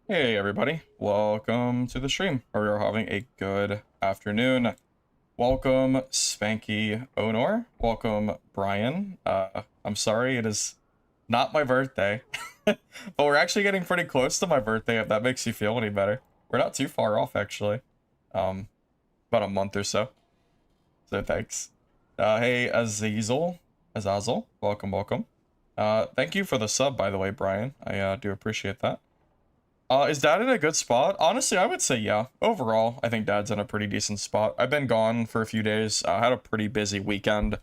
Hey everybody, welcome to the stream, where we are having a good afternoon. Welcome Spanky Onor, welcome Brian. I'm sorry, it is not my birthday, but we're actually getting pretty close to my birthday, if that makes you feel any better. We're not too far off, actually. About a month or so. So thanks. Hey Azazel, welcome. Thank you for the sub, by the way, Brian. I do appreciate that. Is Dad in a good spot? Honestly, I would say yeah. Overall, I think Dad's in a pretty decent spot. I've been gone for a few days. I had a pretty busy weekend,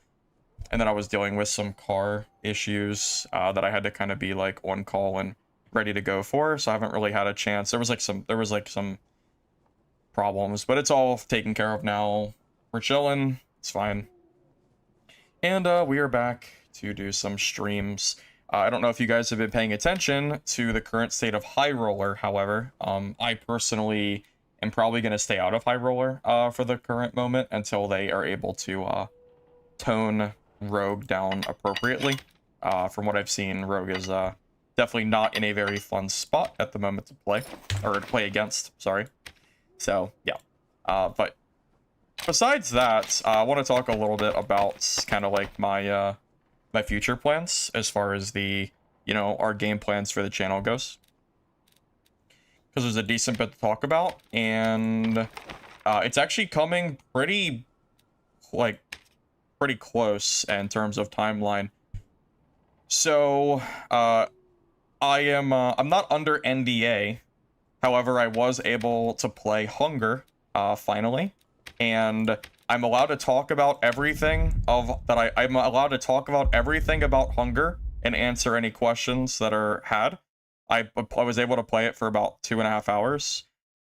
and then I was dealing with some car issues that I had to kind of be like on call and ready to go for. So I haven't really had a chance. There was some problems, but it's all taken care of now. We're chilling. It's fine. And we are back to do some streams. I don't know if you guys have been paying attention to the current state of High Roller, however. I personally am probably going to stay out of High Roller for the current moment until they are able to tone Rogue down appropriately. From what I've seen, Rogue is definitely not in a very fun spot at the moment to play, or to play against, sorry. So, yeah. But besides that, I want to talk a little bit about kind of like my my future plans as far as the, our game plans for the channel goes. Because there's a decent bit to talk about, and it's actually coming pretty close in terms of timeline. So, I'm not under NDA. However, I was able to play Hunger, finally, and I'm allowed to talk about everything I'm allowed to talk about everything about Hunger and answer any questions that are had. I was able to play it for about 2.5 hours.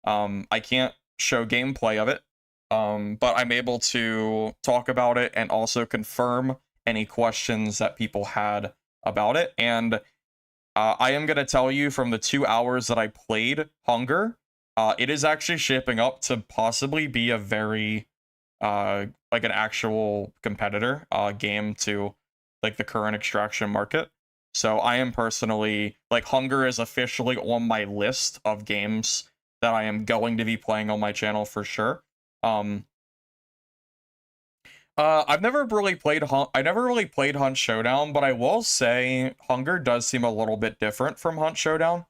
I can't show gameplay of it, but I'm able to talk about it and also confirm any questions that people had about it. And I am going to tell you, from the 2 hours that I played Hunger, it is actually shaping up to possibly be a very like an actual competitor game to like the current extraction market. So I am personally, like, Hunger is officially on my list of games that I am going to be playing on my channel for sure. I've never really played Hunt Showdown, but I will say Hunger does seem a little bit different from Hunt Showdown.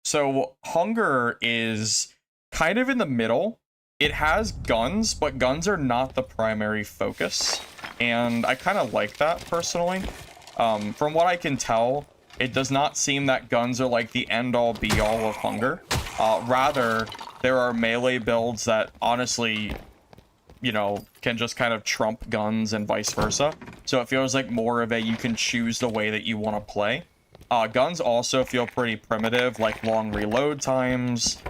So Hunger is kind of in the middle. It has guns, but guns are not the primary focus, and I kind of like that personally. From what I can tell, it does not seem that guns are like the end-all be-all of Hunger. Rather, there are melee builds that honestly, can just kind of trump guns and vice versa. So it feels like more of a you can choose the way that you want to play. Guns also feel pretty primitive, like long reload times,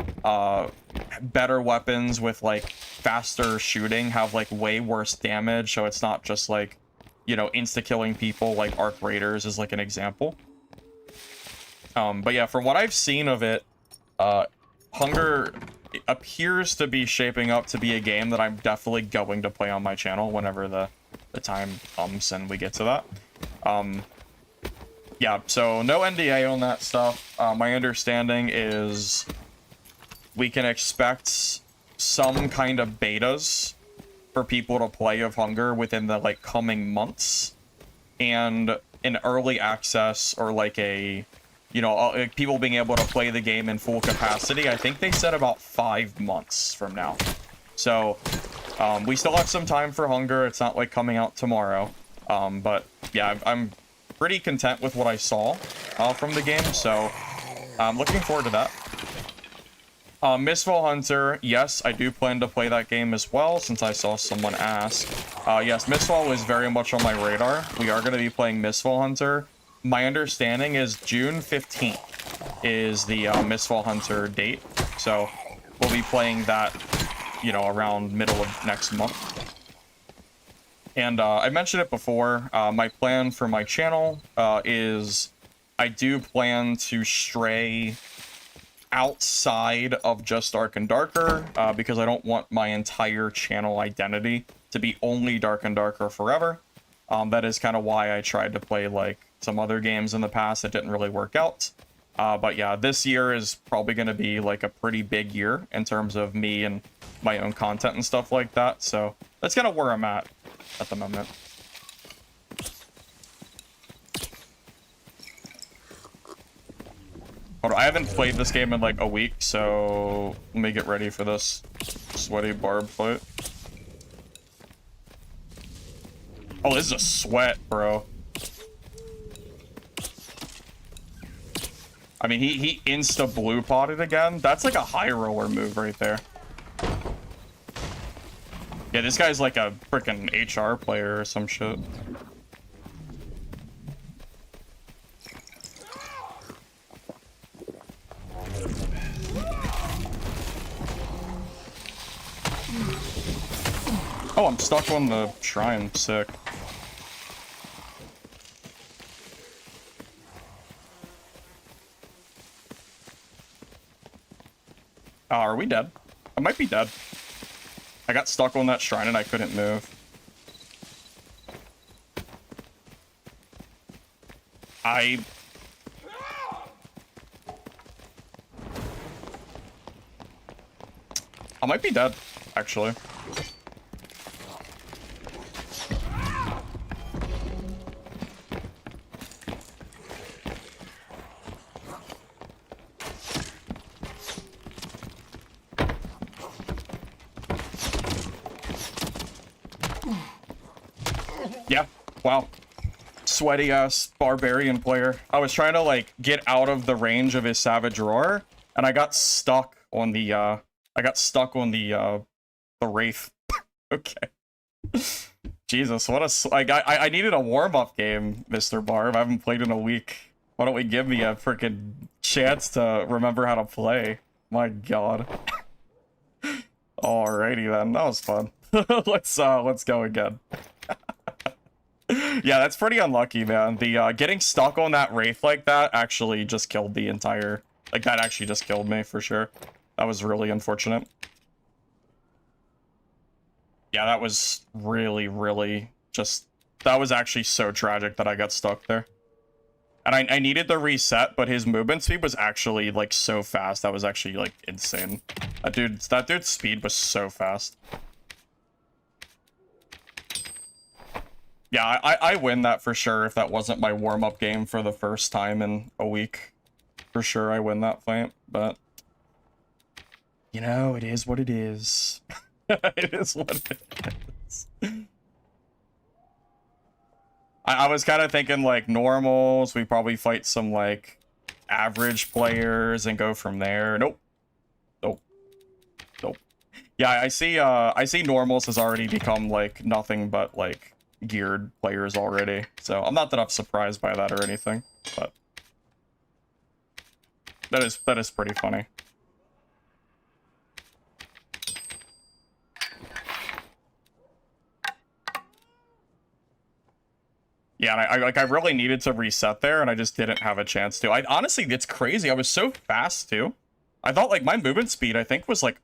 better weapons with like faster shooting have like way worse damage, so it's not just like, insta-killing people like Arc Raiders is like an example. But yeah, from what I've seen of it, Hunger appears to be shaping up to be a game that I'm definitely going to play on my channel whenever the time comes and we get to that. Yeah, so no NDA on that stuff. My understanding is we can expect some kind of betas for people to play of Hunger within the like coming months, and an early access, or like a, people being able to play the game in full capacity. I think they said about 5 months from now. So we still have some time for Hunger. It's not like coming out tomorrow. But yeah, I'm pretty content with what I saw from the game, so I'm looking forward to that. Mistfall Hunter, yes, I do plan to play that game as well, since I saw someone ask. Yes, Mistfall is very much on my radar. We are going to be playing Mistfall Hunter. My understanding is June 15th is the Mistfall Hunter date, so we'll be playing that, around middle of next month. And I mentioned it before, my plan for my channel is I do plan to stray outside of just Dark and Darker, because I don't want my entire channel identity to be only Dark and Darker forever. That is kind of why I tried to play like some other games in the past that didn't really work out. But yeah, this year is probably going to be like a pretty big year in terms of me and my own content and stuff like that. So that's kind of where I'm at the moment. Hold on, I haven't played this game in like a week, so let me get ready for this sweaty barb fight. Oh, this is a sweat, bro. I mean, he insta blue potted again. That's like a high roller move right there. Yeah, this guy's like a freaking HR player or some shit. Oh, I'm stuck on the shrine. Sick. Oh, are we dead? I might be dead. I got stuck on that shrine and I couldn't move. I might be dead, actually. Yeah, wow. Sweaty ass barbarian player. I was trying to like get out of the range of his savage roar, and I got stuck on the wraith. Okay. Jesus, what a like I needed a warm-up game, Mr. Barb. I haven't played in a week. Why don't we give me a freaking chance to remember how to play? My god. Alrighty then, that was fun. Let's go again. Yeah, that's pretty unlucky, man. The getting stuck on that wraith like that actually just killed the entire... Like, that actually just killed me, for sure. That was really unfortunate. Yeah, that was really, really just... That was actually so tragic that I got stuck there. And I needed the reset, but his movement speed was actually, like, so fast. That was actually, like, insane. That dude's speed was so fast. Yeah, I win that for sure if that wasn't my warm-up game for the first time in a week. For sure, I win that fight, but... You know, it is what it is. It is what it is. I was kind of thinking, like, normals. We probably fight some, like, average players and go from there. Nope. Nope. Nope. Yeah, I see normals has already become, like, nothing but, like... geared players already, so I'm not that I'm surprised by that or anything, but that is pretty funny. Yeah, and I really needed to reset there, and I just didn't have a chance to. I honestly, it's crazy. I was so fast too. I thought like my movement speed, I think, was like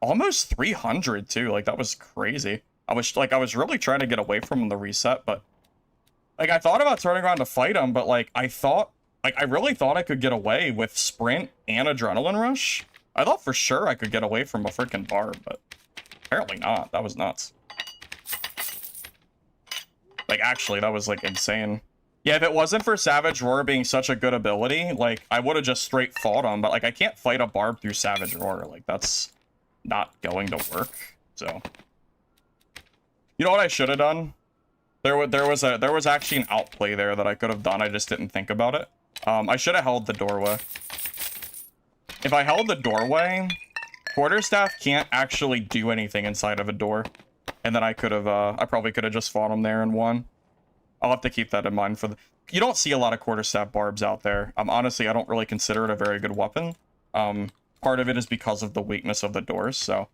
almost 300 too. Like that was crazy. I was really trying to get away from the reset, but like I thought about turning around to fight him, but like I really thought I could get away with sprint and adrenaline rush. I thought for sure I could get away from a freaking barb, but apparently not. That was nuts. Like actually, that was like insane. Yeah, if it wasn't for Savage Roar being such a good ability, like I would have just straight fought him, but like I can't fight a barb through Savage Roar. Like that's not going to work. So you know what I should have done? There was actually an outplay there that I could have done. I just didn't think about it. I should have held the doorway. If I held the doorway, Quarterstaff can't actually do anything inside of a door. And then I could have, I probably could have just fought him there and won. I'll have to keep that in mind for the... You don't see a lot of Quarterstaff barbs out there. Honestly, I don't really consider it a very good weapon. Part of it is because of the weakness of the doors, so...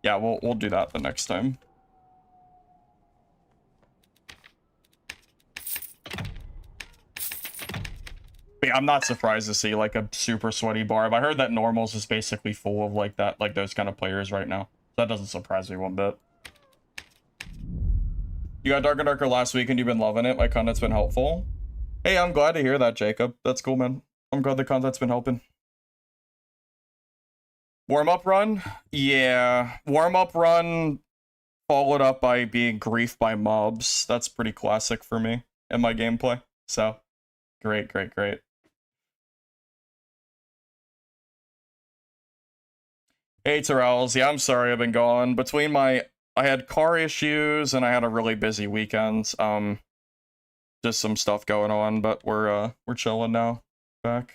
Yeah, we'll do that the next time. But yeah, I'm not surprised to see like a super sweaty barb. I heard that normals is basically full of like that, like those kind of players right now. That doesn't surprise me one bit. You got Darker Darker last week and you've been loving it. My content's been helpful. Hey, I'm glad to hear that, Jacob. That's cool, man. I'm glad the content's been helping. Warm-up run? Yeah. Warm-up run followed up by being griefed by mobs. That's pretty classic for me in my gameplay. So, great, great, great. Hey, Terrells. Yeah, I'm sorry I've been gone. Between I had car issues and I had a really busy weekend. Just some stuff going on, but we're chilling now. Back.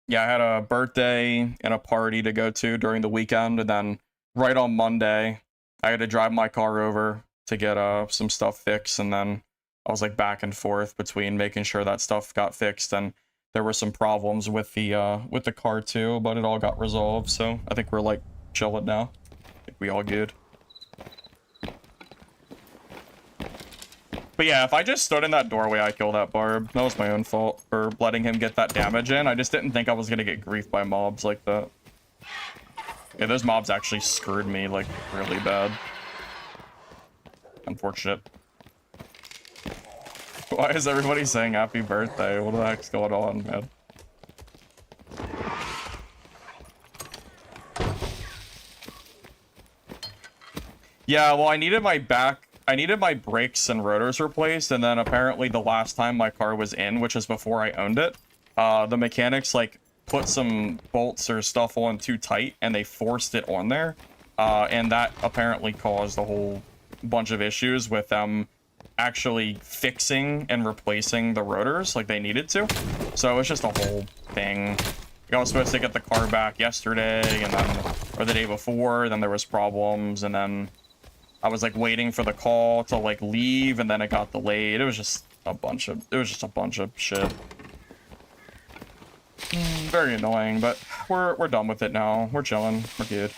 Yeah, I had a birthday and a party to go to during the weekend, and then right on Monday, I had to drive my car over to get some stuff fixed, and then I was like back and forth between making sure that stuff got fixed, and there were some problems with the car too, but it all got resolved, so I think we're like chilling now. I think we all good. But yeah, if I just stood in that doorway, I killed that barb. That was my own fault for letting him get that damage in. I just didn't think I was gonna get griefed by mobs like that. Yeah, those mobs actually screwed me, like, really bad. Unfortunate. Why is everybody saying happy birthday? What the heck's going on, man? Yeah, well, I needed my brakes and rotors replaced, and then apparently the last time my car was in, which is before I owned it, the mechanics, like, put some bolts or stuff on too tight, and they forced it on there, and that apparently caused a whole bunch of issues with them actually fixing and replacing the rotors like they needed to. So it's just a whole thing. I was supposed to get the car back yesterday, and then, or the day before, then there was problems, and then I was like waiting for the call to like leave, and then it got delayed. It was just a bunch of shit. Very annoying, but we're done with it now. We're chilling. We're good.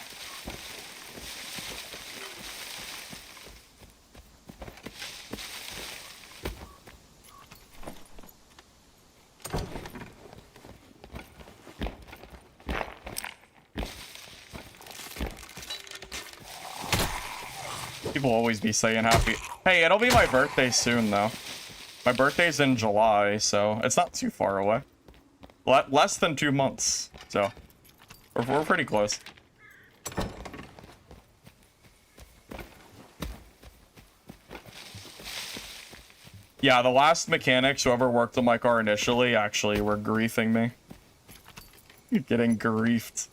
People always be saying happy. Hey, it'll be my birthday soon, though. My birthday's in July, so it's not too far away. Less than 2 months, so we're pretty close. Yeah, the last mechanics who ever worked on my car initially actually were griefing me. Getting griefed.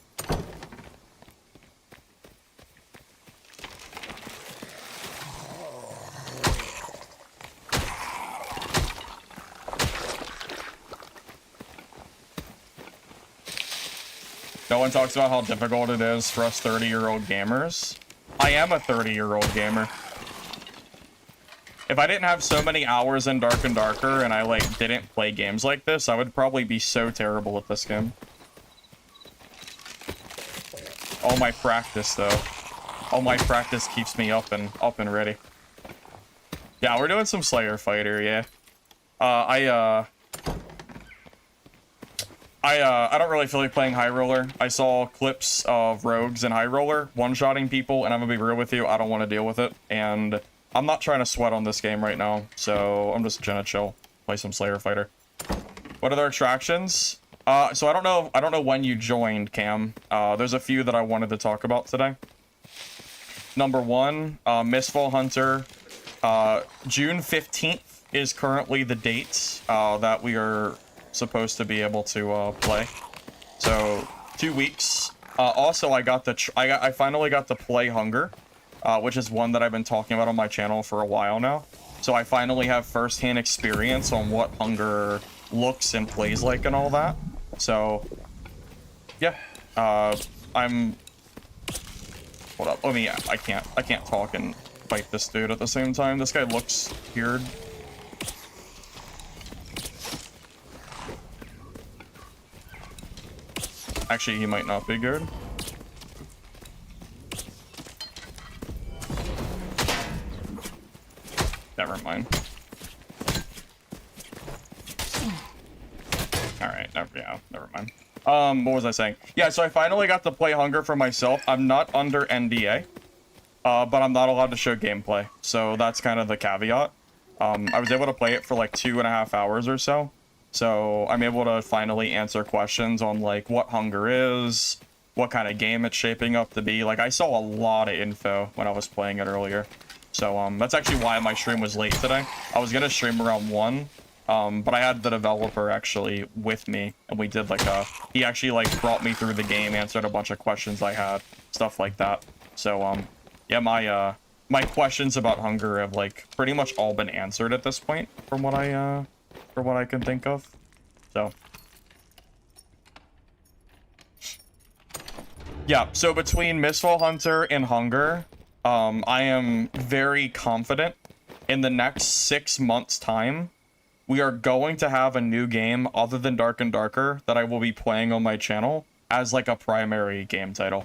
No one talks about how difficult it is for us 30-year-old gamers. I am a 30-year-old gamer. If I didn't have so many hours in Dark and Darker and I, like, didn't play games like this, I would probably be so terrible at this game. All my practice, though. All my practice keeps me up and ready. Yeah, we're doing some Slayer Fighter, yeah. I don't really feel like playing High Roller. I saw clips of rogues in High Roller one-shotting people, and I'm gonna be real with you, I don't want to deal with it. And I'm not trying to sweat on this game right now, so I'm just gonna chill, play some Slayer Fighter. What are their extractions? So I don't know when you joined, Cam. There's a few that I wanted to talk about today. Number one, Mistfall Hunter. June 15th is currently the date that we are supposed to be able to play. So 2 weeks. Also, I finally got to play Hunger, which is one that I've been talking about on my channel for a while now. So I finally have first-hand experience on what Hunger looks and plays like and all that. So yeah, I'm. Hold up. I can't talk and fight this dude at the same time. This guy looks weird. Actually, he might not be good. Never mind. Alright, never mind. What was I saying? Yeah, so I finally got to play Hunger for myself. I'm not under NDA. but I'm not allowed to show gameplay, so that's kind of the caveat. I was able to play it for like 2.5 hours or so, so I'm able to finally answer questions on like what Hunger is, what kind of game it's shaping up to be. Like, I saw a lot of info when I was playing it earlier, so that's actually why my stream was late today. I was gonna stream around 1, but I had the developer actually with me, and we did like he actually like brought me through the game, answered a bunch of questions I had, stuff like that. So yeah, my questions about Hunger have like pretty much all been answered at this point from what I can think of. So yeah, so between Mistfall Hunter and Hunger, I am very confident in the next 6 months' time, we are going to have a new game other than Dark and Darker that I will be playing on my channel as like a primary game title.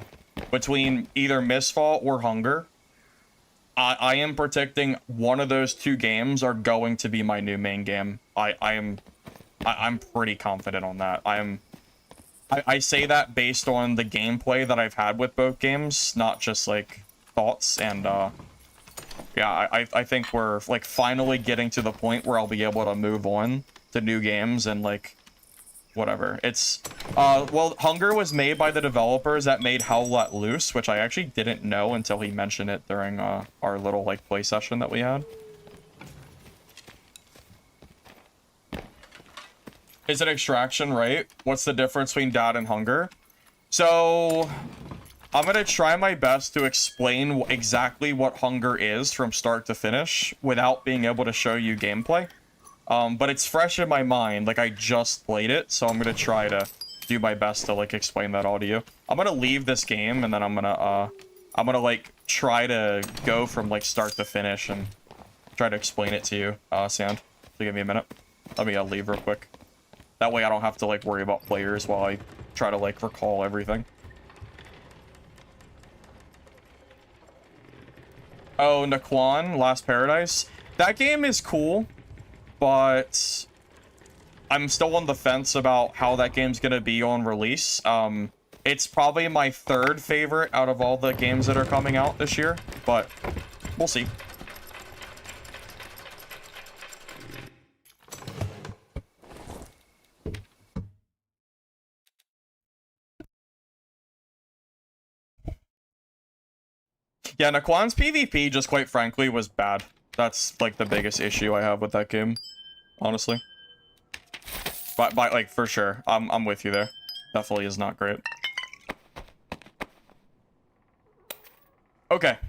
Between either Mistfall or Hunger, I am predicting one of those 2 games are going to be my new main game. I'm pretty confident on that. I say that based on the gameplay that I've had with both games, not just like thoughts. And yeah, I think we're like finally getting to the point where I'll be able to move on to new games and like whatever. It's well, Hunger was made by the developers that made Hell Let Loose, which I actually didn't know until he mentioned it during our little like play session that we had. Is it Extraction, right? What's the difference between that and Hunger? So I'm gonna try my best to explain exactly what Hunger is from start to finish without being able to show you gameplay. But it's fresh in my mind, like I just played it, so I'm gonna try to do my best to like explain that all to you. I'm gonna leave this game and then I'm gonna like try to go from like start to finish and try to explain it to you, Sand. So give me a minute. Let me leave real quick. That way I don't have to like worry about players while I try to like recall everything. Oh, Naquan, Last Paradise. That game is cool, but I'm still on the fence about how that game's gonna be on release. It's probably my 3rd favorite out of all the games that are coming out this year, but we'll see. Yeah, Naquan's PvP, just quite frankly, was bad. That's like the biggest issue I have with that game, honestly. But like for sure, I'm with you there. Definitely is not great. Okay,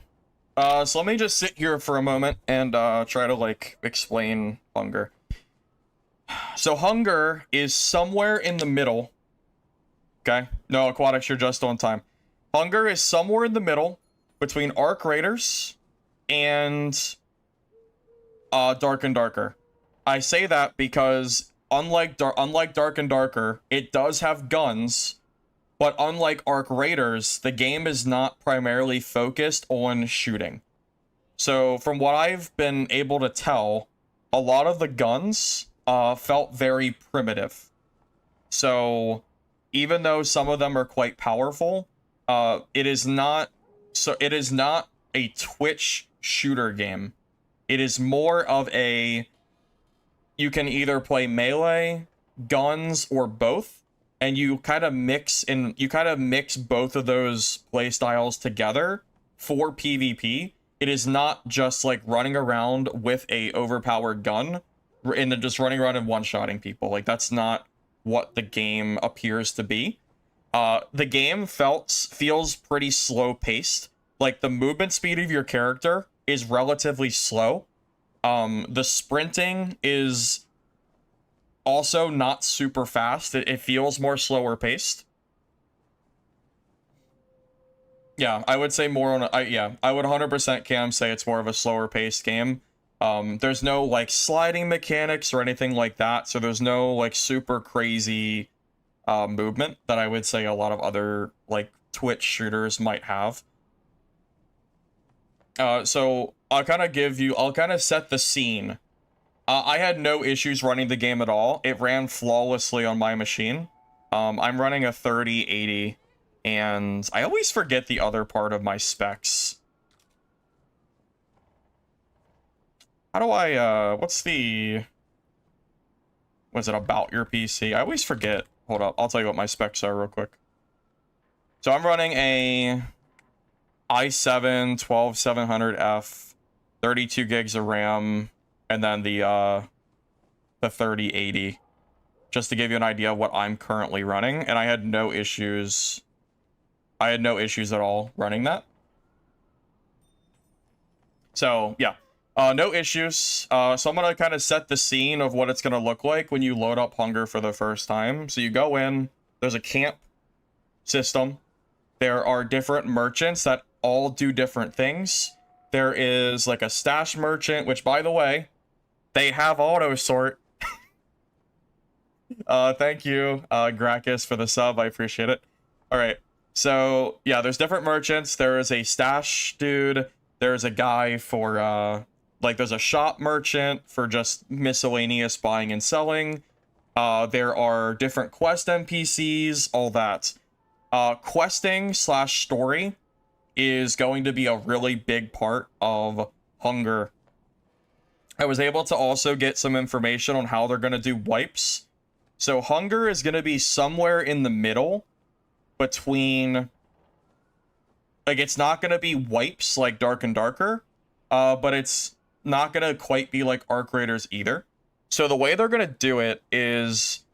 so let me just sit here for a moment and try to like explain Hunger. So Hunger is somewhere in the middle. Okay, no, Aquatics, you're just on time. Hunger is somewhere in the middle between Arc Raiders and Dark and Darker. I say that because unlike Dark and Darker, it does have guns, but unlike Arc Raiders, the game is not primarily focused on shooting. So from what I've been able to tell, a lot of the guns felt very primitive. So even though some of them are quite powerful, it is not a Twitch shooter game. It is more of a, you can either play melee, guns, or both, and you kind of mix both of those play styles together for PvP. It is not just like running around with a overpowered gun and then just running around and one-shotting people. Like, that's not what the game appears to be. The game feels pretty slow-paced. Like, the movement speed of your character is relatively slow. The sprinting is also not super fast. It feels more slower paced. Yeah, I would say more on I would 100% Cam say it's more of a slower paced game. There's no like sliding mechanics or anything like that, so there's no like super crazy movement that I would say a lot of other like Twitch shooters might have. So I'll kind of set the scene. I had no issues running the game at all. It ran flawlessly on my machine. I'm running a 3080, and I always forget the other part of my specs. How do I, what's the... Was it about your PC? I always forget. Hold up, I'll tell you what my specs are real quick. So I'm running a i7 12700F, 32 gigs of RAM, and then the 3080. Just to give you an idea of what I'm currently running, and I had no issues. I had no issues at all running that. So yeah, no issues. So I'm gonna kind of set the scene of what it's gonna look like when you load up Hunger for the first time. So you go in, there's a camp system. There are different merchants that all do different things. There is like a stash merchant, which by the way, they have auto sort. Thank you, Gracchus, for the sub. I appreciate it. All right. So yeah, there's different merchants. There is a stash dude. There's a guy for like there's a shop merchant for just miscellaneous buying and selling. There are different quest NPCs, all that. Questing / story is going to be a really big part of Hunger. I was able to also get some information on how they're going to do wipes. So Hunger is going to be somewhere in the middle between, like, it's not going to be wipes like Dark and Darker, but it's not going to quite be like Arc Raiders either. So the way they're going to do it is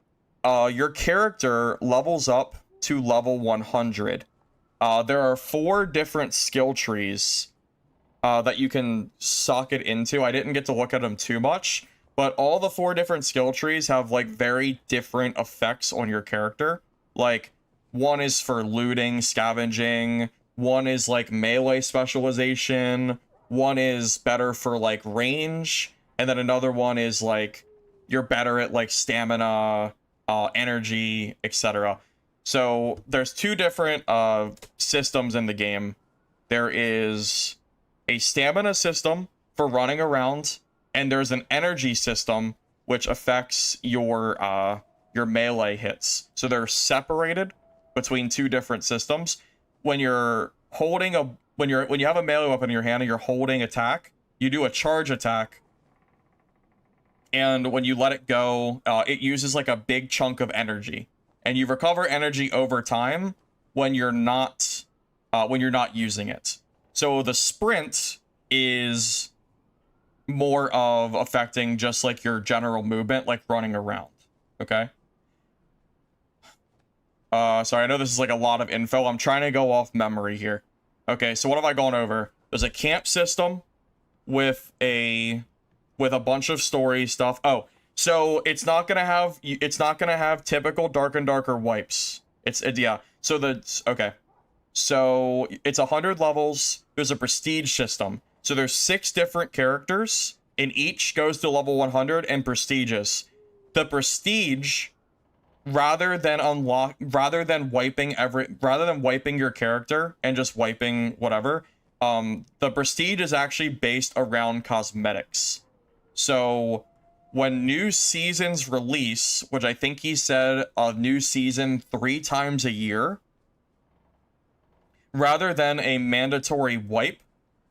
your character levels up to level 100. There are 4 different skill trees that you can sock it into. I didn't get to look at them too much, but all the 4 different skill trees have like very different effects on your character. Like one is for looting, scavenging, one is like melee specialization, one is better for like range, and then another one is like you're better at like stamina, energy, etc. So there's 2 different systems in the game. There is a stamina system for running around, and there's an energy system which affects your melee hits. So they're separated between 2 different systems. When you're holding when you have a melee weapon in your hand and you're holding attack, you do a charge attack, and when you let it go, it uses like a big chunk of energy, and you recover energy over time when you're not using it. So the sprint is more of affecting just like your general movement, like running around. Okay. Sorry, I know this is like a lot of info. I'm trying to go off memory here. Okay, so what have I gone over? There's a camp system with a bunch of story stuff. Oh, so it's not gonna have typical Dark and Darker wipes. Yeah. So okay. So it's 100 levels. There's a prestige system. So there's 6 different characters, and each goes to level 100 and prestiges. The prestige, rather than wiping your character and just wiping whatever, the prestige is actually based around cosmetics. So when new seasons release, which I think he said a new season 3 times a year, rather than a mandatory wipe,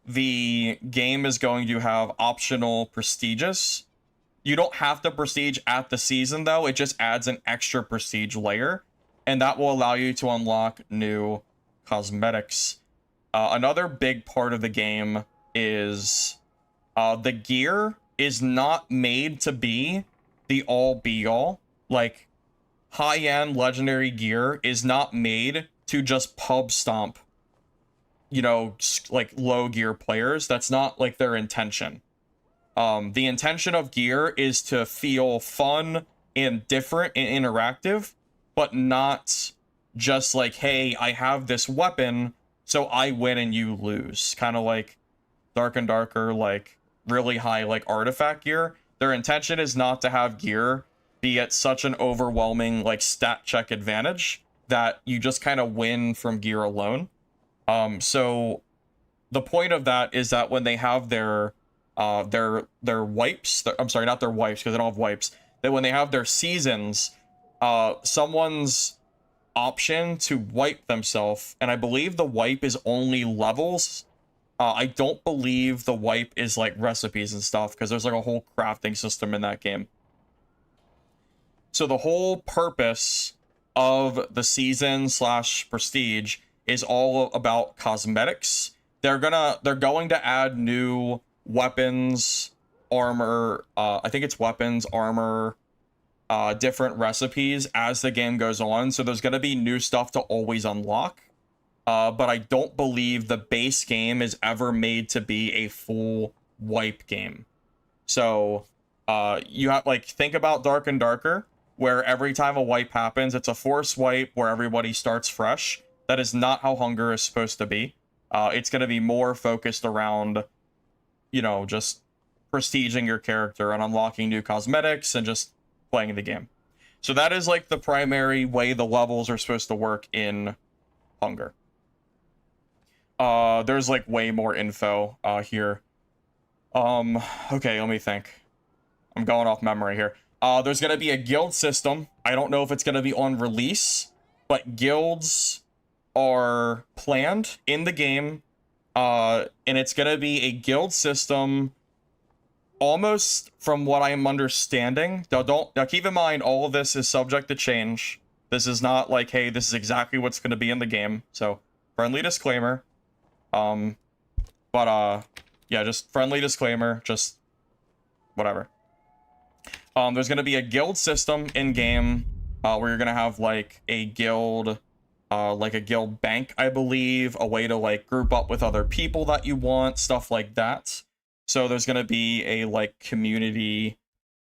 the game is going to have optional prestiges. You don't have to prestige at the season, though. It just adds an extra prestige layer, and that will allow you to unlock new cosmetics. Another big part of the game is the gear is not made to be the all-be-all. Like, high-end legendary gear is not made to just pub stomp, you know, like low gear players. That's not like their intention. The intention of gear is to feel fun and different and interactive, but not just like, hey, I have this weapon, so I win and you lose. Kind of like Dark and Darker, like really high like artifact gear. Their intention is not to have gear be at such an overwhelming like stat check advantage that you just kind of win from gear alone. So the point of that is that when they have their wipes, I'm sorry, not their wipes, because they don't have wipes, that when they have their seasons, someone's option to wipe themselves, and I believe the wipe is only levels, I don't believe the wipe is like recipes and stuff, because there's like a whole crafting system in that game. So the whole purpose of the season slash prestige is all about cosmetics. They're going to add new weapons, armor, I think it's weapons, armor, different recipes as the game goes on. So there's going to be new stuff to always unlock. But I don't believe the base game is ever made to be a full wipe game. So you have, like, think about Dark and Darker, where every time a wipe happens, it's a forced wipe where everybody starts fresh. That is not how Hunger is supposed to be. It's going to be more focused around, you know, just prestiging your character and unlocking new cosmetics and just playing the game. So that is like the primary way the levels are supposed to work in Hunger. There's like way more info here. Okay, let me think. I'm going off memory here. There's gonna be a guild system. I don't know if it's gonna be on release, but guilds are planned in the game. And it's gonna be a guild system almost from what I'm understanding. Now keep in mind, all of this is subject to change. This is not like, hey, this is exactly what's gonna be in the game. So, friendly disclaimer. Yeah, just friendly disclaimer, just whatever. There's going to be a guild system in game, where you're going to have like a guild bank, I believe, a way to like group up with other people that you want, stuff like that. So there's going to be a like community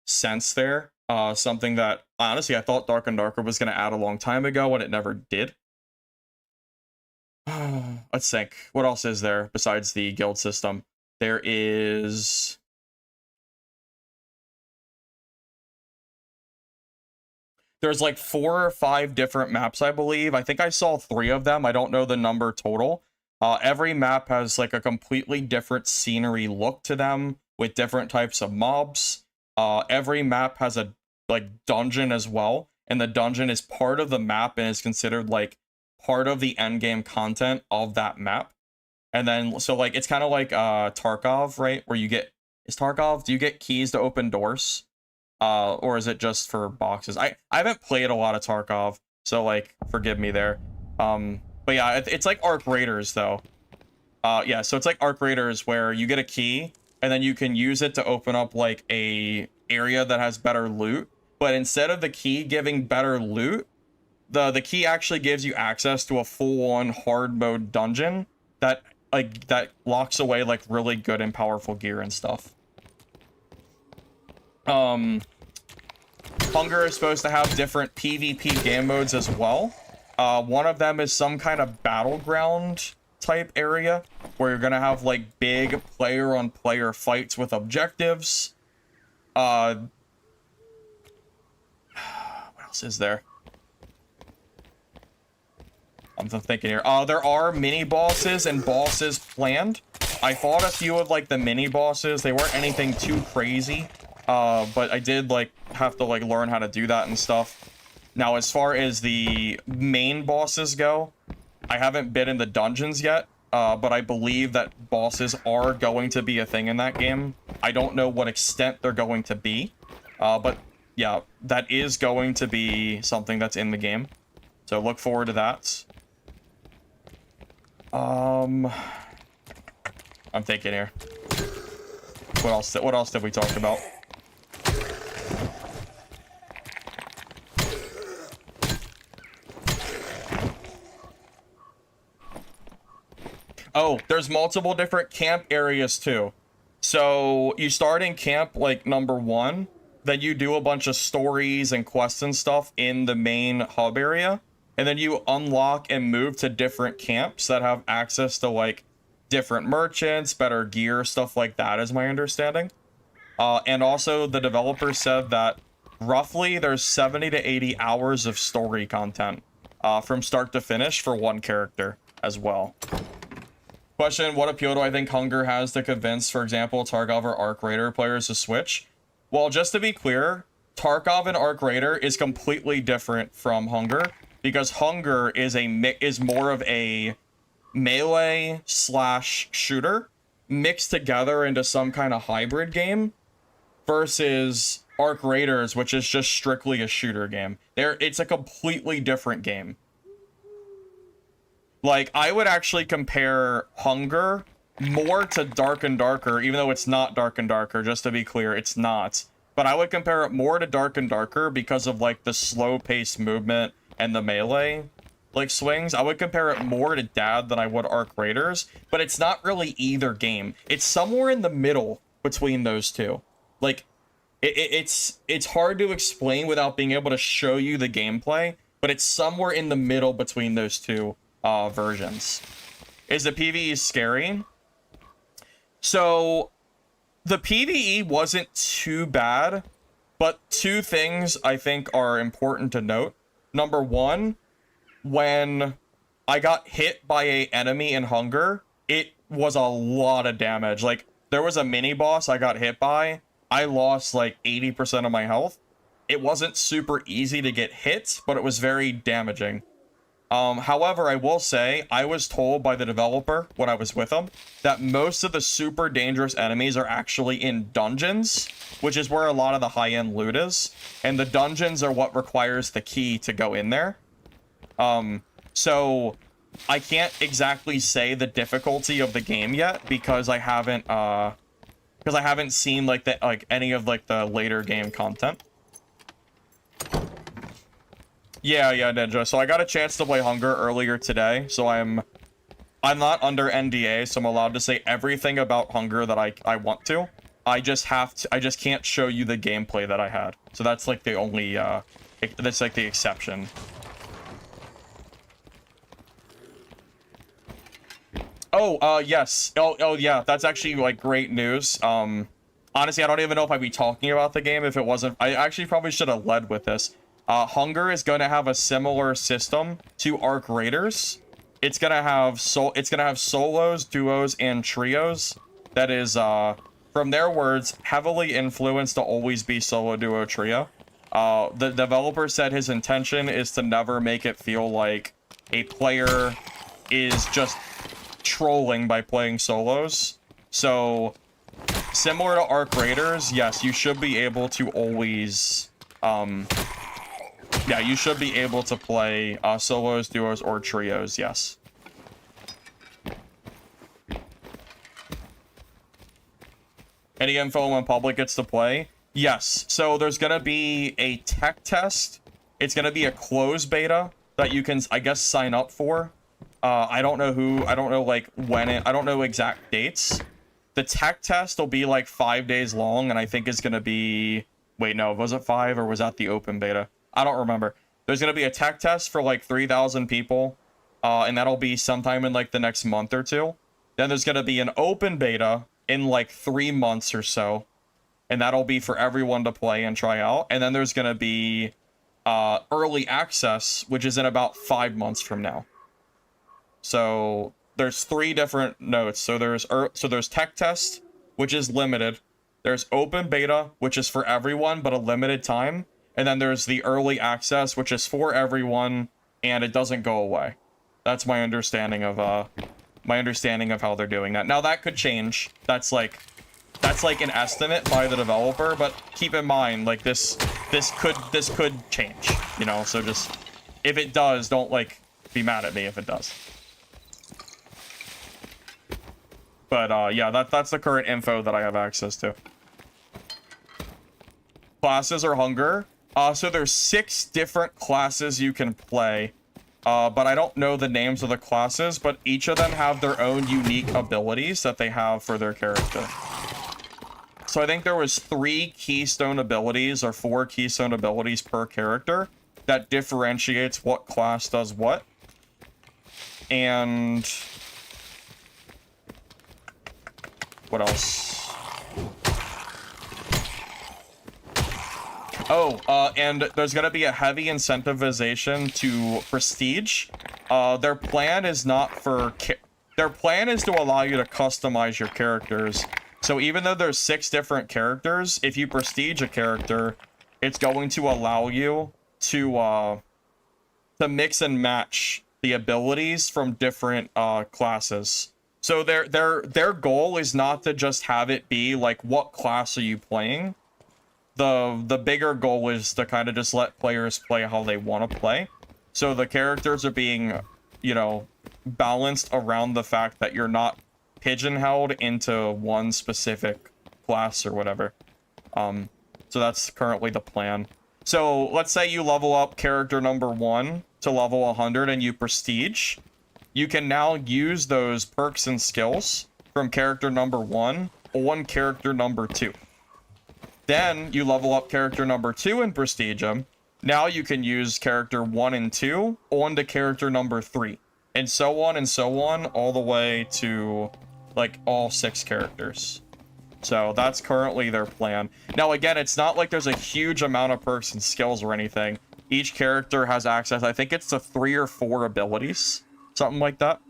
sense there, something that honestly I thought Dark and Darker was going to add a long time ago and it never did. Let's think. What else is there besides the guild system? There's like 4 or 5 different maps, I believe. I think I saw 3 of them. I don't know the number total. Every map has like a completely different scenery look to them with different types of mobs. Every map has a like dungeon as well, and the dungeon is part of the map and is considered like part of the end game content of that map. And then, so like, it's kind of like Tarkov, right? Where you get, do you get keys to open doors? Or is it just for boxes? I haven't played a lot of Tarkov, so like, forgive me there. But yeah, it's like Arc Raiders though. Yeah, so it's like Arc Raiders where you get a key and then you can use it to open up like a area that has better loot. But instead of the key giving better loot, the key actually gives you access to a full-on hard mode dungeon that locks away like really good and powerful gear and stuff. Hunger is supposed to have different PvP game modes as well. One of them is some kind of battleground type area where you're gonna have like big player-on-player fights with objectives. What else is there? I'm thinking here. There are mini bosses and bosses planned. I fought a few of like the mini bosses. They weren't anything too crazy. But I did like have to like learn how to do that and stuff. Now, as far as the main bosses go, I haven't been in the dungeons yet. But I believe that bosses are going to be a thing in that game. I don't know what extent they're going to be. But yeah, that is going to be something that's in the game. So look forward to that. I'm thinking here. What else did we talk about? Oh, there's multiple different camp areas too. So you start in camp like number 1, then you do a bunch of stories and quests and stuff in the main hub area. And then you unlock and move to different camps that have access to like different merchants, better gear, stuff like that is my understanding. And also the developer said that roughly there's 70 to 80 hours of story content from start to finish for one character as well. Question, what appeal do I think Hunger has to convince, for example, Tarkov or Arc Raider players to switch? Well, just to be clear, Tarkov and Arc Raider is completely different from Hunger, because Hunger is more of a melee slash shooter mixed together into some kind of hybrid game versus Arc Raiders, which is just strictly a shooter game. It's a completely different game. Like, I would actually compare Hunger more to Dark and Darker, even though it's not Dark and Darker, just to be clear, it's not. But I would compare it more to Dark and Darker because of, like, the slow-paced movement and the melee, like, swings. I would compare it more to Dad than I would Arc Raiders, but it's not really either game. It's somewhere in the middle between those two. Like, it's hard to explain without being able to show you the gameplay, but it's somewhere in the middle between those two versions. Is the PvE scary? So the PvE wasn't too bad, but two things I think are important to note. Number one, when I got hit by an enemy in Hunger, it was a lot of damage. Like, there was a mini boss I got hit by. I lost like 80% of my health. It wasn't super easy to get hit, but it was very damaging. However, I will say, I was told by the developer when I was with him that most of the super dangerous enemies are actually in dungeons, which is where a lot of the high-end loot is. And the dungeons are what requires the key to go in there. So I can't exactly say the difficulty of the game yet because I haven't seen like any of like the later game content. Yeah, Ninja. So I got a chance to play Hunger earlier today, so I'm not under NDA, so I'm allowed to say everything about Hunger that I want to. I just can't show you the gameplay that I had. So that's like the only that's like the exception. Oh, yes. Oh, yeah. That's actually, like, great news. Honestly, I don't even know if I'd be talking about the game if it wasn't... I actually probably should have led with this. Hunger is going to have a similar system to Arc Raiders. It's going to have solos, duos, and trios. That is, from their words, heavily influenced to always be solo, duo, trio. The developer said his intention is to never make it feel like a player is just trolling by playing solos. So similar to Arc Raiders, yes, you should be able to always yeah, you should be able to play solos, duos, or trios, yes. Any info on when public gets to play? Yes. So there's gonna be a tech test. It's gonna be a closed beta that you can, I guess, sign up for. I don't know like when I don't know exact dates. The tech test will be like 5 days long, and I think it's gonna be, wait, no, was it 5 or was that the open beta? I don't remember. There's gonna be a tech test for like 3,000 people, and that'll be sometime in like the next month or two. Then there's gonna be an open beta in like 3 months or so, and that'll be for everyone to play and try out. And then there's gonna be early access, which is in about 5 months from now. So there's 3 different notes. So there's tech test, which is limited. There's open beta, which is for everyone but a limited time, and then there's the early access, which is for everyone and it doesn't go away. That's my understanding of how they're doing that. Now that could change. That's like an estimate by the developer, but keep in mind, like this could change, you know. So just, if it does, don't like be mad at me if it does. But yeah, that's the current info that I have access to. Classes or Hunger. So there's 6 different classes you can play. But I don't know the names of the classes, but each of them have their own unique abilities that they have for their character. So I think there was 3 keystone abilities or 4 keystone abilities per character that differentiates what class does what. And what else? Oh, and there's gonna be a heavy incentivization to prestige. Their plan is to allow you to customize your characters. So even though there's 6 different characters, if you prestige a character, it's going to allow you to mix and match the abilities from different classes. So their goal is not to just have it be like, what class are you playing? The bigger goal is to kind of just let players play how they want to play. So the characters are being, you know, balanced around the fact that you're not pigeonholed into one specific class or whatever. So that's currently the plan. So let's say you level up character number 1 to level 100 and you prestige. You can now use those perks and skills from character number 1 on character number 2. Then you level up character number 2 and prestige them. Now you can use character 1 and 2 on to character number 3. And so on, all the way to, like, all 6 characters. So that's currently their plan. Now, again, it's not like there's a huge amount of perks and skills or anything. Each character has access, I think it's to 3 or 4 abilities. Something like that.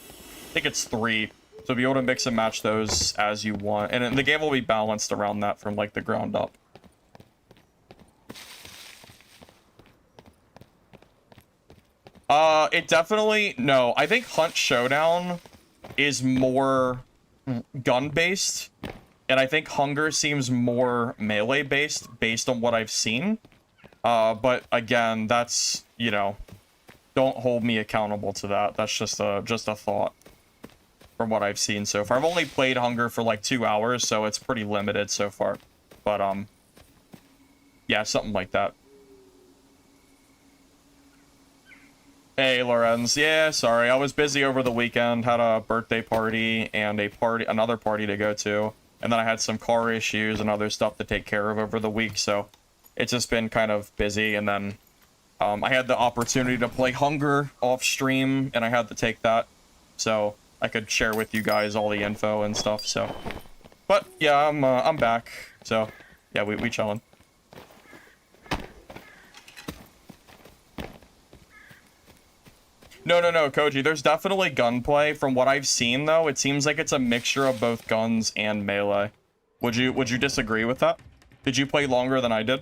I think it's 3. So be able to mix and match those as you want. And the game will be balanced around that from, like, the ground up. It definitely... No, I think Hunt Showdown is more gun-based. And I think Hunger seems more melee-based, based on what I've seen. But, again, that's, you know... Don't hold me accountable to that. That's just a thought from what I've seen so far. I've only played Hunger for like 2 hours, so it's pretty limited so far. But, yeah, something like that. Hey, Lorenz. Yeah, sorry. I was busy over the weekend. Had a birthday party and another party to go to. And then I had some car issues and other stuff to take care of over the week, so it's just been kind of busy. And then I had the opportunity to play Hunger off stream, and I had to take that, so I could share with you guys all the info and stuff. So, but yeah, I'm back. So yeah, we chillin'. No, Koji. There's definitely gunplay. From what I've seen, though, it seems like it's a mixture of both guns and melee. Would you disagree with that? Did you play longer than I did?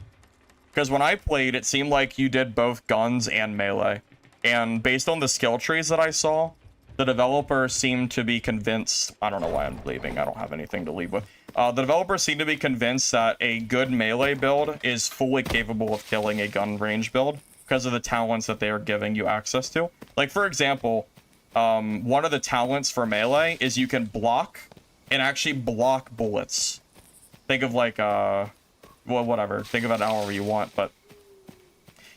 Because when I played, it seemed like you did both guns and melee. And based on the skill trees that I saw, the developer seemed to be convinced... I don't know why I'm leaving. I don't have anything to leave with. The developer seemed to be convinced that a good melee build is fully capable of killing a gun range build because of the talents that they are giving you access to. Like, for example, one of the talents for melee is you can block and actually block bullets. Think of like... well, whatever. Think of it however you want, but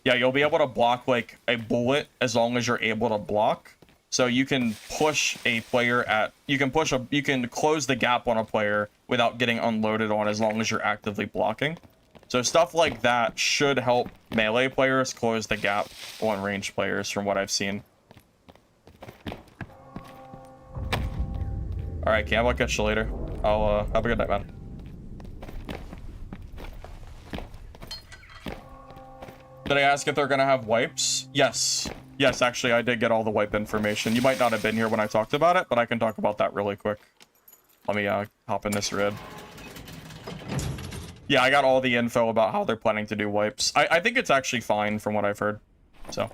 yeah, you'll be able to block like a bullet as long as you're able to block. So you can push a player you can close the gap on a player without getting unloaded on as long as you're actively blocking. So stuff like that should help melee players close the gap on ranged players from what I've seen. All right, Cam, I'll catch you later. I'll have a good night, man. Did I ask if they're gonna have wipes? Yes. Yes, actually, I did get all the wipe information. You might not have been here when I talked about it, but I can talk about that really quick. Let me hop in this red. Yeah, I got all the info about how they're planning to do wipes. I think it's actually fine from what I've heard. So.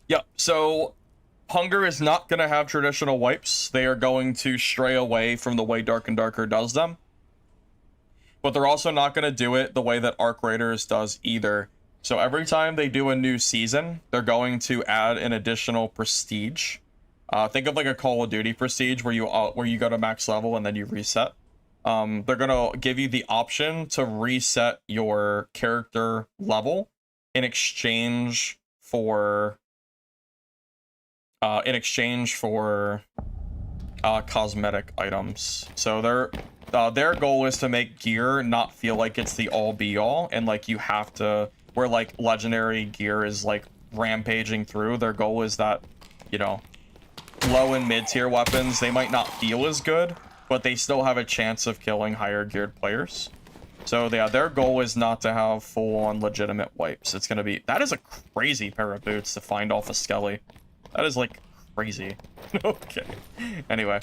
Yep, so Hunger is not going to have traditional wipes. They are going to stray away from the way Dark and Darker does them. But they're also not going to do it the way that Arc Raiders does either. So every time they do a new season, they're going to add an additional prestige. Think of like a Call of Duty prestige where you go to max level and then you reset. They're going to give you the option to reset your character level in exchange for cosmetic items. So their goal is to make gear not feel like it's the all be all, and like you have to, where like legendary gear is like rampaging through. Their goal is that, you know, low and mid tier weapons, they might not feel as good, but they still have a chance of killing higher geared players. So yeah, their goal is not to have full on legitimate wipes. It's gonna be, that is a crazy pair of boots to find off a Skelly. That is like crazy. Okay. Anyway.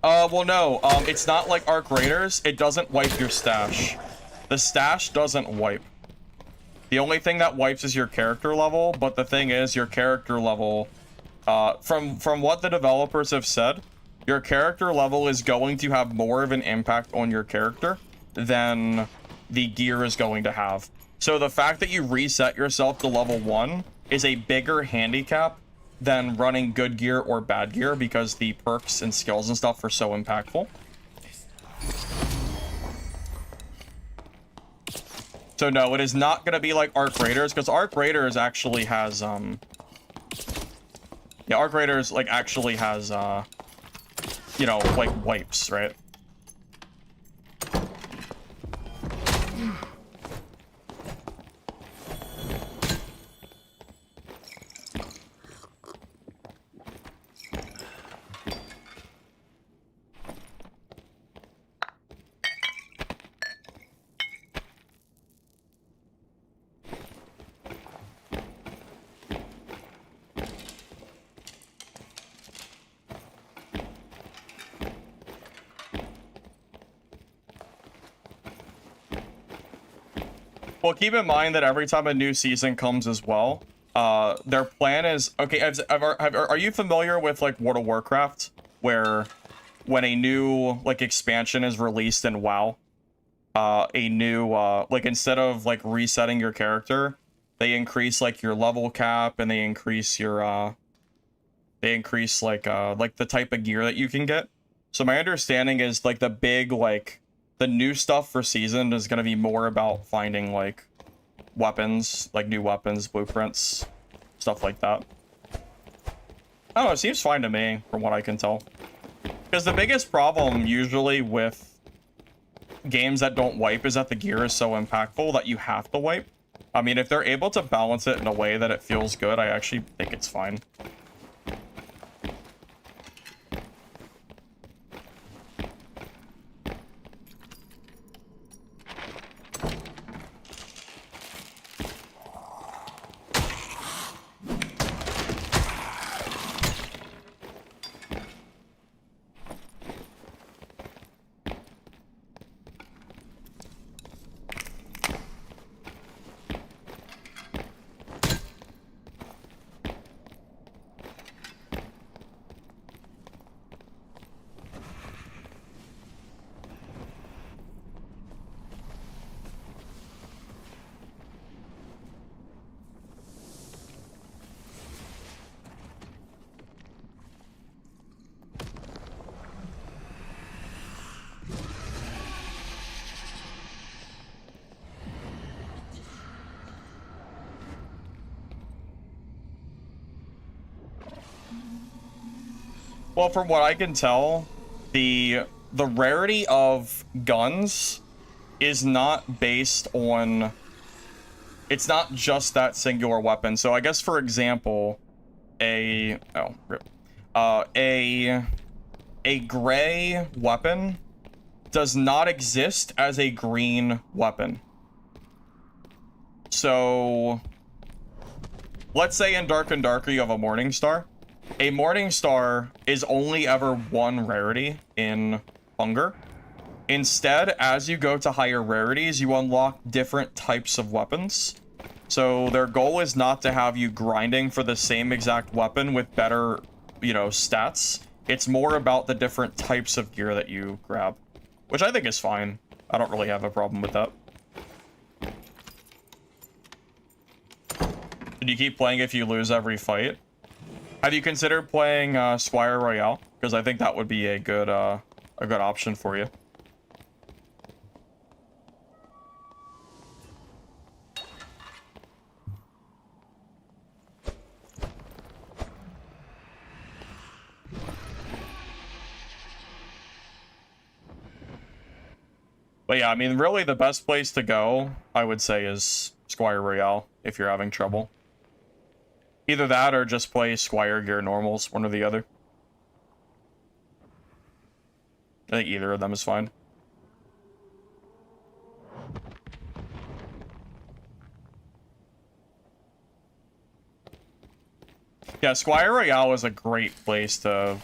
Well, no. It's not like Arc Raiders. It doesn't wipe your stash. The stash doesn't wipe. The only thing that wipes is your character level, but the thing is, your character level, from what the developers have said, your character level is going to have more of an impact on your character than the gear is going to have. So the fact that you reset yourself to level 1 is a bigger handicap than running good gear or bad gear, because the perks and skills and stuff are so impactful. So no, it is not going to be like Arc Raiders, because Arc Raiders actually has, yeah, Arc Raiders, like, actually has, you know, like, wipes, right? Well, keep in mind that every time a new season comes as well, their plan is... Okay, are you familiar with, like, World of Warcraft? Where when a new, like, expansion is released in WoW, a new, like, instead of, like, resetting your character, they increase, like, your level cap, and they increase your, like, the type of gear that you can get. So my understanding is, like, the big, like... The new stuff for season is going to be more about finding, like, weapons, like new weapons, blueprints, stuff like that. I don't know, it seems fine to me, from what I can tell. Because the biggest problem, usually, with games that don't wipe is that the gear is so impactful that you have to wipe. I mean, if they're able to balance it in a way that it feels good, I actually think it's fine. Well, from what I can tell, the rarity of guns is not based on... It's not just that singular weapon. So I guess, for example, a gray weapon does not exist as a green weapon. So let's say in Dark and Darker you have a Morning Star. A Morning Star is only ever one rarity in Hunger. Instead, as you go to higher rarities, you unlock different types of weapons. So their goal is not to have you grinding for the same exact weapon with better, you know, stats. It's more about the different types of gear that you grab, which I think is fine. I don't really have a problem with that. Should you keep playing if you lose every fight? Have you considered playing Squire Royale? Because I think that would be a good option for you. But yeah, I mean, really the best place to go, I would say, is Squire Royale if you're having trouble. Either that or just play Squire Gear Normals, one or the other. I think either of them is fine. Yeah, Squire Royale is a great place to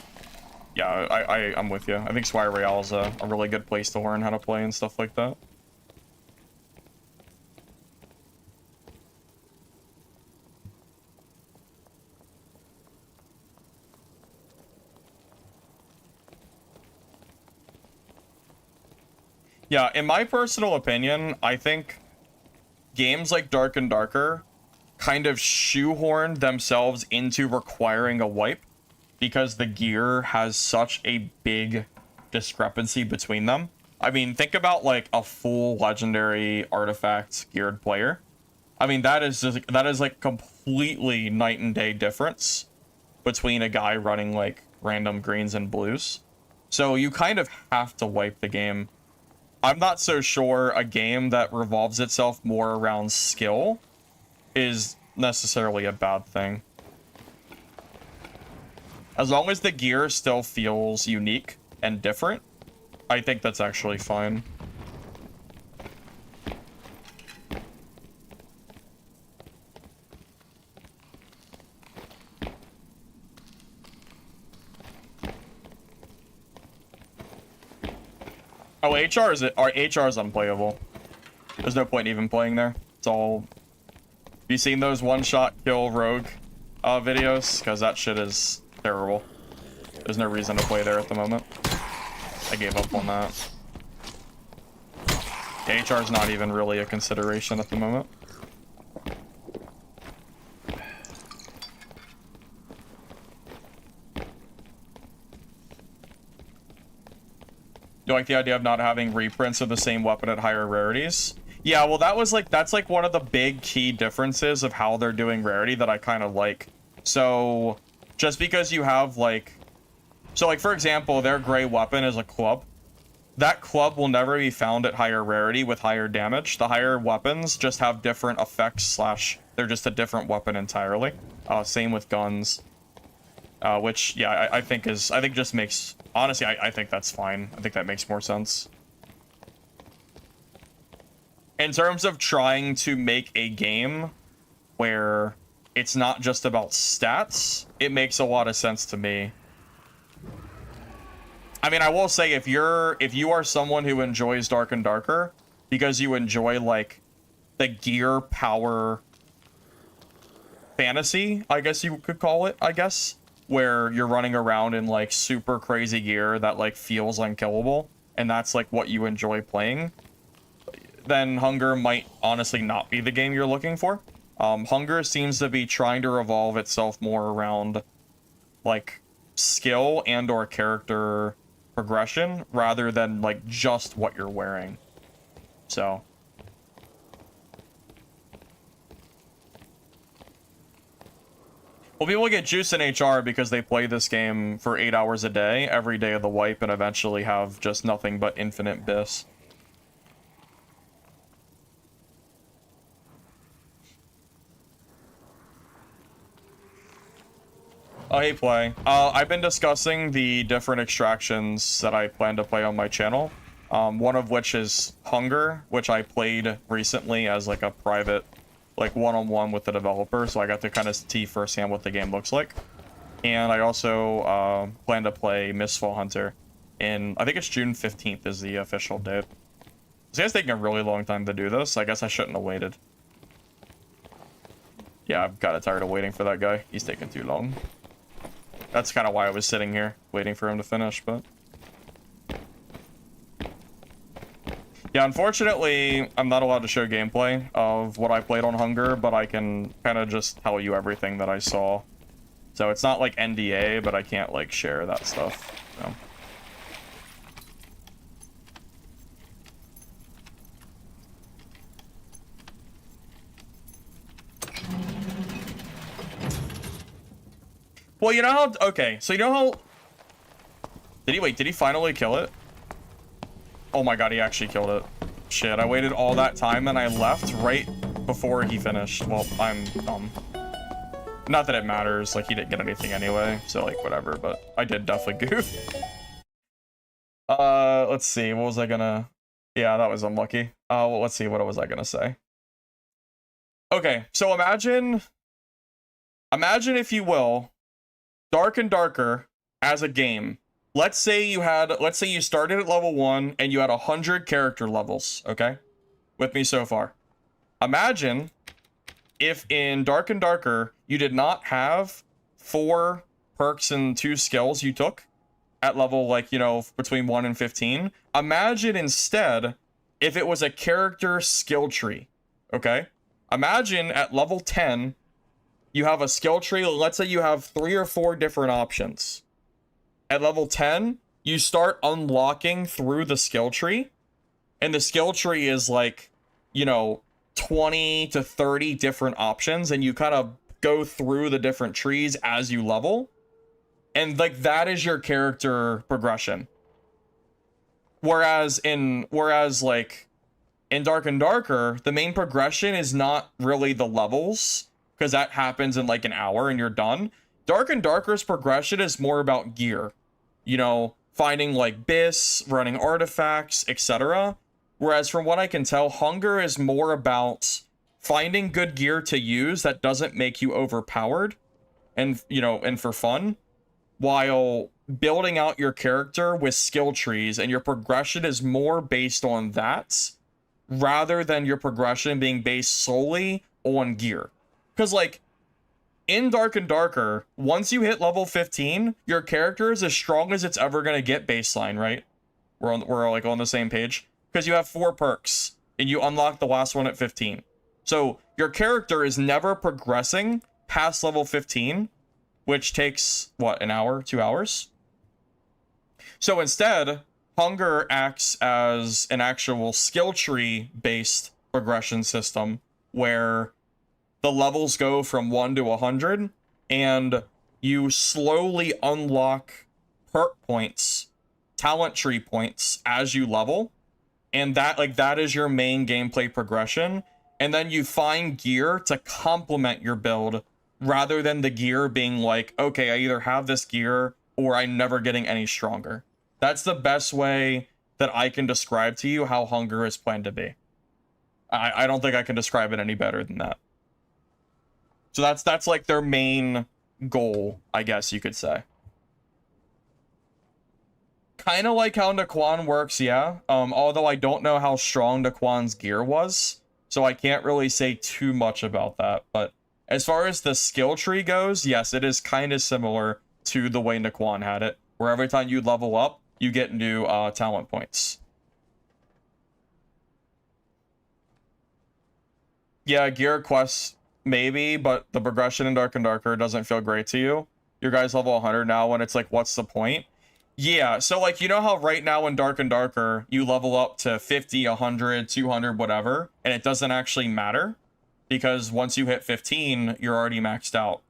yeah, I'm with you. I think Swire Royale is a really good place to learn how to play and stuff like that. Yeah, in my personal opinion, I think games like Dark and Darker kind of shoehorned themselves into requiring a wipe because the gear has such a big discrepancy between them. I mean, think about like a full legendary artifact geared player. I mean, that is like completely night and day difference between a guy running like random greens and blues. So you kind of have to wipe the game. I'm not so sure a game that revolves itself more around skill is necessarily a bad thing. As long as the gear still feels unique and different, I think that's actually fine. Oh, HR is unplayable. There's no point even playing there. It's all... Have you seen those one-shot kill rogue videos? Because that shit is terrible. There's no reason to play there at the moment. I gave up on that. HR is not even really a consideration at the moment. You like the idea of not having reprints of the same weapon at higher rarities? Yeah, well, that's like one of the big key differences of how they're doing rarity that I kind of like. So, just because you have like... So, like, for example, their gray weapon is a club. That club will never be found at higher rarity with higher damage. The higher weapons just have different effects / they're just a different weapon entirely. Same with guns. Which, yeah, I think just makes... Honestly, I think that's fine. I think that makes more sense. In terms of trying to make a game where it's not just about stats, it makes a lot of sense to me. I mean, I will say, if you are someone who enjoys Dark and Darker because you enjoy, like, the gear power fantasy, I guess you could call it, where you're running around in, like, super crazy gear that, like, feels unkillable, and that's, like, what you enjoy playing, then Hunger might honestly not be the game you're looking for. Hunger seems to be trying to revolve itself more around, like, skill and or character progression rather than, like, just what you're wearing. So... Well, people get juice in HR because they play this game for 8 hours a day, every day of the wipe, and eventually have just nothing but infinite bis. Oh, hey, Play. I've been discussing the different extractions that I plan to play on my channel. One of which is Hunger, which I played recently as, like, a private... like one-on-one with the developer, so I got to kind of see firsthand what the game looks like. And I also plan to play Mistfall Hunter I think it's June 15th is the official date. This guy's taking a really long time to do this. I guess I shouldn't have waited. Yeah, I'm kind of tired of waiting for that guy. He's taking too long. That's kind of why I was sitting here, waiting for him to finish, but... Yeah, unfortunately, I'm not allowed to show gameplay of what I played on Hunger, but I can kind of just tell you everything that I saw. So it's not like NDA, but I can't, like, share that stuff. So. Well, you know how... Okay, so you know how... Did he finally kill it? Oh my god, he actually killed it. Shit, I waited all that time and I left right before he finished. Well, I'm dumb. Not that it matters, like, he didn't get anything anyway, so, like, whatever, but I did definitely goof. Let's see, what was I gonna... Yeah, that was unlucky. Well, let's see, what was I gonna say? Okay, so imagine, if you will, Dark and Darker as a game, let's say you started at level 1 and you had 100 character levels, okay? With me so far. Imagine if in Dark and Darker you did not have 4 perks and 2 skills you took at level, like, you know, between 1 and 15. Imagine instead if it was a character skill tree, okay? Imagine at level 10 you have a skill tree. Let's say you have 3 or 4 different options. At level 10, you start unlocking through the skill tree, and the skill tree is like, you know, 20 to 30 different options, and you kind of go through the different trees as you level, and like that is your character progression. Whereas like in Dark and Darker, the main progression is not really the levels, because that happens in like an hour and you're done. Dark and Darker's progression is more about gear, you know, finding like bis, running artifacts, etc. Whereas from what I can tell, Hunger is more about finding good gear to use that doesn't make you overpowered and, you know, and for fun, while building out your character with skill trees, and your progression is more based on that rather than your progression being based solely on gear. Because like in Dark and Darker, once you hit level 15, your character is as strong as it's ever going to get baseline, right? We're like on the same page. Because you have 4 perks, and you unlock the last one at 15. So your character is never progressing past level 15, which takes, what, an hour, 2 hours? So instead, Hunger acts as an actual skill tree-based progression system, where the levels go from 1 to 100, and you slowly unlock perk points, talent tree points, as you level. And that is your main gameplay progression. And then you find gear to complement your build, rather than the gear being like, okay, I either have this gear or I'm never getting any stronger. That's the best way that I can describe to you how Hunger is planned to be. I don't think I can describe it any better than that. So that's like their main goal, I guess you could say. Kind of like how Naquan works, yeah. Although I don't know how strong Naquan's gear was, so I can't really say too much about that. But as far as the skill tree goes, yes, it is kind of similar to the way Naquan had it, where every time you level up, you get new talent points. Yeah, gear quests, maybe, but the progression in Dark and Darker doesn't feel great to you. Your guy's level 100 now, and it's like, what's the point? Yeah, so like, you know how right now in Dark and Darker, you level up to 50, 100, 200, whatever, and it doesn't actually matter, because once you hit 15, you're already maxed out.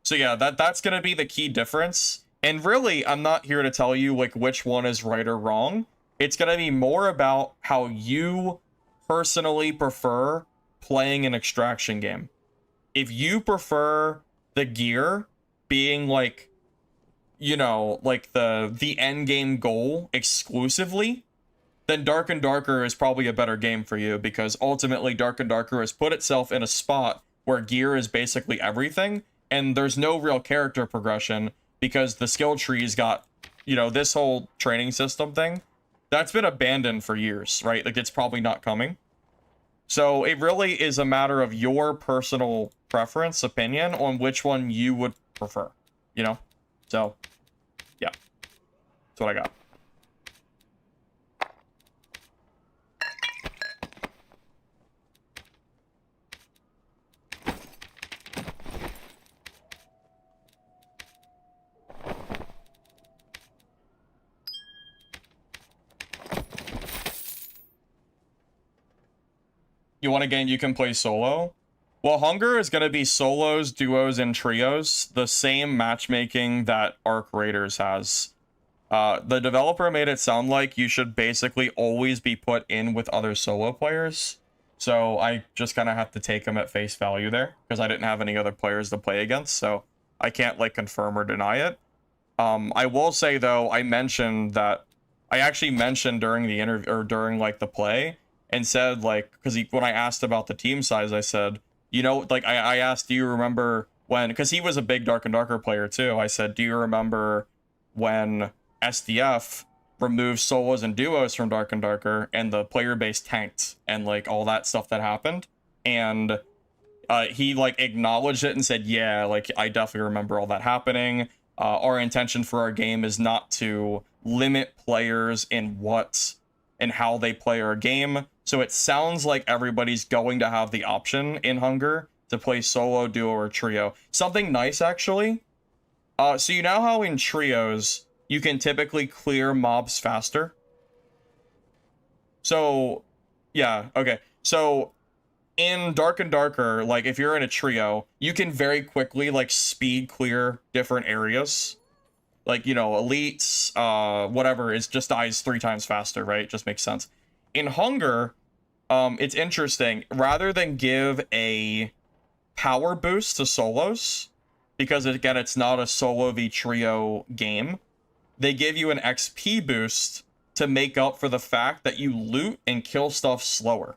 So yeah, that's gonna be the key difference. And really, I'm not here to tell you like which one is right or wrong. It's gonna be more about how you personally prefer playing an extraction game. If you prefer the gear being like, you know, like the end game goal exclusively, then Dark and Darker is probably a better game for you, because ultimately Dark and Darker has put itself in a spot where gear is basically everything, and there's no real character progression because the skill trees got, you know, this whole training system thing, that's been abandoned for years, right? Like, it's probably not coming. So it really is a matter of your personal preference, opinion on which one you would prefer, you know? So, yeah, that's what I got. You want a game you can play solo? Well, Hunger is going to be solos, duos, and trios, the same matchmaking that Arc Raiders has. The developer made it sound like you should basically always be put in with other solo players. So I just kind of have to take them at face value there, because I didn't have any other players to play against, so I can't like confirm or deny it. I will say though, I actually mentioned during the interview, or during like the play, and said like, because when I asked about the team size, I said, you know, like I asked, do you remember when, because he was a big Dark and Darker player too. I said, do you remember when SDF removed solos and duos from Dark and Darker, and the player base tanked, and like all that stuff that happened. And he like acknowledged it and said, yeah, like I definitely remember all that happening. Our intention for our game is not to limit players in what and how they play our game. So it sounds like everybody's going to have the option in Hunger to play solo, duo, or trio. Something nice, actually. So you know how in trios, you can typically clear mobs faster? So, yeah, okay. So in Dark and Darker, like if you're in a trio, you can very quickly like speed clear different areas. Like, you know, elites, whatever, it just dies 3 times faster, right? It just makes sense. In Hunger, it's interesting. Rather than give a power boost to solos, because again, it's not a solo v trio game, they give you an XP boost to make up for the fact that you loot and kill stuff slower.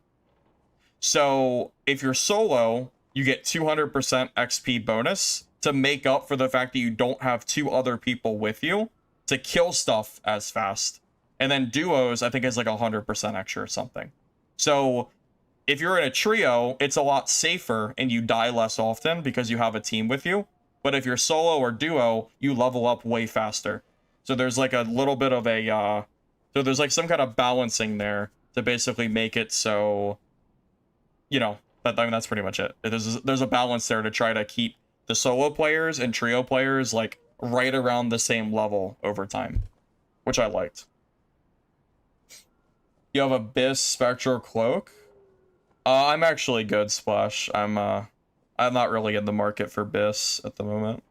So if you're solo, you get 200% XP bonus to make up for the fact that you don't have 2 other people with you to kill stuff as fast. And then duos, I think, is like 100% extra or something. So if you're in a trio, it's a lot safer and you die less often because you have a team with you. But if you're solo or duo, you level up way faster. So there's like a little bit of a, so there's like some kind of balancing there to basically make it so, you know, I mean, that's pretty much it. There's a balance there to try to keep the solo players and trio players like right around the same level over time, which I liked. You have Abyss Spectral Cloak. I'm actually good, Splash. I'm not really in the market for Abyss at the moment.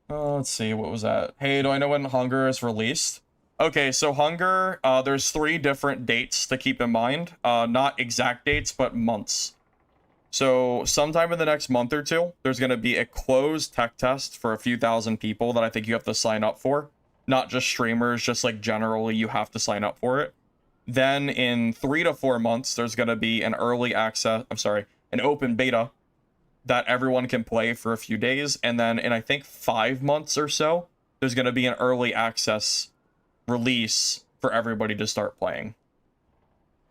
Let's see, what was that? Hey, do I know when Hunger is released? Okay, so Hunger, there's 3 different dates to keep in mind. Not exact dates, but months. So sometime in the next month or 2, there's going to be a closed tech test for a few thousand people that I think you have to sign up for. Not just streamers, just like generally you have to sign up for it. Then in 3 to 4 months, there's going to be an an open beta that everyone can play for a few days. And then in I think 5 months or so, there's going to be an early access release for everybody to start playing.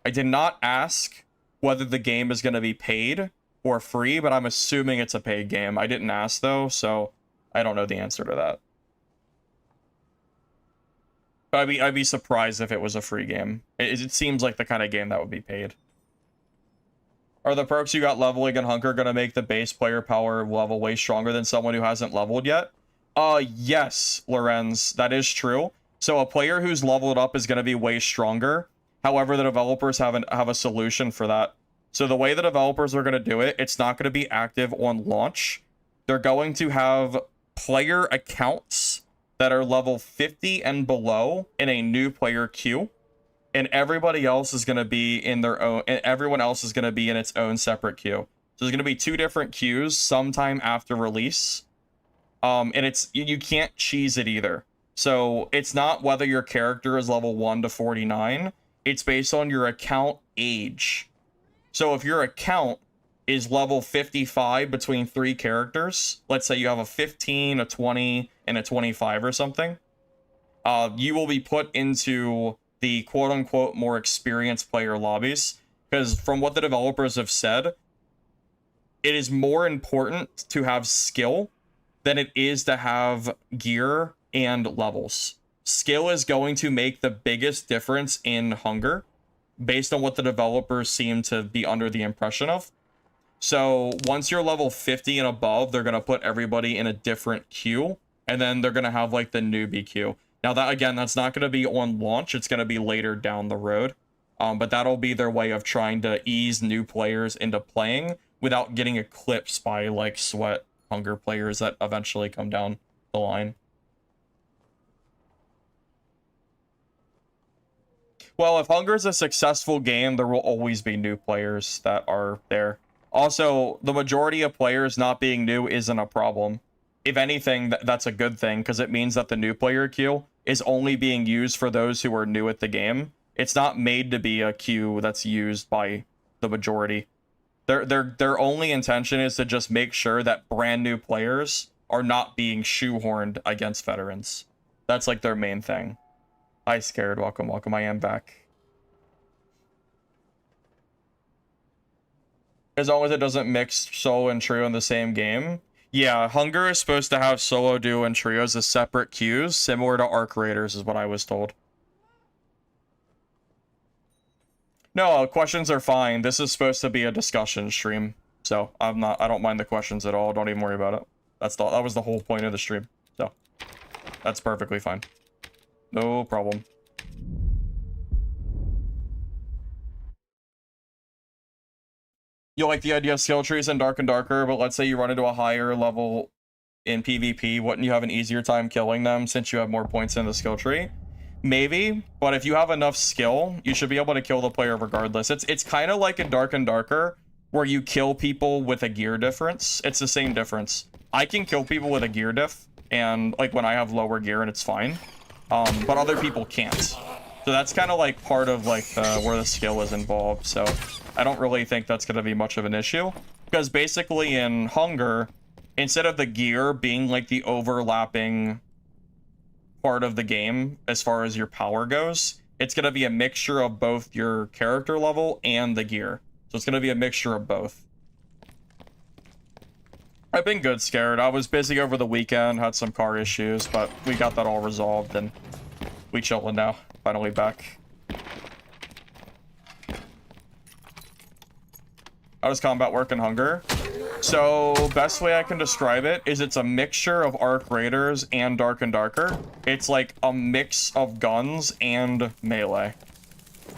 I did not ask whether the game is going to be paid or free, but I'm assuming it's a paid game. I didn't ask though, so I don't know the answer to that. But I'd be surprised if it was a free game. It seems like the kind of game that would be paid. Are the perks you got leveling in Hunger gonna make the base player power level way stronger than someone who hasn't leveled yet? Yes, Lorenz, that is true. So a player who's leveled up is gonna be way stronger. However, the developers have a solution for that. So the way the developers are gonna do it, it's not gonna be active on launch. They're going to have player accounts that are level 50 and below in a new player queue. And everybody else is going to be in their own, and everyone else is going to be in its own separate queue. So there's going to be 2 different queues sometime after release. And it's, you can't cheese it either. So it's not whether your character is level 1 to 49. It's based on your account age. So if your account is level 55 between 3 characters, let's say you have a 15, a 20, and a 25 or something, you will be put into the quote-unquote more experienced player lobbies, because from what the developers have said, it is more important to have skill than it is to have gear and levels. Skill is going to make the biggest difference in Hunger, based on what the developers seem to be under the impression of. So once you're level 50 and above, they're going to put everybody in a different queue, and then they're going to have like the newbie queue. Now that, again, that's not going to be on launch, it's going to be later down the road. But that'll be their way of trying to ease new players into playing without getting eclipsed by like sweat Hunger players that eventually come down the line. Well, if Hunger's a successful game, there will always be new players that are there. Also, the majority of players not being new isn't a problem. If anything, that's a good thing, because it means that the new player queue is only being used for those who are new at the game. It's not made to be a queue that's used by the majority. Their only intention is to just make sure that brand new players are not being shoehorned against veterans. That's like their main thing. Hi, Scared. Welcome, welcome. I am back. As long as it doesn't mix solo and trio in the same game. Yeah, Hunger is supposed to have solo, duo, and trios as separate queues, similar to Arc Raiders is what I was told. No, questions are fine. This is supposed to be a discussion stream. So I don't mind the questions at all. Don't even worry about it. That was the whole point of the stream. So that's perfectly fine. No problem. You like the idea of skill trees in Dark and Darker, but let's say you run into a higher level in PvP, wouldn't you have an easier time killing them since you have more points in the skill tree? Maybe, but if you have enough skill, you should be able to kill the player regardless. It's kind of like in Dark and Darker, where you kill people with a gear difference. It's the same difference. I can kill people with a gear diff, and like when I have lower gear and it's fine, but other people can't. So that's kind of like part of like where the skill is involved. So I don't really think that's going to be much of an issue, because basically in Hunger, instead of the gear being like the overlapping part of the game as far as your power goes, it's going to be a mixture of both your character level and the gear. So it's going to be a mixture of both. I've been good, Scared. I was busy over the weekend, had some car issues, but we got that all resolved and we chilling now. Finally back. How does combat work in Hunger? So, best way I can describe it is it's a mixture of Arc Raiders and Dark and Darker. It's like a mix of guns and melee.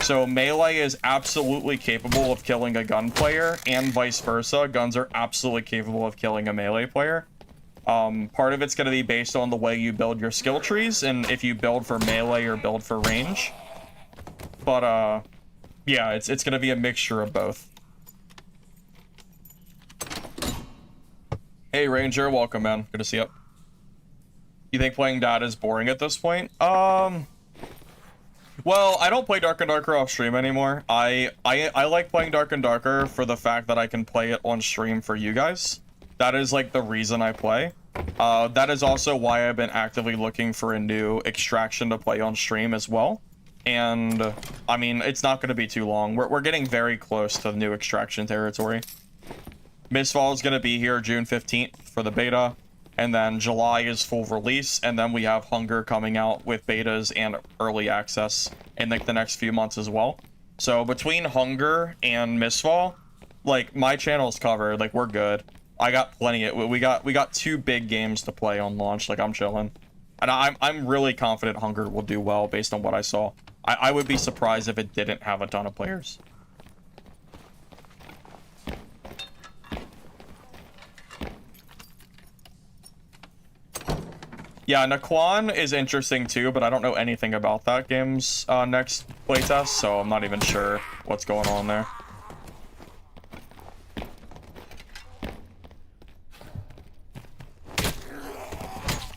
So melee is absolutely capable of killing a gun player, and vice versa. Guns are absolutely capable of killing a melee player. Part of it's going to be based on the way you build your skill trees, and if you build for melee or build for range. But, yeah, it's going to be a mixture of both. Hey, Ranger, welcome, man. Good to see you. You think playing data is boring at this point? Well, I don't play Dark and Darker off stream anymore. I like playing Dark and Darker for the fact that I can play it on stream for you guys. That is like the reason I play. That is also why I've been actively looking for a new extraction to play on stream as well. And I mean, it's not going to be too long. We're getting very close to the new extraction territory. Mistfall is going to be here June 15th for the beta, and then July is full release, and then we have Hunger coming out with betas and early access in like the next few months as well. So between Hunger and Mistfall, like my channel's covered, like we're good. I got plenty of, we got 2 big games to play on launch, like I'm chilling. And I'm really confident Hunger will do well based on what I saw. I would be surprised if it didn't have a ton of players. Yeah, Naquan is interesting too, but I don't know anything about that game's next playtest, so I'm not even sure what's going on there.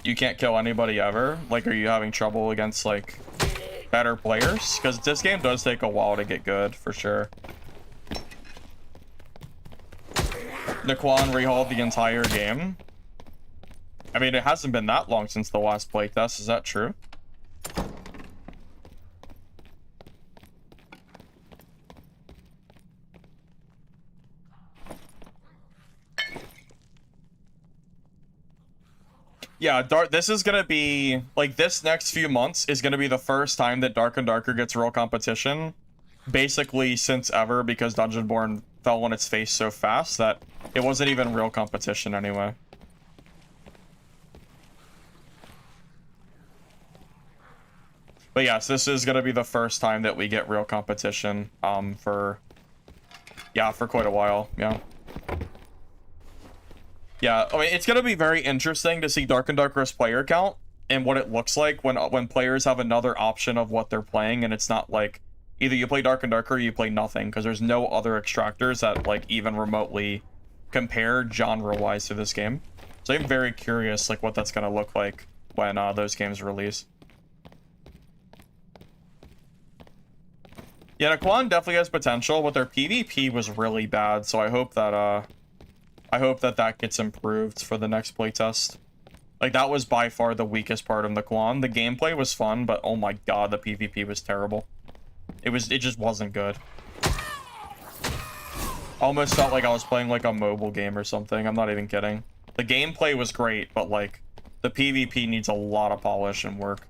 You can't kill anybody ever? Like, are you having trouble against, like, better players? Because this game does take a while to get good, for sure. Naquan rehauled the entire game. I mean, it hasn't been that long since the last playtest. Is that true? Yeah, this is gonna be, like, this next few months is gonna be the first time that Dark and Darker gets real competition, basically since ever, because Dungeonborn fell on its face so fast that it wasn't even real competition anyway. But yes, this is gonna be the first time that we get real competition, for quite a while, yeah. Yeah, I mean, it's gonna be very interesting to see Dark and Darker's player count and what it looks like when players have another option of what they're playing, and it's not like either you play Dark and Darker or you play nothing, because there's no other extractors that like even remotely compare genre-wise to this game. So I'm very curious like what that's gonna look like when those games release. Yeah, Naquan definitely has potential, but their PvP was really bad, so I hope that that gets improved for the next playtest. Like, that was by far the weakest part of Naquan. The gameplay was fun, but oh my god, the PvP was terrible. It just wasn't good. Almost felt like I was playing like a mobile game or something. I'm not even kidding. The gameplay was great, but like the PvP needs a lot of polish and work.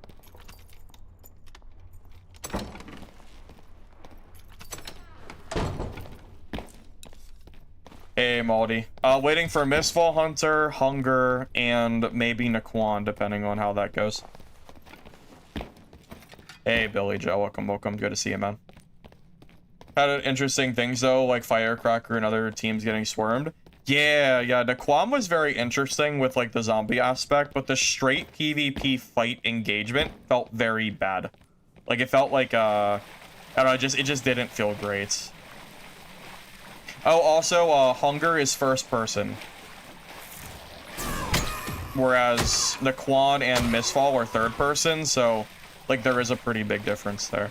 Hey, Maldi. Waiting for Mistfall Hunter, Hunger, and maybe Naquan, depending on how that goes. Hey, Billy Joe. Welcome. Good to see you, man. Had interesting things though, like Firecracker and other teams getting swarmed. Yeah, Naquan was very interesting with like the zombie aspect, but the straight PvP fight engagement felt very bad. Like it felt like I don't know, it just didn't feel great. Oh, also Hunger is first person. Whereas Naquan and Mistfall are third person, so like there is a pretty big difference there.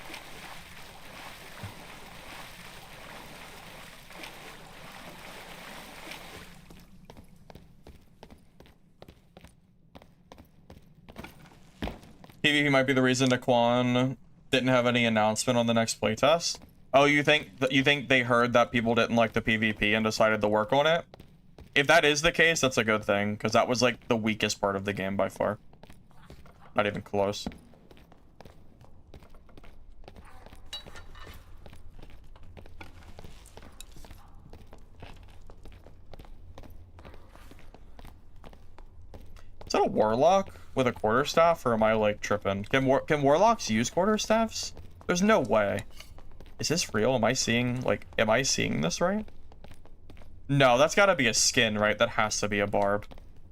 PvP might be the reason Naquan didn't have any announcement on the next playtest. Oh, you think they heard that people didn't like the PvP and decided to work on it? If that is the case, that's a good thing, because that was like the weakest part of the game by far. Not even close. Is that a warlock with a quarterstaff, or am I like tripping? Can warlocks use quarterstaffs? There's no way. Is this real? Am I seeing this right? No, that's got to be a skin, right? That has to be a barb.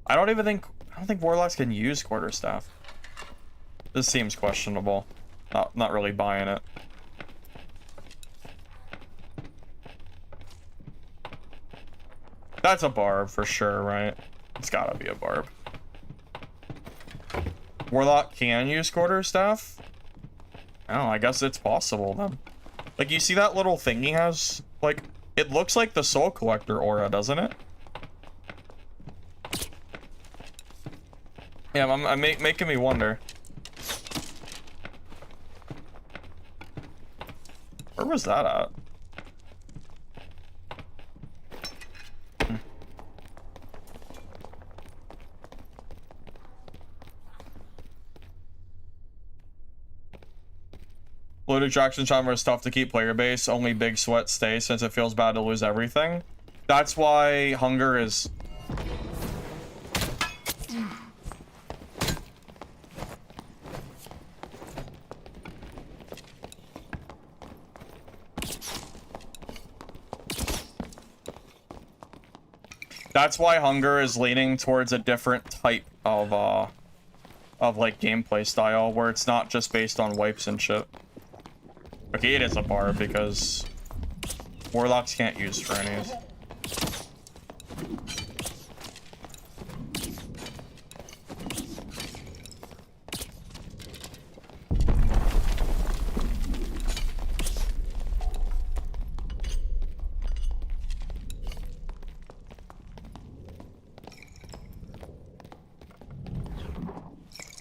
I don't think warlocks can use quarterstaff. This seems questionable. Not really buying it. That's a barb for sure, right? It's gotta be a barb. Warlock can use quarterstaff? Oh, I guess it's possible then. Like, you see that little thing he has? Like, it looks like the Soul Collector aura, doesn't it? Yeah, I'm making me wonder. Where was that at? Loaded Traction Charmer is tough to keep player base. Only Big Sweat stays since it feels bad to lose everything. That's why Hunger is... That's why Hunger is leaning towards a different type of like gameplay style, where it's not just based on wipes and shit. Okay, it is a barb because warlocks can't use Fernies.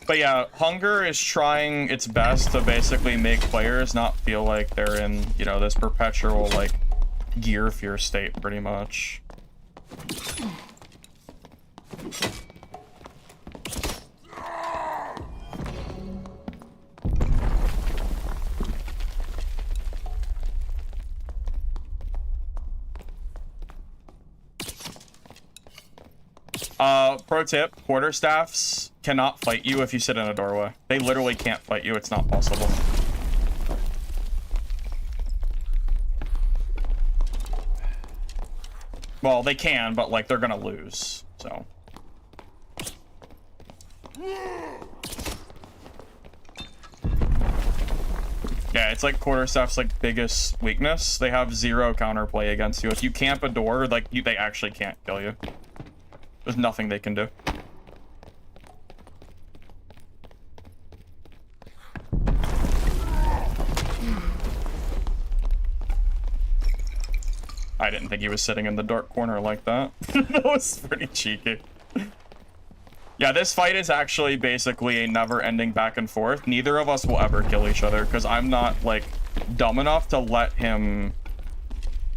But yeah, Hunger is trying its best to basically make players not feel like they're in, you know, this perpetual, like, gear fear state, pretty much. Pro tip, quarterstaffs cannot fight you if you sit in a doorway. They literally can't fight you. It's not possible. Well, they can, but like they're gonna lose, so. Yeah, it's like quarterstaff's like biggest weakness. They have zero counterplay against you. If you camp a door, like they actually can't kill you. There's nothing they can do. I didn't think he was sitting in the dark corner like that. That was pretty cheeky. Yeah, this fight is actually basically a never-ending back and forth. Neither of us will ever kill each other because I'm not, like, dumb enough to let him...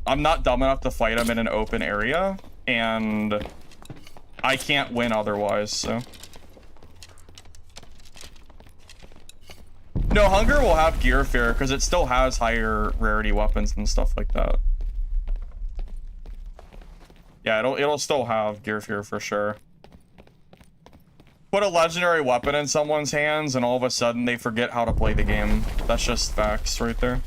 I'm not dumb enough to fight him in an open area, and I can't win otherwise, so... No, Hunger will have Gear Fear because it still has higher rarity weapons and stuff like that. Yeah, it'll still have Gear Fear for sure. Put a legendary weapon in someone's hands and all of a sudden they forget how to play the game. That's just facts right there.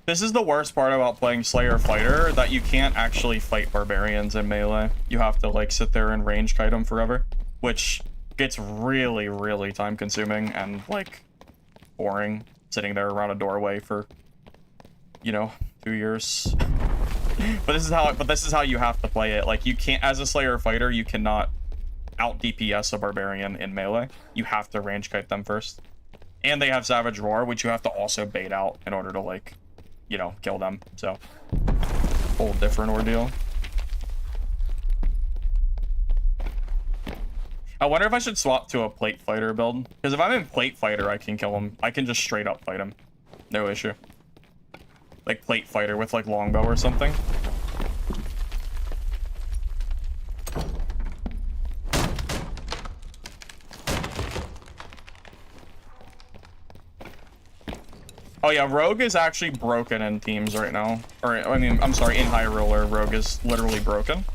This is the worst part about playing Slayer Fighter, that you can't actually fight barbarians in melee. You have to like sit there and range kite them forever, which gets really, really time consuming and like boring, sitting there around a doorway for, you know, 2 years. But this is how you have to play it. Like you can't, as a Slayer Fighter, you cannot out DPS a barbarian in melee. You have to range kite them first. And they have Savage Roar, which you have to also bait out in order to like, you know, kill them. So, whole different ordeal. I wonder if I should swap to a plate fighter build. Because if I'm in plate fighter, I can kill him. I can just straight up fight him. No issue. Like plate fighter with like longbow or something. Oh yeah, Rogue is actually broken in teams right now. Or, I mean, I'm sorry, in High Roller, Rogue is literally broken.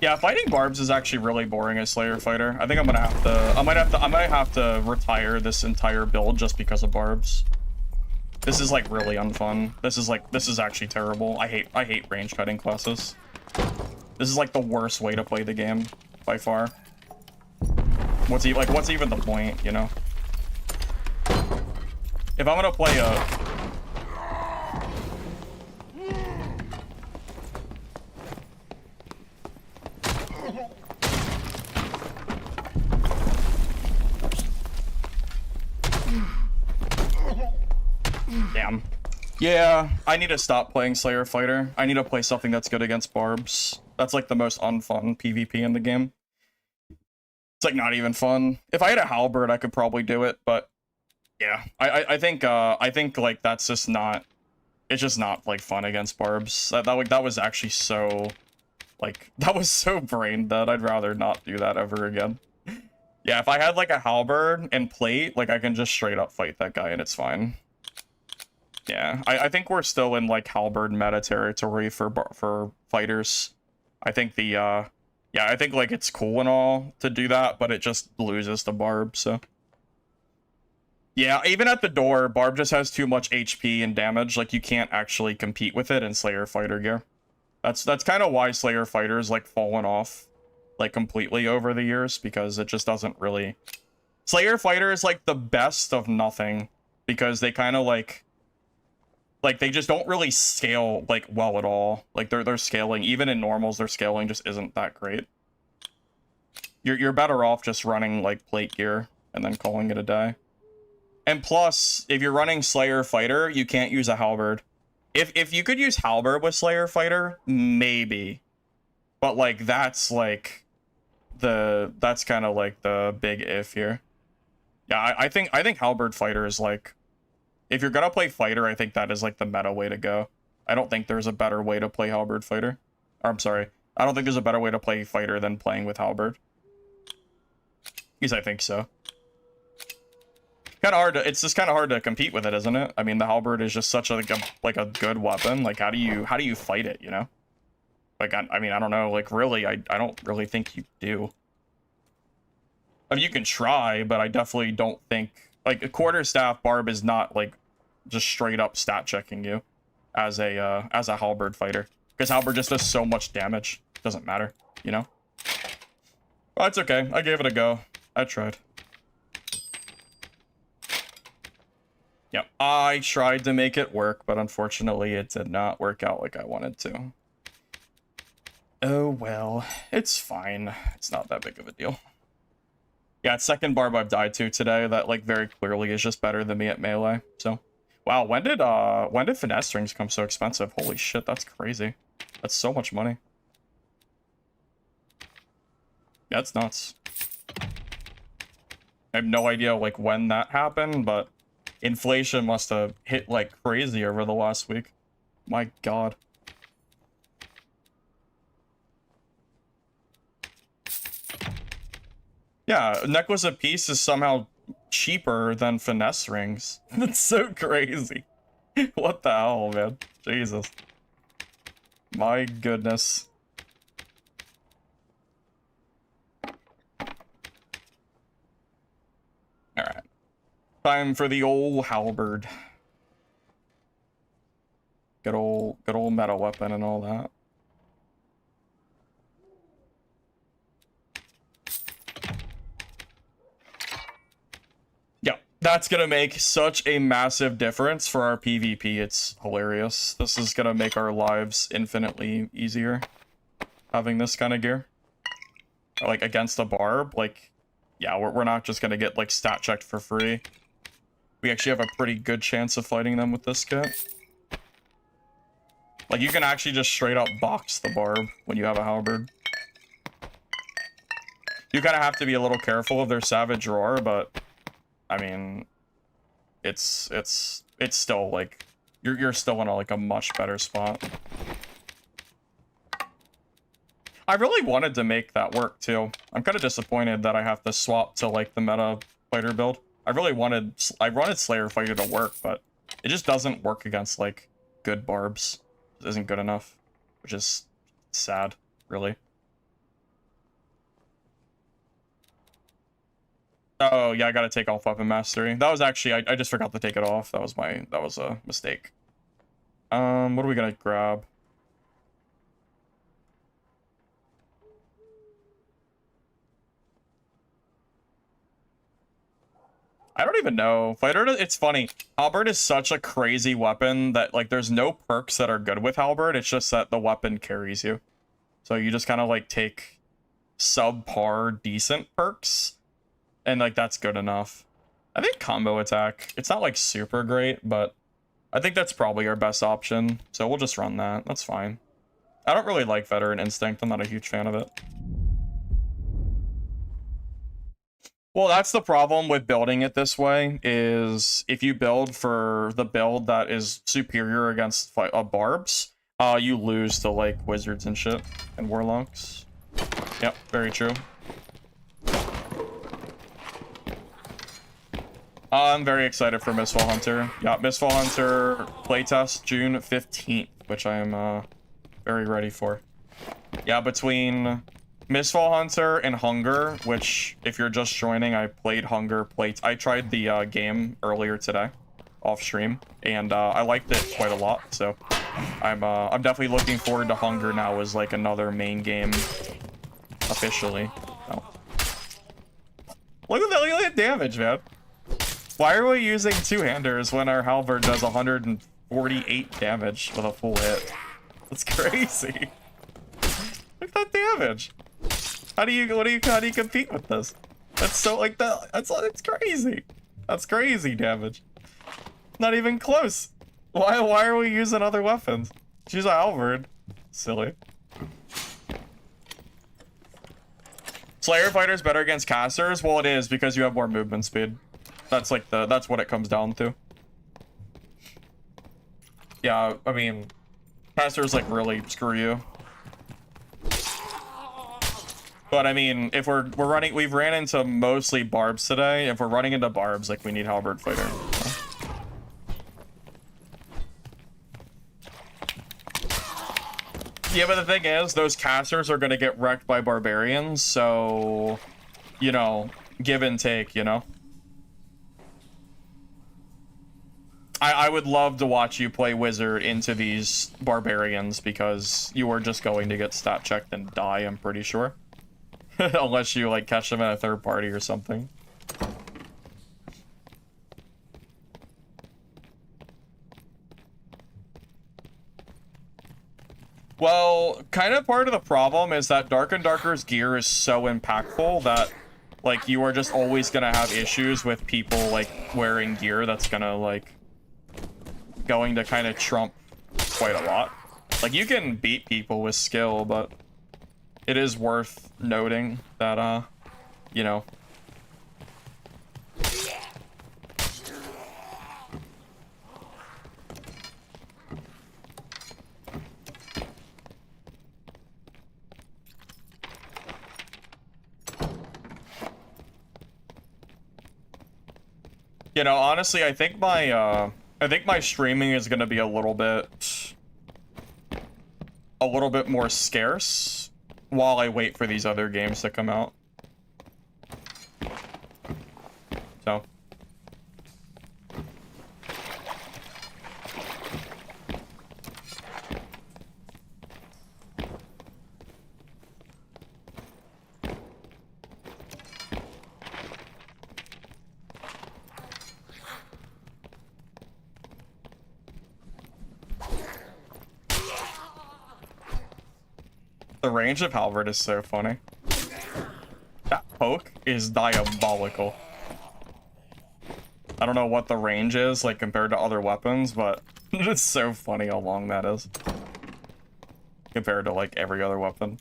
Yeah, fighting barbs is actually really boring as Slayer Fighter. I think I'm gonna have to, I might have to retire this entire build just because of barbs. This is like really unfun. This is actually terrible. I hate range cutting classes. This is like the worst way to play the game by far. What's even the point, you know? If I'm gonna play a Damn. Yeah, I need to stop playing Slayer Fighter. I need to play something that's good against barbs. That's like the most unfun PvP in the game. It's like not even fun. If I had a halberd, I could probably do it, but yeah, I think like that's just not. It's just not like fun against barbs. That was actually so, like that was so brain dead. I'd rather not do that ever again. Yeah, if I had like a halberd and plate, like I can just straight up fight that guy and it's fine. Yeah, I think we're still in like halberd meta territory for fighters. I think the yeah, I think like it's cool and all to do that, but it just loses to barb. So yeah, even at the door, barb just has too much HP and damage. Like you can't actually compete with it in Slayer Fighter gear. That's kind of why Slayer Fighter's like fallen off like completely over the years, because it just doesn't really. Slayer Fighter is like the best of nothing because they kind of like they just don't really scale like well at all. Like their scaling, even in normals, their scaling just isn't that great. You're better off just running like plate gear and then calling it a day. And plus, if you're running Slayer Fighter, you can't use a halberd. If you could use halberd with Slayer Fighter, maybe. But like that's like that's kind of like the big if here. Yeah, I think halberd fighter is like, if you're gonna play fighter, I think that is like the meta way to go. I don't think there's a better way to play halberd fighter. Or, I'm sorry. I don't think there's a better way to play fighter than playing with halberd. At least I think so. Kind of hard to, it's just kind of hard to compete with it, isn't it? I mean, the halberd is just such a like a good weapon. Like, how do you fight it, you know? Like, I mean, I don't know. Like, really, I don't really think you do. I mean, you can try, but I definitely don't think, like, a quarterstaff barb is not like just straight up stat checking you as a halberd fighter, because halberd just does so much damage. Doesn't matter, you know. Well, it's okay. I gave it a go. I tried. Yep, I tried to make it work, but unfortunately it did not work out like I wanted to. Oh well, it's fine. It's not that big of a deal. Yeah, it's second barb I've died to today that like very clearly is just better than me at melee. So, wow, when did finesse rings come so expensive? Holy shit, that's crazy. That's so much money. Yeah, it's nuts. I have no idea like when that happened, but inflation must have hit like crazy over the last week. My god. Yeah, a necklace of peace is somehow cheaper than finesse rings. That's so crazy. What the hell, man? Jesus. My goodness. Alright. Time for the old halberd. Good old metal weapon and all that. Yeah, that's gonna make such a massive difference for our PvP. It's hilarious. This is gonna make our lives infinitely easier, having this kind of gear. Like, against a barb, like, yeah, we're not just gonna get, like, stat checked for free. We actually have a pretty good chance of fighting them with this kit. Like, you can actually just straight up box the barb when you have a halberd. You kind of have to be a little careful of their savage roar, but I mean, it's still like you're still in a much better spot. I really wanted to make that work too. I'm kind of disappointed that I have to swap to like the meta fighter build. I wanted Slayer Fighter to work, but it just doesn't work against like good barbs. It isn't good enough, which is sad, really. Oh yeah, I gotta take off weapon mastery. That was actually I just forgot to take it off. That was a mistake. What are we gonna grab? I don't even know. Fighter, it's funny. Halberd is such a crazy weapon that, like, there's no perks that are good with Halberd. It's just that the weapon carries you. So you just kind of, like, take subpar decent perks, and, like, that's good enough. I think combo attack, it's not, like, super great, but I think that's probably our best option. So we'll just run that. That's fine. I don't really like Veteran Instinct. I'm not a huge fan of it. Well, that's the problem with building it this way, is if you build for the build that is superior against barbs, you lose to, like, wizards and shit, and warlocks. Yep, very true. I'm very excited for Mistfall Hunter. Yeah, Mistfall Hunter playtest June 15th, which I am very ready for. Yeah, between Mistfall Hunter and Hunger, which, if you're just joining, I played Hunger. I tried the game earlier today, off stream, and I liked it quite a lot. So I'm definitely looking forward to Hunger now as like another main game officially. Oh. Look at the damage, man. Why are we using two-handers when our halberd does 148 damage with a full hit? That's crazy. Look at that damage. How do you compete with this? That's so like that. It's crazy. That's crazy damage. Not even close. Why are we using other weapons? She's a halberd. Silly. Slayer Fighter's better against casters? Well, it is, because you have more movement speed. That's like that's what it comes down to. Yeah, I mean, casters like really screw you. But I mean, if we're running, we've ran into mostly barbs today. If we're running into barbs, like we need halberd fighter. Yeah, but the thing is, those casters are gonna get wrecked by barbarians, so, you know, give and take, you know? I would love to watch you play wizard into these barbarians because you are just going to get stat checked and die, I'm pretty sure. Unless you, like, catch them in a third party or something. Well, kind of part of the problem is that Dark and Darker's gear is so impactful that, like, you are just always gonna have issues with people, like, wearing gear that's gonna, like, going to kind of trump quite a lot. Like, you can beat people with skill, but it is worth noting that, you know. You know, honestly, I think my streaming is gonna be a little bit more scarce while I wait for these other games to come out. So. The range of halberd is so funny. That poke is diabolical. I don't know what the range is, like, compared to other weapons, but it's so funny how long that is. Compared to, like, every other weapon.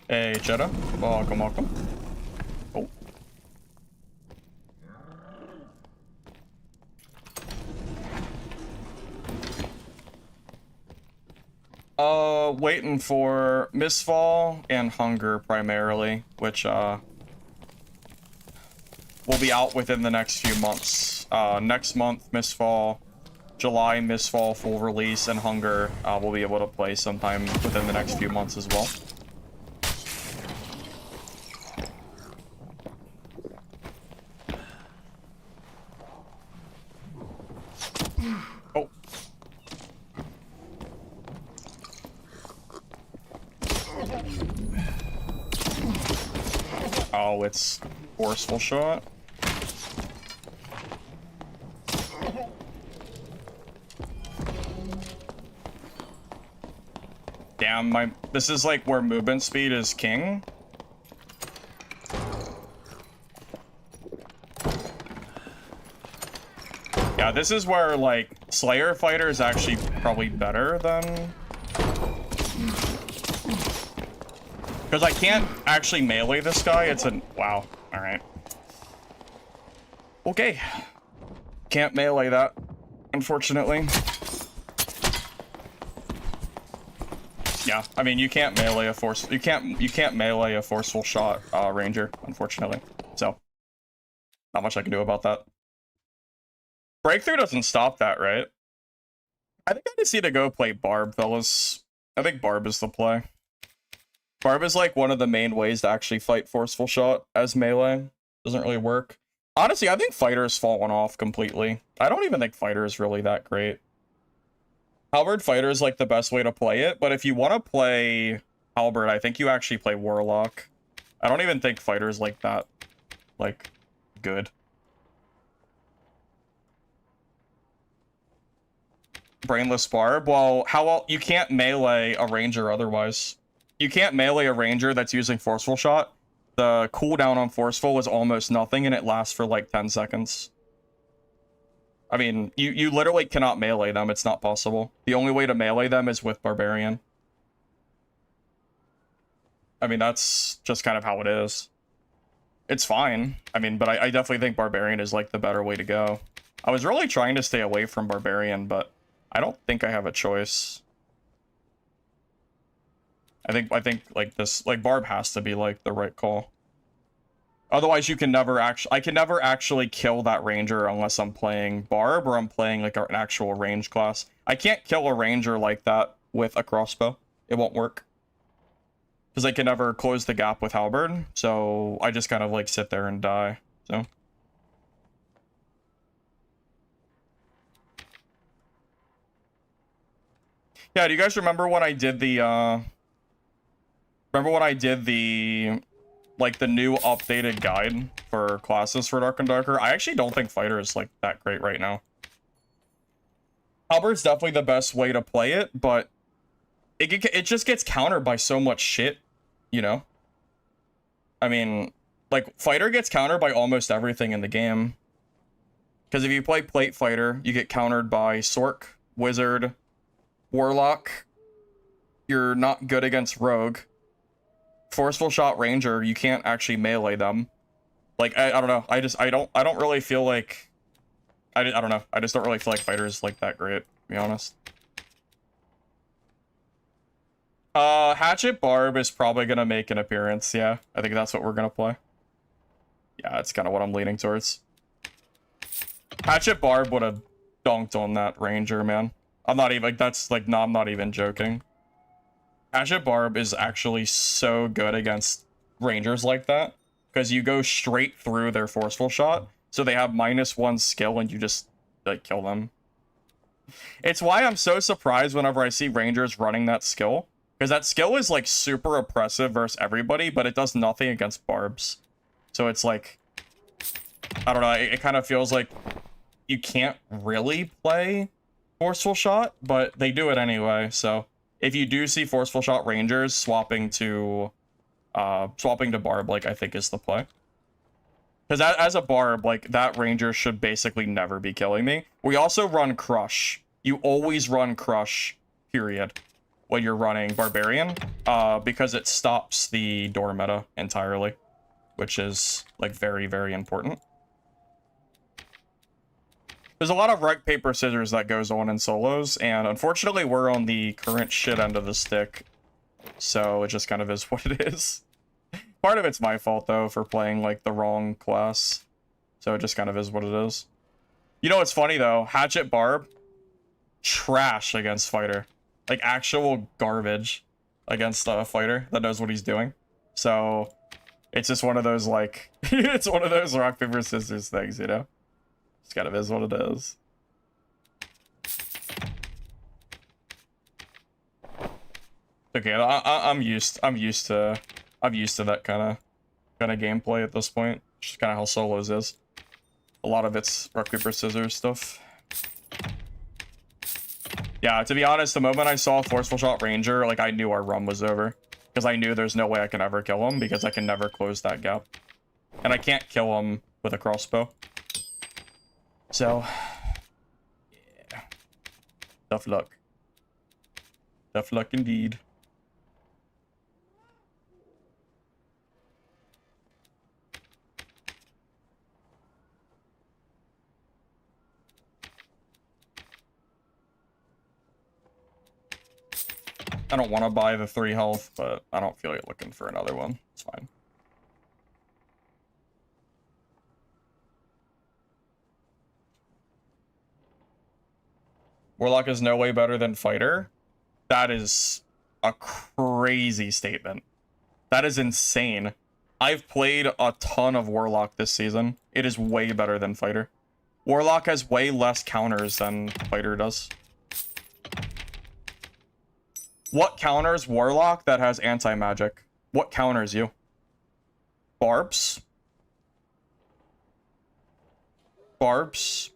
Hey, Jeddah. Welcome, welcome. Oh. Waiting for Mistfall and Hunger primarily, which, will be out within the next few months. Next month, Mistfall. July, Mistfall full release, and Hunger, we'll be able to play sometime within the next few months as well. Oh. Oh, it's forceful shot. Damn, this is like where movement speed is king. Yeah, this is where, like, Slayer Fighter is actually probably better than... Because I can't actually melee this guy, it's a... Wow, alright. Okay. Can't melee that, unfortunately. Yeah, I mean, you can't melee a you can't melee a forceful shot, ranger, unfortunately. So, not much I can do about that. Breakthrough doesn't stop that, right? I think I just need to go play Barb, fellas. I think Barb is the play. Barb is like one of the main ways to actually fight forceful shot as melee. Doesn't really work. Honestly, I think Fighter's fallen off completely. I don't even think Fighter is really that great. Halberd Fighter is like the best way to play it, but if you want to play Halberd, I think you actually play Warlock. I don't even think Fighter's like that, like, good. Brainless Barb? Well, you can't melee a ranger otherwise. You can't melee a ranger that's using forceful shot the cooldown on Forceful is almost nothing, and it lasts for like 10 seconds. I mean, you literally cannot melee them. It's not possible. The only way to melee them is with Barbarian. I mean, that's just kind of how it is. It's fine. I mean, but I definitely think Barbarian is like the better way to go. I was really trying to stay away from Barbarian, but I don't think I have a choice. I think like this, like Barb has to be like the right call. Otherwise, you can never actually, I can never actually kill that ranger unless I'm playing Barb or I'm playing like an actual range class. I can't kill a ranger like that with a crossbow. It won't work. Because I can never close the gap with halberd, so I just kind of like sit there and die, so. Yeah, do you guys remember when I did the, like, the new updated guide for classes for Dark and Darker? I actually don't think Fighter is, like, that great right now. Halberd's definitely the best way to play it, but it just gets countered by so much shit, you know? I mean, like, Fighter gets countered by almost everything in the game. Because if you play Plate Fighter, you get countered by Sork, Wizard, Warlock. You're not good against Rogue. Forceful Shot Ranger, you can't actually melee them. Like, I don't know. I don't really feel like... I don't know. I just don't really feel like Fighter's like that great, to be honest. Hatchet Barb is probably gonna make an appearance, yeah. I think that's what we're gonna play. Yeah, that's kind of what I'm leaning towards. Hatchet Barb would have dunked on that Ranger, man. I'm not even, like, that's, like, no, I'm not even joking. Hatchet Barb is actually so good against Rangers like that, because you go straight through their Forceful Shot, so they have -1 skill and you just, like, kill them. It's why I'm so surprised whenever I see Rangers running that skill. Because that skill is, like, super oppressive versus everybody, but it does nothing against Barbs. So it's like... I don't know, it kind of feels like you can't really play Forceful Shot, but they do it anyway, so... If you do see Forceful Shot Rangers, swapping to Barb, like, I think is the play. Because as a Barb, like, that Ranger should basically never be killing me. We also run Crush. You always run Crush, period, when you're running Barbarian, because it stops the door meta entirely, which is, like, very, very important. There's a lot of rock, paper, scissors that goes on in solos, and unfortunately we're on the current shit end of the stick, so it just kind of is what it is. Part of it's my fault, though, for playing, like, the wrong class, so it just kind of is what it is. You know what's funny, though? Hatchet Barb, trash against Fighter. Like, actual garbage against a Fighter that knows what he's doing. So, it's just one of those, like, it's one of those rock, paper, scissors things, you know? Just kind of is what it is. Okay, I'm used to that kind of gameplay at this point. Just kind of how solos is. A lot of it's rock paper scissors stuff. Yeah, to be honest, the moment I saw Forceful Shot Ranger, like, I knew our run was over, because I knew there's no way I can ever kill him, because I can never close that gap, and I can't kill him with a crossbow. So, yeah. Tough luck. Tough luck indeed. I don't want to buy the 3 health, but I don't feel like looking for another one. It's fine. Warlock is no way better than Fighter? That is a crazy statement. That is insane. I've played a ton of Warlock this season. It is way better than Fighter. Warlock has way less counters than Fighter does. What counters Warlock that has anti-magic? What counters you? Barbs? Barbs?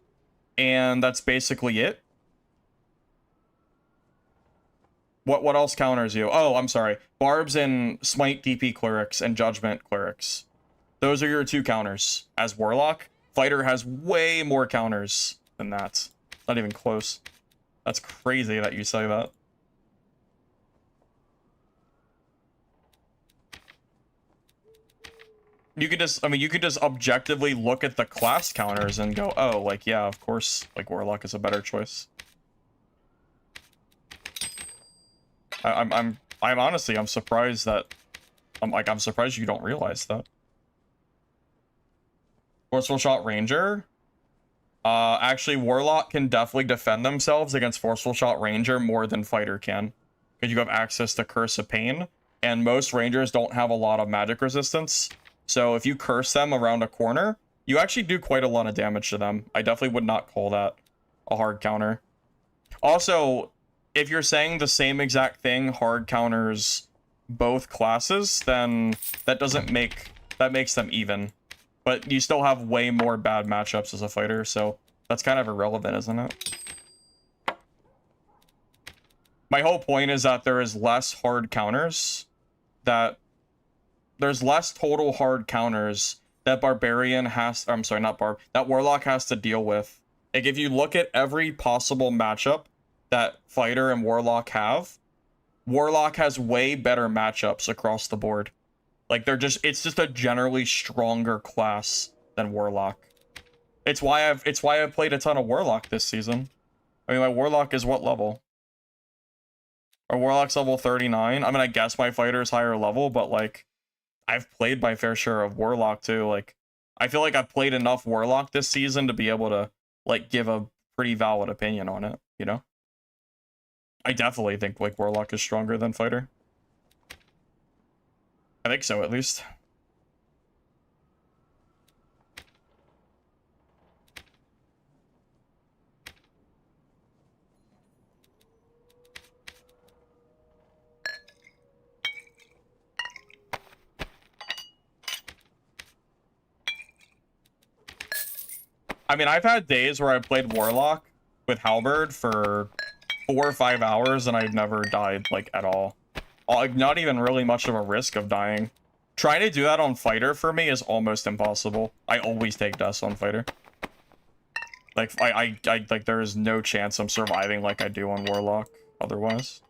And that's basically it? What else counters you? Oh, I'm sorry. Barbs and Smite DP clerics and Judgment clerics. Those are your 2 counters. As Warlock, Fighter has way more counters than that. Not even close. That's crazy that you say that. You could just, I mean, you could just objectively look at the class counters and go, oh, like, yeah, of course, like, Warlock is a better choice. I'm honestly, I'm surprised that, I'm surprised you don't realize that. Forceful Shot Ranger? Actually, Warlock can definitely defend themselves against Forceful Shot Ranger more than Fighter can. Because you have access to Curse of Pain, and most Rangers don't have a lot of magic resistance. So if you curse them around a corner, you actually do quite a lot of damage to them. I definitely would not call that a hard counter. Also, if you're saying the same exact thing hard counters both classes, then that makes them even. But you still have way more bad matchups as a fighter, so that's kind of irrelevant, isn't it? My whole point is that there is less hard counters there's less total hard counters that Barbarian has, I'm sorry, not Barb, that Warlock has to deal with. Like, if you look at every possible matchup that Fighter and Warlock have, Warlock has way better matchups across the board. Like, it's just a generally stronger class than Warlock. It's why I've played a ton of Warlock this season. I mean, my Warlock is what level? Our Warlock's level 39. I mean, I guess my Fighter is higher level, but, like, I've played my fair share of Warlock too. Like, I feel like I've played enough Warlock this season to be able to, like, give a pretty valid opinion on it, you know? I definitely think, like, Warlock is stronger than Fighter. I think so, at least. I mean, I've had days where I played Warlock with Halberd for 4 or 5 hours and I've never died, like, at all. Like, not even really much of a risk of dying. Trying to do that on Fighter for me is almost impossible. I always take deaths on Fighter. Like, I like, there is no chance I'm surviving like I do on Warlock otherwise.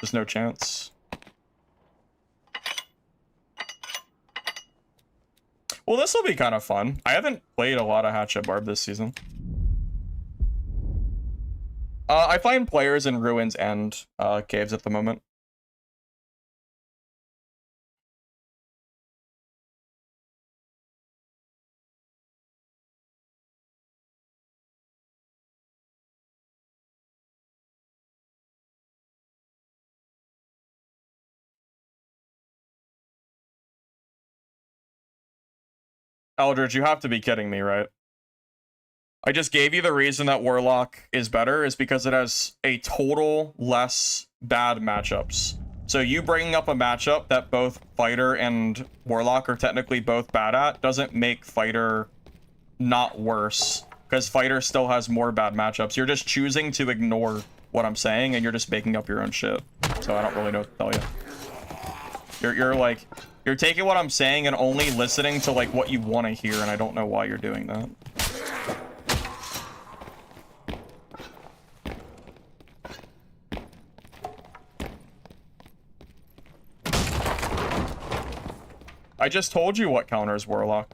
There's no chance. Well, this will be kind of fun. I haven't played a lot of Hatchet Barb this season. I find players in Ruins and Caves at the moment. Eldridge, you have to be kidding me, right? I just gave you the reason that Warlock is better is because it has a total less bad matchups. So you bringing up a matchup that both Fighter and Warlock are technically both bad at doesn't make Fighter not worse, because Fighter still has more bad matchups. You're just choosing to ignore what I'm saying, and you're just making up your own shit. So I don't really know what to tell you. You're like, you're taking what I'm saying and only listening to, like, what you want to hear, and I don't know why you're doing that. I just told you what counters Warlock.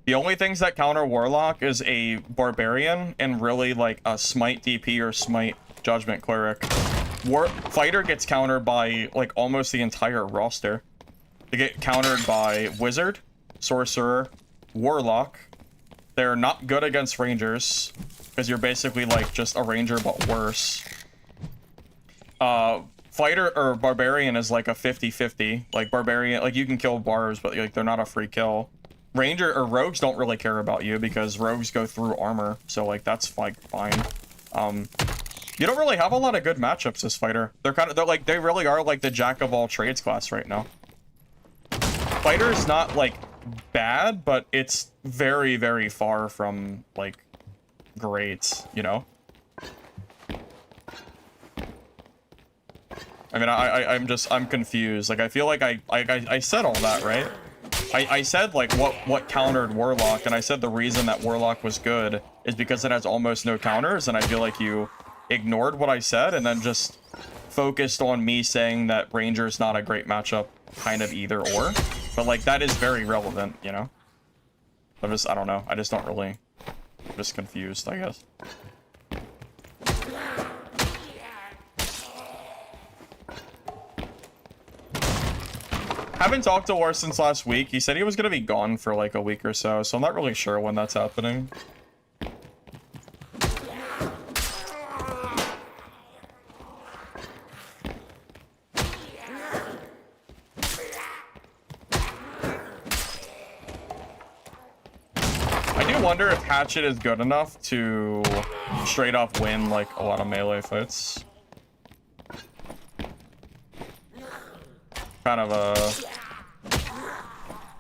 The only things that counter Warlock is a Barbarian and really, like, a Smite DP or Smite Judgment Cleric. Fighter gets countered by, like, almost the entire roster. They get countered by Wizard, Sorcerer, Warlock. They're not good against Rangers, because you're basically, like, just a Ranger but worse. Fighter or Barbarian is like a 50-50. Like, Barbarian, like, you can kill barbs, but, like, they're not a free kill. Ranger or Rogues don't really care about you because Rogues go through armor, so, like, that's, like, fine. You don't really have a lot of good matchups as Fighter. They really are, like, the jack of all trades class right now. Fighter's not, like, bad, but it's very, very far from, like, great, you know? I mean, I'm confused. Like, I feel like I said all that, right? I said, like, what countered Warlock, and I said the reason that Warlock was good is because it has almost no counters, and I feel like you ignored what I said and then just focused on me saying that Ranger's not a great matchup, kind of either or. But, like, that is very relevant, you know? I don't know. I just don't really... I'm just confused, I guess. Haven't talked to War since last week. He said he was going to be gone for like a week or so, so I'm not really sure when that's happening. I do wonder if Hatchet is good enough to straight up win like a lot of melee fights. Kind of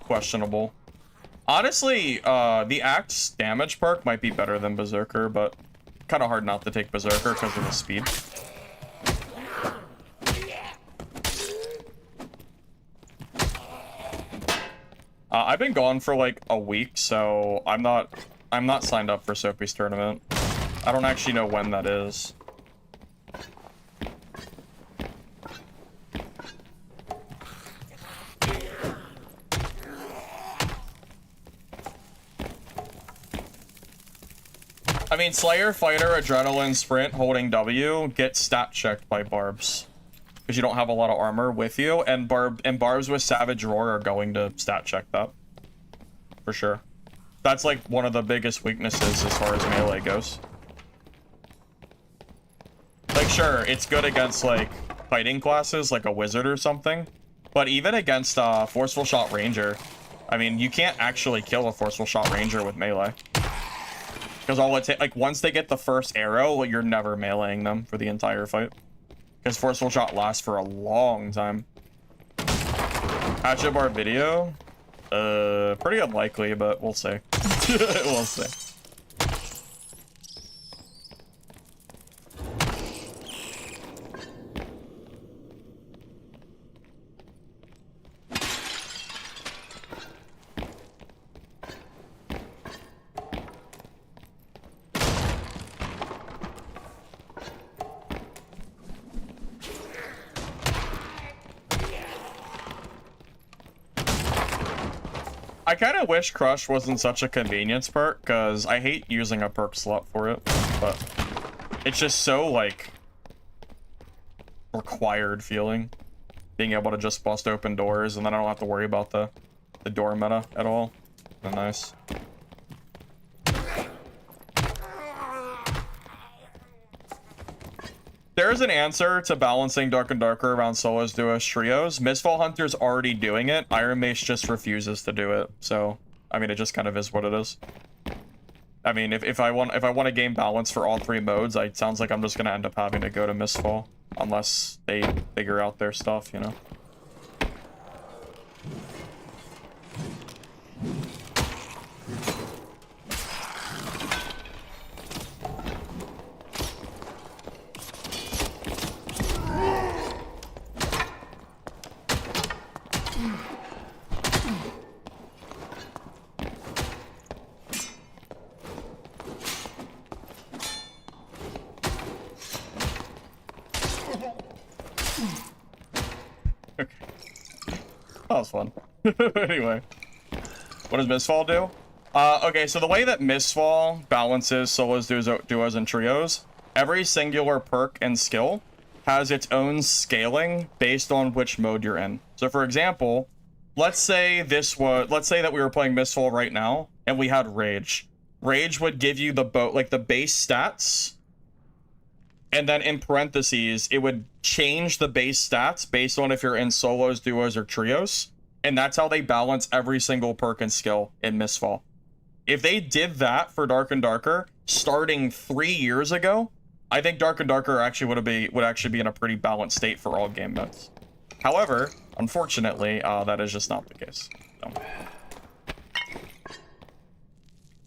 questionable. Honestly, the Axe damage perk might be better than Berserker, but kind of hard not to take Berserker because of the speed. I've been gone for like a week, so I'm not signed up for Soapy's tournament. I don't actually know when that is. I mean, Slayer, Fighter, Adrenaline, Sprint, holding W, get stat checked by Barbs. Because you don't have a lot of armor with you, and Barbs with Savage Roar are going to stat check that. For sure. That's like one of the biggest weaknesses as far as melee goes. Like, sure, it's good against like fighting classes, like a wizard or something. But even against Forceful Shot Ranger, I mean, you can't actually kill a Forceful Shot Ranger with melee. Because all it takes, like, once they get the first arrow, well, you're never meleeing them for the entire fight. Because Forceful Shot lasts for a long time. Hatchet Bar video? Pretty unlikely, but we'll see. We'll see. I kind of wish Crush wasn't such a convenience perk, because I hate using a perk slot for it, but it's just so, like, required feeling. Being able to just bust open doors, and then I don't have to worry about the door meta at all. But nice. There's an answer to balancing Dark and Darker around solos, duos, trios. Mistfall Hunter's already doing it. Iron Mace just refuses to do it. So, I mean, it just kind of is what it is. I mean, if I want a game balance for all three modes, it sounds like I'm just gonna end up having to go to Mistfall unless they figure out their stuff, you know. That was fun. Anyway, what does Mistfall do? Okay, so the way that Mistfall balances solos, duos, and trios, every singular perk and skill has its own scaling based on which mode you're in. So for example, let's say that we were playing Mistfall right now and we had Rage. Rage would give you the base stats, and then in parentheses, it would change the base stats based on if you're in solos, duos, or trios. And that's how they balance every single perk and skill in Mistfall. If they did that for Dark and Darker starting 3 years ago, I think Dark and Darker would actually be in a pretty balanced state for all game modes. However, unfortunately, that is just not the case. So.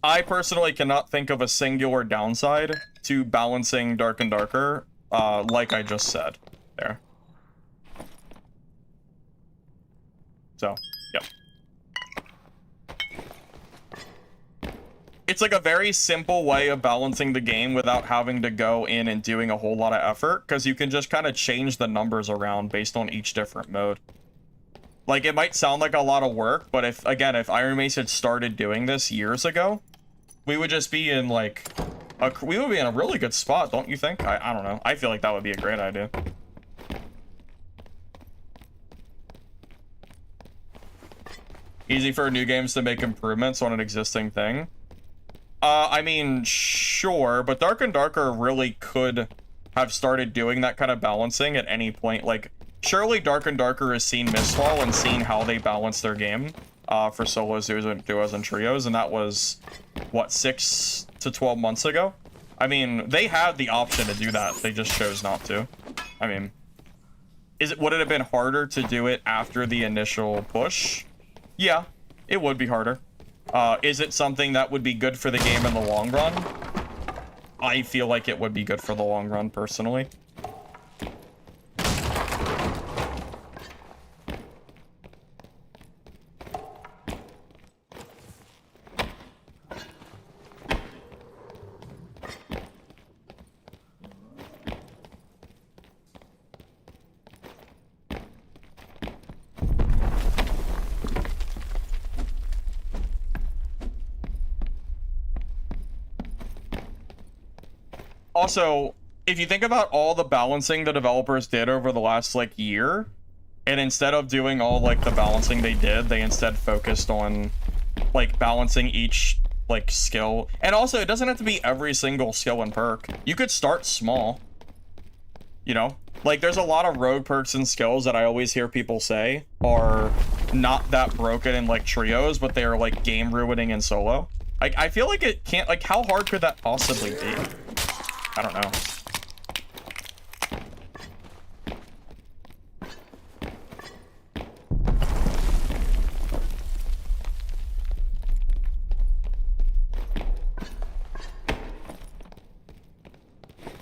I personally cannot think of a singular downside to balancing Dark and Darker, like I just said there. So, yep. It's like a very simple way of balancing the game without having to go in and doing a whole lot of effort, because you can just kind of change the numbers around based on each different mode. Like, it might sound like a lot of work, but if Iron Mace had started doing this years ago, we would just be in, like, we would be in a really good spot, don't you think? I don't know. I feel like that would be a great idea. Easy for new games to make improvements on an existing thing. I mean, sure, but Dark and Darker really could have started doing that kind of balancing at any point. Like, surely Dark and Darker has seen Mistfall and seen how they balance their game for solos, duos, and trios, and that was, what, 6 to 12 months ago? I mean, they had the option to do that. They just chose not to. I mean, would it have been harder to do it after the initial push? Yeah, it would be harder. Is it something that would be good for the game in the long run? I feel like it would be good for the long run, personally. Also, if you think about all the balancing the developers did over the last, like, year, and instead of doing all, like, the balancing they did, they instead focused on, like, balancing each, like, skill. And also, it doesn't have to be every single skill and perk. You could start small. You know? Like, there's a lot of rogue perks and skills that I always hear people say are not that broken in, like, trios, but they are, like, game-ruining in solo. Like, I feel like it can't, like, how hard could that possibly be? I don't know.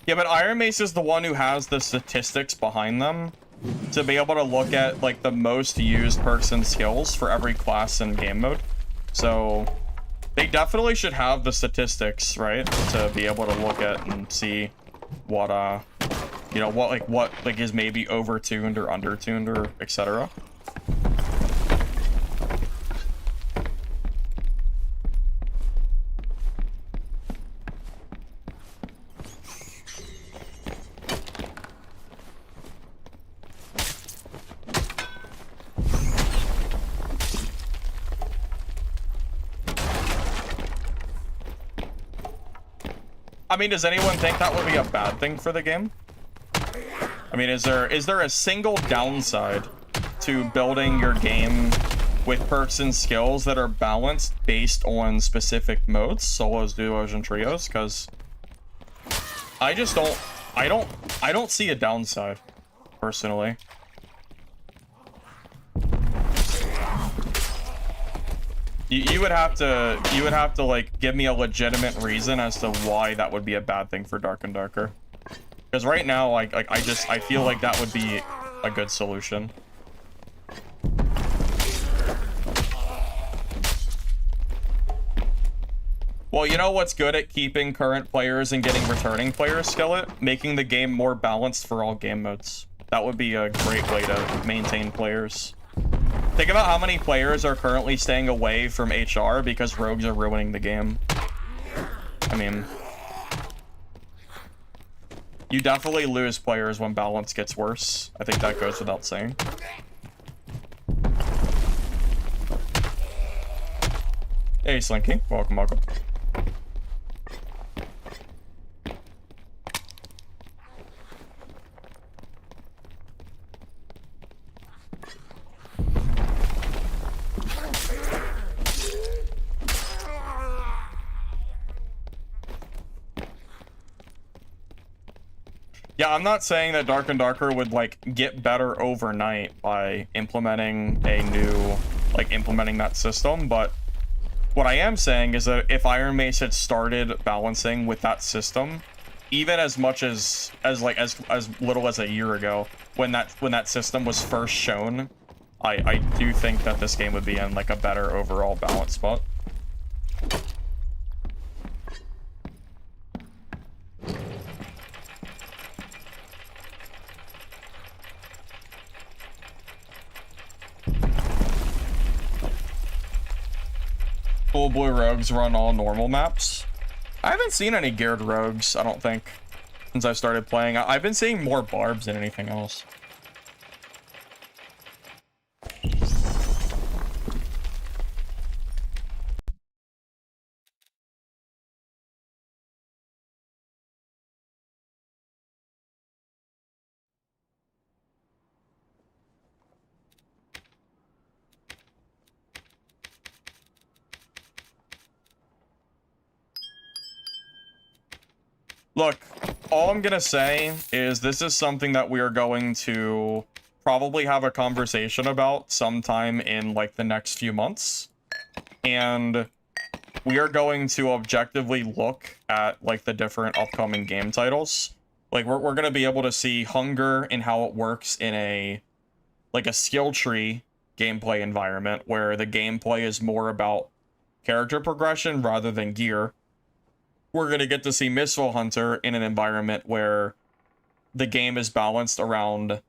Yeah, but Iron Mace is the one who has the statistics behind them to be able to look at, like, the most used perks and skills for every class and game mode. So they definitely should have the statistics, right, to be able to look at and see what, you know, what is maybe over-tuned or under-tuned or etc. I mean, does anyone think that would be a bad thing for the game? I mean, is there a single downside to building your game with perks and skills that are balanced based on specific modes, solos, duos, and trios? Because I just don't, I don't see a downside, personally. You would have to like give me a legitimate reason as to why that would be a bad thing for Dark and Darker. Because right now, I feel like that would be a good solution. Well, you know what's good at keeping current players and getting returning players, Skillet? Making the game more balanced for all game modes. That would be a great way to maintain players. Think about how many players are currently staying away from HR because rogues are ruining the game. I mean, you definitely lose players when balance gets worse. I think that goes without saying. Hey, Slinky. Welcome, welcome. Yeah, I'm not saying that Dark and Darker would, like, get better overnight by implementing a new, like, implementing that system, but what I am saying is that if Iron Mace had started balancing with that system, even as much as little as a year ago, when that system was first shown I do think that this game would be in like a better overall balance spot. Full Blue Rogues run all normal maps. I haven't seen any geared rogues, I don't think, since I started playing. I've been seeing more barbs than anything else. Look, all I'm gonna say is this is something that we are going to probably have a conversation about sometime in like the next few months. And we are going to objectively look at like the different upcoming game titles. Like we're gonna be able to see Hunger and how it works in a like a skill tree gameplay environment where the gameplay is more about character progression rather than gear. We're going to get to see Missile Hunter in an environment where the game is balanced around,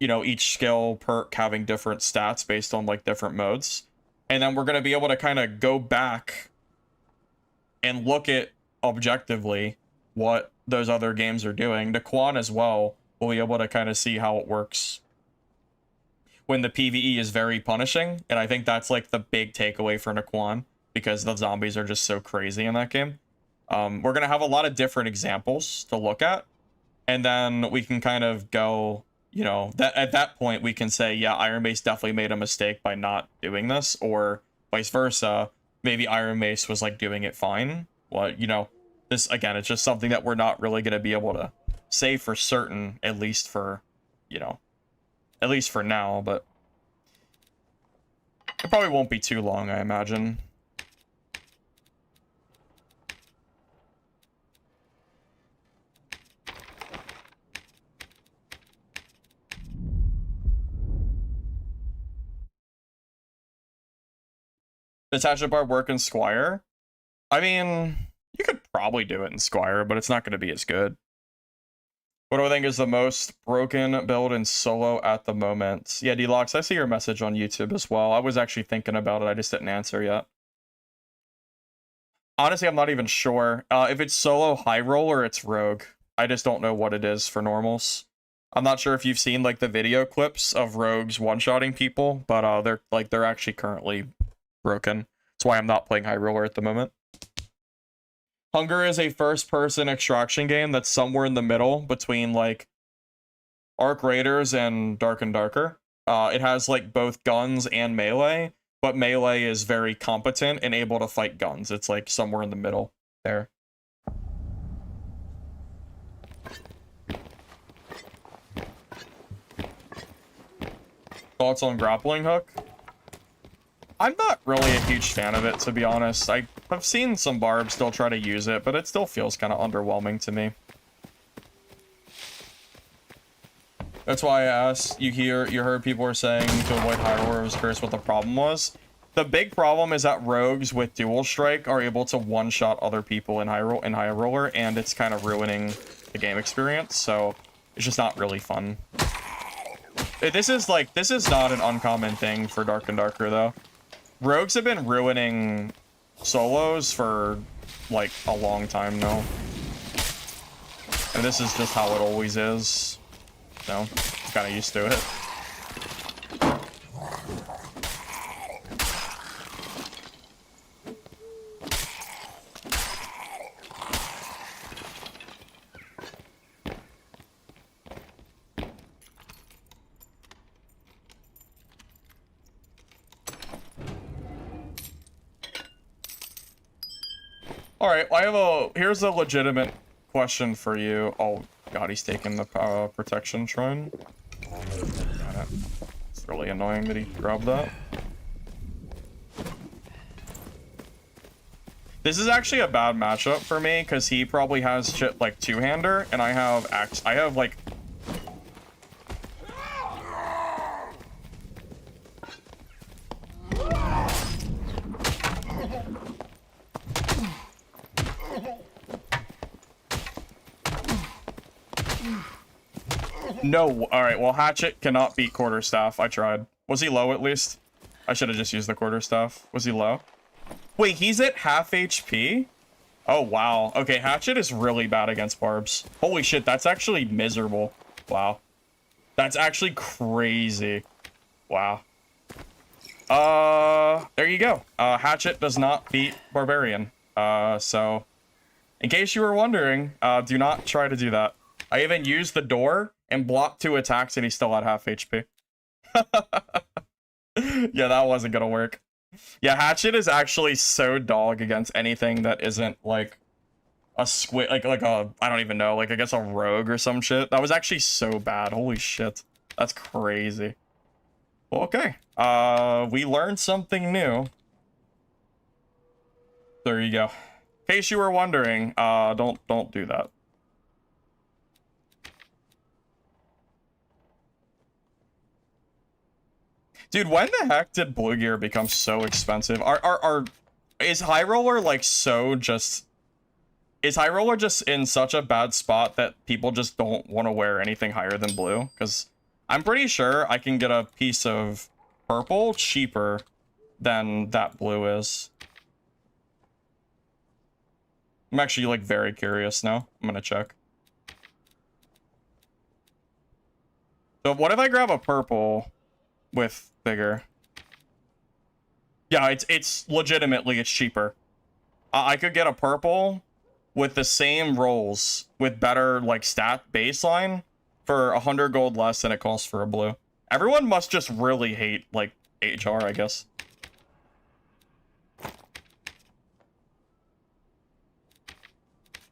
you know, each skill perk having different stats based on like different modes. And then we're going to be able to kind of go back and look at objectively what those other games are doing. Daquan as well, we'll be able to kind of see how it works when the PvE is very punishing. And I think that's like the big takeaway for Daquan because the zombies are just so crazy in that game. We're going to have a lot of different examples to look at, and then we can kind of go, you know, that at that point we can say, yeah, Iron Mace definitely made a mistake by not doing this, or vice versa. Maybe Iron Mace was like doing it fine. Well, you know, this again, it's just something that we're not really going to be able to say for certain, at least for, you know, at least for now, but it probably won't be too long, I imagine. Detachment bar work in Squire? I mean, you could probably do it in Squire, but it's not going to be as good. What do I think is the most broken build in solo at the moment? Yeah, Deluxe, I see your message on YouTube as well. I was actually thinking about it. I just didn't answer yet. Honestly, I'm not even sure. If it's solo high roll or it's rogue. I just don't know what it is for normals. I'm not sure if you've seen like the video clips of rogues one-shotting people, but they're actually currently broken. That's why I'm not playing high roller at the moment. Hunger is a first-person extraction game that's somewhere in the middle between like Arc Raiders and Dark and Darker. It has like both guns and melee, but melee is very competent and able to fight guns. It's like somewhere in the middle there. Thoughts on grappling hook? I'm not really a huge fan of it, to be honest. I've seen some barbs still try to use it, but it still feels kind of underwhelming to me. That's why I asked. You heard people were saying to avoid high roller. I was curious what the problem was. The big problem is that rogues with dual strike are able to one-shot other people in high roller, and it's kind of ruining the game experience. So it's just not really fun. This is not an uncommon thing for Dark and Darker though. Rogues have been ruining solos for, like, a long time now. And this is just how it always is. So, kind of used to it. Alright, here's a legitimate question for you. Oh god, he's taking the protection shrine. It's really annoying that he grabbed that. This is actually a bad matchup for me, because he probably has shit like two-hander, and I have like... No, alright, well, Hatchet cannot beat Quarterstaff. I tried. Was he low at least? I should have just used the Quarterstaff. Was he low? Wait, he's at half HP? Oh, wow. Okay, Hatchet is really bad against Barbs. Holy shit, that's actually miserable. Wow. That's actually crazy. Wow. There you go. Hatchet does not beat Barbarian. So, in case you were wondering, do not try to do that. I even used the door and blocked 2 attacks and he still had half HP. Yeah, that wasn't gonna work. Yeah, Hatchet is actually so dog against anything that isn't like a squid, like a, I don't even know, like I guess a rogue or some shit. That was actually so bad. Holy shit. That's crazy. Well, okay. We learned something new. There you go. In case you were wondering, don't do that. Dude, when the heck did blue gear become so expensive? Is High Roller like so just... Is High Roller just in such a bad spot that people just don't want to wear anything higher than blue? Because I'm pretty sure I can get a piece of purple cheaper than that blue is. I'm actually like very curious now. I'm gonna check. So what if I grab a purple with bigger? Yeah, it's legitimately it's cheaper. I could get a purple with the same rolls with better like stat baseline for 100 gold less than it costs for a blue. Everyone must just really hate like HR, I guess.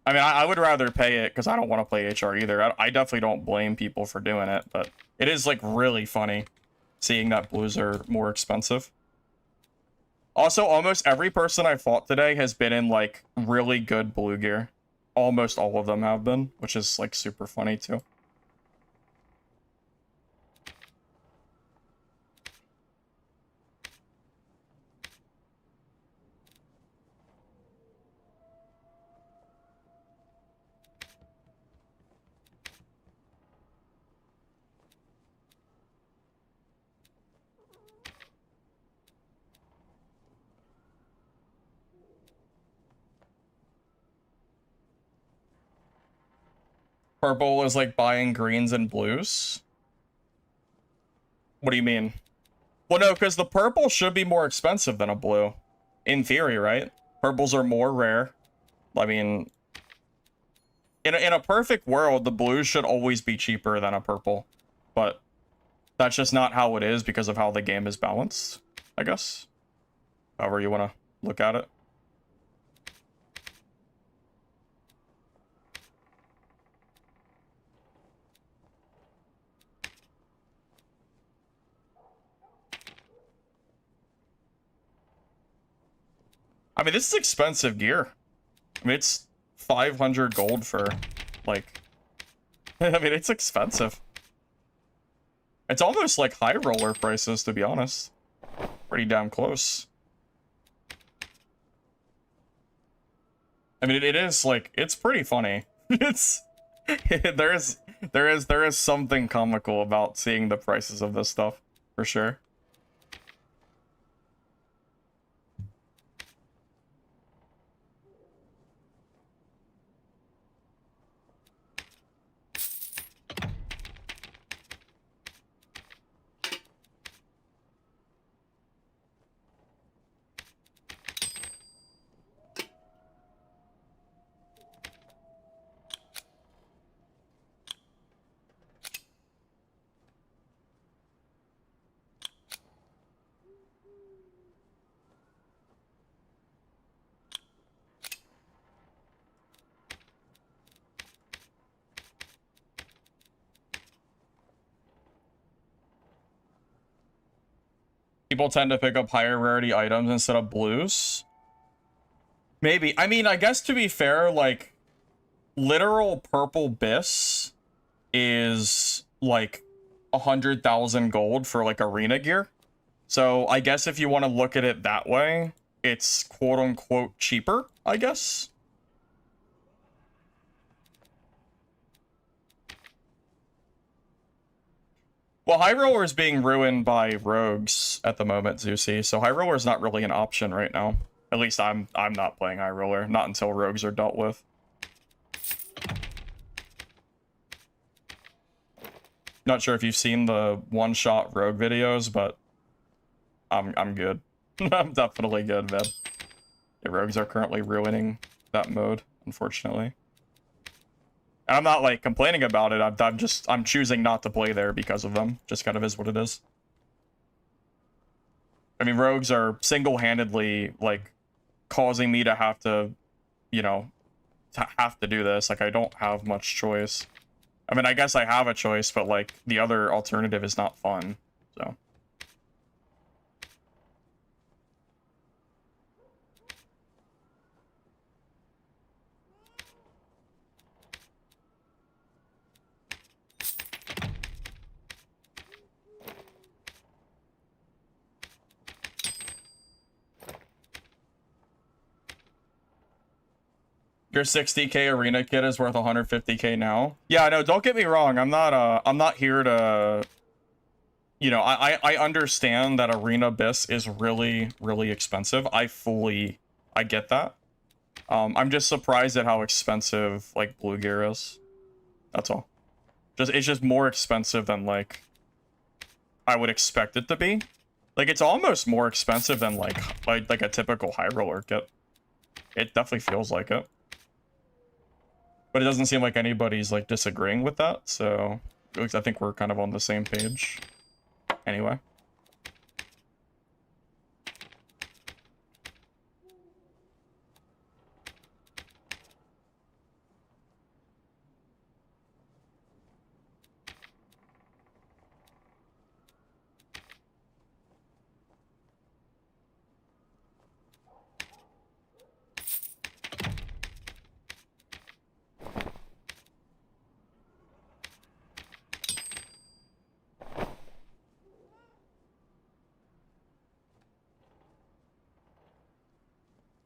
I mean, I would rather pay it because I don't want to play HR either. I definitely don't blame people for doing it, but it is like really funny seeing that blues are more expensive. Also, almost every person I fought today has been in like really good blue gear. Almost all of them have been, which is like super funny too. Purple is like buying greens and blues. What do you mean? Well, no, because the purple should be more expensive than a blue. In theory, right? Purples are more rare. I mean, in a perfect world, the blues should always be cheaper than a purple. But that's just not how it is because of how the game is balanced, I guess. However you want to look at it. I mean, this is expensive gear. I mean, it's 500 gold for, like... I mean, it's expensive. It's almost like High Roller prices, to be honest. Pretty damn close. I mean, it is, like, it's pretty funny. It's... there is something comical about seeing the prices of this stuff, for sure. People tend to pick up higher rarity items instead of blues. Maybe. I mean, I guess to be fair, like, literal purple bis is like 100,000 gold for like arena gear. So I guess if you want to look at it that way, it's quote unquote cheaper, I guess. Well, High Roller is being ruined by rogues at the moment, Zeusy, so High Roller is not really an option right now. At least I'm not playing High Roller, not until rogues are dealt with. Not sure if you've seen the one-shot rogue videos, but I'm good. I'm definitely good, man. The rogues are currently ruining that mode, unfortunately. And I'm not like complaining about it. I'm choosing not to play there because of them. Just kind of is what it is. I mean, rogues are single-handedly like causing me to have to, you know, to do this. Like I don't have much choice. I mean, I guess I have a choice, but like the other alternative is not fun. So. Your 60k arena kit is worth 150k now. Yeah, no, don't get me wrong. I'm not here to, you know, I understand that Arena Abyss is really, really expensive. I get that. I'm just surprised at how expensive like Blue Gear is. That's all. It's just more expensive than like I would expect it to be. Like it's almost more expensive than like a typical High Roller kit. It definitely feels like it. But it doesn't seem like anybody's like disagreeing with that, so I think we're kind of on the same page. Anyway.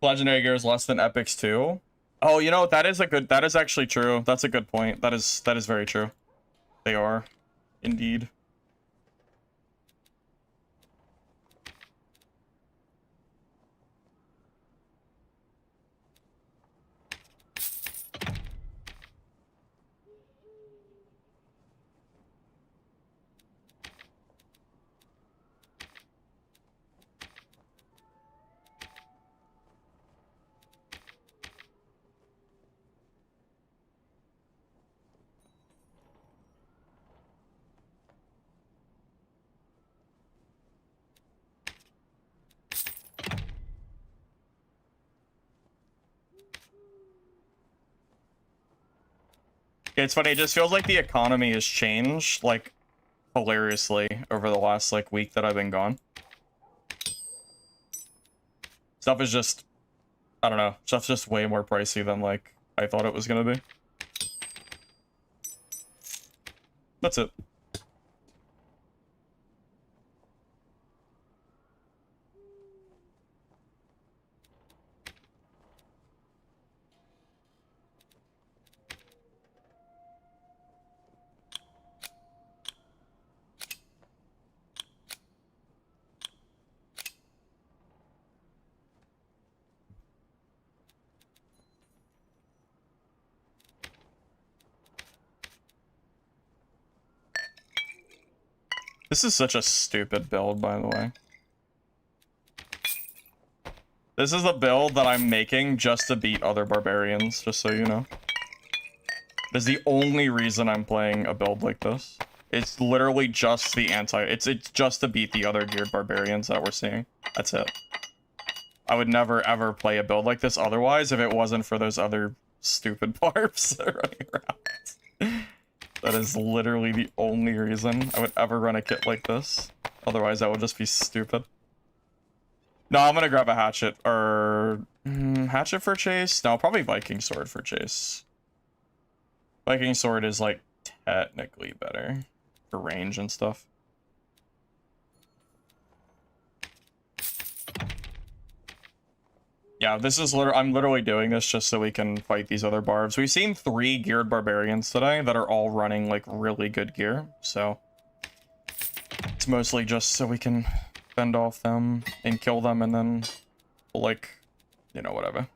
Legendary gear is less than epics too. Oh, you know, that is actually true. That's a good point. That is very true. They are, indeed. It's funny, it just feels like the economy has changed, like, hilariously over the last, like, week that I've been gone. Stuff is just, I don't know, stuff's just way more pricey than, like, I thought it was gonna be. That's it. This is such a stupid build, by the way. This is a build that I'm making just to beat other barbarians, just so you know. This is the only reason I'm playing a build like this. It's literally just the it's just to beat the other geared barbarians that we're seeing. That's it. I would never ever play a build like this otherwise if it wasn't for those other stupid barbs that are running around. That is literally the only reason I would ever run a kit like this. Otherwise, that would just be stupid. No, I'm gonna grab a hatchet, or... hatchet for chase? No, probably Viking sword for chase. Viking sword is, like, technically better for range and stuff. Yeah, this is I'm literally doing this just so we can fight these other barbs. We've seen 3 geared barbarians today that are all running like really good gear, so It's mostly just so we can fend off them and kill them and then, like, you know, whatever.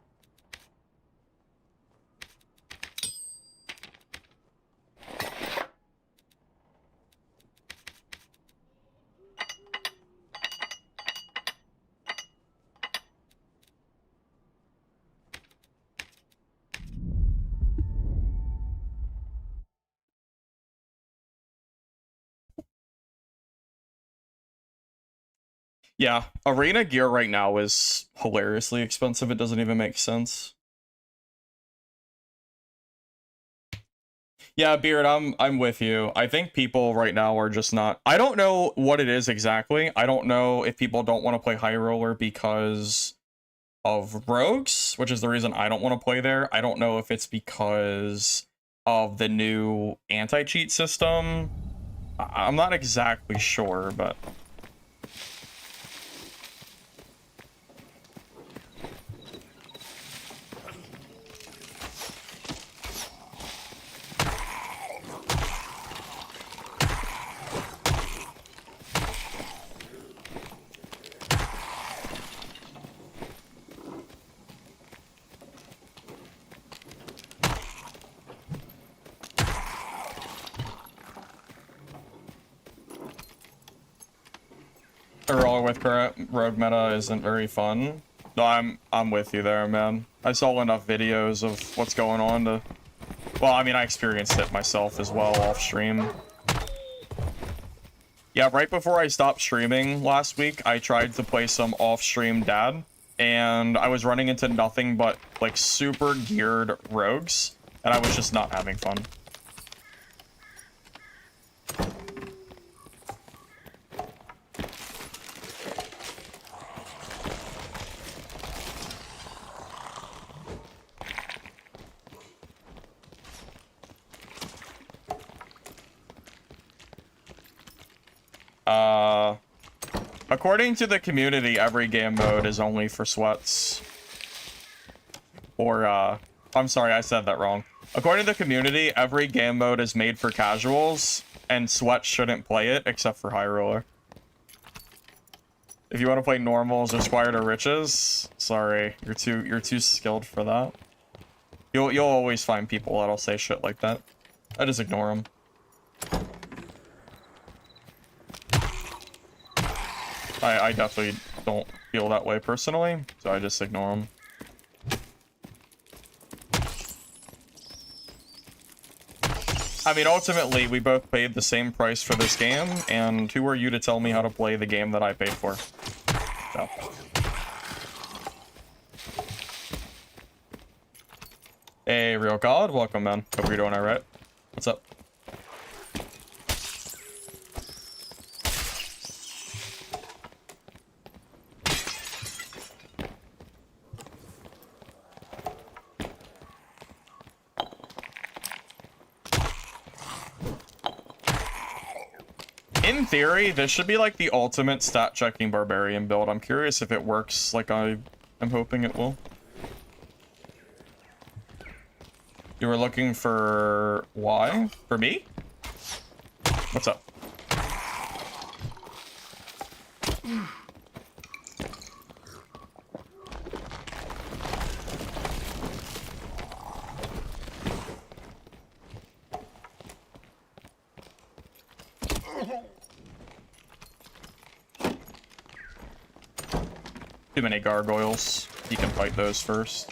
Yeah, arena gear right now is hilariously expensive. It doesn't even make sense. Yeah, Beard, I'm with you. I think people right now are just not. I don't know what it is exactly. I don't know if people don't want to play High Roller because of rogues, which is the reason I don't want to play there. I don't know if it's because of the new anti-cheat system. I'm not exactly sure, but a roller with current rogue meta isn't very fun. No, I'm with you there, man. I saw enough videos of what's going on to. Well, I mean, I experienced it myself as well off stream. Yeah, right before I stopped streaming last week, I tried to play some off-stream dad, and I was running into nothing but, like, super geared rogues, and I was just not having fun. According to the community, every game mode is only for sweats. Or, I'm sorry, I said that wrong. According to the community, every game mode is made for casuals, and sweats shouldn't play it, except for High Roller. If you want to play normals or Squire to Riches, sorry, you're too skilled for that. You'll always find people that'll say shit like that. I just ignore them. I definitely don't feel that way personally, so I just ignore them. I mean, ultimately, we both paid the same price for this game, and who are you to tell me how to play the game that I paid for? So. Hey, Real God, welcome, man. Hope you're doing alright. What's up? In theory, this should be like the ultimate stat checking barbarian build. I'm curious if it works like I'm hoping it will. You were looking for why? For me? What's up? Too many gargoyles. You can fight those first.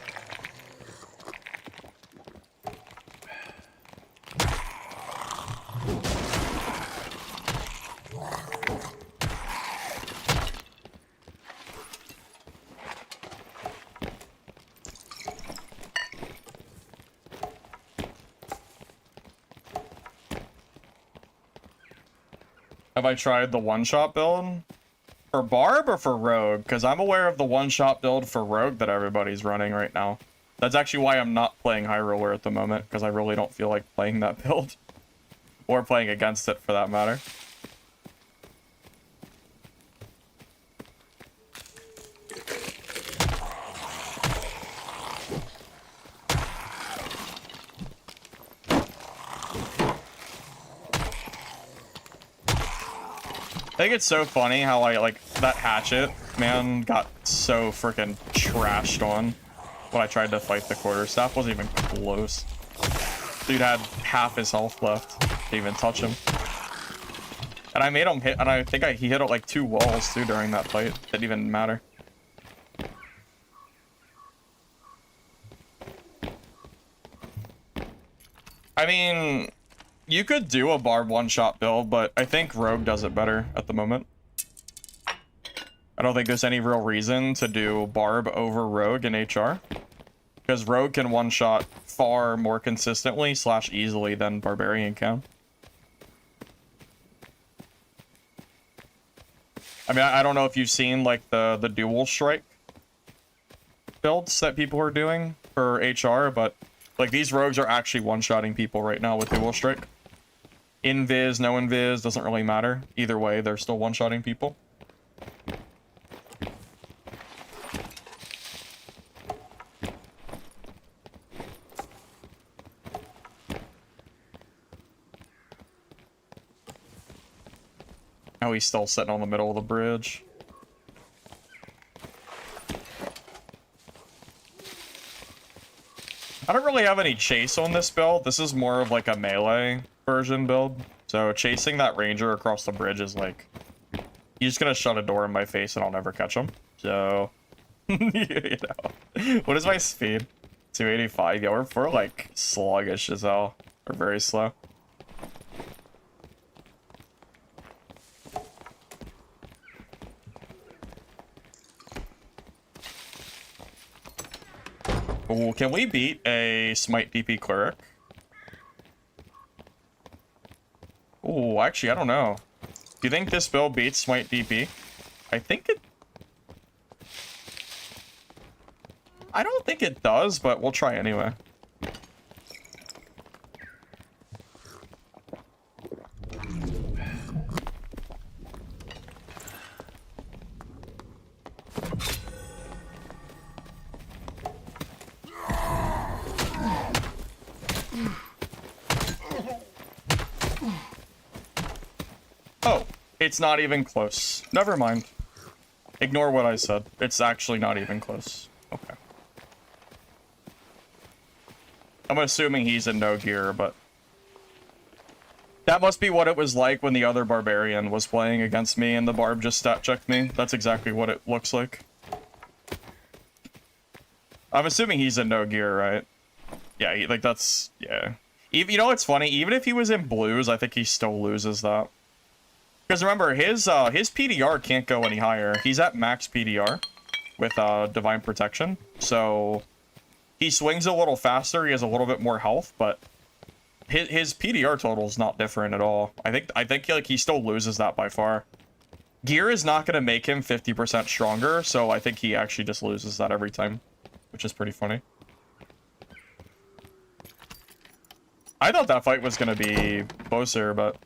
Have I tried the one-shot build? For Barb or for Rogue? Because I'm aware of the one-shot build for Rogue that everybody's running right now. That's actually why I'm not playing High Roller at the moment, because I really don't feel like playing that build. Or playing against it, for that matter. I think it's so funny how like that hatchet man got so freaking trashed on when I tried to fight the quarterstaff. Wasn't even close. Dude had half his health left. Didn't even touch him. And I made him hit, and I think he hit like 2 walls too during that fight. Didn't even matter. I mean, you could do a barb one-shot build, but I think Rogue does it better at the moment. I don't think there's any real reason to do barb over Rogue in HR. Because Rogue can one-shot far more consistently / easily than Barbarian can. I mean, I don't know if you've seen like the dual strike builds that people are doing for HR, but like these rogues are actually one-shotting people right now with dual strike. Invis, no invis, doesn't really matter. Either way, they're still one-shotting people. Oh, he's still sitting on the middle of the bridge. I don't really have any chase on this build. This is more of like a melee version build. So chasing that ranger across the bridge is like... He's just gonna shut a door in my face and I'll never catch him. So... you know. What is my speed? 285? Yeah, we're like sluggish as hell. We're very slow. Ooh, can we beat a Smite DP Cleric? Ooh, actually, I don't know. Do you think this build beats Smite DP? I think it... I don't think it does, but we'll try anyway. Oh, it's not even close. Never mind. Ignore what I said. It's actually not even close. Okay. I'm assuming he's in no gear, but... That must be what it was like when the other barbarian was playing against me and the barb just stat checked me. That's exactly what it looks like. I'm assuming he's in no gear, right? Yeah, like that's... yeah. You know what's funny? Even if he was in blues, I think he still loses that. Because remember, his PDR can't go any higher. He's at max PDR with Divine Protection. So he swings a little faster, he has a little bit more health, but his PDR total is not different at all. I think like he still loses that by far. Gear is not going to make him 50% stronger, so I think he actually just loses that every time, which is pretty funny. I thought that fight was going to be closer, but...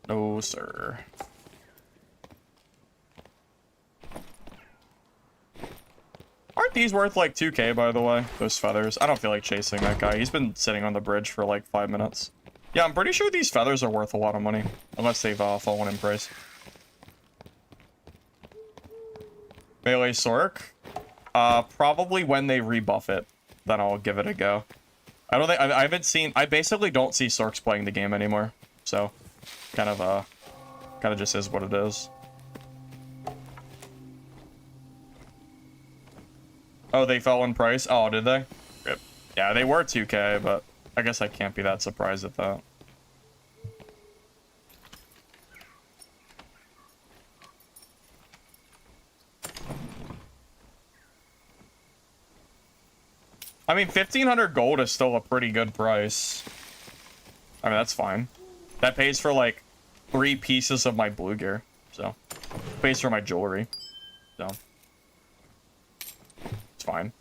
no, sir. Aren't these worth like 2k, by the way? Those feathers. I don't feel like chasing that guy. He's been sitting on the bridge for like 5 minutes. Yeah, I'm pretty sure these feathers are worth a lot of money. Unless they've fallen in price. Melee Sork? Probably when they rebuff it. Then I'll give it a go. I don't think... I haven't seen... I basically don't see Sorks playing the game anymore. So... kind of just is what it is. Oh, they fell in price? Oh, did they? Rip. Yeah, they were 2k, but I guess I can't be that surprised at that. I mean, 1,500 gold is still a pretty good price. I mean, that's fine. That pays for like 3 pieces of my blue gear, so pays for my jewelry, so it's fine.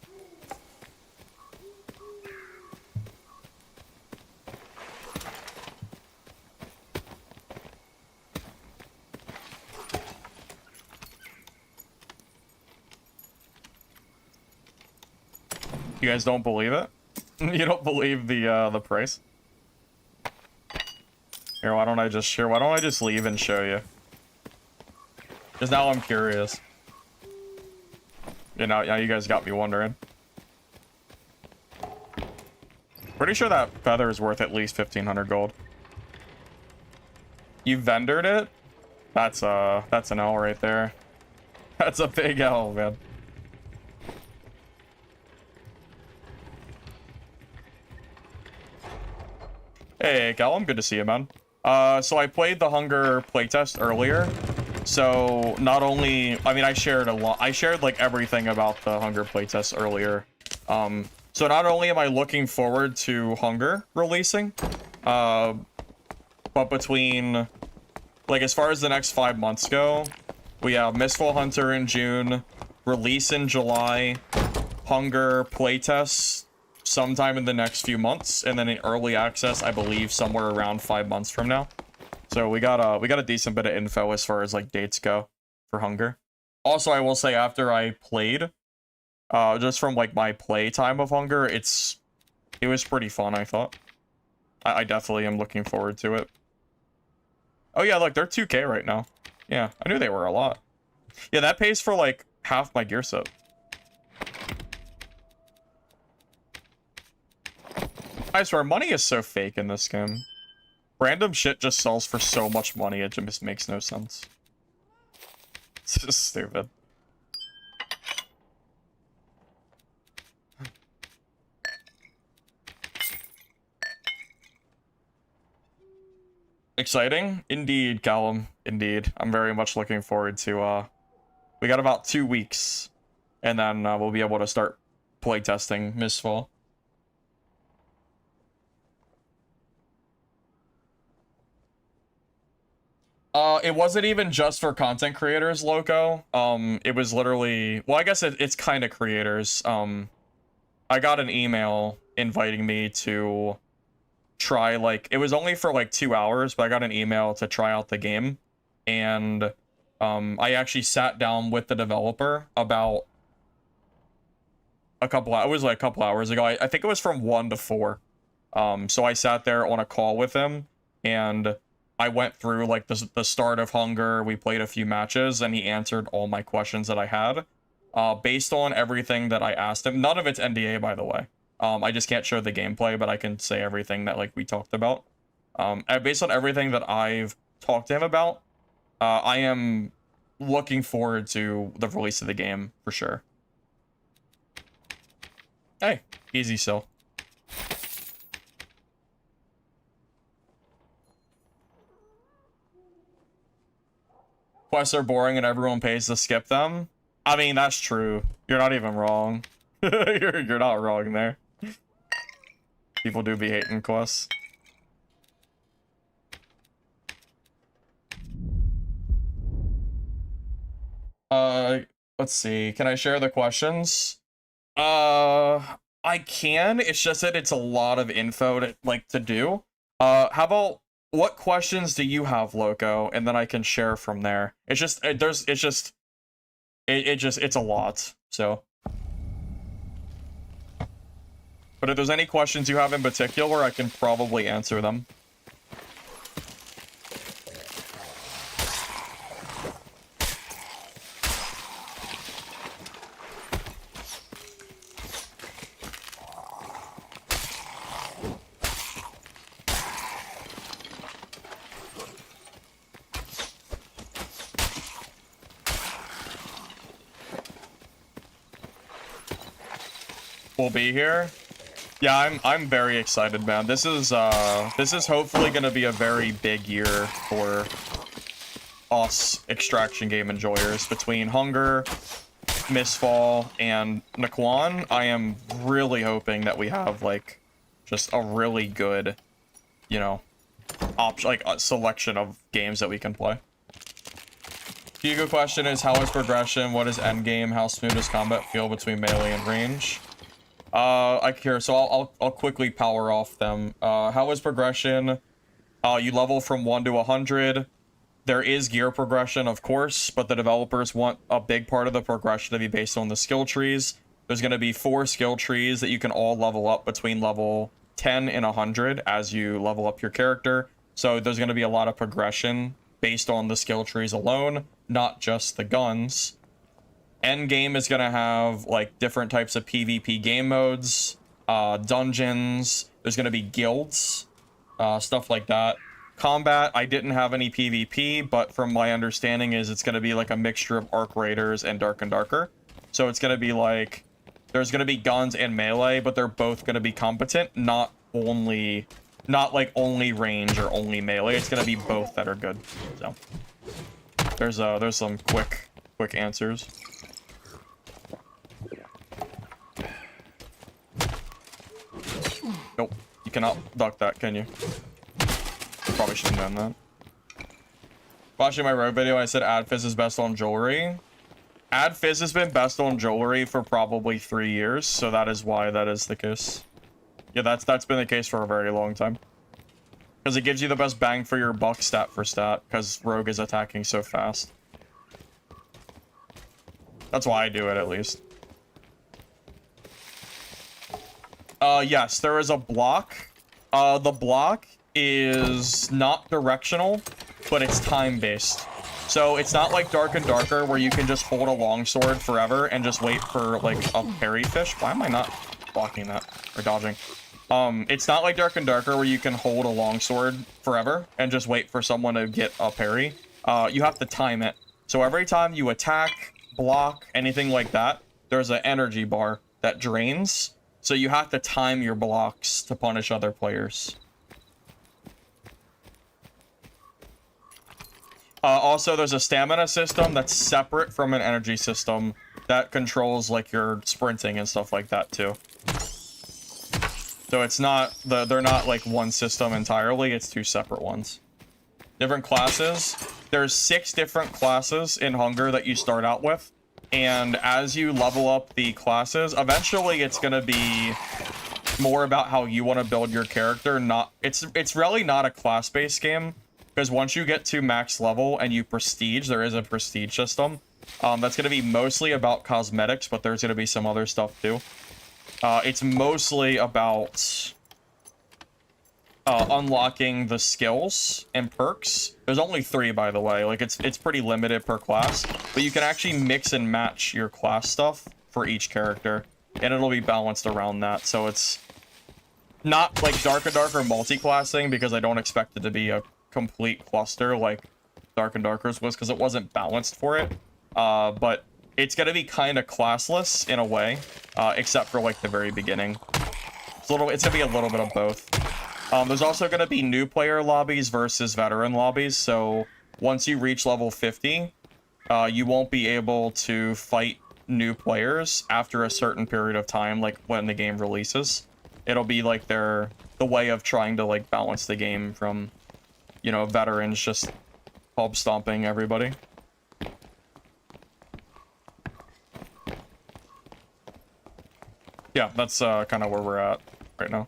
You guys don't believe it? You don't believe the price? Here, why don't I just leave and show you? Because now I'm curious. You know, now you guys got me wondering. Pretty sure that feather is worth at least 1,500 gold. You vendored it? That's an L right there. That's a big L, man. Hey, Callum, good to see you, man. So I played the Hunger playtest earlier. So not only, I mean, I shared like everything about the Hunger playtest earlier. So not only am I looking forward to Hunger releasing, but between, like, as far as the next 5 months go, we have Mistfall Hunter in June, release in July, Hunger playtests sometime in the next few months, and then in early access, I believe, somewhere around 5 months from now. So we got a decent bit of info as far as like dates go for Hunger. Also, I will say after I played, just from like my play time of Hunger, it was pretty fun, I thought. I definitely am looking forward to it. Oh yeah, look, they're 2K right now. Yeah, I knew they were a lot. Yeah, that pays for like half my gear set. I swear, money is so fake in this game. Random shit just sells for so much money, it just makes no sense. It's just stupid. Exciting? Indeed, Callum. Indeed. I'm very much looking forward to, we got about 2 weeks, and then we'll be able to start playtesting Mistfall. It wasn't even just for content creators, Loco. It was literally, well, I guess it's kind of creators. I got an email inviting me to try, like, it was only for like 2 hours, but I got an email to try out the game. And I actually sat down with the developer about a couple hours ago. I think it was from 1 to 4. So I sat there on a call with him, and I went through like the start of Hunger. We played a few matches, and he answered all my questions that I had. Based on everything that I asked him, none of it's NDA, by the way. I just can't show the gameplay, but I can say everything that like we talked about. And based on everything that I've talked to him about, I am looking forward to the release of the game for sure. Hey, easy still. Quests are boring and everyone pays to skip them. I mean, that's true. You're not even wrong. you're not wrong there. People do be hating quests. Let's see. Can I share the questions? I can. It's just that it's a lot of info to do. How about what questions do you have, Loco? And then I can share from there. It's just it's a lot. So, but if there's any questions you have in particular, I can probably answer them. Will be here. Yeah, I'm very excited, man. This is hopefully gonna be a very big year for us extraction game enjoyers. Between Hunger, Mistfall, and Naquan, I am really hoping that we have like just a really good, you know, a selection of games that we can play. Hugo question is, how is progression? What is endgame? How smooth does combat feel between melee and range? So I'll quickly power off them. How is progression? You level from 1 to 100. There is gear progression, of course, but the developers want a big part of the progression to be based on the skill trees. There's going to be 4 skill trees that you can all level up between level 10 and 100 as you level up your character. So there's going to be a lot of progression based on the skill trees alone, not just the guns. Endgame is going to have like different types of PvP game modes, dungeons, there's going to be guilds, stuff like that. Combat, I didn't have any PvP, but from my understanding is it's going to be like a mixture of Arc Raiders and Dark and Darker. So it's going to be like, there's going to be guns and melee, but they're both going to be competent, not like only range or only melee. It's going to be both that are good. So there's some quick answers. Nope, you cannot duck that, can you? Probably shouldn't have done that. Watching my road video, I said Adfizz is best on jewelry. Adfizz has been best on jewelry for probably 3 years, so that is why that is the case. Yeah, that's been the case for a very long time. Because it gives you the best bang for your buck stat for stat, because Rogue is attacking so fast. That's why I do it, at least. Yes, there is a block. The block is not directional, but it's time-based. So it's not like Dark and Darker, where you can just hold a longsword forever and just wait for, like, a parry fish. Why am I not blocking that? Or dodging? It's not like Dark and Darker, where you can hold a longsword forever and just wait for someone to get a parry. You have to time it. So every time you attack, block, anything like that, there's an energy bar that drains. So you have to time your blocks to punish other players. Also, there's a stamina system that's separate from an energy system that controls, like, your sprinting and stuff like that, too. So it's not, they're not, like, one system entirely, it's 2 separate ones. Different classes. There's 6 different classes in Hunger that you start out with. And as you level up the classes, eventually it's going to be more about how you want to build your character. It's really not a class-based game. Because once you get to max level and you prestige, there is a prestige system. That's going to be mostly about cosmetics, but there's going to be some other stuff too. It's mostly about unlocking the skills and perks. There's only 3, by the way. Like, it's pretty limited per class. But you can actually mix and match your class stuff for each character. And it'll be balanced around that. So it's not like Dark and Darker multi-classing, because I don't expect it to be a complete cluster like Dark and Darker's was, because it wasn't balanced for it. But it's gonna be kind of classless in a way, except for like the very beginning. It's gonna be a little bit of both. There's also gonna be new player lobbies versus veteran lobbies. So once you reach level 50, you won't be able to fight new players after a certain period of time, like when the game releases. It'll be like the way of trying to like balance the game from, you know, veterans just pub stomping everybody. Yeah, that's kind of where we're at right now.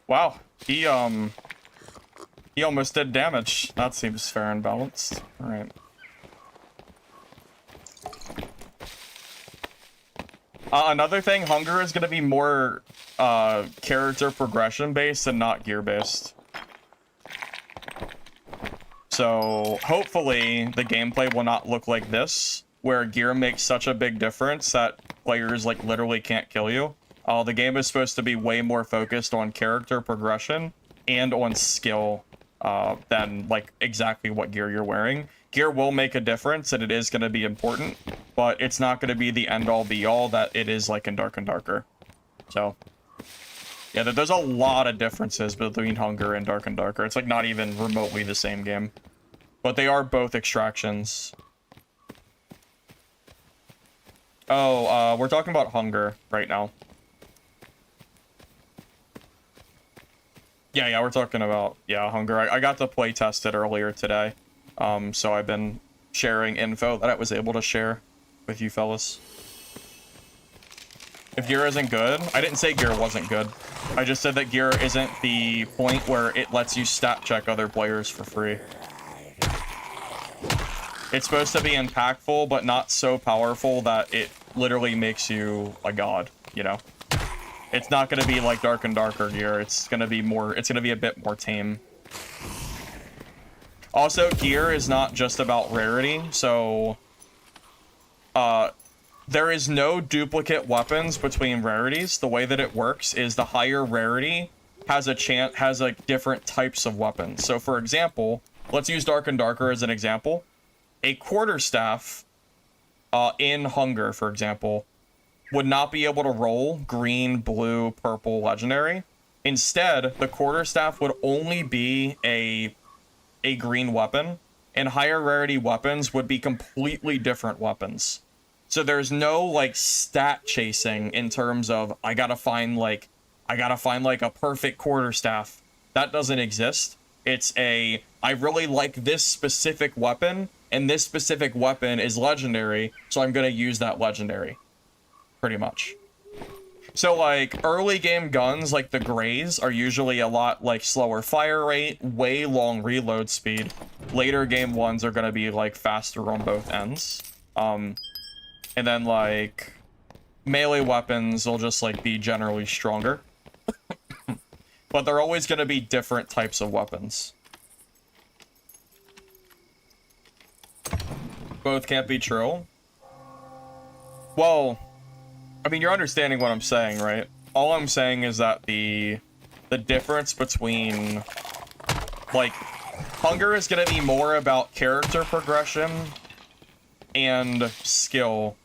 Wow, he almost did damage. That seems fair and balanced. All right. Another thing, Hunger is going to be more character progression based and not gear based. So hopefully the gameplay will not look like this, where gear makes such a big difference that players like literally can't kill you. The game is supposed to be way more focused on character progression and on skill than like exactly what gear you're wearing. Gear will make a difference and it is going to be important, but it's not going to be the end-all be-all that it is like in Dark and Darker. So, yeah, there's a lot of differences between Hunger and Dark and Darker. It's like not even remotely the same game. But they are both extractions. Oh, we're talking about Hunger right now. Yeah, we're talking about, Hunger. I got to play test it earlier today. So I've been sharing info that I was able to share with you fellas. If gear isn't good, I didn't say gear wasn't good. I just said that gear isn't the point where it lets you stat check other players for free. It's supposed to be impactful, but not so powerful that it literally makes you a god, you know? It's not going to be like Dark and Darker gear. It's going to be more, it's going to be a bit more tame. Also, gear is not just about rarity, so there is no duplicate weapons between rarities. The way that it works is the higher rarity has like different types of weapons. So for example, let's use Dark and Darker as an example. A quarterstaff in Hunger, for example, would not be able to roll green, blue, purple, legendary. Instead, the quarterstaff would only be a green weapon, and higher rarity weapons would be completely different weapons. So there's no like stat chasing in terms of I gotta find like a perfect quarterstaff. That doesn't exist. It's I really like this specific weapon, and this specific weapon is legendary, so I'm gonna use that legendary. Pretty much. So like early game guns like the Greys are usually a lot like slower fire rate, way long reload speed. Later game ones are gonna be like faster on both ends. And then like melee weapons will just like be generally stronger. But they're always gonna be different types of weapons. Both can't be true. Well, I mean, you're understanding what I'm saying, right? All I'm saying is that the difference between, like, Hunger is going to be more about character progression and skill,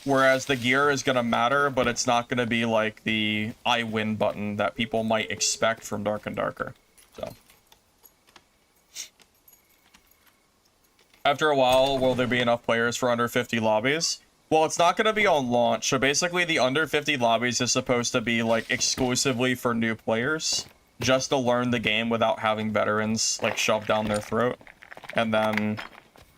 whereas the gear is going to matter, but it's not going to be like the I win button that people might expect from Dark and Darker. So, after a while, will there be enough players for under 50 lobbies? Well, it's not going to be on launch, so basically the under 50 lobbies is supposed to be, like, exclusively for new players, just to learn the game without having veterans, like, shoved down their throat. And then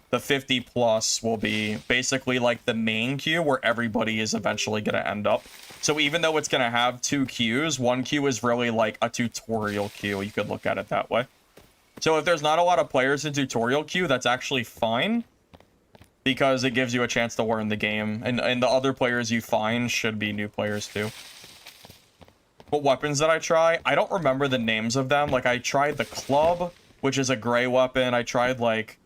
the 50 plus will be basically, like, the main queue where everybody is eventually going to end up. So even though it's going to have 2 queues, one queue is really, like, a tutorial queue. You could look at it that way. So if there's not a lot of players in tutorial queue, that's actually fine, because it gives you a chance to learn the game, and the other players you find should be new players too. What weapons did I try? I don't remember the names of them. Like, I tried the club, which is a gray weapon. I tried, like,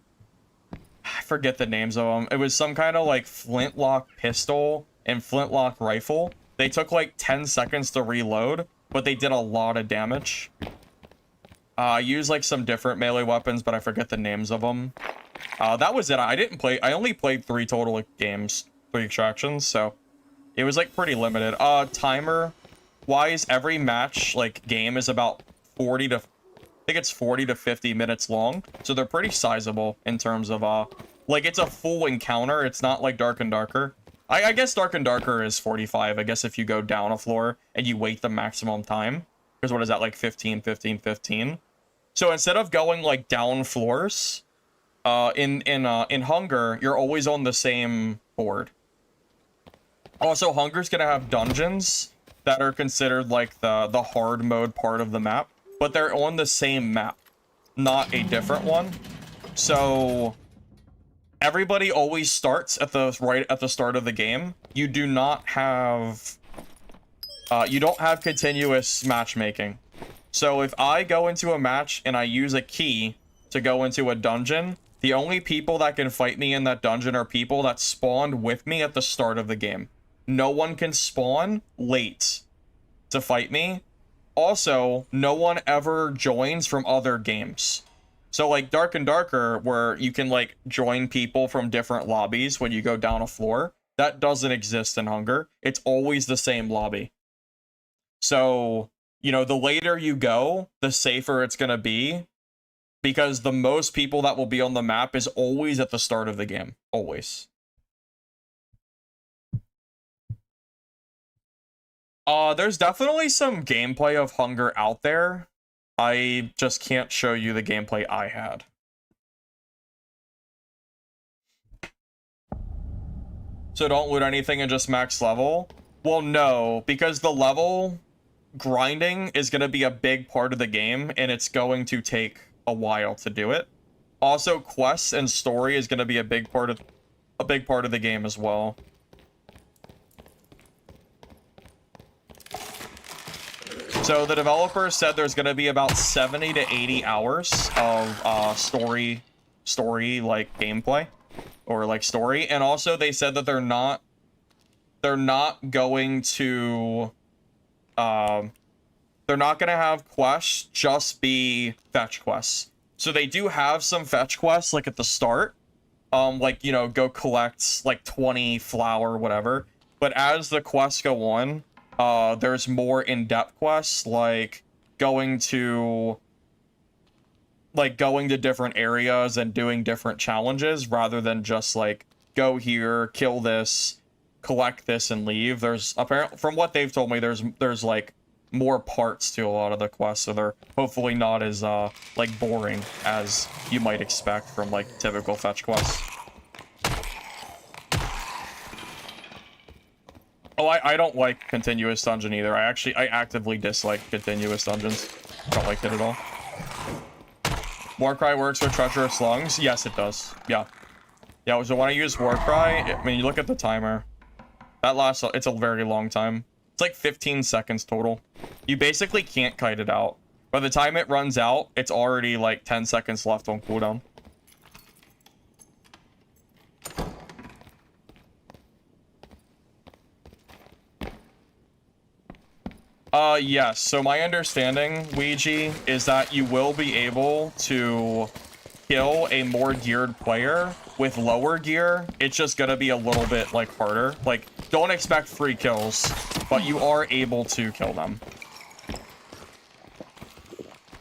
I forget the names of them. It was some kind of, like, flintlock pistol and flintlock rifle. They took, like, 10 seconds to reload, but they did a lot of damage. I used, like, some different melee weapons, but I forget the names of them. That was it. I only played 3 total games, 3 extractions, so it was like pretty limited. Timer wise, every match, like, game is about 40 to, I think it's 40 to 50 minutes long, so they're pretty sizable in terms of, like, it's a full encounter. It's not like Dark and Darker. I guess Dark and Darker is 45, I guess, if you go down a floor and you wait the maximum time, because what is that, like 15, 15, 15? So instead of going, like, down floors, in Hunger, you're always on the same board. Also, Hunger's gonna have dungeons that are considered like the hard mode part of the map, but they're on the same map, not a different one. So everybody always starts at right at the start of the game. You do not have you don't have continuous matchmaking. So if I go into a match and I use a key to go into a dungeon, the only people that can fight me in that dungeon are people that spawned with me at the start of the game. No one can spawn late to fight me. Also, no one ever joins from other games. So like Dark and Darker, where you can like join people from different lobbies when you go down a floor, that doesn't exist in Hunger. It's always the same lobby. So, you know, the later you go, the safer it's gonna be, because the most people that will be on the map is always at the start of the game. Always. There's definitely some gameplay of Hunger out there. I just can't show you the gameplay I had. So don't loot anything and just max level. Well, no, because the level grinding is going to be a big part of the game, and it's going to take a while to do it. Also, quests and story is going to be a big part of the game as well. So the developers said there's going to be about 70 to 80 hours of story like gameplay or like story, and also they said that they're not going to they're not going to have quests just be fetch quests. So they do have some fetch quests like at the start, like, you know, go collect like 20 flour, whatever. But as the quests go on, there's more in-depth quests like going to different areas and doing different challenges rather than just like go here, kill this, collect this, and leave. There's apparently, from what they've told me, there's like more parts to a lot of the quests, so they're hopefully not as like boring as you might expect from like typical fetch quests. Oh, I don't like continuous dungeon either. I actively dislike continuous dungeons. I don't like it at all. Warcry works with treacherous lungs? Yes, it does. Yeah. Yeah, so when I use Warcry, I mean, you look at the timer. That lasts, it's a very long time. It's like 15 seconds total. You basically can't kite it out. By the time it runs out, it's already like 10 seconds left on cooldown. Yes. So my understanding, Ouija, is that you will be able to kill a more geared player with lower gear. It's just gonna be a little bit, like, harder. Like, don't expect free kills, but you are able to kill them.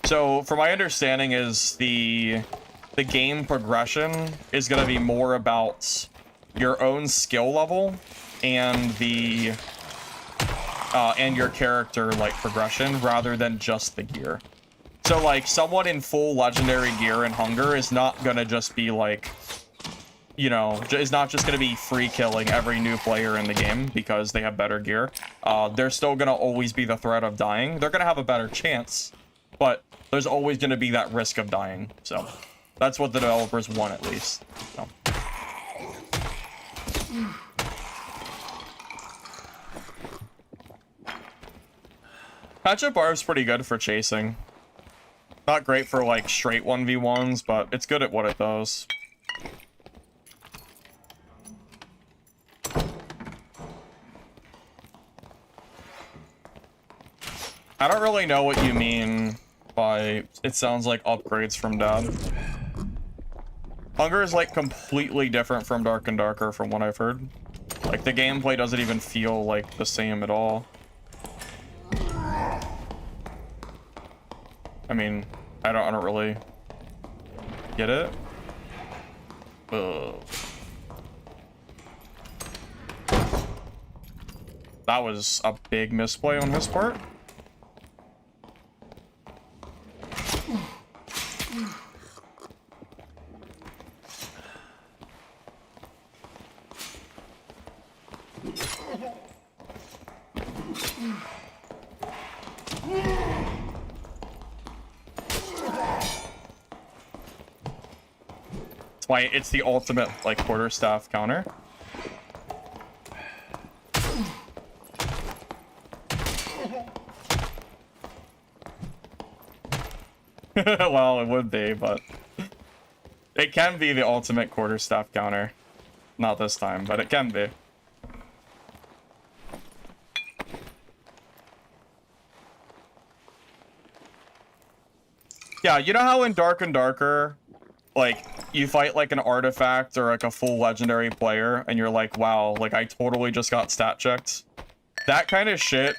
So, from my understanding is the game progression is gonna be more about your own skill level and the and your character, like, progression rather than just the gear. So, like, someone in full legendary gear and hunger is not gonna just be, like, you know, is not just gonna be free killing every new player in the game because they have better gear. They're still gonna always be the threat of dying. They're gonna have a better chance, but there's always gonna be that risk of dying. So, that's what the developers want, at least. So. Hatchet Barb's pretty good for chasing. Not great for, like, straight 1v1s, but it's good at what it does. I don't really know what you mean by it sounds like upgrades from Dad. Hunger is, like, completely different from Dark and Darker from what I've heard. Like, the gameplay doesn't even feel, like, the same at all. I mean, I don't really get it. Ugh. That was a big misplay on his part. That's why it's the ultimate, like, quarterstaff counter. Well, it would be, but it can be the ultimate quarterstaff counter. Not this time, but it can be. Yeah, you know how in Dark and Darker, like, you fight like an artifact or like a full legendary player and you're like, wow, like, I totally just got stat checked? That kind of shit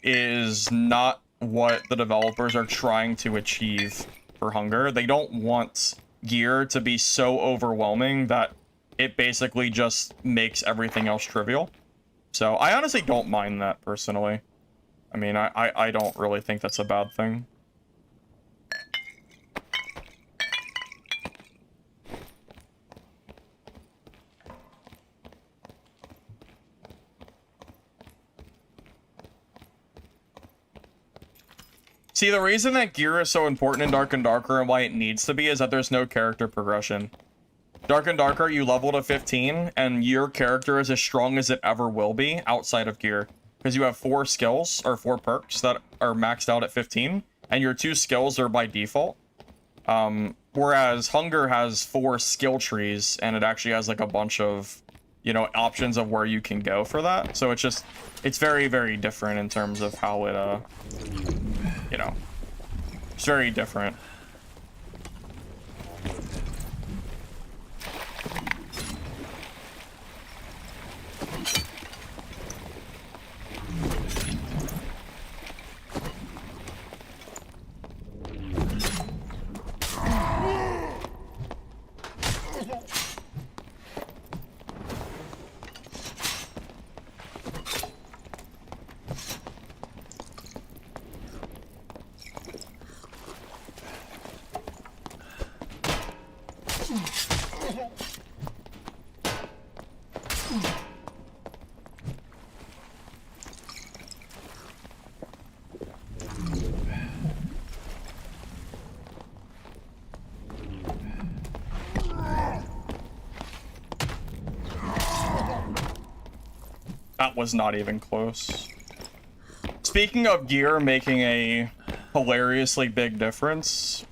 is not what the developers are trying to achieve for Hunger. They don't want gear to be so overwhelming that it basically just makes everything else trivial. So I honestly don't mind that personally. I mean, I don't really think that's a bad thing. See, the reason that gear is so important in Dark and Darker and why it needs to be is that there's no character progression. Dark and Darker, you level to 15, and your character is as strong as it ever will be outside of gear. Because you have 4 skills, or 4 perks that are maxed out at 15, and your 2 skills are by default. Whereas Hunger has 4 skill trees, and it actually has like a bunch of, you know, options of where you can go for that. So it's very, very different in terms of how it, you know, it's very different. That was not even close. Speaking of gear making a hilariously big difference,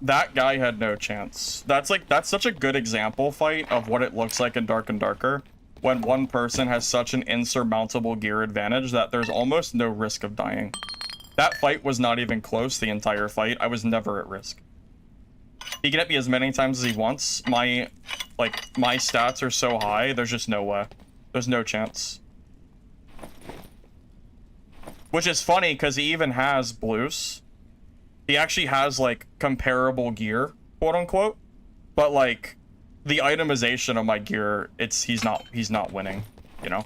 that guy had no chance. That's such a good example fight of what it looks like in Dark and Darker when one person has such an insurmountable gear advantage that there's almost no risk of dying. That fight was not even close the entire fight. I was never at risk. He can hit me as many times as he wants. My stats are so high, there's just no way. There's no chance. Which is funny, because he even has blues. He actually has, like, comparable gear, quote-unquote. But, like, the itemization of my gear, he's not winning, you know?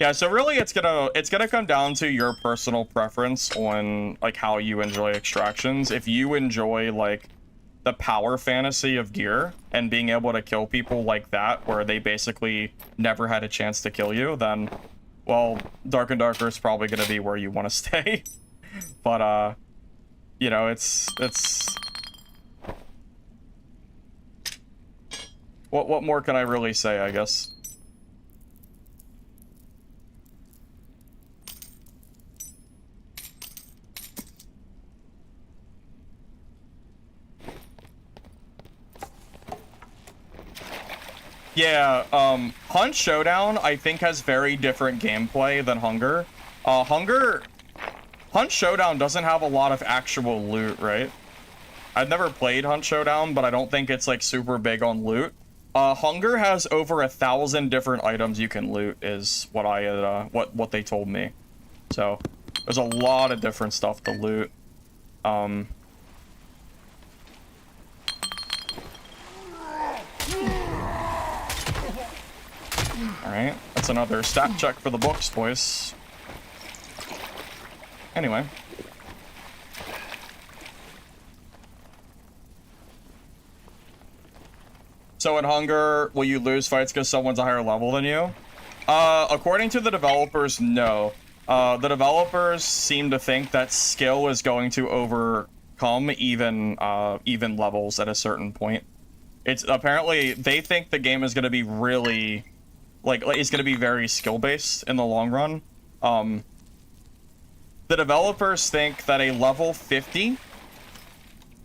Yeah, so really it's gonna come down to your personal preference on, like, how you enjoy extractions. If you enjoy, like, the power fantasy of gear and being able to kill people like that, where they basically never had a chance to kill you, then, well, Dark and Darker is probably going to be where you want to stay. But, you know, it's... What more can I really say, I guess? Yeah, Hunt Showdown, I think, has very different gameplay than Hunger. Hunt Showdown doesn't have a lot of actual loot, right? I've never played Hunt Showdown, but I don't think it's, like, super big on loot. Hunger has over 1,000 different items you can loot, is what I had, what they told me. So, there's a lot of different stuff to loot. Alright, that's another stat check for the books, boys. Anyway. So in Hunger, will you lose fights because someone's a higher level than you? According to the developers, no. The developers seem to think that skill is going to overcome even levels at a certain point. It's apparently, they think the game is going to be really... Like, it's going to be very skill-based in the long run. The developers think that a level 50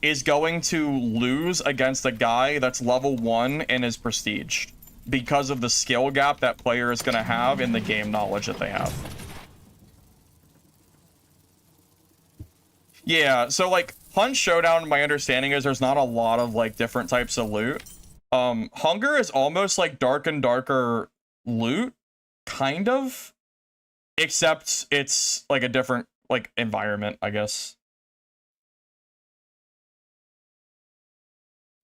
is going to lose against a guy that's level 1 and is prestiged because of the skill gap that player is going to have in the game knowledge that they have. Yeah, so, like, Hunt Showdown, my understanding is there's not a lot of, like, different types of loot. Hunger is almost like Dark and Darker loot, kind of, except it's like a different, like, environment, I guess.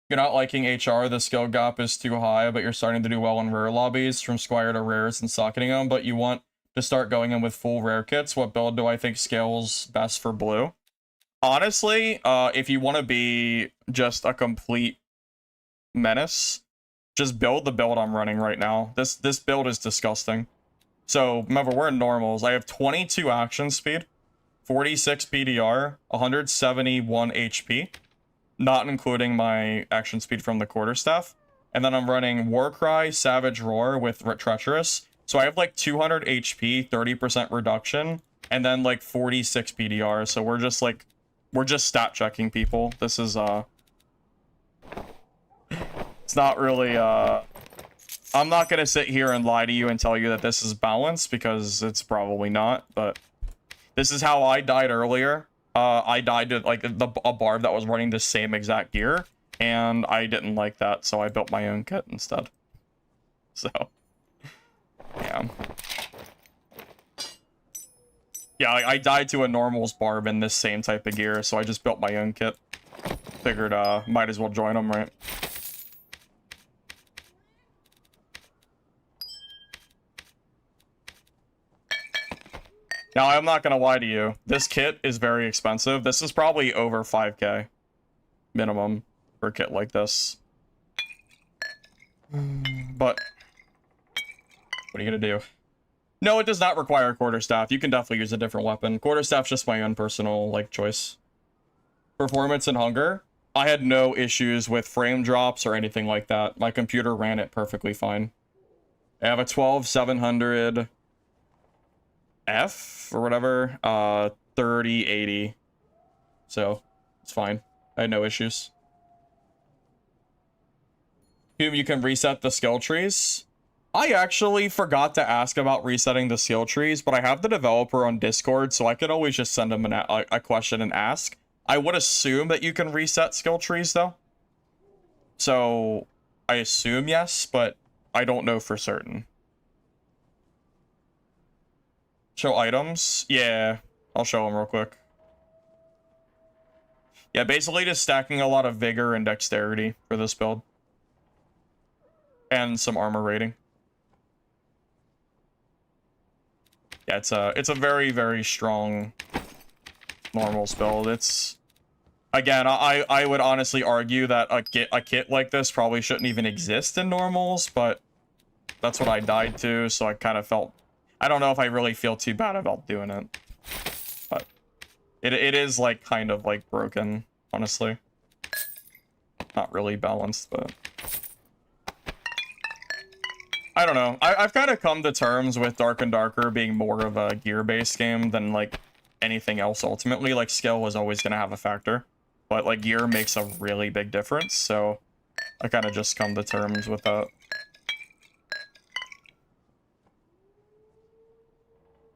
You're not liking HR, the skill gap is too high, but you're starting to do well in rare lobbies, from Squire to rares and socketing them, but you want to start going in with full rare kits. What build do I think scales best for blue? Honestly, if you want to be just a complete menace, just build the build I'm running right now. This build is disgusting. So remember, we're in normals. I have 22 action speed, 46 PDR, 171 HP, not including my action speed from the quarterstaff. And then I'm running Warcry, Savage Roar with Treacherous. So I have like 200 HP, 30% reduction, and then like 46 PDR. So we're just stat checking people. This is it's not really I'm not gonna sit here and lie to you and tell you that this is balanced, because it's probably not, but this is how I died earlier. I died to like a barb that was running the same exact gear, and I didn't like that, so I built my own kit instead. So, yeah. Yeah, I died to a normals barb in this same type of gear, so I just built my own kit. Figured, might as well join them, right? Now, I'm not gonna lie to you. This kit is very expensive. This is probably over 5K minimum for a kit like this. But what are you gonna do? No, it does not require a quarterstaff. You can definitely use a different weapon. Quarterstaff's just my own personal, like, choice. Performance and hunger. I had no issues with frame drops or anything like that. My computer ran it perfectly fine. I have a 12700 F or whatever, 3080. So it's fine. I had no issues. You can reset the skill trees. I actually forgot to ask about resetting the skill trees, but I have the developer on Discord, so I could always just send him a question and ask. I would assume that you can reset skill trees, though. So I assume yes, but I don't know for certain. Show items? Yeah, I'll show them real quick. Yeah, basically just stacking a lot of vigor and dexterity for this build. And some armor rating. Yeah, it's a very, very strong normals build. It's, again, I would honestly argue that a kit like this probably shouldn't even exist in normals, but that's what I died to, so I kind of felt, I don't know if I really feel too bad about doing it. But it is like kind of like broken, honestly. Not really balanced, but I don't know. I've kind of come to terms with Dark and Darker being more of a gear-based game than, like, anything else ultimately. Like, skill is always going to have a factor, but, like, gear makes a really big difference, so I kind of just come to terms with that.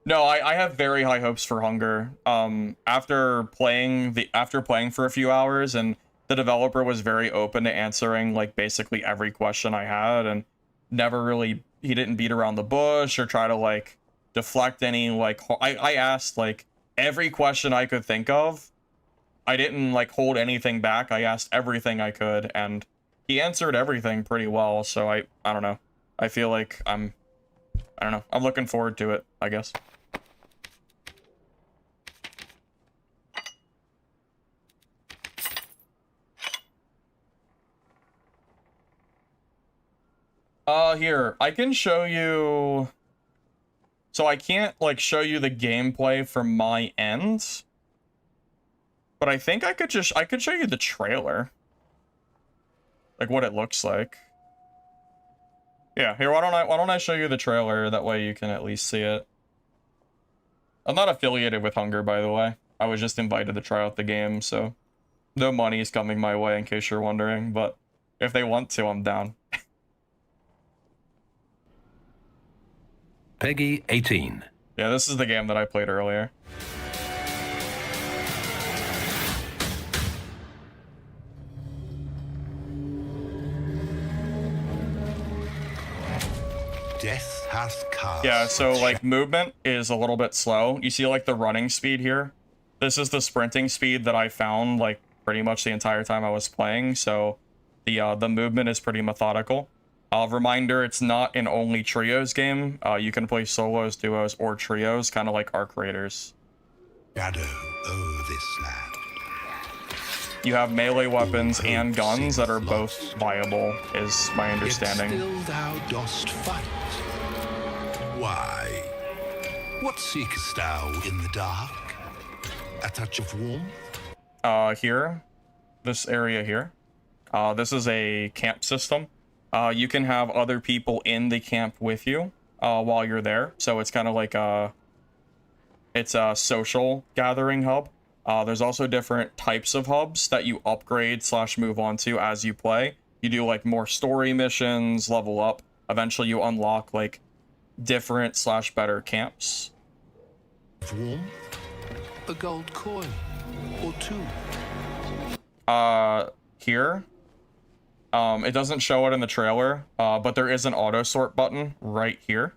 No, I have very high hopes for Hunger. After playing for a few hours, and the developer was very open to answering, like, basically every question I had, and never really, he didn't beat around the bush or try to, like, deflect any, like, I asked, like, every question I could think of. I didn't, like, hold anything back. I asked everything I could, and he answered everything pretty well, so I don't know. I feel like I don't know. I'm looking forward to it, I guess. Here, I can show you. So I can't, like, show you the gameplay from my end, but I think I could show you the trailer. Like, what it looks like. Yeah, here, why don't I show you the trailer, that way you can at least see it. I'm not affiliated with Hunger, by the way. I was just invited to try out the game, so no money is coming my way, in case you're wondering, but if they want to, I'm down. Peggy 18. Yeah, this is the game that I played earlier. Death hath cast. Yeah, so, like, movement is a little bit slow. You see, like, the running speed here? This is the sprinting speed that I found, like, pretty much the entire time I was playing, so the movement is pretty methodical. Reminder, it's not an only trios game. You can play solos, duos, or trios, kind of like Arc Raiders. Shadow o'er this land. You have melee weapons and guns that are both viable, is my understanding. Yet still thou dost fight. Why? What seekest thou in the dark? A touch of warmth? Here, this area here. This is a camp system. You can have other people in the camp with you while you're there. So it's kind of like it's a social gathering hub. There's also different types of hubs that you upgrade / move on to as you play. You do like more story missions, level up. Eventually you unlock like different / better camps. Warmth? A gold coin or two? Here. It doesn't show it in the trailer, but there is an auto sort button right here.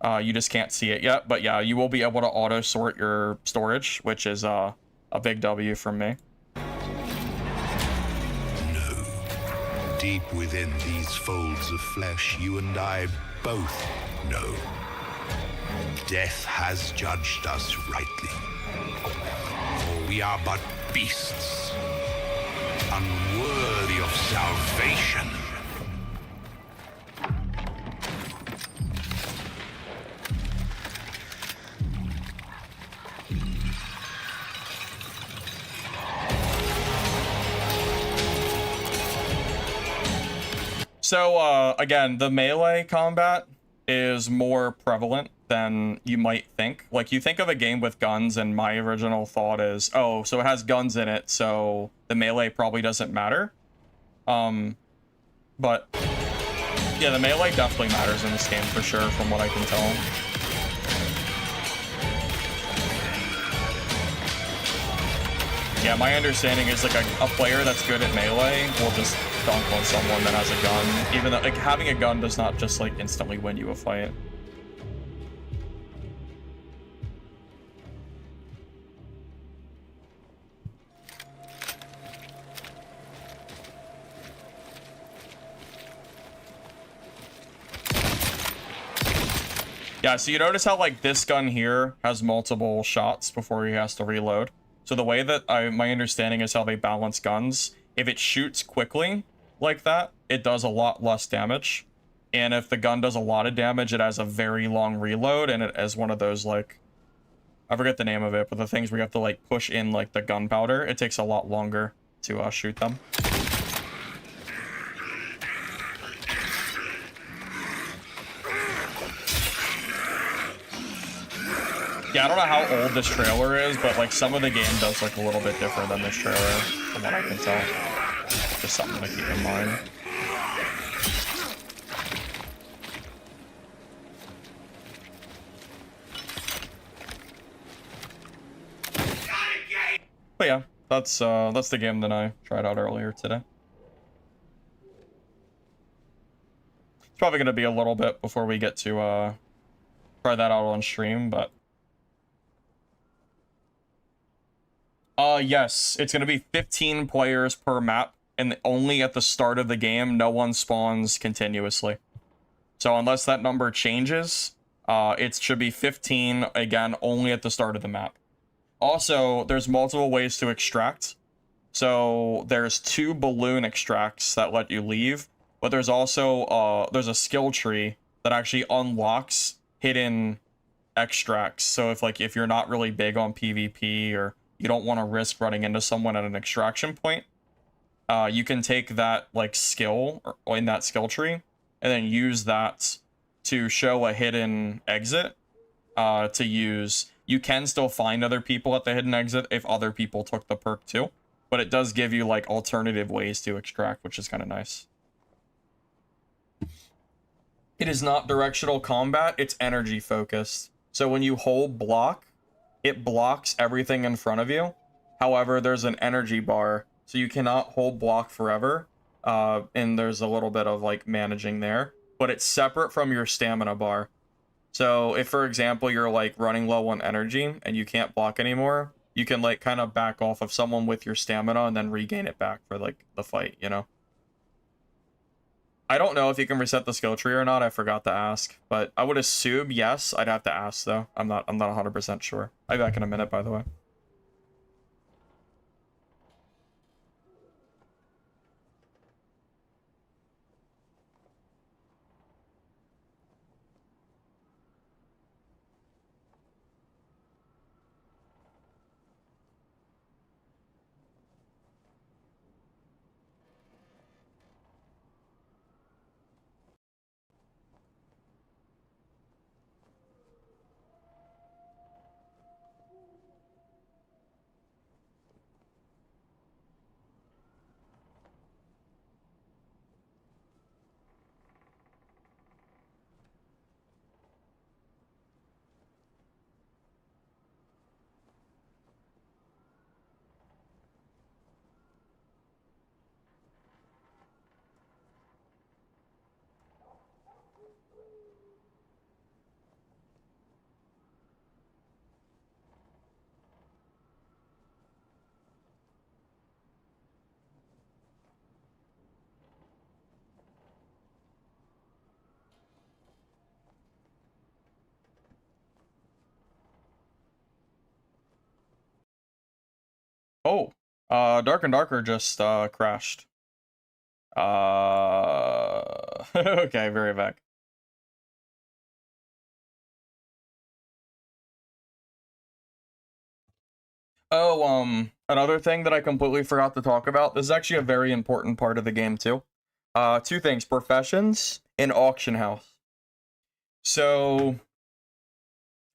You just can't see it yet, but yeah, you will be able to auto sort your storage, which is a big W from me. No. Deep within these folds of flesh, you and I both know. Death has judged us rightly. For we are but beasts, unworthy of salvation. So, again, the melee combat is more prevalent than you might think. Like, you think of a game with guns, and my original thought is, oh, so it has guns in it, so the melee probably doesn't matter. But, yeah, the melee definitely matters in this game, for sure, from what I can tell. Yeah, my understanding is, like, a player that's good at melee will just dunk on someone that has a gun. Even though, like, having a gun does not just, like, instantly win you a fight. Yeah, so you notice how, like, this gun here has multiple shots before he has to reload. So the way that my understanding is how they balance guns, if it shoots quickly like that, it does a lot less damage. And if the gun does a lot of damage, it has a very long reload, and it has one of those, like, I forget the name of it, but the things where you have to, like, push in, like, the gunpowder, it takes a lot longer to shoot them. Yeah, I don't know how old this trailer is, but, like, some of the game does look a little bit different than this trailer, from what I can tell. Just something to keep in mind. But yeah, that's the game that I tried out earlier today. It's probably going to be a little bit before we get to try that out on stream, but... yes, it's gonna be 15 players per map, and only at the start of the game, no one spawns continuously. So unless that number changes, it should be 15, again, only at the start of the map. Also, there's multiple ways to extract. So there's 2 balloon extracts that let you leave, but there's also, there's a skill tree that actually unlocks hidden extracts. So if you're not really big on PvP, or you don't want to risk running into someone at an extraction point, you can take that, like, skill or in that skill tree and then use that to show a hidden exit to use. You can still find other people at the hidden exit if other people took the perk too, but it does give you, like, alternative ways to extract, which is kind of nice. It is not directional combat, it's energy focused. So when you hold block, it blocks everything in front of you. However, there's an energy bar, so you cannot hold block forever. And there's a little bit of, like, managing there, but it's separate from your stamina bar. So if, for example, you're, like, running low on energy and you can't block anymore, you can, like, kind of back off of someone with your stamina and then regain it back for, like, the fight, you know? I don't know if you can reset the skill tree or not. I forgot to ask, but I would assume yes. I'd have to ask though. I'm not 100% sure. I'll be back in a minute, by the way. Dark and Darker just crashed. Okay, very back. Oh, another thing that I completely forgot to talk about. This is actually a very important part of the game too. Two things: professions and auction house. So,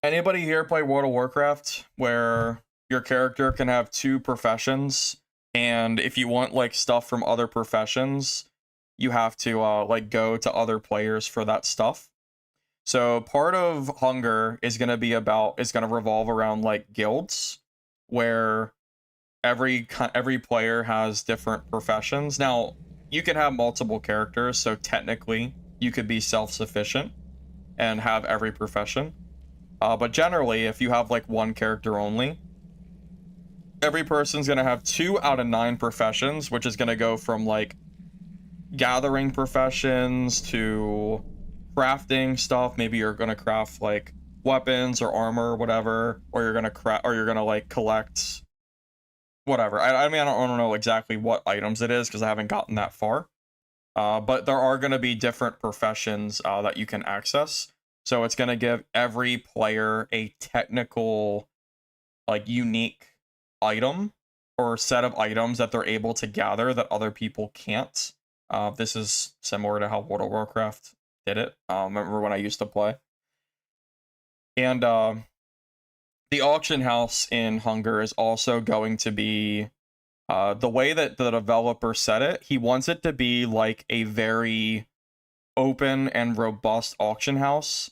anybody here play World of Warcraft where your character can have two professions, and if you want like stuff from other professions, you have to like go to other players for that stuff. So part of Hunger is gonna revolve around like guilds, where every player has different professions. Now you can have multiple characters, so technically you could be self-sufficient and have every profession. But generally, if you have like one character only, every person's gonna have 2 out of 9 professions, which is gonna go from like gathering professions to crafting stuff. Maybe you're gonna craft like weapons or armor or whatever, or you're gonna like collect whatever. I mean, I don't know exactly what items it is because I haven't gotten that far. But there are gonna be different professions that you can access. So it's gonna give every player a technical, like unique item or set of items that they're able to gather that other people can't. This is similar to how World of Warcraft did it. Remember when I used to play? And the auction house in Hunger is also going to be the way that the developer said it. He wants it to be like a very open and robust auction house.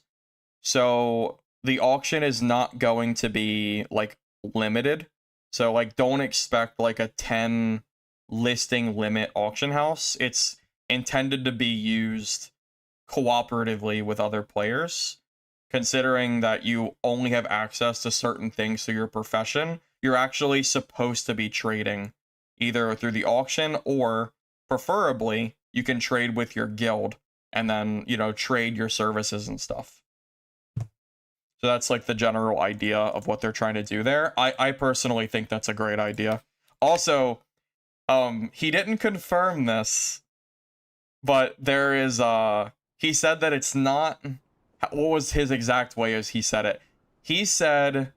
So the auction is not going to be like limited. So like don't expect like a 10 listing limit auction house. It's intended to be used cooperatively with other players. Considering that you only have access to certain things through your profession, you're actually supposed to be trading either through the auction, or preferably you can trade with your guild and then, you know, trade your services and stuff. So that's like the general idea of what they're trying to do there. I personally think that's a great idea. Also, he didn't confirm this, but there is he said that it's not, what was his exact way as he said it? He said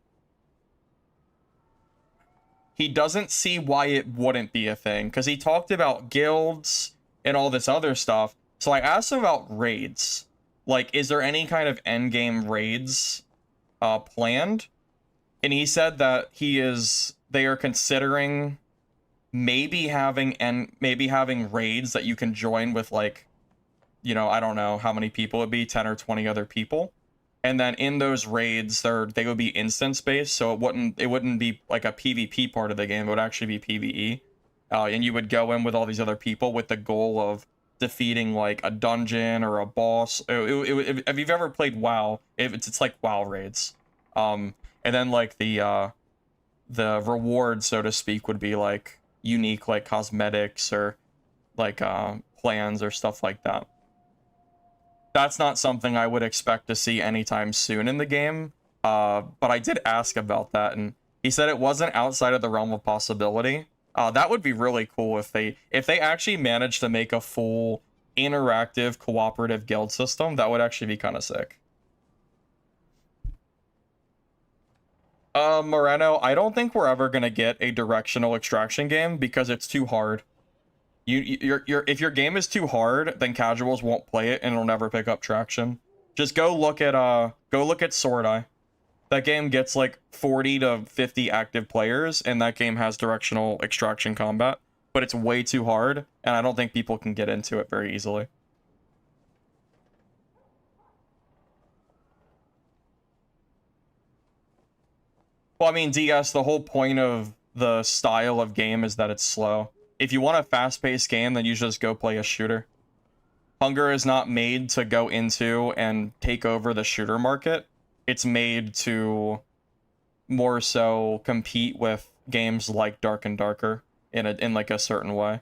he doesn't see why it wouldn't be a thing, because he talked about guilds and all this other stuff. So I asked him about raids. Like, is there any kind of endgame raids planned? And he said that they are considering maybe having raids that you can join with, like, you know, I don't know how many people it'd be, 10 or 20 other people. And then in those raids, they would be instance based, so it wouldn't be like a PvP part of the game. It would actually be PvE, and you would go in with all these other people with the goal of defeating like a dungeon or a boss. If you've ever played WoW, it's like WoW raids. And then like the reward, so to speak, would be like unique like cosmetics or like plans or stuff like that. That's not something I would expect to see anytime soon in the game. But I did ask about that, and he said it wasn't outside of the realm of possibility. That would be really cool if they actually managed to make a full interactive cooperative guild system. That would actually be kind of sick. Moreno, I don't think we're ever gonna get a directional extraction game because it's too hard. If your game is too hard, then casuals won't play it and it'll never pick up traction. Just go look at Sword Eye. That game gets like 40 to 50 active players, and that game has directional extraction combat, but it's way too hard, and I don't think people can get into it very easily. Well, I mean, DS, the whole point of the style of game is that it's slow. If you want a fast-paced game, then you just go play a shooter. Hunger is not made to go into and take over the shooter market. It's made to more so compete with games like Dark and Darker in like a certain way.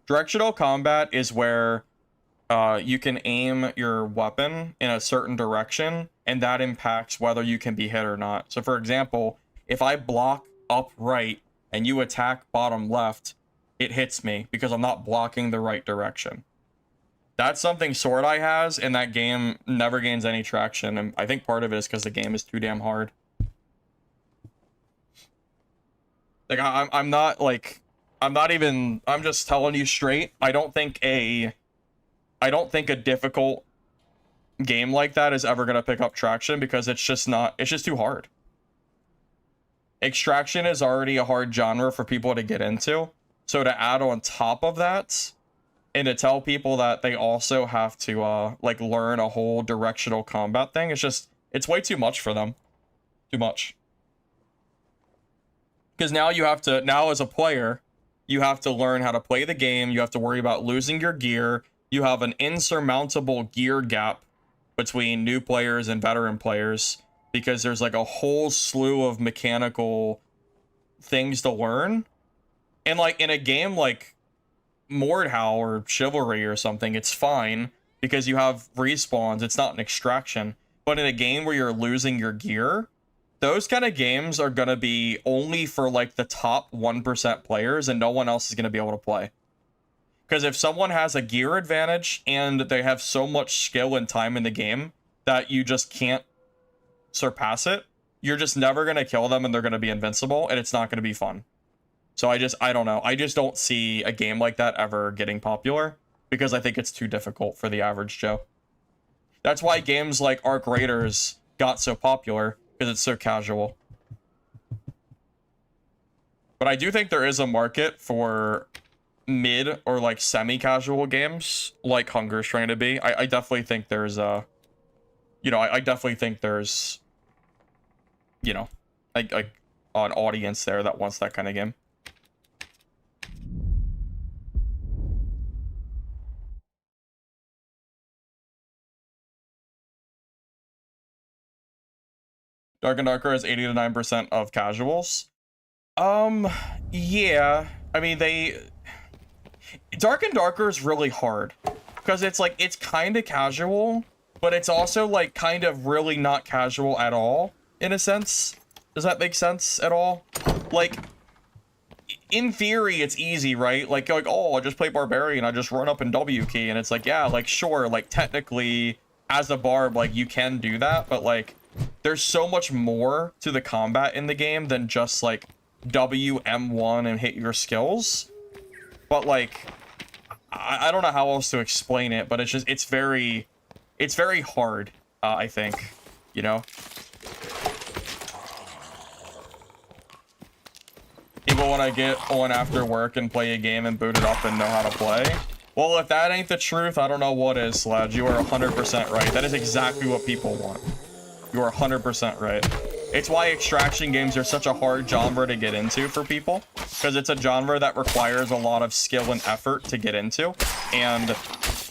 Directional combat is where you can aim your weapon in a certain direction, and that impacts whether you can be hit or not. So for example, if I block upright and you attack bottom left, it hits me because I'm not blocking the right direction. That's something Sword Eye has, and that game never gains any traction, and I think part of it is because the game is too damn hard. Like, I'm not, like, I'm just telling you straight, I don't think a difficult game like that is ever going to pick up traction because it's just too hard. Extraction is already a hard genre for people to get into, so to add on top of that, and to tell people that they also have to, like, learn a whole directional combat thing, it's way too much for them. Too much. Because now as a player, you have to learn how to play the game, you have to worry about losing your gear, you have an insurmountable gear gap between new players and veteran players, because there's, like, a whole slew of mechanical things to learn. And, like, in a game like Mordhau or Chivalry or something, it's fine because you have respawns, it's not an extraction. But in a game where you're losing your gear, those kind of games are gonna be only for, like, the top 1% players, and no one else is gonna be able to play. Because if someone has a gear advantage and they have so much skill and time in the game that you just can't surpass it, you're just never gonna kill them and they're gonna be invincible, and it's not gonna be fun. So I don't know. I just don't see a game like that ever getting popular because I think it's too difficult for the average Joe. That's why games like Arc Raiders got so popular, because it's so casual. But I do think there is a market for mid or, like, semi-casual games like Hunger's trying to be. I definitely think there's a, you know, I definitely think there's, you know, like an audience there that wants that kind of game. Dark and Darker has 80 to 9% of casuals. Yeah. I mean, Dark and Darker is really hard because it's like, it's kind of casual, but it's also, like, kind of really not casual at all, in a sense. Does that make sense at all? Like, in theory, it's easy, right? Like, oh, I just play Barbarian, I just run up and W key, and it's like, yeah, like, sure, like, technically, as a barb, like, you can do that, but, like, there's so much more to the combat in the game than just, like, WM1 and hit your skills. But, like, I don't know how else to explain it, but it's very hard, I think, you know? People want to get on after work and play a game and boot it up and know how to play. Well, if that ain't the truth, I don't know what is, Sledge. You are 100% right. That is exactly what people want. You are 100% right. It's why extraction games are such a hard genre to get into for people, because it's a genre that requires a lot of skill and effort to get into, and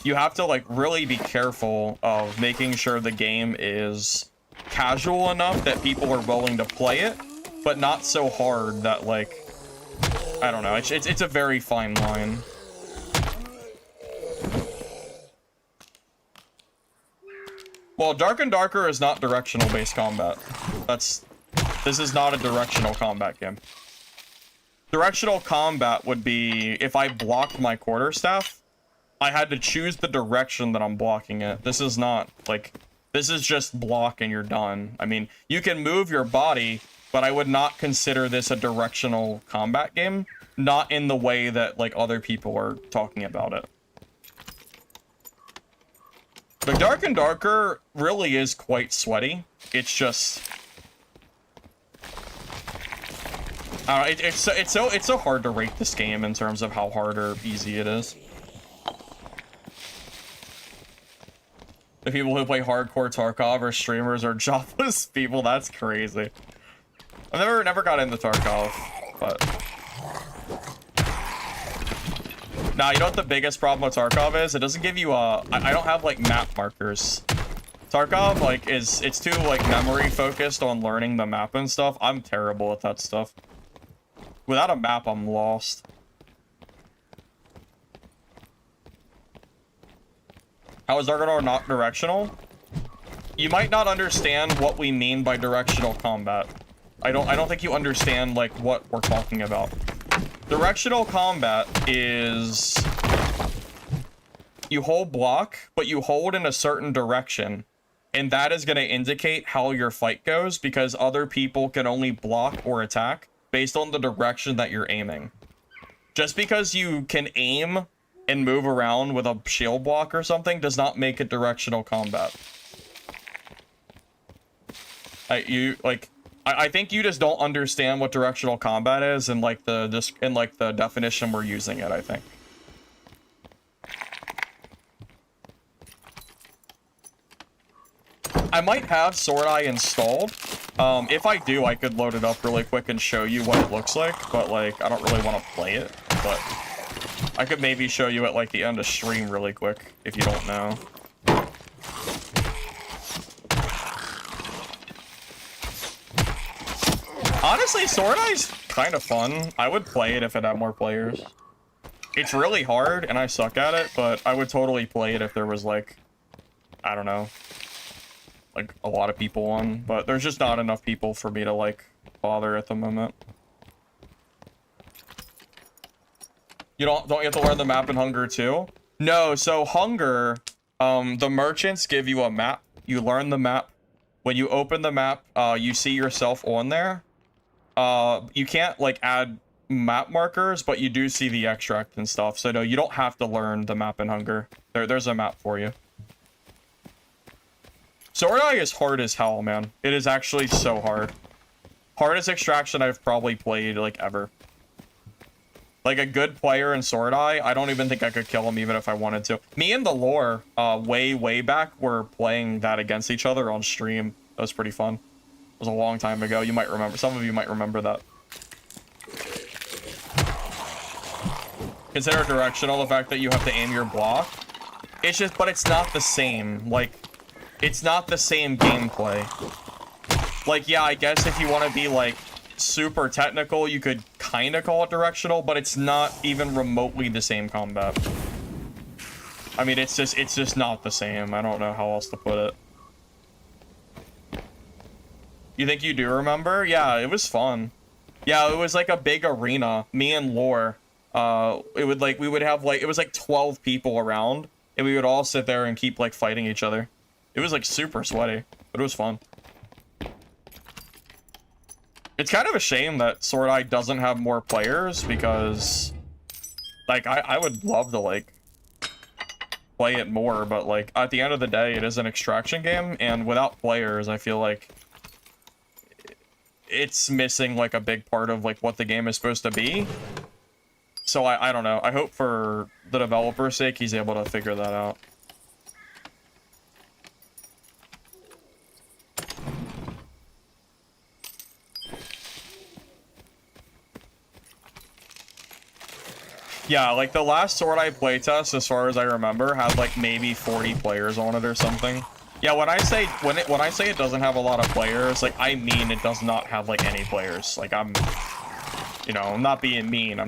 you have to, like, really be careful of making sure the game is casual enough that people are willing to play it, but not so hard that, like, I don't know, it's a very fine line. Well, Dark and Darker is not directional based combat. This is not a directional combat game. Directional combat would be if I blocked my quarterstaff, I had to choose the direction that I'm blocking it. This is not, like, this is just block and you're done. I mean, you can move your body, but I would not consider this a directional combat game. Not in the way that, like, other people are talking about it. But Dark and Darker really is quite sweaty. It's just, it's so hard to rate this game in terms of how hard or easy it is. The people who play hardcore Tarkov are streamers or jobless people. That's crazy. I've never got into Tarkov, but nah, you know what the biggest problem with Tarkov is? It doesn't give you I don't have, like, map markers. Tarkov, like, it's too, like, memory focused on learning the map and stuff. I'm terrible at that stuff. Without a map, I'm lost. How is Dark not directional? You might not understand what we mean by directional combat. I don't think you understand like what we're talking about. Directional combat is you hold block, but you hold in a certain direction, and that is going to indicate how your fight goes because other people can only block or attack based on the direction that you're aiming. Just because you can aim and move around with a shield block or something does not make it directional combat. I think you just don't understand what directional combat is and like the definition we're using it, I think. I might have Sword Eye installed. If I do, I could load it up really quick and show you what it looks like, but like I don't really want to play it, but I could maybe show you at like the end of stream really quick if you don't know. Honestly, Sword Eye's kind of fun. I would play it if it had more players. It's really hard, and I suck at it, but I would totally play it if there was, like, I don't know, like, a lot of people on. But there's just not enough people for me to, like, bother at the moment. You don't you have to learn the map in Hunger, too? No, so Hunger, the merchants give you a map. You learn the map. When you open the map, you see yourself on there. You can't like add map markers, but you do see the extract and stuff. So no, you don't have to learn the map in Hunger. There's a map for you. Sword Eye is hard as hell, man. It is actually so hard. Hardest extraction I've probably played like ever. Like a good player in Sword Eye, I don't even think I could kill him even if I wanted to. Me and the lore, way back, were playing that against each other on stream. That was pretty fun. It was a long time ago. You might remember. Some of you might remember that. Consider directional the fact that you have to aim your block. It's just, but it's not the same. Like, it's not the same gameplay. Like, yeah, I guess if you want to be, like, super technical, you could kind of call it directional, but it's not even remotely the same combat. I mean, it's just not the same. I don't know how else to put it. You think you do remember? Yeah, it was fun. Yeah, it was like a big arena. Me and Lore. We would have like, it was like 12 people around, and we would all sit there and keep like fighting each other. It was like super sweaty, but it was fun. It's kind of a shame that Sword Eye doesn't have more players because like I would love to like play it more, but like at the end of the day, it is an extraction game, and without players, I feel like it's missing like a big part of like what the game is supposed to be. So I don't know. I hope for the developer's sake he's able to figure that out. Yeah, like the last Sword Eye playtest, as far as I remember, had like maybe 40 players on it or something. Yeah, when I say it doesn't have a lot of players, like I mean it does not have like any players. Like I'm, you know, I'm not being mean.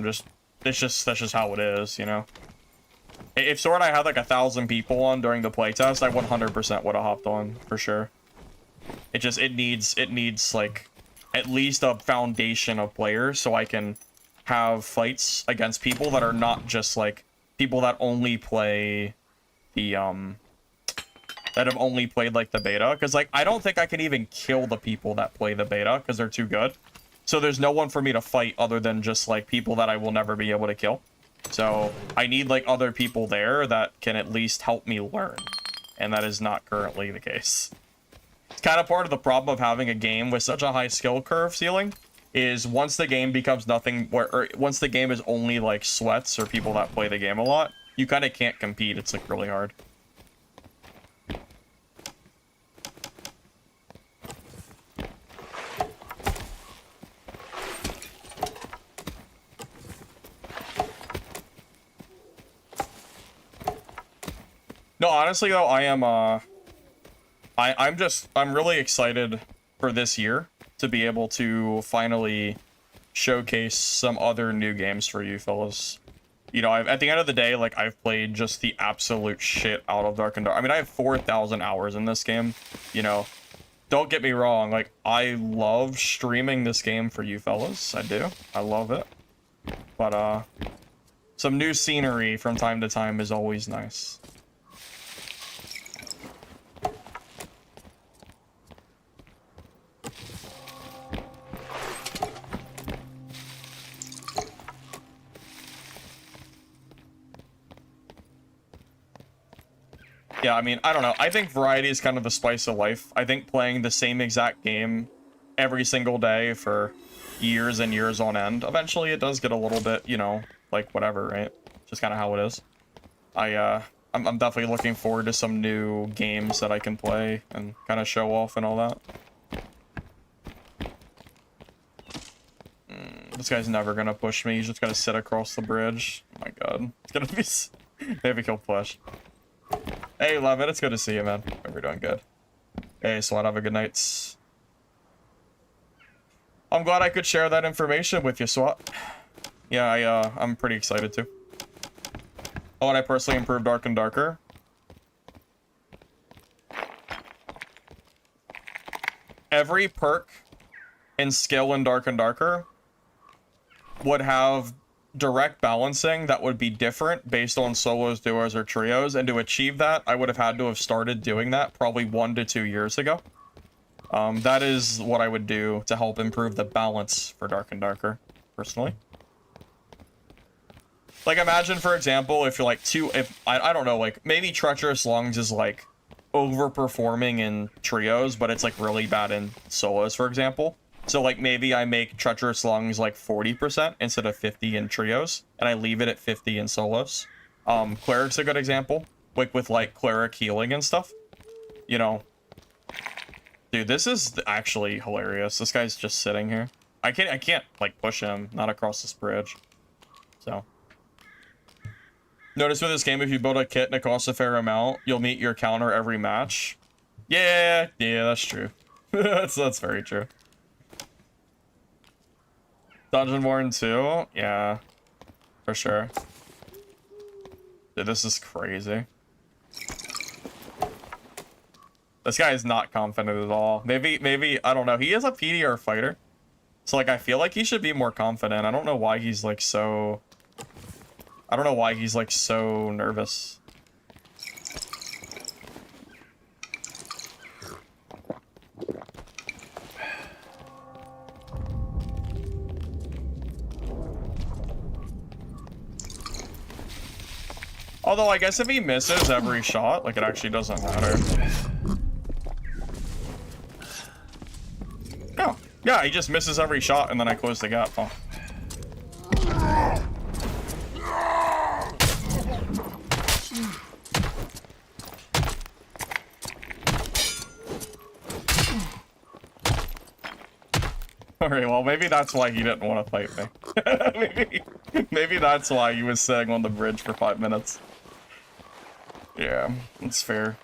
That's just how it is, you know. If Sword Eye had like 1,000 people on during the playtest, I 100% would have hopped on for sure. It needs like at least a foundation of players so I can have fights against people that are not just like people that only play the that have only played like the beta, because like I don't think I can even kill the people that play the beta because they're too good. So there's no one for me to fight other than just like people that I will never be able to kill. So I need like other people there that can at least help me learn, and that is not currently the case. It's kind of part of the problem of having a game with such a high skill curve ceiling, is once the game becomes nothing, or once the game is only like sweats or people that play the game a lot, you kind of can't compete. It's like really hard. No, honestly though, I am I'm really excited for this year to be able to finally showcase some other new games for you fellas. You know, at the end of the day, like I've played just the absolute shit out of Dark and Dark. I mean, I have 4,000 hours in this game, you know. don't get me wrong, like, I love streaming this game for you fellas. I do. I love it. But, some new scenery from time to time is always nice. Yeah, I mean, I don't know. I think variety is kind of the spice of life. I think playing the same exact game every single day for years and years on end, eventually it does get a little bit, you know, like whatever, right? Just kind of how it is. I'm definitely looking forward to some new games that I can play and kind of show off and all that. This guy's never gonna push me. He's just gonna sit across the bridge. Oh my god. It's gonna be... Maybe kill Flesh. Hey, Levin, it's good to see you, man. Hope you're doing good. Hey, SWAT, have a good night. I'm glad I could share that information with you, SWAT. Yeah, I'm pretty excited too. Oh, and I personally improved Dark and Darker. Every perk and skill in Dark and Darker would have direct balancing that would be different based on solos, duos, or trios, and to achieve that, I would have had to have started doing that probably 1 to 2 years ago. That is what I would do to help improve the balance for Dark and Darker, personally. Like, imagine, for example, if you're like I don't know, like, maybe Treacherous Lungs is like overperforming in trios, but it's like really bad in solos, for example. So, like, maybe I make Treacherous Lungs, like, 40% instead of 50 in trios, and I leave it at 50 in solos. Cleric's a good example, like, with, like, Cleric healing and stuff. You know. Dude, this is actually hilarious. This guy's just sitting here. I can't, like, push him, not across this bridge. So. Notice with this game, if you build a kit and it costs a fair amount, you'll meet your counter every match. Yeah, that's true. that's very true. Dungeonborn 2? Yeah, for sure. Dude, this is crazy. This guy is not confident at all. Maybe, I don't know. He is a PDR fighter. So, like, I feel like he should be more confident. I don't know why he's, like, so... I don't know why he's, like, so nervous. Although, I guess if he misses every shot, like, it actually doesn't matter. Oh, yeah, he just misses every shot, and then I close the gap, huh? Alright, well, maybe that's why he didn't want to fight me. maybe that's why he was sitting on the bridge for 5 minutes. Yeah, that's fair.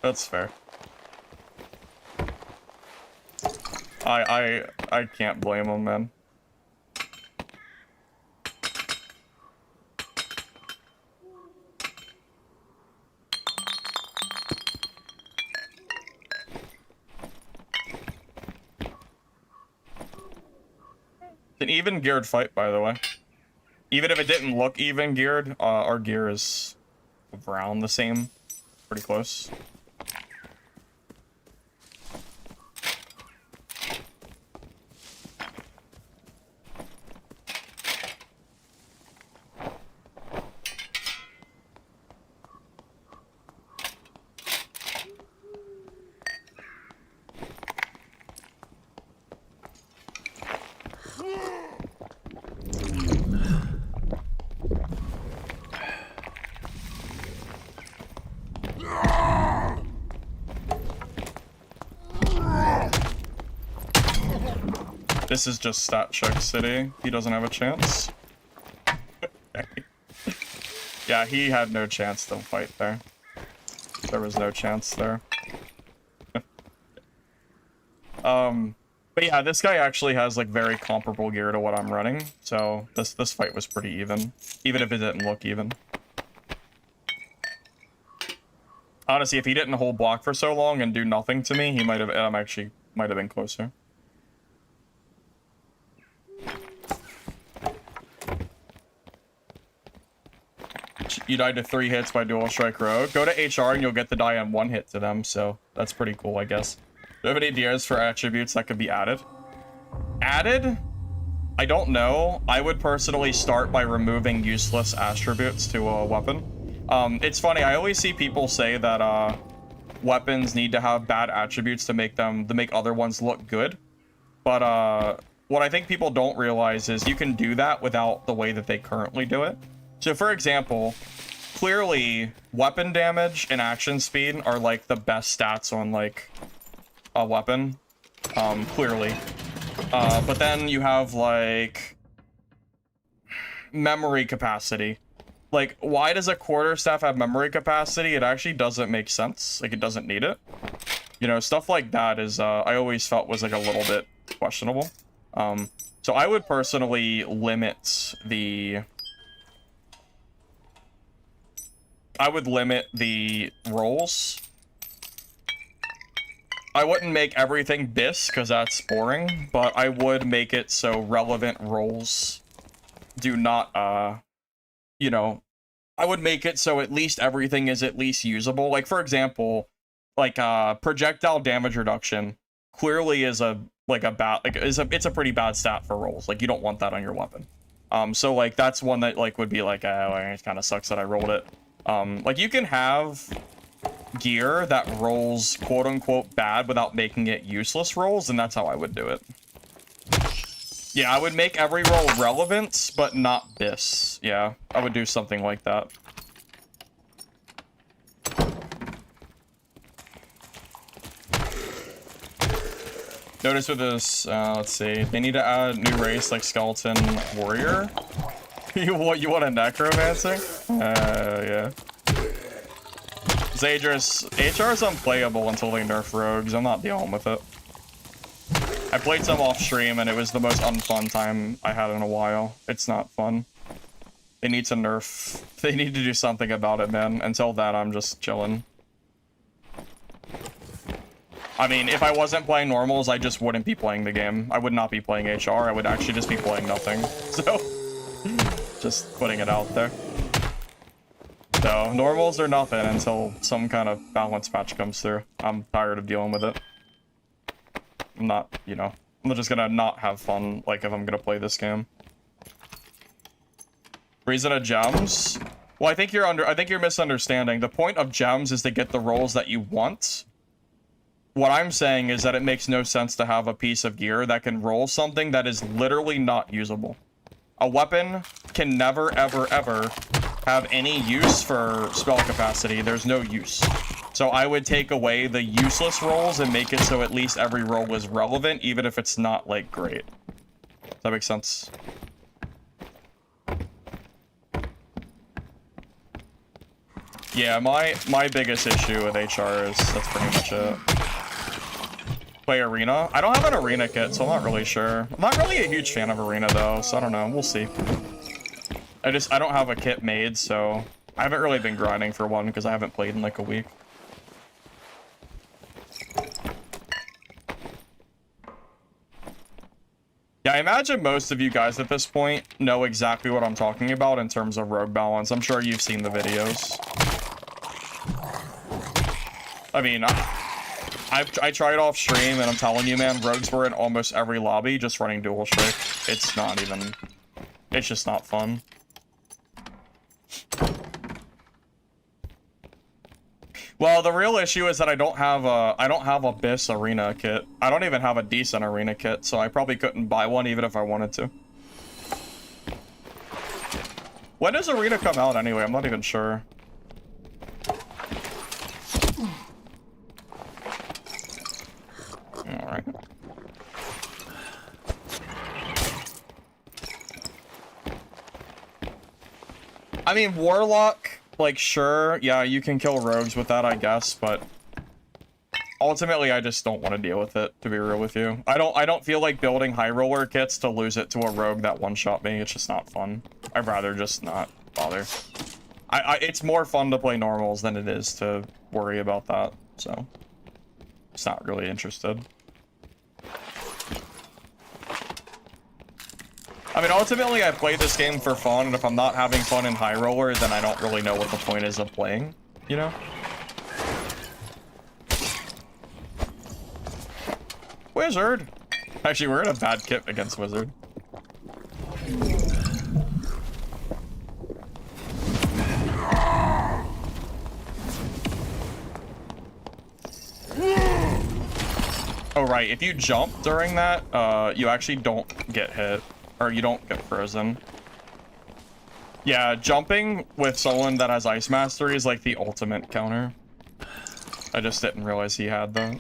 That's fair. I can't blame him, man. It's an even geared fight, by the way. Even if it didn't look even geared, our gear is around the same. Pretty close. This is just stat check city. He doesn't have a chance. Yeah, he had no chance to fight there. There was no chance there. But yeah, this guy actually has like very comparable gear to what I'm running, so this fight was pretty even if it didn't look even. Honestly, if he didn't hold block for so long and do nothing to me, he might have actually might have been closer. You died to 3 hits by Dual Strike Rogue. Go to HR and you'll get the die on 1 hit to them, so that's pretty cool, I guess. Do you have any ideas for attributes that could be added? Added? I don't know. I would personally start by removing useless attributes to a weapon. It's funny, I always see people say that weapons need to have bad attributes to make other ones look good. But what I think people don't realize is you can do that without the way that they currently do it. So for example, clearly weapon damage and action speed are like the best stats on like a weapon. Clearly. But then you have like memory capacity. Like, why does a quarterstaff have memory capacity? It actually doesn't make sense. Like, it doesn't need it. You know, stuff like that is, I always felt was like a little bit questionable. So I would personally limit the... I would limit the rolls. I wouldn't make everything BIS, because that's boring, but I would make it so relevant rolls do not, you know, I would make it so at least everything is at least usable. Like, for example, like, projectile damage reduction clearly is it's a pretty bad stat for rolls. Like, you don't want that on your weapon. So, like, that's one that, like, would be like, oh, it kind of sucks that I rolled it. Like, you can have gear that rolls quote-unquote bad without making it useless rolls, and that's how I would do it. Yeah, I would make every roll relevant, but not BIS. Yeah, I would do something like that. Notice with this, let's see, they need to add a new race like Skeleton Warrior. You want a Necromancer? Yeah. Zadris, HR is unplayable until they nerf rogues. I'm not dealing with it. I played some off stream and it was the most unfun time I had in a while. It's not fun. They need to nerf. They need to do something about it, man. Until then, I'm just chilling. I mean, if I wasn't playing normals, I just wouldn't be playing the game. I would not be playing HR. I would actually just be playing nothing. So, just putting it out there. So, normals are nothing until some kind of balance patch comes through. I'm tired of dealing with it. I'm not, you know, I'm just gonna not have fun, like, if I'm gonna play this game. Reason of gems? Well, I think you're misunderstanding. The point of gems is to get the rolls that you want. What I'm saying is that it makes no sense to have a piece of gear that can roll something that is literally not usable. A weapon can never, ever, ever have any use for spell capacity. There's no use. So I would take away the useless rolls and make it so at least every roll is relevant, even if it's not, like, great. Does that make sense? Yeah, my biggest issue with HR is that's pretty much it. Play Arena. I don't have an Arena kit, so I'm not really sure. I'm not really a huge fan of Arena, though, so I don't know. We'll see. I don't have a kit made, so I haven't really been grinding for one because I haven't played in, like, a week. Yeah, I imagine most of you guys at this point know exactly what I'm talking about in terms of rogue balance. I'm sure you've seen the videos. I mean, I tried off stream, and I'm telling you, man, rogues were in almost every lobby just running dual strike. It's not even... It's just not fun. Well, the real issue is that I don't have a BIS Arena kit. I don't even have a decent Arena kit, so I probably couldn't buy one even if I wanted to. When does Arena come out anyway? I'm not even sure. Alright. I mean, Warlock... Like, sure, yeah, you can kill rogues with that, I guess, but ultimately, I just don't want to deal with it, to be real with you. I don't feel like building high roller kits to lose it to a rogue that one-shot me. It's just not fun. I'd rather just not bother. It's more fun to play normals than it is to worry about that, so it's not really interested. I mean, ultimately, I play this game for fun, and if I'm not having fun in High Roller, then I don't really know what the point is of playing, you know? Wizard! Actually, we're in a bad kit against Wizard. Oh, right, if you jump during that, you actually don't get hit. Or you don't get frozen. Yeah, jumping with someone that has Ice Mastery is like the ultimate counter. I just didn't realize he had that.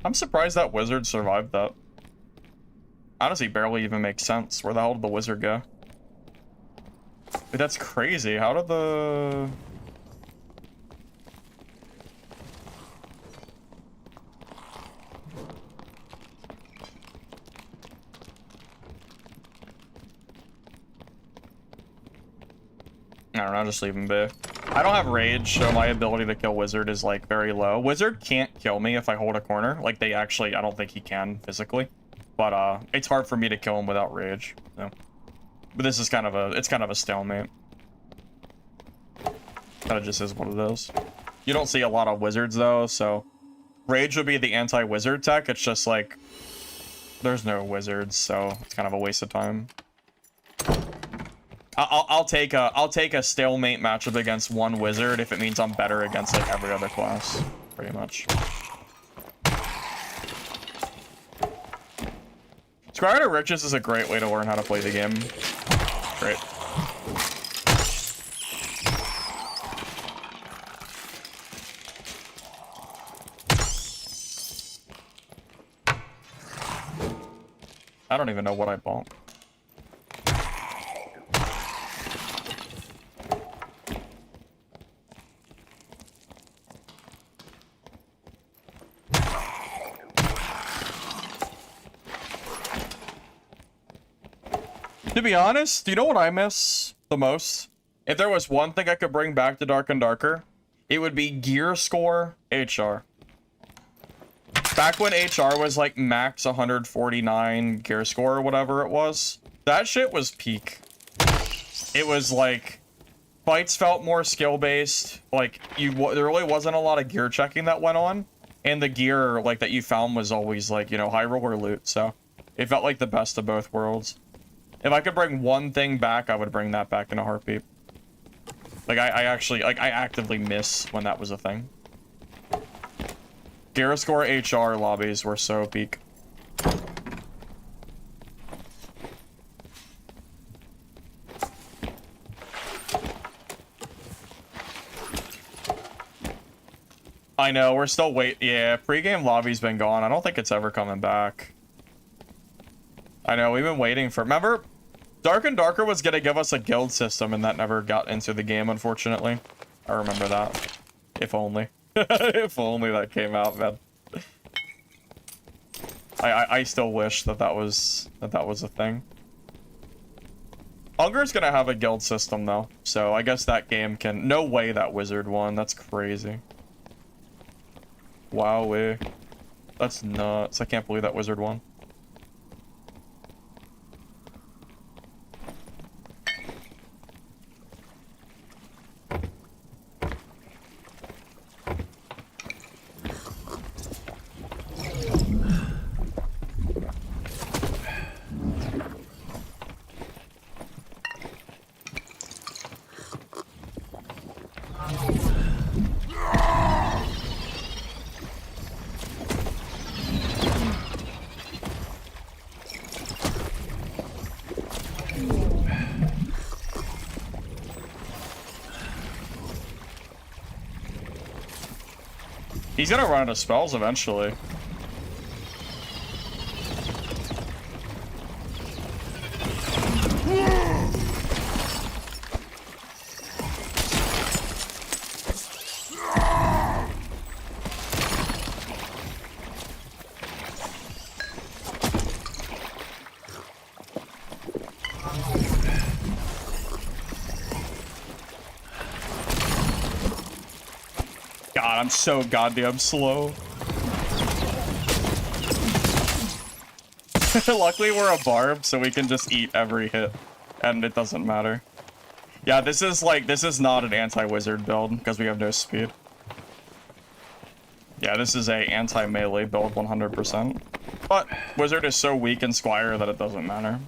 I'm surprised that Wizard survived that. Honestly, barely even makes sense. Where the hell did the Wizard go? Dude, that's crazy. How did the... I don't know, just leave him be. I don't have rage, so my ability to kill Wizard is like very low. Wizard can't kill me if I hold a corner. Like they actually, I don't think he can physically, but it's hard for me to kill him without rage. So. But this is kind of a stalemate. Kind of just is what it is. You don't see a lot of Wizards though, so rage would be the anti-Wizard tech. It's just like there's no Wizards, so it's kind of a waste of time. I'll take a stalemate matchup against one Wizard if it means I'm better against like every other class, pretty much. Squire to Riches is a great way to learn how to play the game. Great. I don't even know what I bought. To be honest, do you know what I miss the most? If there was one thing I could bring back to Dark and Darker, it would be gear score HR. Back when HR was like max 149 gear score or whatever it was, that shit was peak. It was like, fights felt more skill-based, like there really wasn't a lot of gear checking that went on, and the gear like that you found was always like, you know, high roller loot, so it felt like the best of both worlds. If I could bring one thing back, I would bring that back in a heartbeat. Like, I actually, like, I actively miss when that was a thing. Gear score HR lobbies were so peak. I know, we're still yeah, pregame lobby's been gone. I don't think it's ever coming back. I know, we've been waiting for... Remember, Dark and Darker was gonna give us a guild system, and that never got into the game, unfortunately. I remember that. If only. If only that came out, man. I still wish that was a thing. Hunger's gonna have a guild system, though, so I guess that game can... No way that Wizard won. That's crazy. Wow, that's nuts. I can't believe that Wizard won. He's gonna run out of spells eventually. God, I'm so goddamn slow. Luckily, we're a barb, so we can just eat every hit, and it doesn't matter. Yeah, this is not an anti-wizard build, because we have no speed. Yeah, this is a anti-melee build 100%. But wizard is so weak in Squire that it doesn't matter.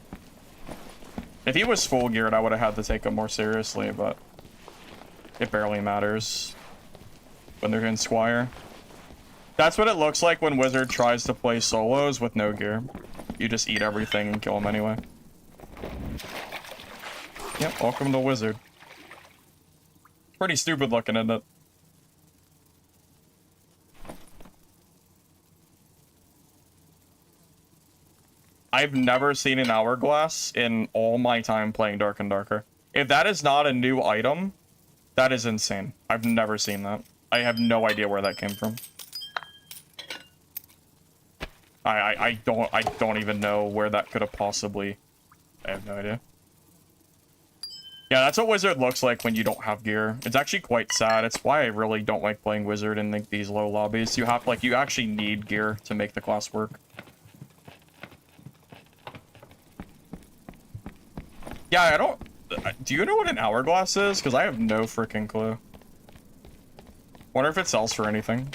If he was full geared, I would have had to take him more seriously, but it barely matters when they're in Squire. That's what it looks like when Wizard tries to play solos with no gear. You just eat everything and kill him anyway. Yep, welcome to Wizard. Pretty stupid looking, isn't it? I've never seen an hourglass in all my time playing Dark and Darker. If that is not a new item, that is insane. I've never seen that. I have no idea where that came from. I don't even know where that could have possibly... I have no idea. Yeah, that's what Wizard looks like when you don't have gear. It's actually quite sad. It's why I really don't like playing Wizard in like these low lobbies. You have you actually need gear to make the class work. Yeah, I don't... Do you know what an hourglass is? Because I have no freaking clue. Wonder if it sells for anything.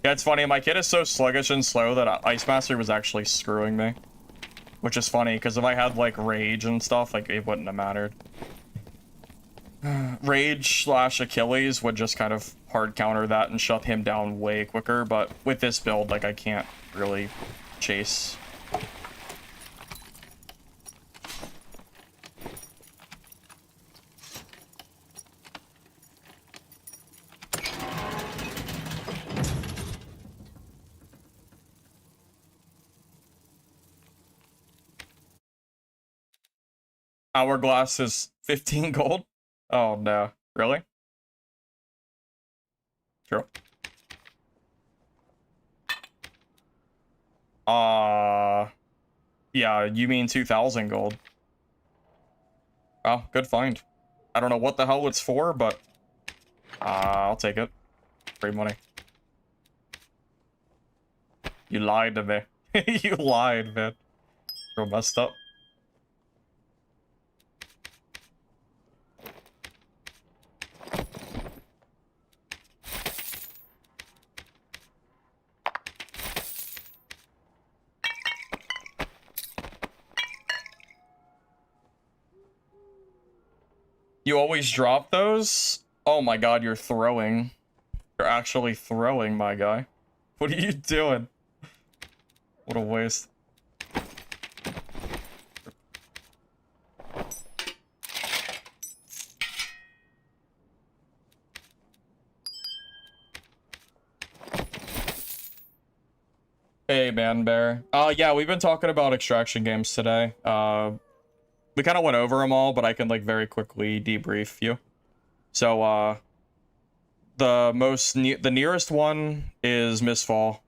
Yeah, it's funny. My kid is so sluggish and slow that Ice Master was actually screwing me. Which is funny, because if I had, like, Rage and stuff, like, it wouldn't have mattered. Rage / Achilles would just kind of hard counter that and shut him down way quicker, but with this build, like, I can't really chase. Hourglass is 15 gold? Oh no, really? True. Yeah, you mean 2,000 gold. Oh, good find. I don't know what the hell it's for, but I'll take it. Free money. You lied to me. You lied, man. You're messed up. You always drop those? Oh my god, you're throwing. You're actually throwing, my guy. What are you doing? What a waste. Hey, Man Bear. Yeah, we've been talking about extraction games today. We kind of went over them all, but I can, like, very quickly debrief you. So, the nearest one is Mistfall.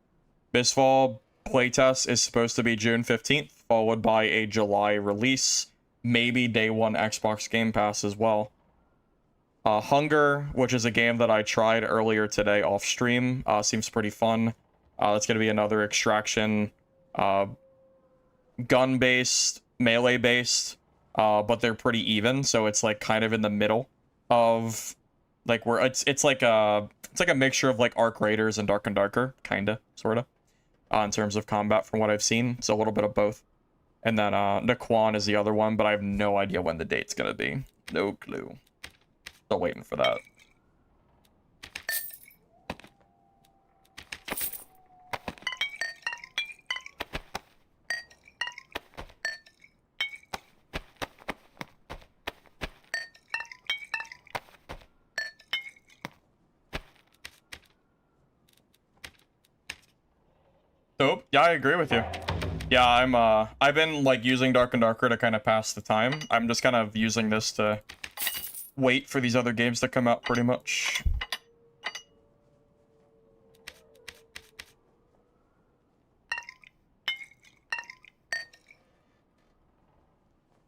Mistfall playtest is supposed to be June 15th, followed by a July release. Maybe day one Xbox Game Pass as well. Hunger, which is a game that I tried earlier today off stream, seems pretty fun. That's going to be another extraction, gun-based, melee-based, but they're pretty even, so it's like kind of in the middle of like where it's like a mixture of like Arc Raiders and Dark and Darker, kinda, sorta, in terms of combat from what I've seen. So a little bit of both. And then Naquan is the other one, but I have no idea when the date's gonna be. No clue. Still waiting for that. Dope. Yeah, I agree with you. Yeah, I've been like using Dark and Darker to kind of pass the time. I'm just kind of using this to wait for these other games to come out pretty much.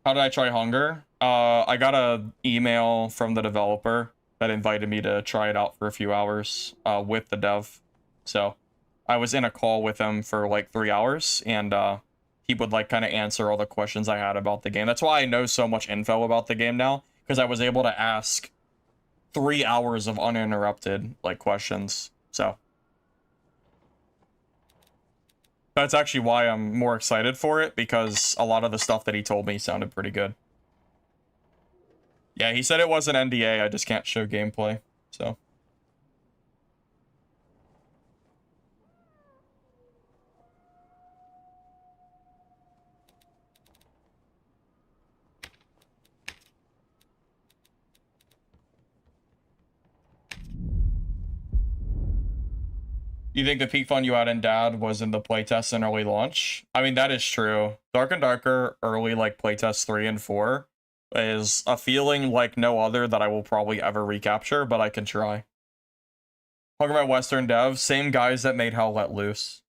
How did I try Hunger? I got a email from the developer that invited me to try it out for a few hours with the dev. So I was in a call with him for like 3 hours, and he would like kind of answer all the questions I had about the game. That's why I know so much info about the game now, because I was able to ask 3 hours of uninterrupted like questions. So that's actually why I'm more excited for it, because a lot of the stuff that he told me sounded pretty good. Yeah, he said it was an NDA, I just can't show gameplay, so. You think the peak fun you had in Dad was in the playtest and early launch? I mean, that is true. Dark and Darker early, like, playtest 3 and 4 is a feeling like no other that I will probably ever recapture, but I can try. Talking about Western devs, same guys that made Hell Let Loose.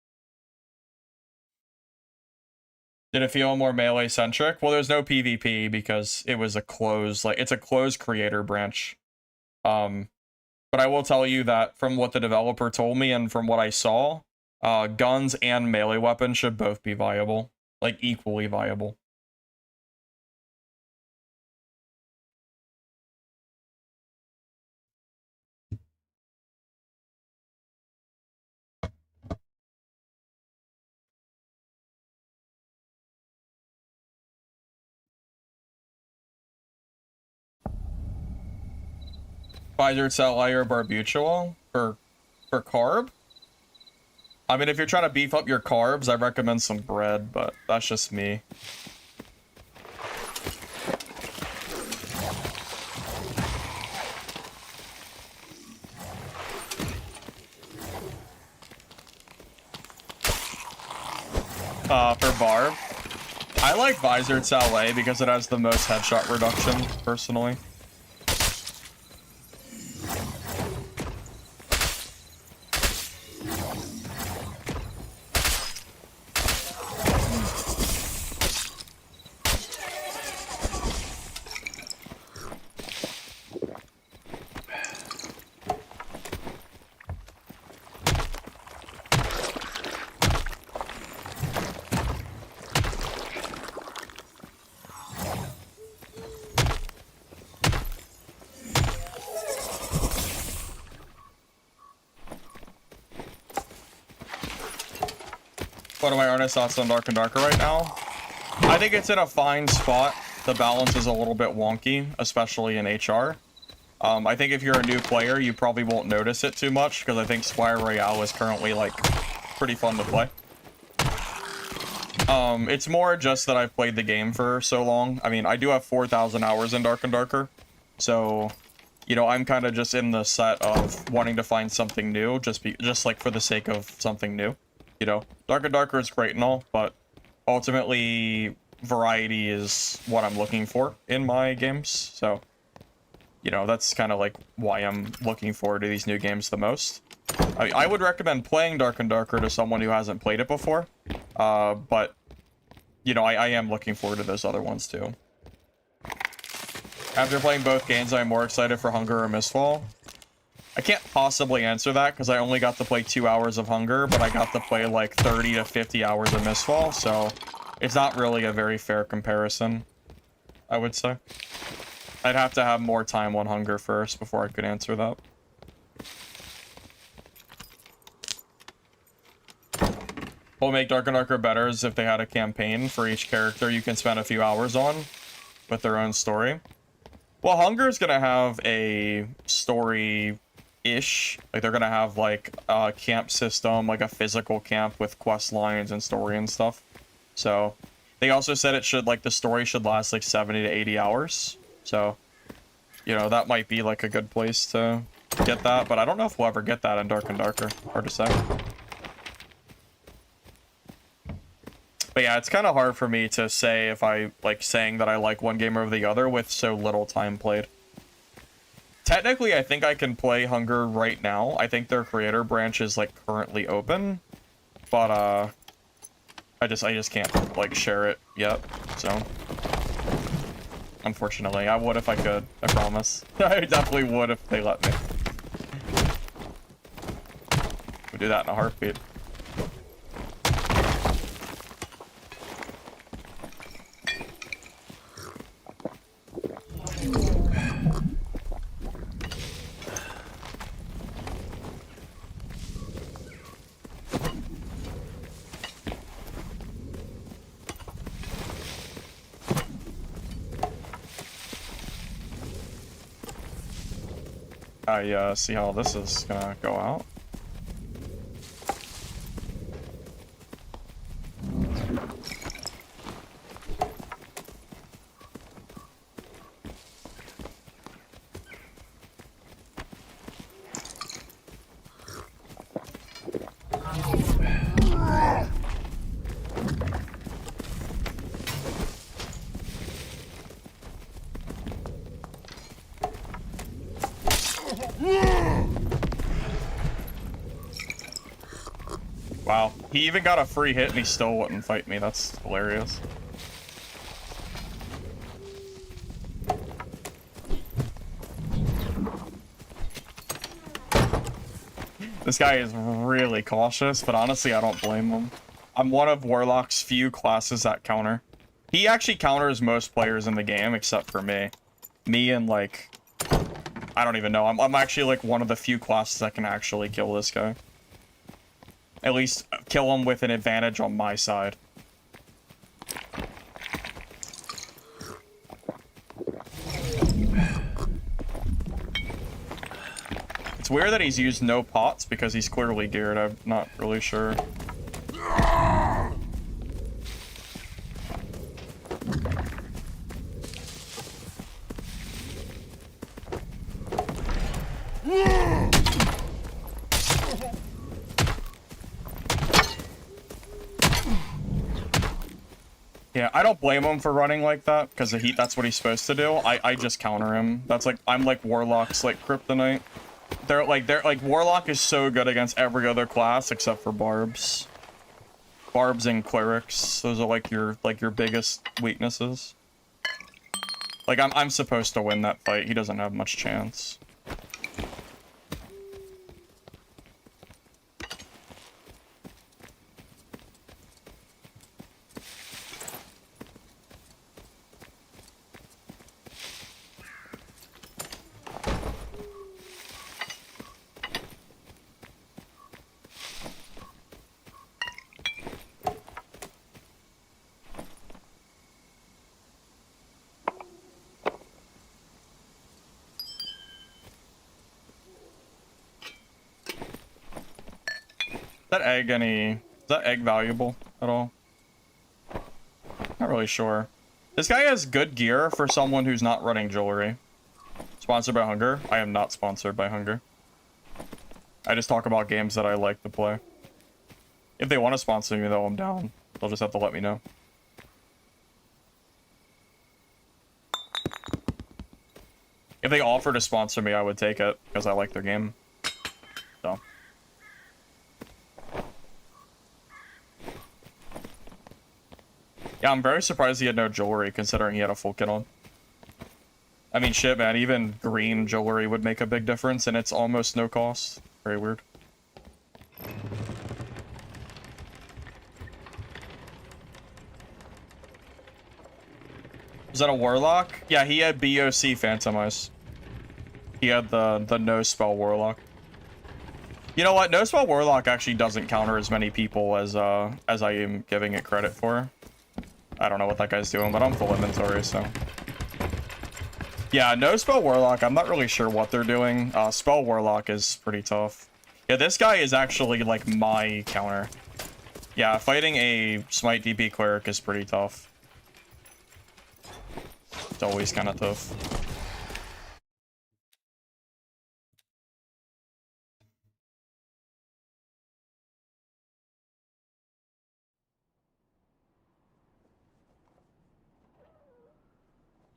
Did it feel more melee-centric? Well, there's no PvP because it was a closed, like, it's a closed creator branch. But I will tell you that from what the developer told me and from what I saw, guns and melee weapons should both be viable, like equally viable. Pfizer, Outlier, Barbutual for carb? I mean, if you're trying to beef up your carbs, I recommend some bread, but that's just me. For Barb, I like Visor Saleh because it has the most headshot reduction, personally. What are my honest thoughts on Dark and Darker right now? I think it's in a fine spot. The balance is a little bit wonky, especially in HR. I think if you're a new player, you probably won't notice it too much, because I think Squire Royale is currently, like, pretty fun to play. It's more just that I've played the game for so long. I mean, I do have 4,000 hours in Dark and Darker, so, you know, I'm kind of just in the set of wanting to find something new, just like for the sake of something new. You know, Dark and Darker is great and all, but ultimately, variety is what I'm looking for in my games. So, you know, that's kind of like why I'm looking forward to these new games the most. I would recommend playing Dark and Darker to someone who hasn't played it before. But, you know, I am looking forward to those other ones too. After playing both games, I'm more excited for Hunger or Mistfall. I can't possibly answer that because I only got to play 2 hours of Hunger, but I got to play like 30 to 50 hours of Mistfall, so it's not really a very fair comparison, I would say. I'd have to have more time on Hunger first before I could answer that. What would make Dark and Darker better is if they had a campaign for each character you can spend a few hours on with their own story. Well, Hunger is going to have a story-ish. Like, they're going to have, like, a camp system, like a physical camp with quest lines and story and stuff. So, they also said it should, like, the story should last, like, 70 to 80 hours. So, you know, that might be, like, a good place to get that. But I don't know if we'll ever get that in Dark and Darker. Hard to say. But yeah, it's kind of hard for me to say if I like saying that I like one game over the other with so little time played. Technically, I think I can play Hunger right now. I think their creator branch is like currently open, but I just can't like share it yet. So unfortunately, I would if I could. I promise. I definitely would if they let me. We'd do that in a heartbeat. I see how this is gonna go out. Wow, he even got a free hit and he still wouldn't fight me. That's hilarious. This guy is really cautious, but honestly, I don't blame him. I'm one of Warlock's few classes that counter. He actually counters most players in the game except for me. Me and like, I don't even know. I'm actually like one of the few classes that can actually kill this guy. At least kill him with an advantage on my side. It's weird that he's used no pots because he's clearly geared. I'm not really sure. Yeah, I don't blame him for running like that, because that's what he's supposed to do. I just counter him. That's like, I'm like Warlock's like kryptonite. They're like Warlock is so good against every other class except for Barbs. Barbs and Clerics. Those are like your biggest weaknesses. Like I'm supposed to win that fight. He doesn't have much chance. Is that egg valuable at all? Not really sure. This guy has good gear for someone who's not running jewelry. Sponsored by Hunger? I am not sponsored by Hunger. I just talk about games that I like to play. If they want to sponsor me though, I'm down. They'll just have to let me know. If they offer to sponsor me, I would take it because I like their game. So. Yeah, I'm very surprised he had no jewelry, considering he had a full kit on. I mean, shit, man, even green jewelry would make a big difference, and it's almost no cost. Very weird. Was that a Warlock? Yeah, he had BOC Phantom Eyes. He had the no spell Warlock. You know what? No spell Warlock actually doesn't counter as many people as I am giving it credit for. I don't know what that guy's doing, but I'm full inventory, so. Yeah, no spell Warlock. I'm not really sure what they're doing. Spell Warlock is pretty tough. Yeah, this guy is actually like my counter. Yeah, fighting a Smite DP Cleric is pretty tough. It's always kind of tough.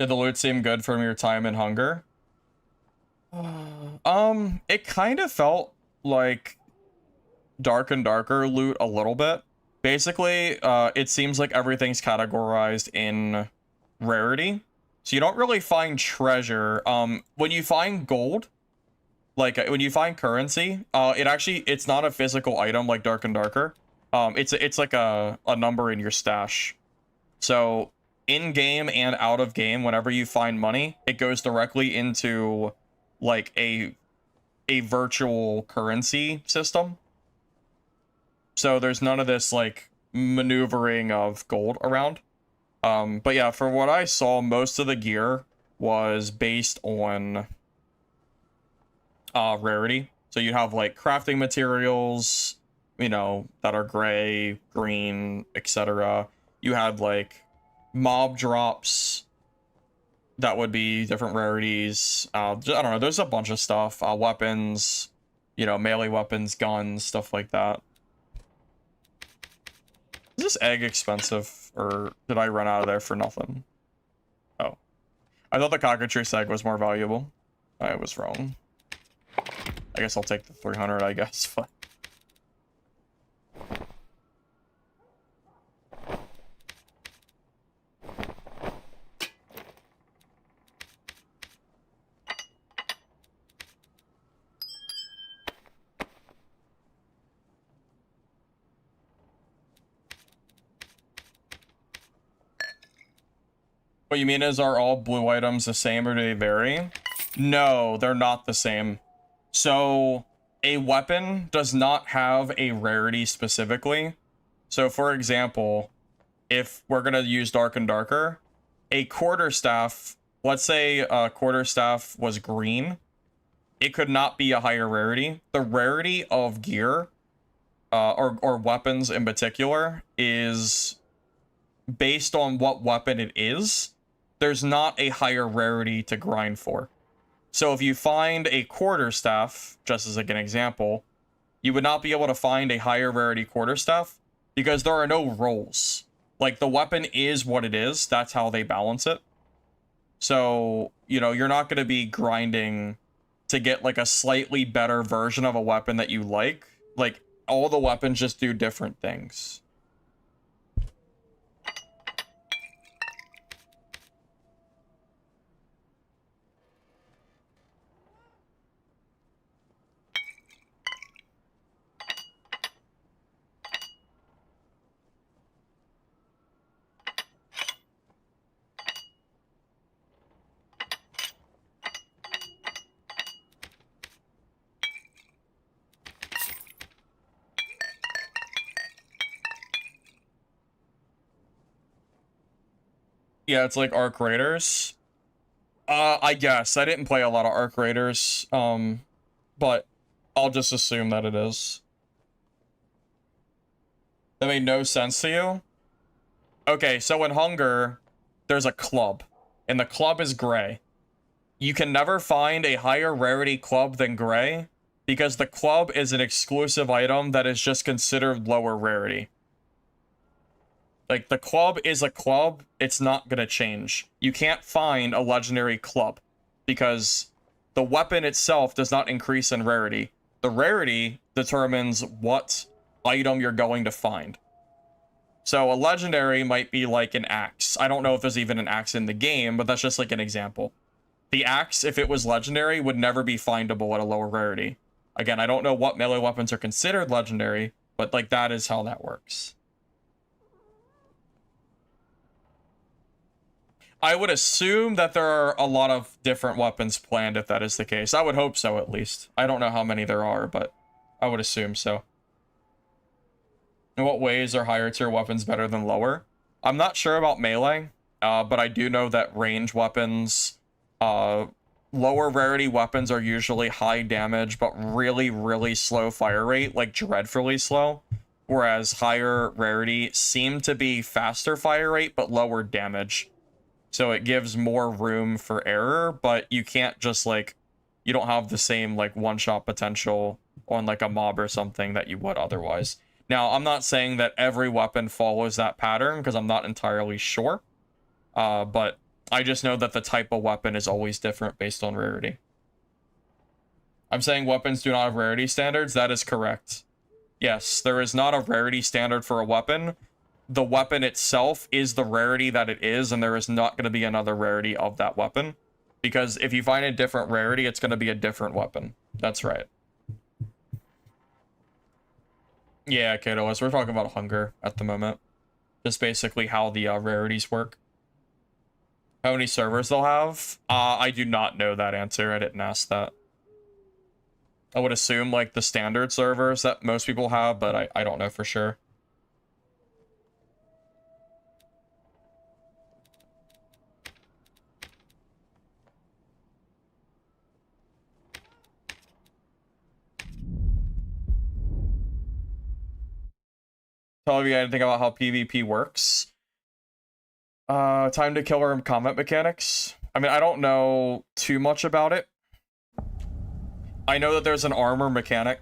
Did the loot seem good from your time in Hunger? It kind of felt like Dark and Darker loot a little bit. Basically, it seems like everything's categorized in rarity. So you don't really find treasure. When you find gold, like when you find currency, it's not a physical item like Dark and Darker. It's like a number in your stash. So in game and out of game, whenever you find money, it goes directly into like a virtual currency system. So there's none of this like maneuvering of gold around. But yeah, from what I saw, most of the gear was based on rarity. So you have like crafting materials, you know, that are gray, green, etc. You had like mob drops that would be different rarities. I don't know, there's a bunch of stuff. Weapons, you know, melee weapons, guns, stuff like that. Is this egg expensive, or did I run out of there for nothing? Oh. I thought the cockatrice egg was more valuable. I was wrong. I guess I'll take the 300, I guess, but... What you mean is, are all blue items the same or do they vary? No, they're not the same. So a weapon does not have a rarity specifically. So for example, if we're going to use Dark and Darker, a quarterstaff, let's say a quarterstaff was green, it could not be a higher rarity. The rarity of gear, or weapons in particular, is based on what weapon it is. There's not a higher rarity to grind for. So if you find a quarterstaff, just as like an example, you would not be able to find a higher rarity quarterstaff because there are no rolls. Like, the weapon is what it is. That's how they balance it. So, you know, you're not going to be grinding to get like a slightly better version of a weapon that you like. Like, all the weapons just do different things. Yeah, it's like Arc Raiders. I guess. I didn't play a lot of Arc Raiders, but I'll just assume that it is. That made no sense to you? Okay, so in Hunger, there's a club, and the club is gray. You can never find a higher rarity club than gray, because the club is an exclusive item that is just considered lower rarity. Like, the club is a club, it's not gonna change. You can't find a legendary club, because the weapon itself does not increase in rarity. The rarity determines what item you're going to find. So a legendary might be like an axe. I don't know if there's even an axe in the game, but that's just like an example. The axe, if it was legendary, would never be findable at a lower rarity. Again, I don't know what melee weapons are considered legendary, but like that is how that works. I would assume that there are a lot of different weapons planned if that is the case. I would hope so, at least. I don't know how many there are, but I would assume so. In what ways are higher tier weapons better than lower? I'm not sure about melee, but I do know that range weapons, lower rarity weapons are usually high damage, but really, really slow fire rate, like dreadfully slow. Whereas higher rarity seem to be faster fire rate, but lower damage. So it gives more room for error, but you can't just like, you don't have the same like one-shot potential on like a mob or something that you would otherwise. Now, I'm not saying that every weapon follows that pattern because I'm not entirely sure. But I just know that the type of weapon is always different based on rarity. I'm saying weapons do not have rarity standards. That is correct. Yes, there is not a rarity standard for a weapon. The weapon itself is the rarity that it is, and there is not going to be another rarity of that weapon. Because if you find a different rarity, it's going to be a different weapon. That's right. Yeah, Kato, we're talking about hunger at the moment. Just basically how the rarities work. How many servers they'll have? I do not know that answer. I didn't ask that. I would assume like the standard servers that most people have, but I don't know for sure. Tell me anything about how PvP works. Time to kill or combat mechanics. I mean, I don't know too much about it. I know that there's an armor mechanic.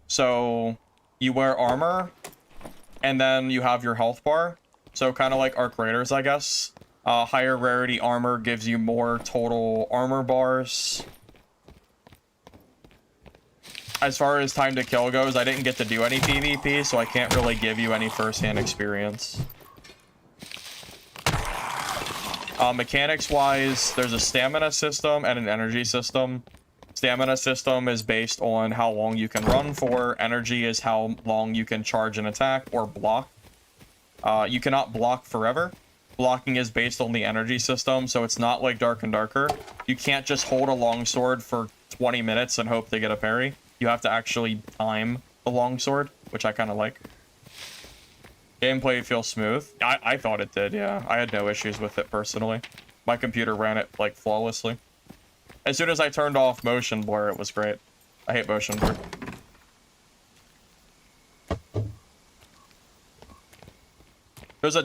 So you wear armor and then you have your health bar. So kind of like Arc Raiders, I guess. Higher rarity armor gives you more total armor bars. As far as time to kill goes, I didn't get to do any PvP, so I can't really give you any first-hand experience. Mechanics-wise, there's a stamina system and an energy system. Stamina system is based on how long you can run for. Energy is how long you can charge an attack or block. You cannot block forever. Blocking is based on the energy system, so it's not like Dark and Darker. You can't just hold a longsword for 20 minutes and hope to get a parry. You have to actually time the longsword, which I kind of like. Gameplay feels smooth. I thought it did, yeah. I had no issues with it personally. My computer ran it, like, flawlessly. As soon as I turned off motion blur, it was great. I hate motion blur. There's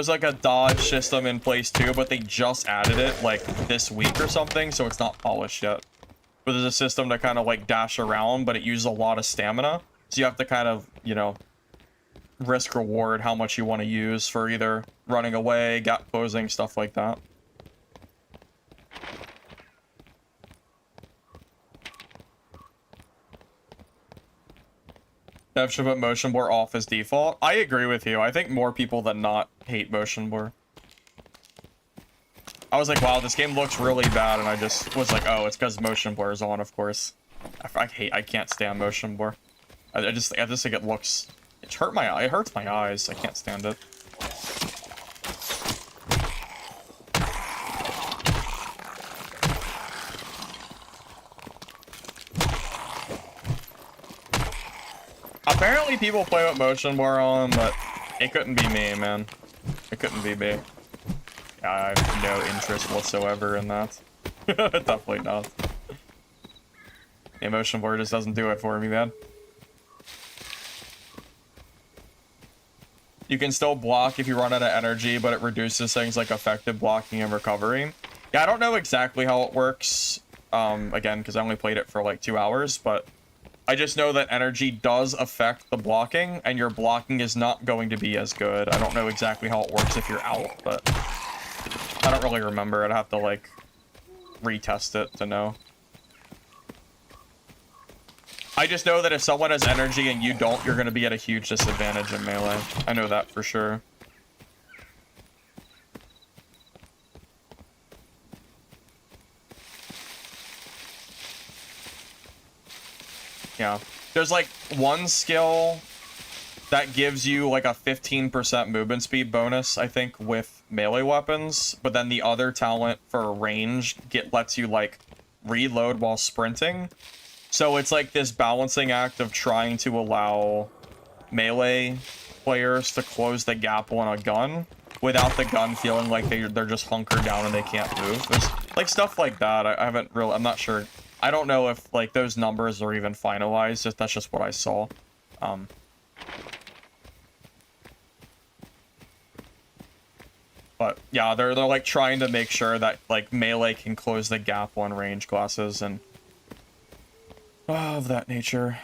like a dodge system in place too, but they just added it like this week or something, so it's not polished yet. But there's a system to kind of like dash around, but it uses a lot of stamina. So you have to kind of, you know, risk reward how much you want to use for either running away, gap closing, stuff like that. Dev should put motion blur off as default. I agree with you. I think more people than not hate motion blur. I was like, wow, this game looks really bad, and I just was like, oh, it's because motion blur is on, of course. I can't stand motion blur. I just think it looks, it hurts my eyes. I can't stand it. Apparently people play with motion blur on, but it couldn't be me, man. It couldn't be me. I have no interest whatsoever in that. Definitely not. The motion blur just doesn't do it for me, man. You can still block if you run out of energy, but it reduces things like effective blocking and recovery. Yeah, I don't know exactly how it works, again, because I only played it for like 2 hours, but I just know that energy does affect the blocking, and your blocking is not going to be as good. I don't know exactly how it works if you're out, but I don't really remember. I'd have to, like, retest it to know. I just know that if someone has energy and you don't, you're going to be at a huge disadvantage in melee. I know that for sure. Yeah. There's, like, one skill that gives you, like, a 15% movement speed bonus, I think, with melee weapons. But then the other talent for range lets you, like, reload while sprinting. So it's, like, this balancing act of trying to allow melee players to close the gap on a gun without the gun feeling like they're just hunkered down and they can't move. There's, like, stuff like that. I'm not sure. I don't know if, like, those numbers are even finalized. That's just what I saw. But, yeah, they're like, trying to make sure that, like, melee can close the gap on range classes and of that nature.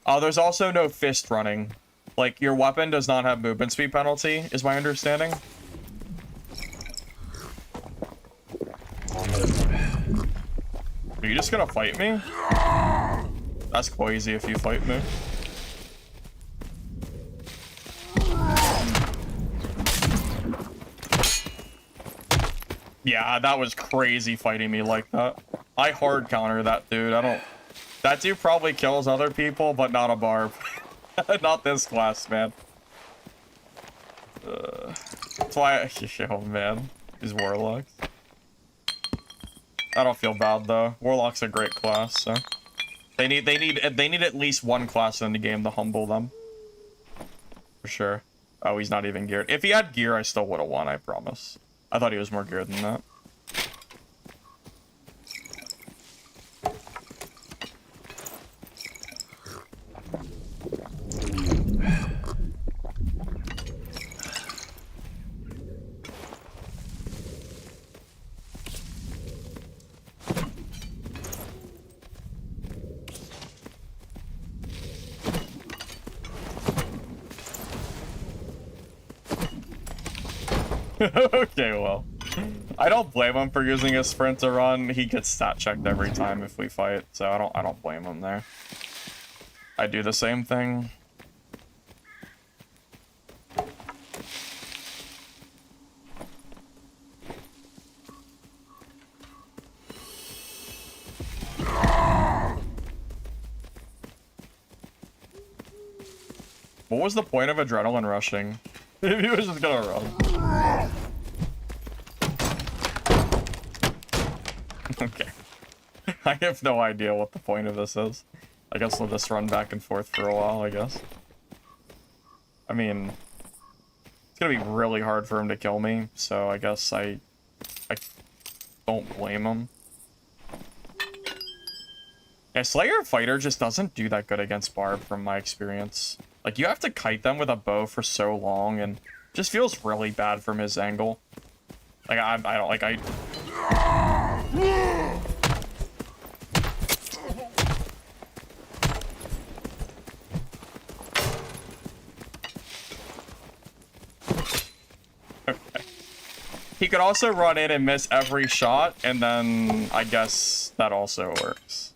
There's also no fist running. Like, your weapon does not have movement speed penalty, is my understanding. Are you just gonna fight me? That's crazy if you fight me. Yeah, that was crazy fighting me like that. I hard counter that dude. That dude probably kills other people, but not a barb. Not this class, man. That's why oh man, these warlocks. I don't feel bad though. Warlock's a great class, so they need at least one class in the game to humble them. For sure. Oh, he's not even geared. If he had gear, I still would have won, I promise. I thought he was more geared than that. Okay, well. I don't blame him for using his sprint to run. He gets stat checked every time if we fight, so I don't blame him there. I do the same thing. What was the point of adrenaline rushing? If he was just gonna run. Okay. I have no idea what the point of this is. I guess we'll just run back and forth for a while, I guess. I mean, it's gonna be really hard for him to kill me, so I guess I don't blame him. Yeah, Slayer Fighter just doesn't do that good against Barb from my experience. Like, you have to kite them with a bow for so long, and just feels really bad from his angle. Like, I don't, like, Okay. He could also run in and miss every shot, and then I guess that also works.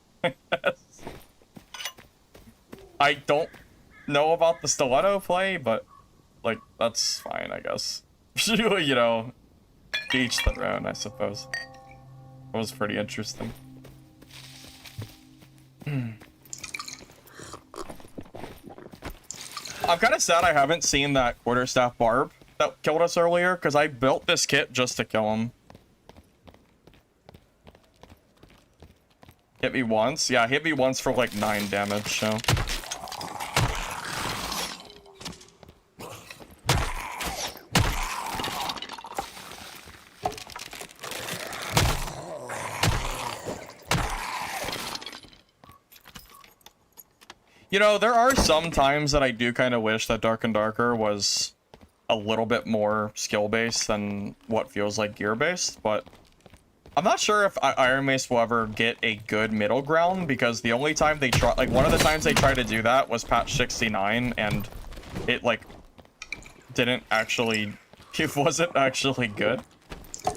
I don't know about the stiletto play, but like that's fine, I guess. You know, each their own, I suppose. It was pretty interesting. I'm kind of sad I haven't seen that quarterstaff barb that killed us earlier, because I built this kit just to kill him. Hit me once? Yeah, hit me once for like 9 damage, so. You know, there are some times that I do kind of wish that Dark and Darker was a little bit more skill-based than what feels like gear-based, but I'm not sure if Iron Mace will ever get a good middle ground, because the only time they try, like, one of the times they tried to do that was patch 69, and it, like, didn't actually, it wasn't actually good,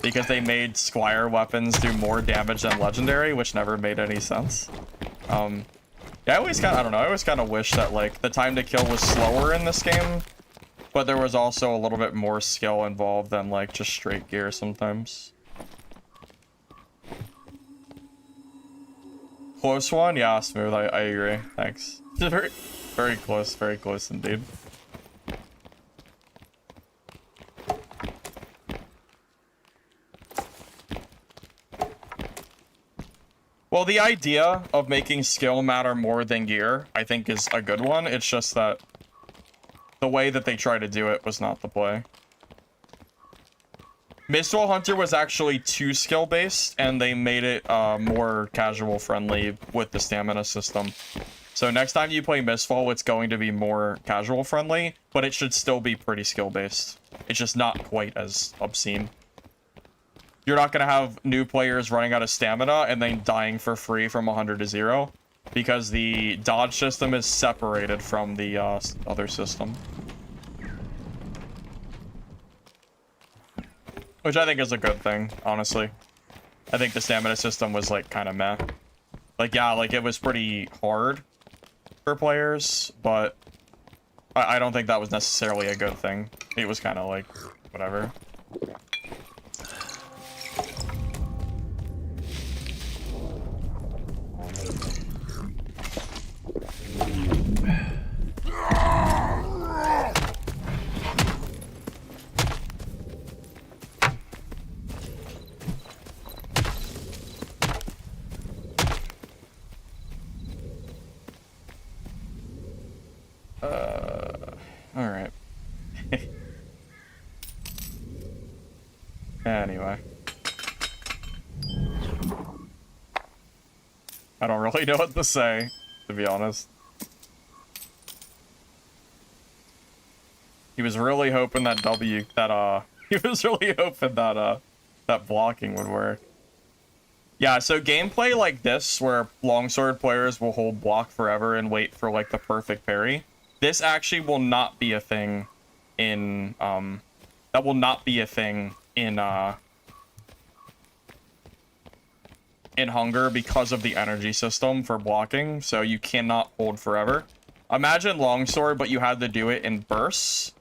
because they made Squire weapons do more damage than Legendary, which never made any sense. Yeah, I always kind of, I don't know, I always kind of wish that, like, the time to kill was slower in this game, but there was also a little bit more skill involved than, like, just straight gear sometimes. Close one? Yeah, Smooth, I agree. Thanks. Very, very close indeed. Well, the idea of making skill matter more than gear, I think, is a good one. It's just that the way that they tried to do it was not the play. Mistral Hunter was actually too skill-based, and they made it more casual-friendly with the stamina system. So next time you play Mistfall, it's going to be more casual-friendly, but it should still be pretty skill-based. It's just not quite as obscene. You're not going to have new players running out of stamina and then dying for free from 100 to 0, because the dodge system is separated from the other system. Which I think is a good thing, honestly. I think the stamina system was, like, kind of meh. Like, yeah, like, it was pretty hard for players, but I don't think that was necessarily a good thing. It was kind of like, whatever. All right. Anyway. I don't really know what to say, to be honest. He was really hoping that he was really hoping that that blocking would work. Yeah, so gameplay like this, where longsword players will hold block forever and wait for like the perfect parry, this actually will not be a thing in that will not be a thing in Hunger because of the energy system for blocking, so you cannot hold forever. Imagine longsword, but you had to do it in bursts,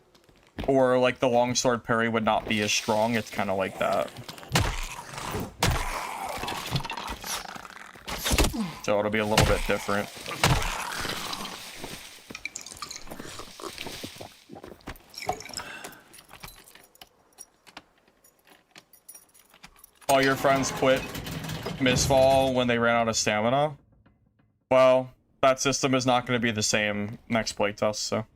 or like the longsword parry would not be as strong. It's kind of like that. So it'll be a little bit different. All your friends quit Mistfall when they ran out of stamina? Well, that system is not going to be the same next playtest, so...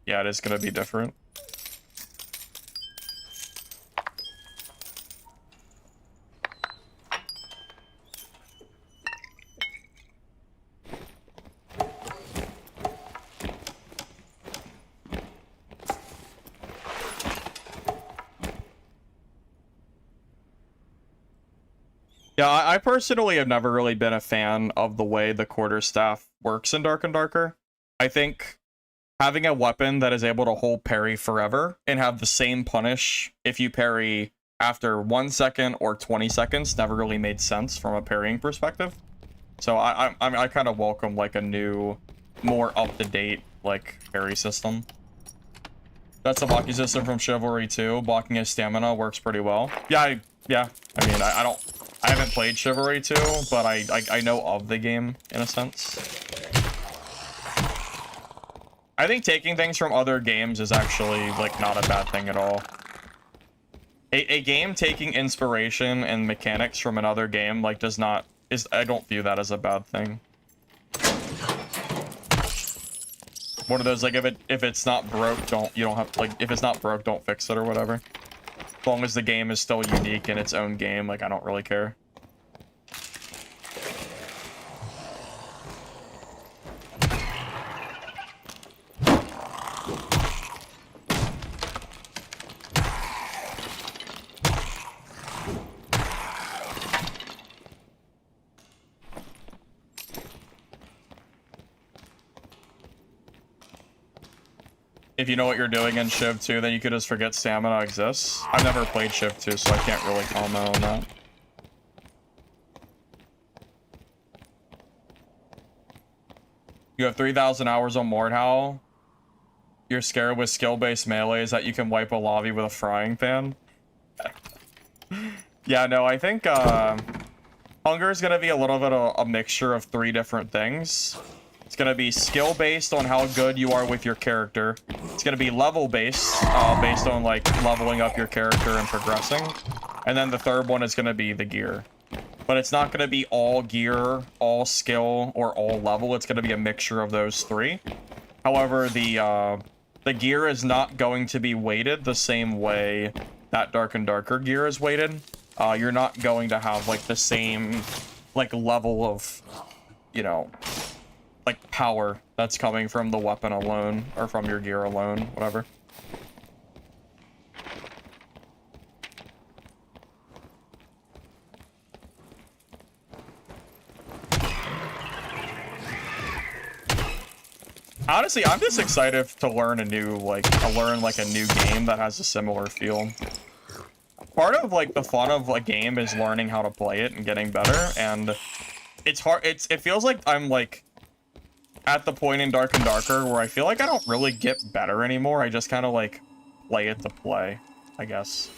yeah, it is going to be different. Yeah, I personally have never really been a fan of the way the quarterstaff works in Dark and Darker. I think having a weapon that is able to hold parry forever and have the same punish if you parry after 1 second or 20 seconds never really made sense from a parrying perspective. So I kind of welcome like a new, more up-to-date like parry system. That's the blocking system from Chivalry 2. Blocking his stamina works pretty well. Yeah, I mean, I haven't played Chivalry 2, but I know of the game in a sense. I think taking things from other games is actually like not a bad thing at all. A game taking inspiration and mechanics from another game like I don't view that as a bad thing. One of those like if it's not broke, if it's not broke, don't fix it or whatever. As long as the game is still unique in its own game, like I don't really care. If you know what you're doing in Shiv 2, then you could just forget stamina exists. I've never played Shiv 2, so I can't really comment on that. You have 3,000 hours on Mordhau. You're scared with skill-based melees that you can wipe a lobby with a frying pan. Yeah, no, I think Hunger is going to be a little bit of a mixture of 3 different things. It's going to be skill-based on how good you are with your character. It's going to be level-based, based on, like, leveling up your character and progressing. And then the third one is going to be the gear. But it's not going to be all gear, all skill, or all level. It's going to be a mixture of those 3. However, the gear is not going to be weighted the same way that Dark and Darker gear is weighted. You're not going to have, like, the same, like, level of, you know... like power that's coming from the weapon alone or from your gear alone, whatever. Honestly, I'm just excited to learn a new game that has a similar feel. part of like the fun of a game is learning how to play it and getting better, and it's hard. It feels like I'm like at the point in Dark and Darker where I feel like I don't really get better anymore. I just kind of like play it to play, I guess.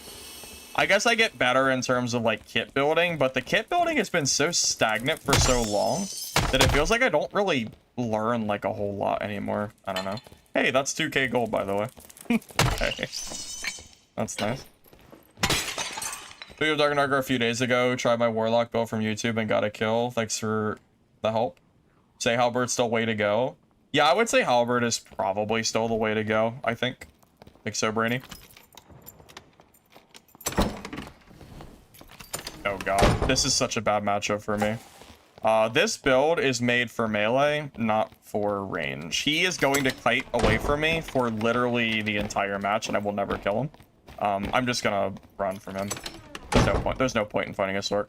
I guess I get better in terms of like kit building, but the kit building has been so stagnant for so long that it feels like I don't really learn like a whole lot anymore. I don't know. Hey, that's 2k gold, by the way. Hey. That's nice. We were Dark and Darker a few days ago. Tried my Warlock build from YouTube and got a kill. Thanks for the help. Say Halberd's still way to go. Yeah, I would say Halberd is probably still the way to go, I think. Think so, Brainy? Oh god, this is such a bad matchup for me. This build is made for melee, not for range. He is going to kite away from me for literally the entire match, and I will never kill him. I'm just gonna run from him. There's no point. There's no point in fighting a Sork.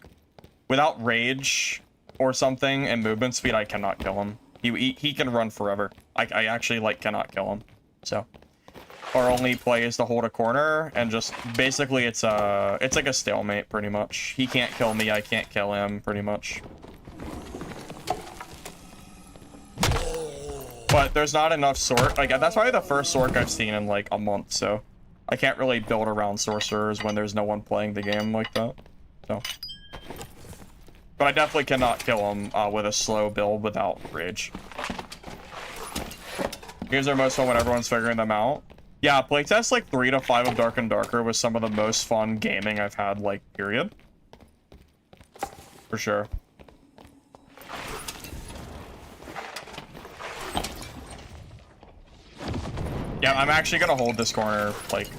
Without rage or something and movement speed, I cannot kill him. He can run forever. I actually like cannot kill him. So our only play is to hold a corner and just basically it's like a stalemate pretty much. He can't kill me, I can't kill him pretty much. But there's not enough Sork. Like that's probably the first Sork I've seen in like a month, so I can't really build around sorcerers when there's no one playing the game like that. So, but I definitely cannot kill him with a slow build without rage. Games are most fun when everyone's figuring them out. Yeah, playtest like 3 to 5 of Dark and Darker was some of the most fun gaming I've had, like, period. For sure. Yeah, I'm actually gonna hold this corner, like,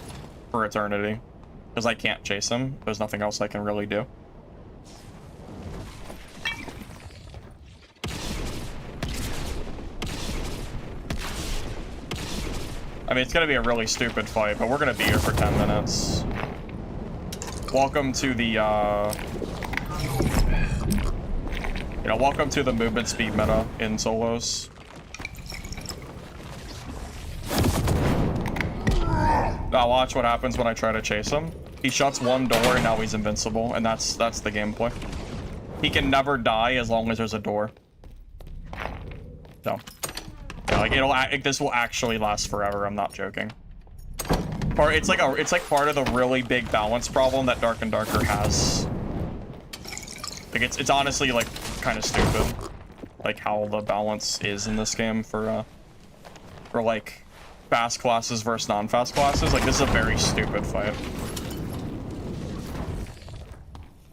for eternity. Because I can't chase him. There's nothing else I can really do. I mean, it's gonna be a really stupid fight, but we're gonna be here for 10 minutes. Welcome to the, welcome to the movement speed meta in solos. Now watch what happens when I try to chase him. He shuts one door and now he's invincible, and that's the gameplay. He can never die as long as there's a door. So, yeah, like this will actually last forever. I'm not joking. It's like part of the really big balance problem that Dark and Darker has. Like it's honestly like kind of stupid, like how the balance is in this game for like fast classes versus non-fast classes. Like this is a very stupid fight.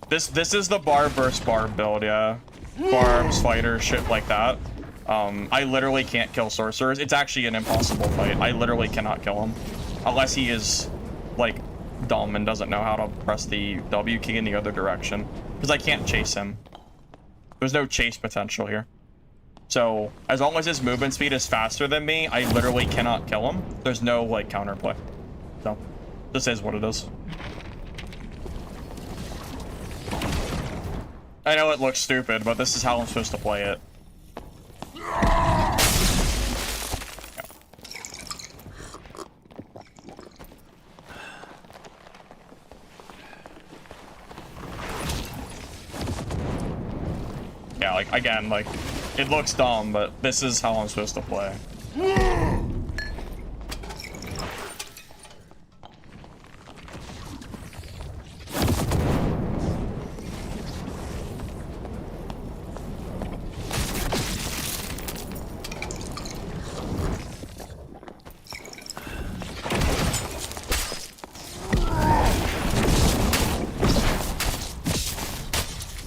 This is the barb versus barb build, yeah. Barbs, fighter, shit like that. I literally can't kill sorcerers. It's actually an impossible fight. I literally cannot kill him. Unless he is, like, dumb and doesn't know how to press the W key in the other direction. Because I can't chase him. There's no chase potential here. So, as long as his movement speed is faster than me, I literally cannot kill him. There's no, like, counterplay. So, this is what it is. I know it looks stupid, but this is how I'm supposed to play it. Yeah, like, again, like, it looks dumb, but this is how I'm supposed to play.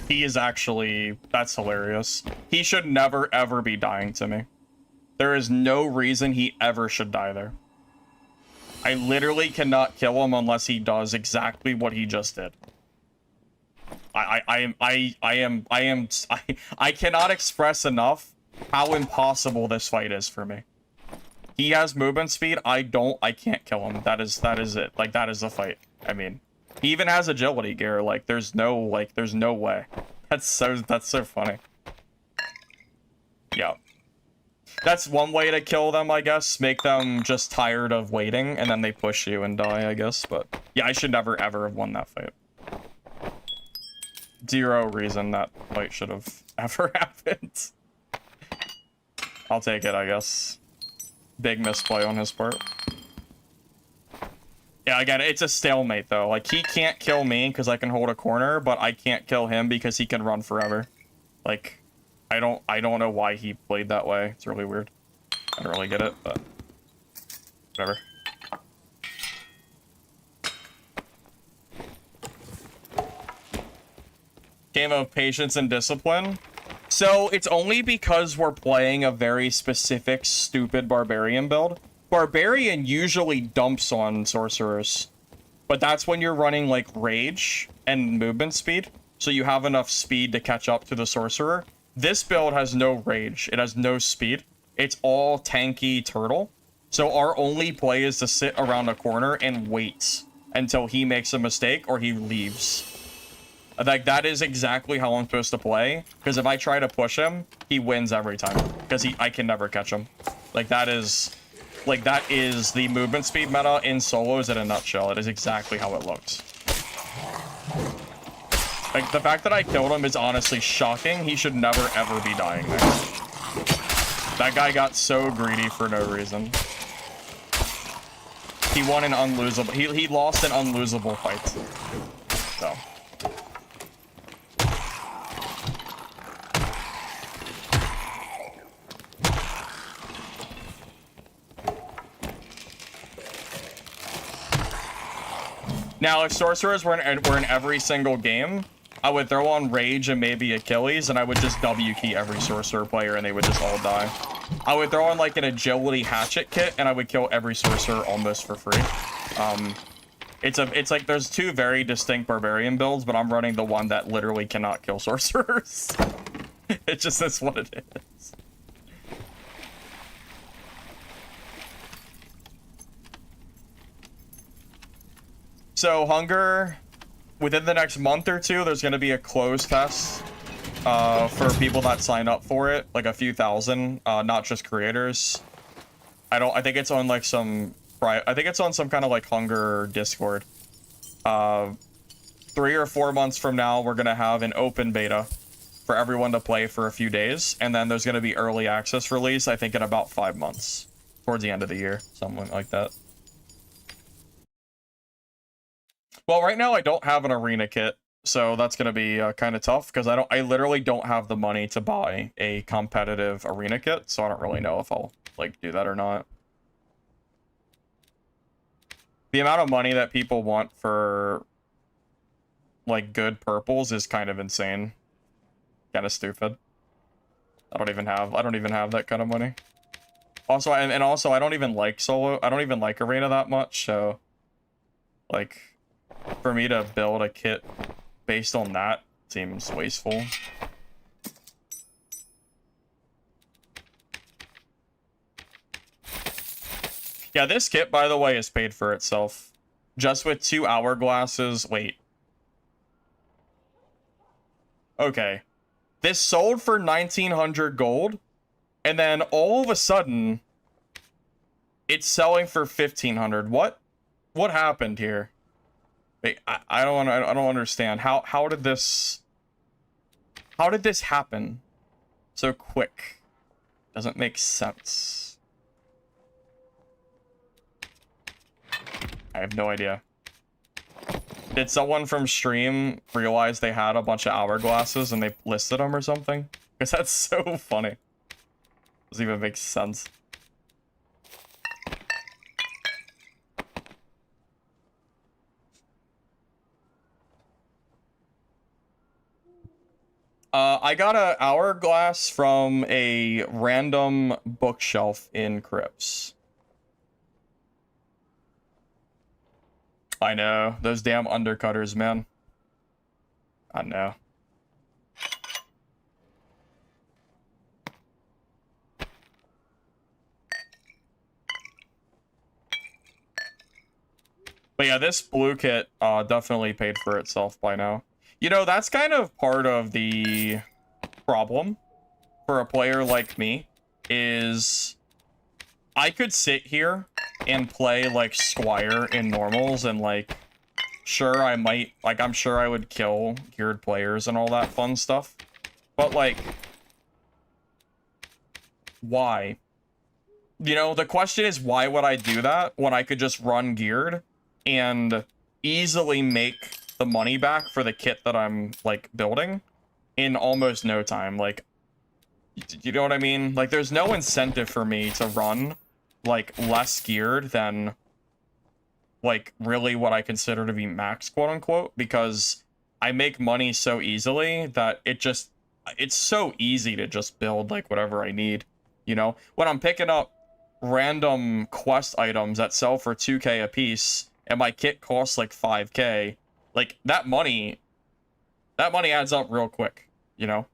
He is actually, that's hilarious. He should never ever be dying to me. There is no reason he ever should die there. I literally cannot kill him unless he does exactly what he just did. I cannot express enough how impossible this fight is for me. He has movement speed. I can't kill him. That is it. Like, that is the fight. I mean, he even has agility gear. Like, there's no way. That's so funny. Yeah. That's one way to kill them, I guess. Make them just tired of waiting, and then they push you and die, I guess. But yeah, I should never, ever have won that fight. Zero reason that fight should have ever happened. I'll take it, I guess. Big misplay on his part. Yeah, again, it's a stalemate, though. Like, he can't kill me because I can hold a corner, but I can't kill him because he can run forever. Like... I don't know why he played that way. It's really weird. I don't really get it, but whatever. Game of patience and discipline. So it's only because we're playing a very specific, stupid barbarian build. Barbarian usually dumps on sorcerers, but that's when you're running like rage and movement speed, so you have enough speed to catch up to the sorcerer. This build has no rage. It has no speed. It's all tanky turtle. So our only play is to sit around a corner and wait until he makes a mistake or he leaves. Like, that is exactly how I'm supposed to play. Because if I try to push him, he wins every time. Because I can never catch him. Like, that is the movement speed meta in solos in a nutshell. It is exactly how it looks. Like, the fact that I killed him is honestly shocking. He should never, ever be dying there. That guy got so greedy for no reason. He won an unlosable... He lost an unlosable fight. So... Now, if sorcerers were in every single game, I would throw on Rage and maybe Achilles, and I would just W key every sorcerer player, and they would just all die. I would throw on like an agility hatchet kit, and I would kill every sorcerer almost for free. It's like there's two very distinct barbarian builds, but I'm running the one that literally cannot kill sorcerers. It just is what it is. So Hunger, within the next month or two, there's going to be a closed test for people that sign up for it, like a few thousand, not just creators. I think it's on like some kind of like Hunger Discord. 3 or 4 months from now, we're going to have an open beta for everyone to play for a few days, and then there's going to be early access release, I think in about 5 months, towards the end of the year, something like that. Well, right now I don't have an arena kit, so that's going to be kind of tough because I literally don't have the money to buy a competitive arena kit, so I don't really know if I'll like do that or not. The amount of money that people want for like good purples is kind of insane. Kind of stupid. I don't even have that kind of money. Also, and also I don't even like solo. I don't even like arena that much, so like for me to build a kit based on that seems wasteful. Yeah, this kit, by the way, is paid for itself. Just with 2 hourglasses. Wait. Okay. This sold for 1,900 gold, and then all of a sudden, it's selling for 1,500. What happened here? Wait, I don't understand. How did this happen so quick? Doesn't make sense. I have no idea. Did someone from stream realize they had a bunch of hourglasses and they listed them or something? Because that's so funny. Doesn't even make sense. I got an hourglass from a random bookshelf in Crypts. I know. Those damn undercutters, man. I know. But yeah, this blue kit definitely paid for itself by now. You know, that's kind of part of the problem for a player like me. is I could sit here and play like Squire in normals and like sure I might like I'm sure I would kill geared players and all that fun stuff. But like why? You know, the question is why would I do that when I could just run geared and easily make the money back for the kit that I'm like building in almost no time. Like you know what I mean? Like there's no incentive for me to run like less geared than like really what I consider to be max, quote unquote, because I make money so easily that it's so easy to just build like whatever I need, you know? When I'm picking up random quest items that sell for 2k a piece and my kit costs like 5k, like that money adds up real quick, you know?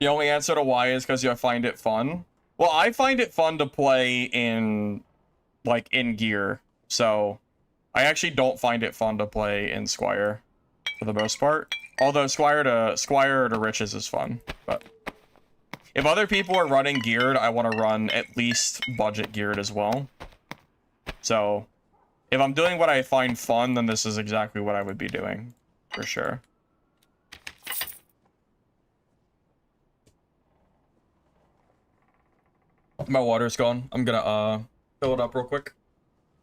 The only answer to why is because you find it fun. Well, I find it fun to play in, like, in gear. So, I actually don't find it fun to play in Squire, for the most part. Although Squire to Riches is fun. But, if other people are running geared, I want to run at least budget geared as well. So, if I'm doing what I find fun, then this is exactly what I would be doing. For sure. My water's gone. I'm gonna fill it up real quick.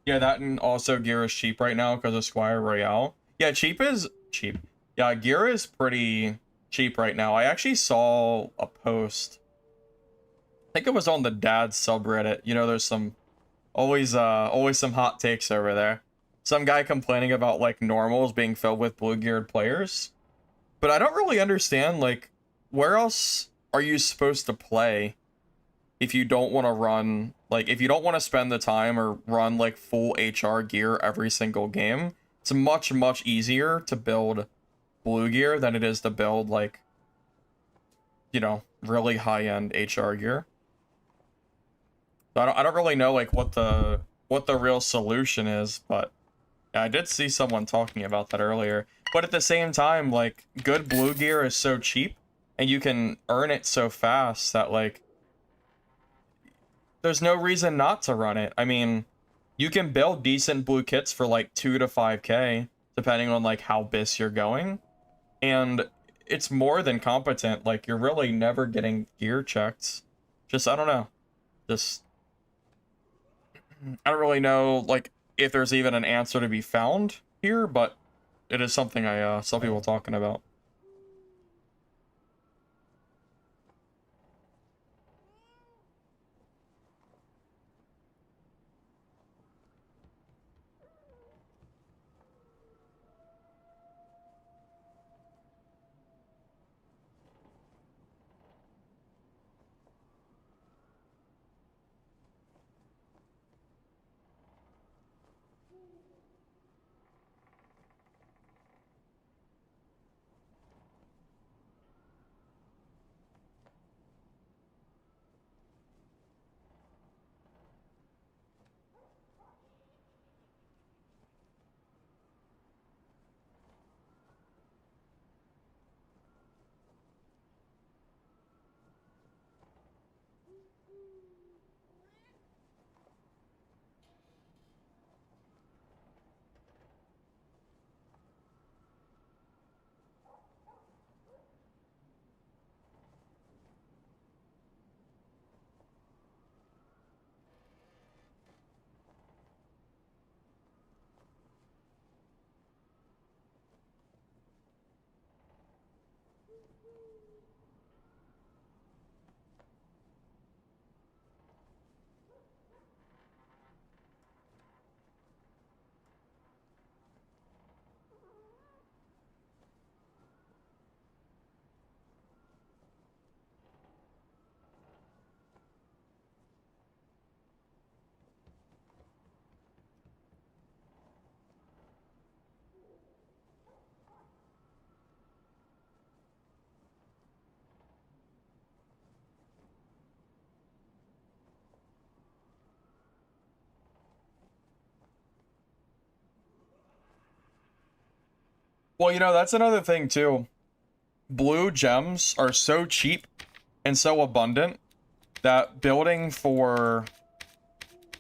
Yeah, that and also gear is cheap right now because of Squire Royale. Yeah, cheap is cheap. Yeah, gear is pretty cheap right now. I actually saw a post. I think it was on the dad subreddit. You know, there's some always some hot takes over there. Some guy complaining about like normals being filled with blue geared players. But I don't really understand like where else are you supposed to play if you don't want to run, like, if you don't want to spend the time or run, like, full HR gear every single game, it's much, much easier to build blue gear than it is to build, like, you know, really high-end HR gear. So I don't really know, like, what the real solution is, but yeah, I did see someone talking about that earlier. But at the same time, like, good blue gear is so cheap, and you can earn it so fast that, like, there's no reason not to run it. I mean, you can build decent blue kits for like 2 to 5k, depending on like how bis you're going. And it's more than competent. Like you're really never getting gear checked. Just, I don't know. Just, I don't really know like if there's even an answer to be found here, but it is something I saw people talking about. Well, you know, that's another thing too. Blue gems are so cheap and so abundant that building for,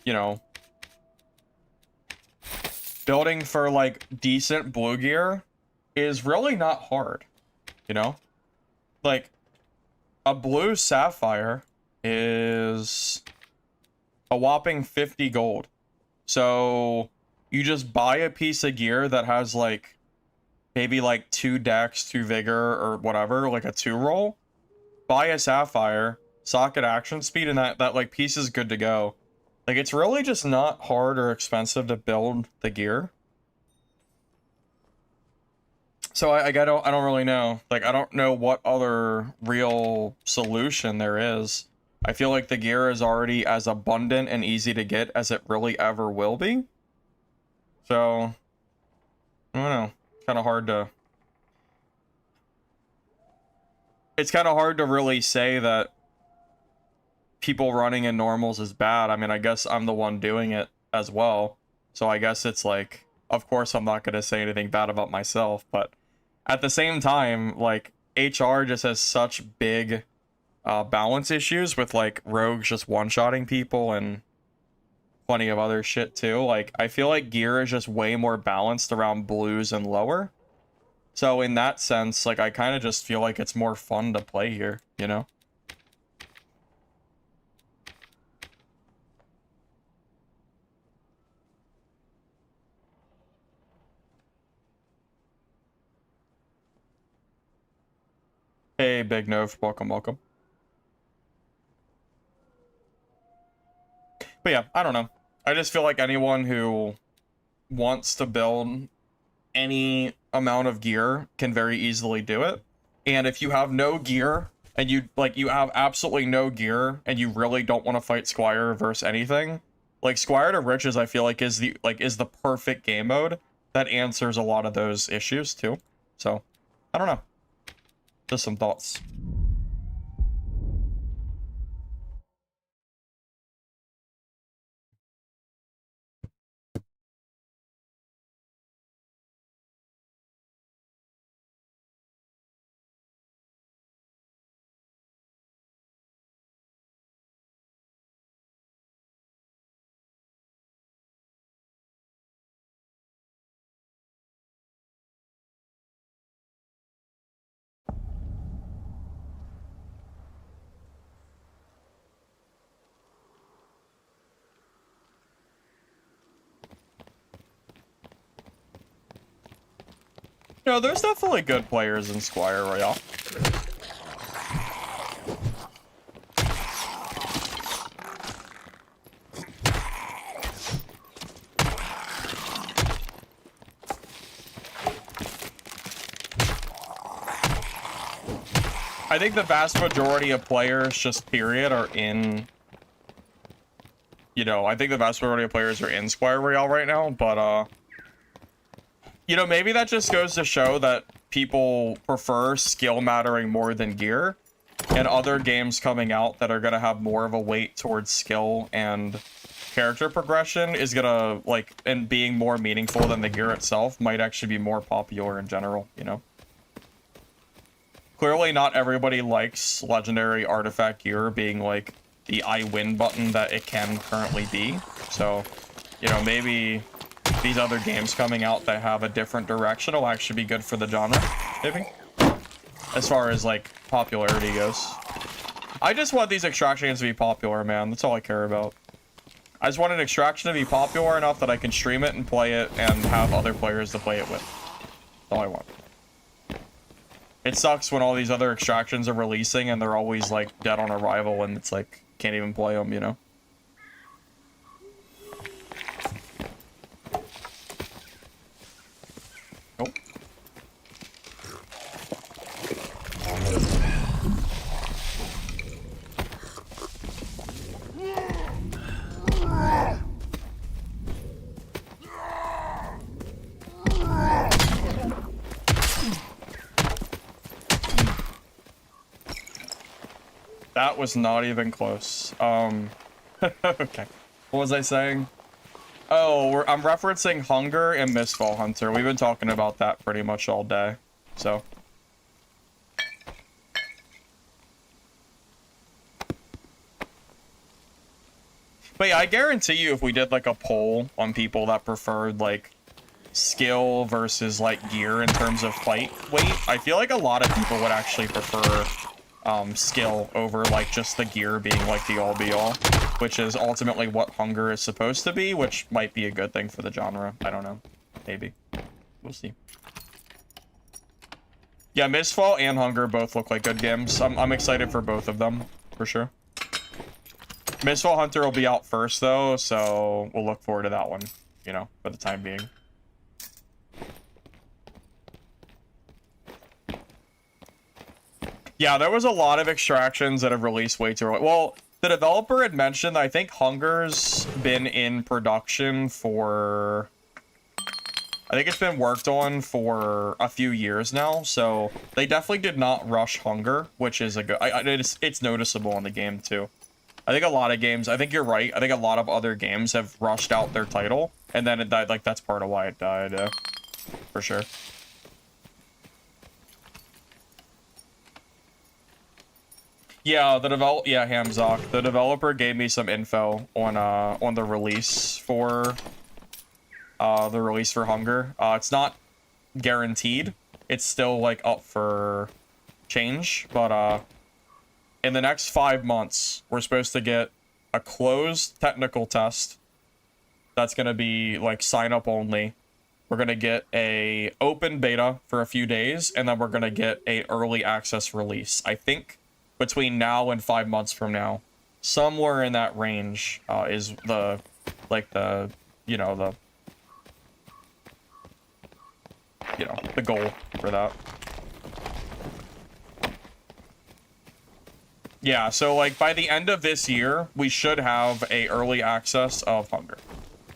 you know, building for like decent blue gear is really not hard, you know? Like a blue sapphire is a whopping 50 gold. So you just buy a piece of gear that has like maybe like 2 dex, 2 vigor, or whatever, like a 2 roll. Buy a sapphire, socket action speed, and that like piece is good to go. Like it's really just not hard or expensive to build the gear. So I don't really know. Like I don't know what other real solution there is. I feel like the gear is already as abundant and easy to get as it really ever will be. So I don't know. Kind of hard to. It's kind of hard to really say that people running in normals is bad. I mean, I guess I'm the one doing it as well. So I guess it's like, of course I'm not going to say anything bad about myself, but at the same time, like HR just has such big balance issues with like rogues just one-shotting people and plenty of other shit too. Like I feel like gear is just way more balanced around blues and lower. So in that sense, like I kind of just feel like it's more fun to play here, you know? Hey, Big Nov, welcome, welcome. But yeah, I don't know. I just feel like anyone who wants to build any amount of gear can very easily do it. And if you have no gear and you have absolutely no gear and you really don't want to fight Squire versus anything, like Squire to Riches I feel like is the perfect game mode that answers a lot of those issues too. So, I don't know. Just some thoughts. No, there's definitely good players in Squire Royale. I think the vast majority of players, just period, are in... You know, I think the vast majority of players are in Squire Royale right now, but, you know, maybe that just goes to show that people prefer skill mattering more than gear, and other games coming out that are going to have more of a weight towards skill and character progression is going to, like, and being more meaningful than the gear itself might actually be more popular in general, you know? Clearly not everybody likes legendary artifact gear being, like, the I win button that it can currently be, so, you know, maybe these other games coming out that have a different direction will actually be good for the genre, maybe? As far as, like, popularity goes. I just want these extraction games to be popular, man. That's all I care about. I just want an extraction to be popular enough that I can stream it and play it and have other players to play it with. That's all I want. It sucks when all these other extractions are releasing and they're always, like, dead on arrival and it's like, can't even play them, you know? Nope. That was not even close. Okay. What was I saying? Oh, I'm referencing Hunger and Mistfall Hunter. We've been talking about that pretty much all day, so. But yeah, I guarantee you if we did like a poll on people that preferred like skill versus like gear in terms of fight weight, I feel like a lot of people would actually prefer skill over like just the gear being like the all-be-all, which is ultimately what Hunger is supposed to be, which might be a good thing for the genre. I don't know. Maybe. We'll see. Yeah, Mistfall and Hunger both look like good games. I'm excited for both of them, for sure. Mistfall Hunter will be out first, though, so we'll look forward to that one, you know, for the time being. Yeah, there was a lot of extractions that have released way too early. Well, the developer had mentioned that I think Hunger's been in production for... I think it's been worked on for a few years now, so they definitely did not rush Hunger, which is a good... it's noticeable in the game, too. I think a lot of games... I think you're right. I think a lot of other games have rushed out their title, and then it died. Like, that's part of why it died, for sure. Yeah, Hamzok. The developer gave me some info on the release for Hunger. It's not guaranteed. It's still like up for change, but in the next 5 months, we're supposed to get a closed technical test. That's gonna be like sign up only. We're gonna get a open beta for a few days, and then we're gonna get a early access release. I think between now and 5 months from now, somewhere in that range is the goal for that. Yeah, so like by the end of this year, we should have a early access of Hunger,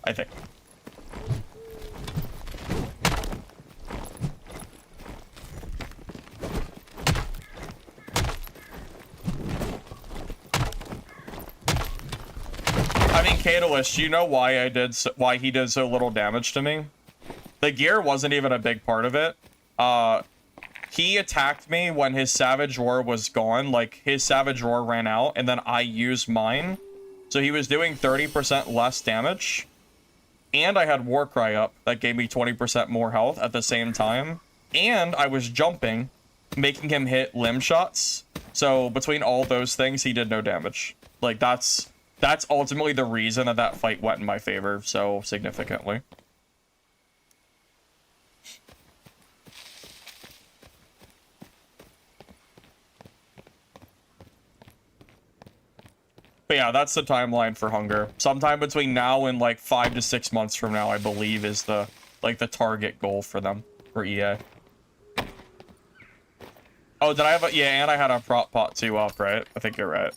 I think. I mean, Catalyst, you know why why he did so little damage to me? The gear wasn't even a big part of it. He attacked me when his Savage Roar was gone. Like, his Savage Roar ran out, and then I used mine. So he was doing 30% less damage. And I had Warcry up that gave me 20% more health at the same time. And I was jumping, making him hit limb shots. So between all those things, he did no damage. Like, that's ultimately the reason that fight went in my favor so significantly. But yeah, that's the timeline for Hunger. Sometime between now and like 5 to 6 months from now, I believe, is the target goal for them, for EA. Oh, did I have a... Yeah, and I had a prop pot 2 up, right? I think you're right.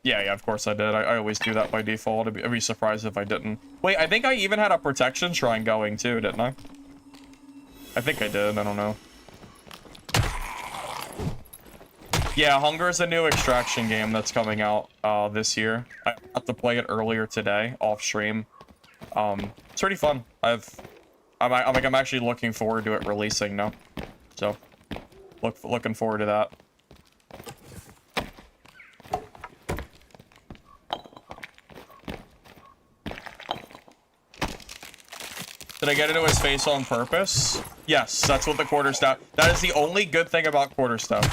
Yeah, of course I did. I always do that by default. I'd be surprised if I didn't. Wait, I think I even had a protection shrine going too, didn't I? I think I did. I don't know. Yeah, Hunger is a new extraction game that's coming out this year. I got to play it earlier today off stream. It's pretty fun. I'm actually looking forward to it releasing now. So, looking forward to that. Did I get into his face on purpose? Yes, that's what the quarterstaff... That is the only good thing about quarterstaff.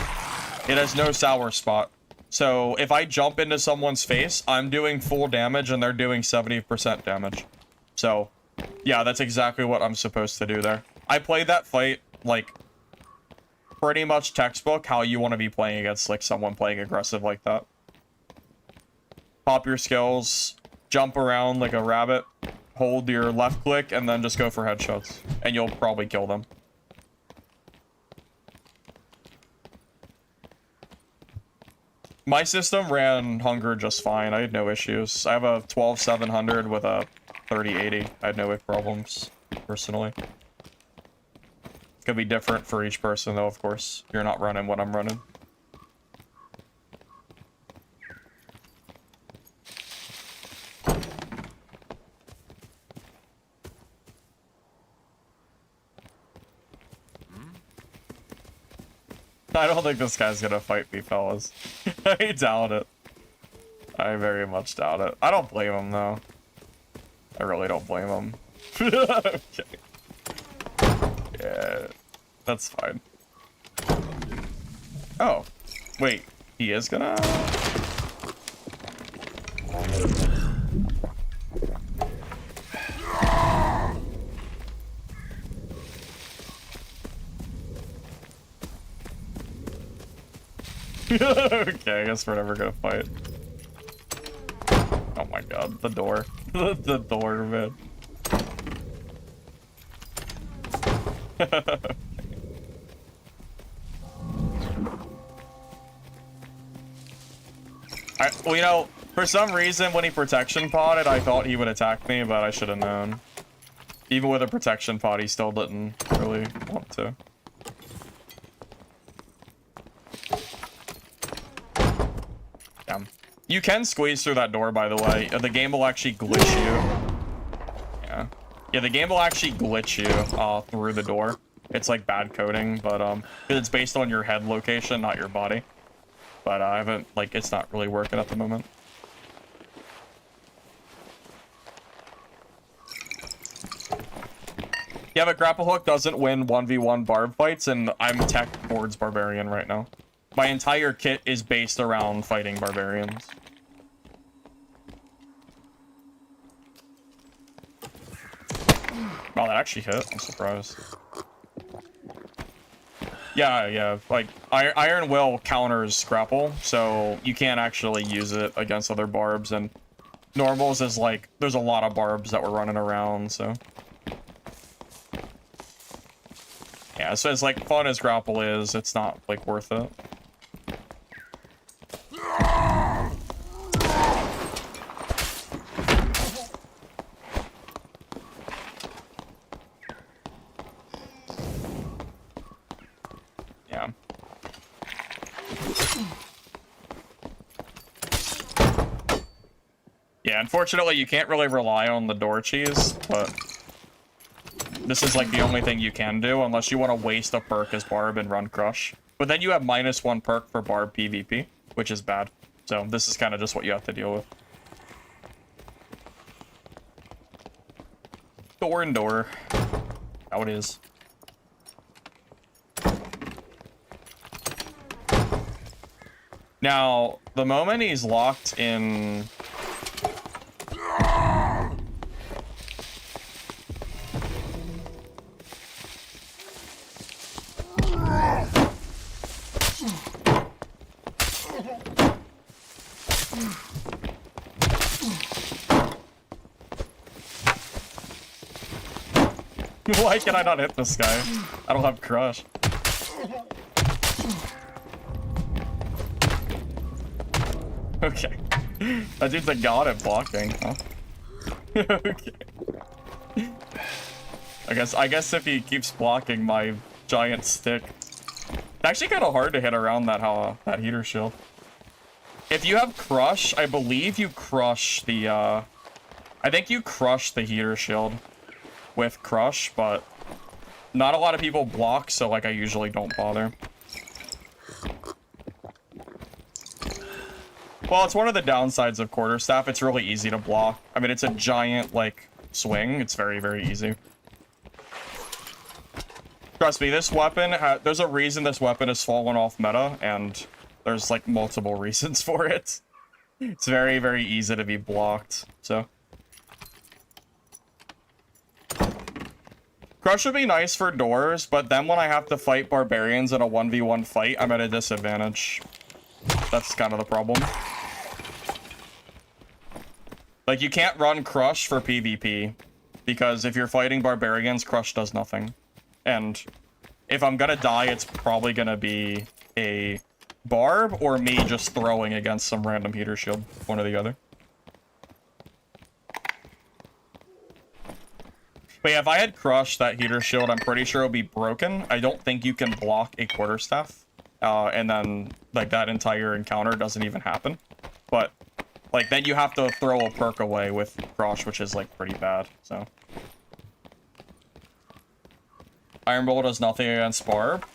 It has no sour spot. So if I jump into someone's face, I'm doing full damage and they're doing 70% damage. So yeah, that's exactly what I'm supposed to do there. I played that fight like pretty much textbook how you want to be playing against like someone playing aggressive like that. Pop your skills, jump around like a rabbit, hold your left click, and then just go for headshots. And you'll probably kill them. My system ran Hunger just fine. I had no issues. I have a 12700 with a 3080. I had no problems, personally. Could be different for each person, though, of course. You're not running what I'm running. I don't think this guy's gonna fight me, fellas. I doubt it. I very much doubt it. I don't blame him, though. I really don't blame him. Okay. Yeah, that's fine. Oh, wait. He is gonna... Okay, I guess we're never gonna fight. Oh my god, the door. The door, man. Well, you know, for some reason when he protection podded, I thought he would attack me, but I should have known. Even with a protection pod, he still didn't really want to. Damn. You can squeeze through that door, by the way. The game will actually glitch you. Yeah. Yeah, the game will actually glitch you through the door. It's like bad coding, but it's based on your head location, not your body. But I haven't, like, it's not really working at the moment. Yeah, but grapple hook doesn't win 1v1 barb fights, and I'm tech towards barbarian right now. My entire kit is based around fighting barbarians. Wow, that actually hit. I'm surprised. Yeah, like, Iron Will counters grapple, so you can't actually use it against other barbs, and normals is like, there's a lot of barbs that were running around, so. Yeah, so as like fun as grapple is, it's not like worth it. Yeah. Yeah, unfortunately you can't really rely on the door cheese, but this is like the only thing you can do unless you want to waste a perk as Barb and run Crush. But then you have -1 perk for Barb PvP, which is bad. So this is kind of just what you have to deal with. Door and door. How it is. Now, the moment he's locked in... Why can I not hit this guy? I don't have Crush. Okay. That dude's a god at blocking, huh? Okay. I guess if he keeps blocking my giant stick. It's actually kind of hard to hit around that heater shield. If you have Crush, I believe you crush the I think you crush the heater shield with Crush, but not a lot of people block, so like I usually don't bother. Well, it's one of the downsides of Quarterstaff. It's really easy to block. I mean, it's a giant, like, swing. It's very, very easy. Trust me, this weapon, there's a reason this weapon has fallen off meta, and there's, like, multiple reasons for it. It's very, very easy to be blocked, so. Crush would be nice for doors, but then when I have to fight barbarians in a 1v1 fight, I'm at a disadvantage. That's kind of the problem. Like, you can't run Crush for PvP, because if you're fighting barbarians, Crush does nothing. And if I'm gonna die, it's probably gonna be a Barb or me just throwing against some random heater shield, one or the other. But yeah, if I had Crush, that heater shield, I'm pretty sure it'll be broken. I don't think you can block a Quarterstaff. And then, like, that entire encounter doesn't even happen. But, like, then you have to throw a perk away with Crush, which is, like, pretty bad, so. Iron Bowl does nothing against Barb.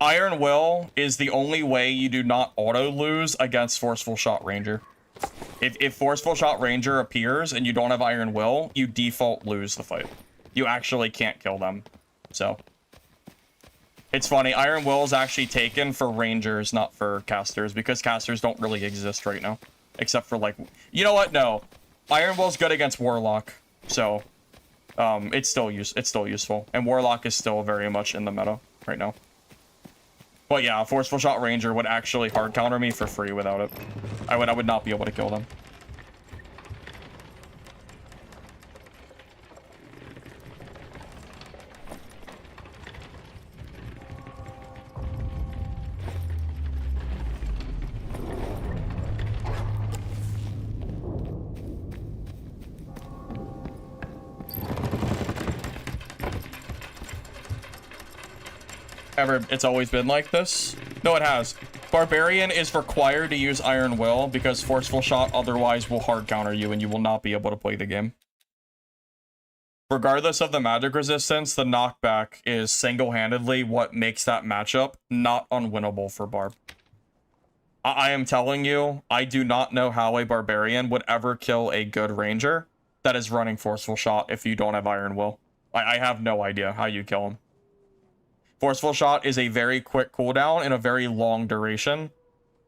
Iron Will is the only way you do not auto lose against Forceful Shot Ranger. If Forceful Shot Ranger appears and you don't have Iron Will, you default lose the fight. You actually can't kill them. So, it's funny, Iron Will is actually taken for Rangers, not for casters, because casters don't really exist right now. Except for, like, you know what? No. Iron Will's good against Warlock, so it's still useful. And Warlock is still very much in the meta right now. But yeah, Forceful Shot Ranger would actually hard counter me for free without it. I would not be able to kill them. It's always been like this? No, it has. Barbarian is required to use Iron Will because Forceful Shot otherwise will hard counter you and you will not be able to play the game. Regardless of the magic resistance, the knockback is single-handedly what makes that matchup not unwinnable for Barb. I am telling you, I do not know how a Barbarian would ever kill a good Ranger that is running Forceful Shot if you don't have Iron Will. I have no idea how you kill him. Forceful Shot is a very quick cooldown and a very long duration.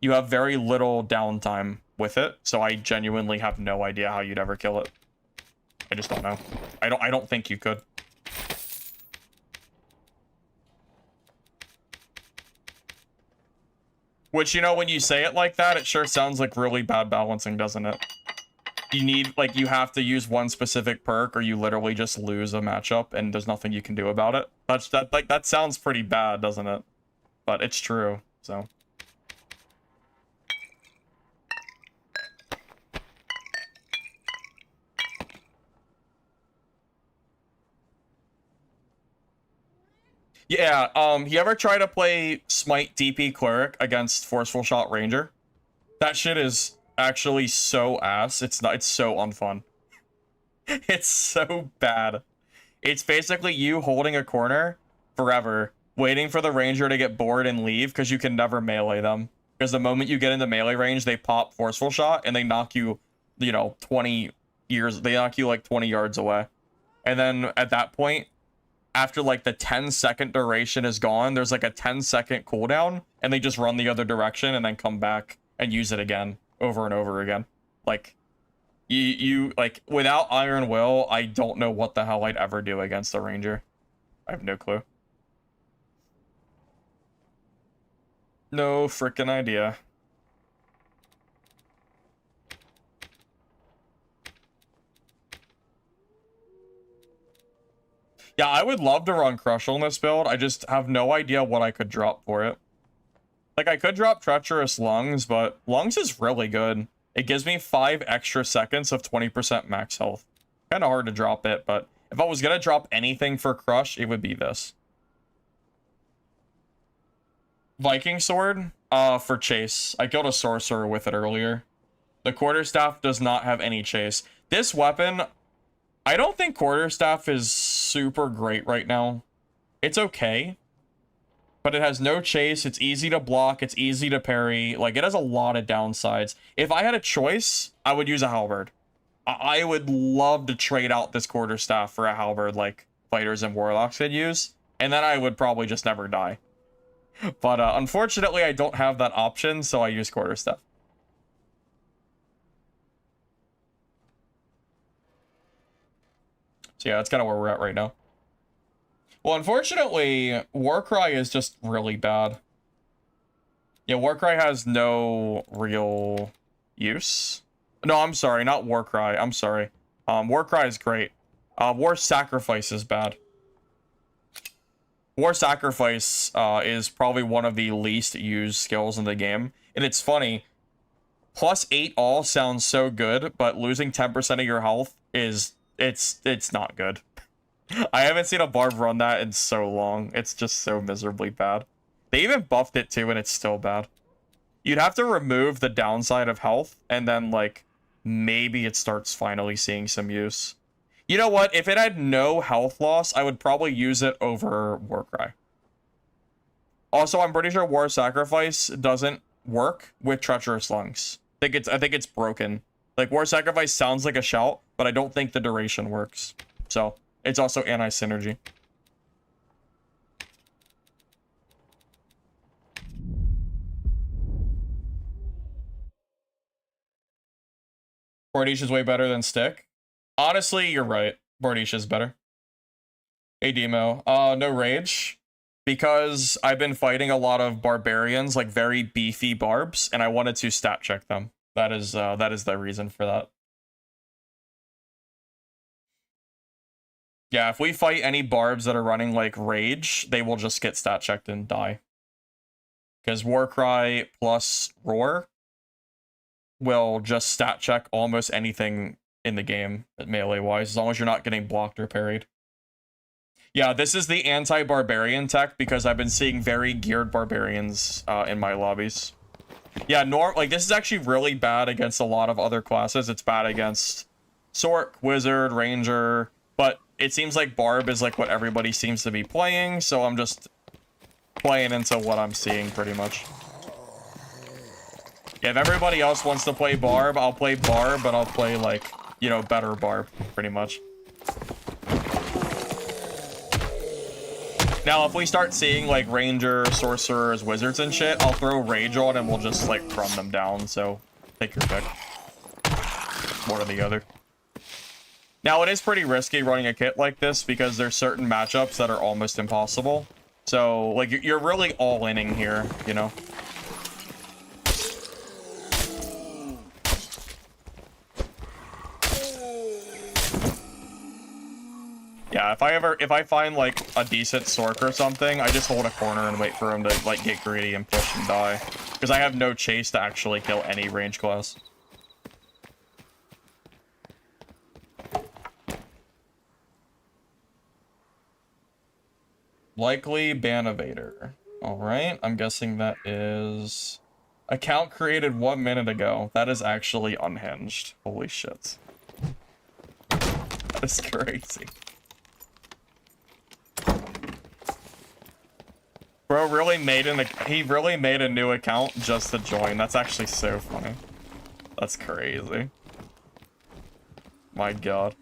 You have very little downtime with it, so I genuinely have no idea how you'd ever kill it. I just don't know. I don't think you could. Which, you know, when you say it like that, it sure sounds like really bad balancing, doesn't it? You need, like, you have to use one specific perk or you literally just lose a matchup and there's nothing you can do about it. That sounds pretty bad, doesn't it? But it's true, so. Yeah, you ever try to play Smite DP Cleric against Forceful Shot Ranger? That shit is actually so ass. It's so unfun. It's so bad. It's basically you holding a corner forever, waiting for the Ranger to get bored and leave, because you can never melee them. Because the moment you get into melee range, they pop Forceful Shot, and they knock you, you know, 20 yards away. And then at that point, after like the 10-second duration is gone, there's like a 10-second cooldown, and they just run the other direction and then come back and use it again, over and over again. Like, you like, without Iron Will, I don't know what the hell I'd ever do against the Ranger. I have no clue. No frickin' idea. Yeah, I would love to run Crushel in this build. I just have no idea what I could drop for it. Like, I could drop Treacherous Lungs, but Lungs is really good. It gives me 5 extra seconds of 20% max health. Kind of hard to drop it, but if I was going to drop anything for Crush, it would be this. Viking Sword, for chase. I killed a Sorcerer with it earlier. The Quarterstaff does not have any chase. This weapon, I don't think Quarterstaff is super great right now. It's okay, but it has no chase. It's easy to block. It's easy to parry. Like, it has a lot of downsides. If I had a choice, I would use a Halberd. I would love to trade out this Quarterstaff for a Halberd like Fighters and Warlocks could use, and then I would probably just never die. But unfortunately, I don't have that option, so I use Quarterstaff. So yeah, that's kind of where we're at right now. Well, unfortunately, Warcry is just really bad. Yeah, Warcry has no real use. No, I'm sorry, not Warcry. I'm sorry. Warcry is great. War Sacrifice is bad. War Sacrifice is probably one of the least used skills in the game. And it's funny, +8 all sounds so good, but losing 10% of your health is, it's not good. I haven't seen a Barb run that in so long. It's just so miserably bad. They even buffed it too, and it's still bad. You'd have to remove the downside of health, and then, like, maybe it starts finally seeing some use. You know what? If it had no health loss, I would probably use it over Warcry. Also, I'm pretty sure War Sacrifice doesn't work with Treacherous Lungs. I think it's broken. Like, War Sacrifice sounds like a shout, but I don't think the duration works. So, it's also anti-synergy. Bordish is way better than Stick. Honestly, you're right. Bordish is better. Hey, Demo. No rage. Because I've been fighting a lot of barbarians, like very beefy barbs, and I wanted to stat check them. That is the reason for that. Yeah, if we fight any barbs that are running like rage, they will just get stat checked and die. Because Warcry plus Roar will just stat check almost anything in the game, melee-wise, as long as you're not getting blocked or parried. Yeah, this is the anti-barbarian tech because I've been seeing very geared barbarians in my lobbies. Yeah, like this is actually really bad against a lot of other classes. It's bad against Sork, Wizard, Ranger, but it seems like Barb is like what everybody seems to be playing, so I'm just playing into what I'm seeing pretty much. Yeah, if everybody else wants to play Barb, I'll play Barb, but I'll play like, you know, better Barb, pretty much. Now, if we start seeing, like, Ranger, Sorcerers, Wizards and shit, I'll throw Rage on and we'll just, like, run them down, so take your pick. One or the other. Now, it is pretty risky running a kit like this because there's certain matchups that are almost impossible. So, like, you're really all-inning here, you know? Yeah, if I find, like, a decent Sork or something, I just hold a corner and wait for him to, like, get greedy and push and die. Because I have no chase to actually kill any range class. Likely ban evader. Alright, I'm guessing that is... Account created 1 minute ago. That is actually unhinged. Holy shit. That is crazy. Bro really made he really made a new account just to join. That's actually so funny. That's crazy. My god.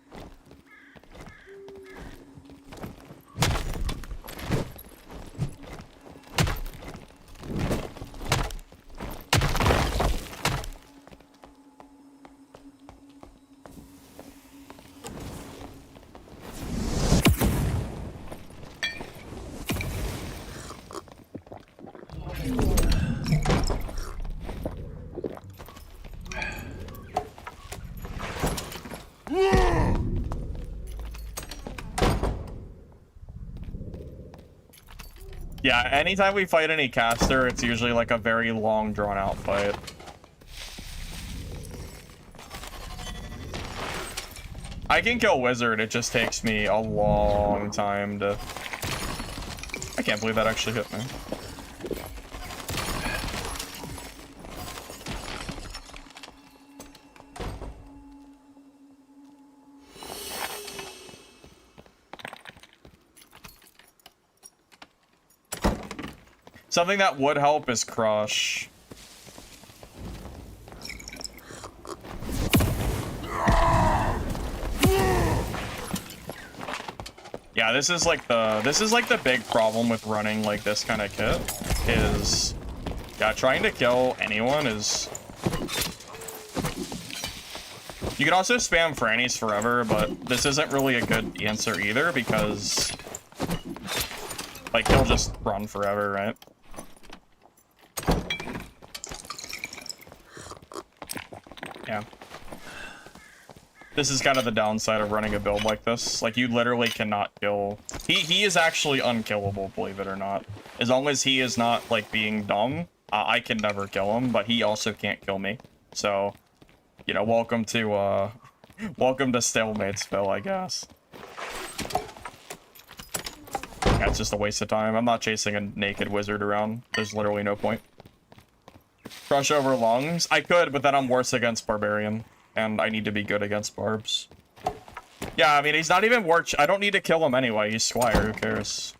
Yeah, anytime we fight any caster, it's usually like a very long, drawn-out fight. I can kill Wizard, it just takes me a long time to... I can't believe that actually hit me. Something that would help is Crush. Yeah, this is like the big problem with running like this kind of kit is, yeah, trying to kill anyone is... You can also spam Frannies forever, but this isn't really a good answer either because, like, he'll just run forever, right? Yeah. This is kind of the downside of running a build like this. Like, you literally cannot kill... He is actually unkillable, believe it or not. As long as he is not, like, being dumb, I can never kill him, but he also can't kill me. So, you know, welcome to Stalemate's Phil, I guess. Yeah, it's just a waste of time. I'm not chasing a naked wizard around. There's literally no point. Crush over lungs? I could, but then I'm worse against Barbarian. And I need to be good against Barbs. Yeah, I mean, he's not even worth... I don't need to kill him anyway. He's Squire. Who cares?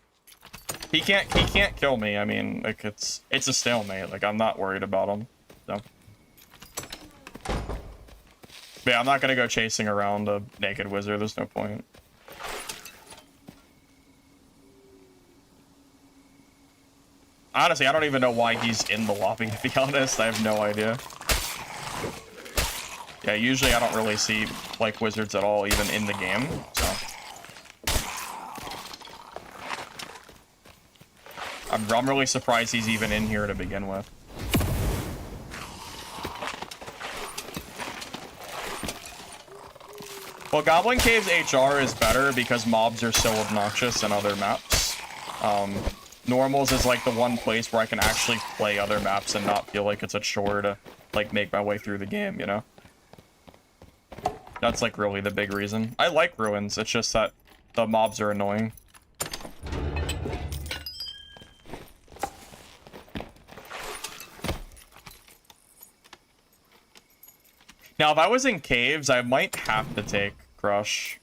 He can't kill me. I mean, like it's a stalemate. Like I'm not worried about him. So. But yeah, I'm not gonna go chasing around a naked wizard. There's no point. Honestly, I don't even know why he's in the lobby, to be honest. I have no idea. Yeah, usually I don't really see, like, wizards at all, even in the game, so. I'm really surprised he's even in here to begin with. Well, Goblin Cave's HR is better because mobs are so obnoxious in other maps. Normals is like the one place where I can actually play other maps and not feel like it's a chore to like make my way through the game, you know? That's like really the big reason. I like Ruins, it's just that the mobs are annoying. Now, if I was in caves, I might have to take Crush.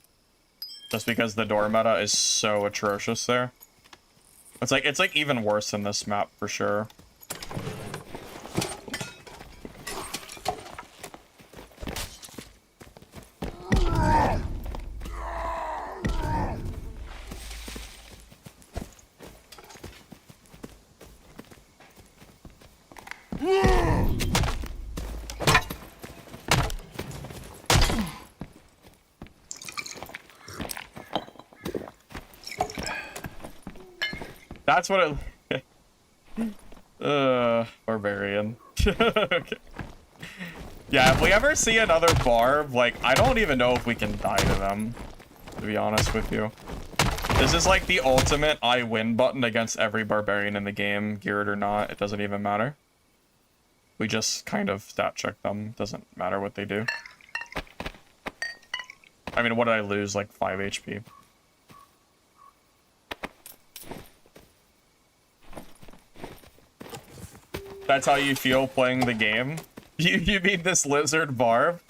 Just because the door meta is so atrocious there. It's like even worse than this map for sure. That's what it... Barbarian. Okay. Yeah, if we ever see another Barb, like, I don't even know if we can die to them, to be honest with you. This is like the ultimate I win button against every Barbarian in the game, geared or not, it doesn't even matter. We just kind of stat check them, doesn't matter what they do. I mean, what did I lose? Like 5 HP. That's how you feel playing the game? You mean this lizard Barb?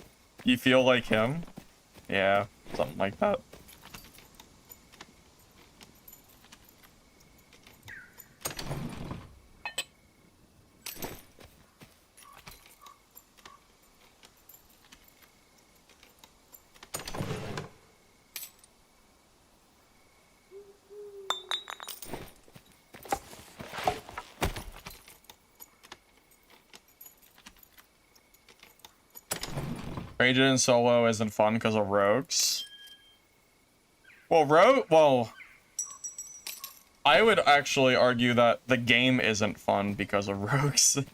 You feel like him? Yeah, something like that. Raging in solo isn't fun because of rogues. Well, I would actually argue that the game isn't fun because of rogues, to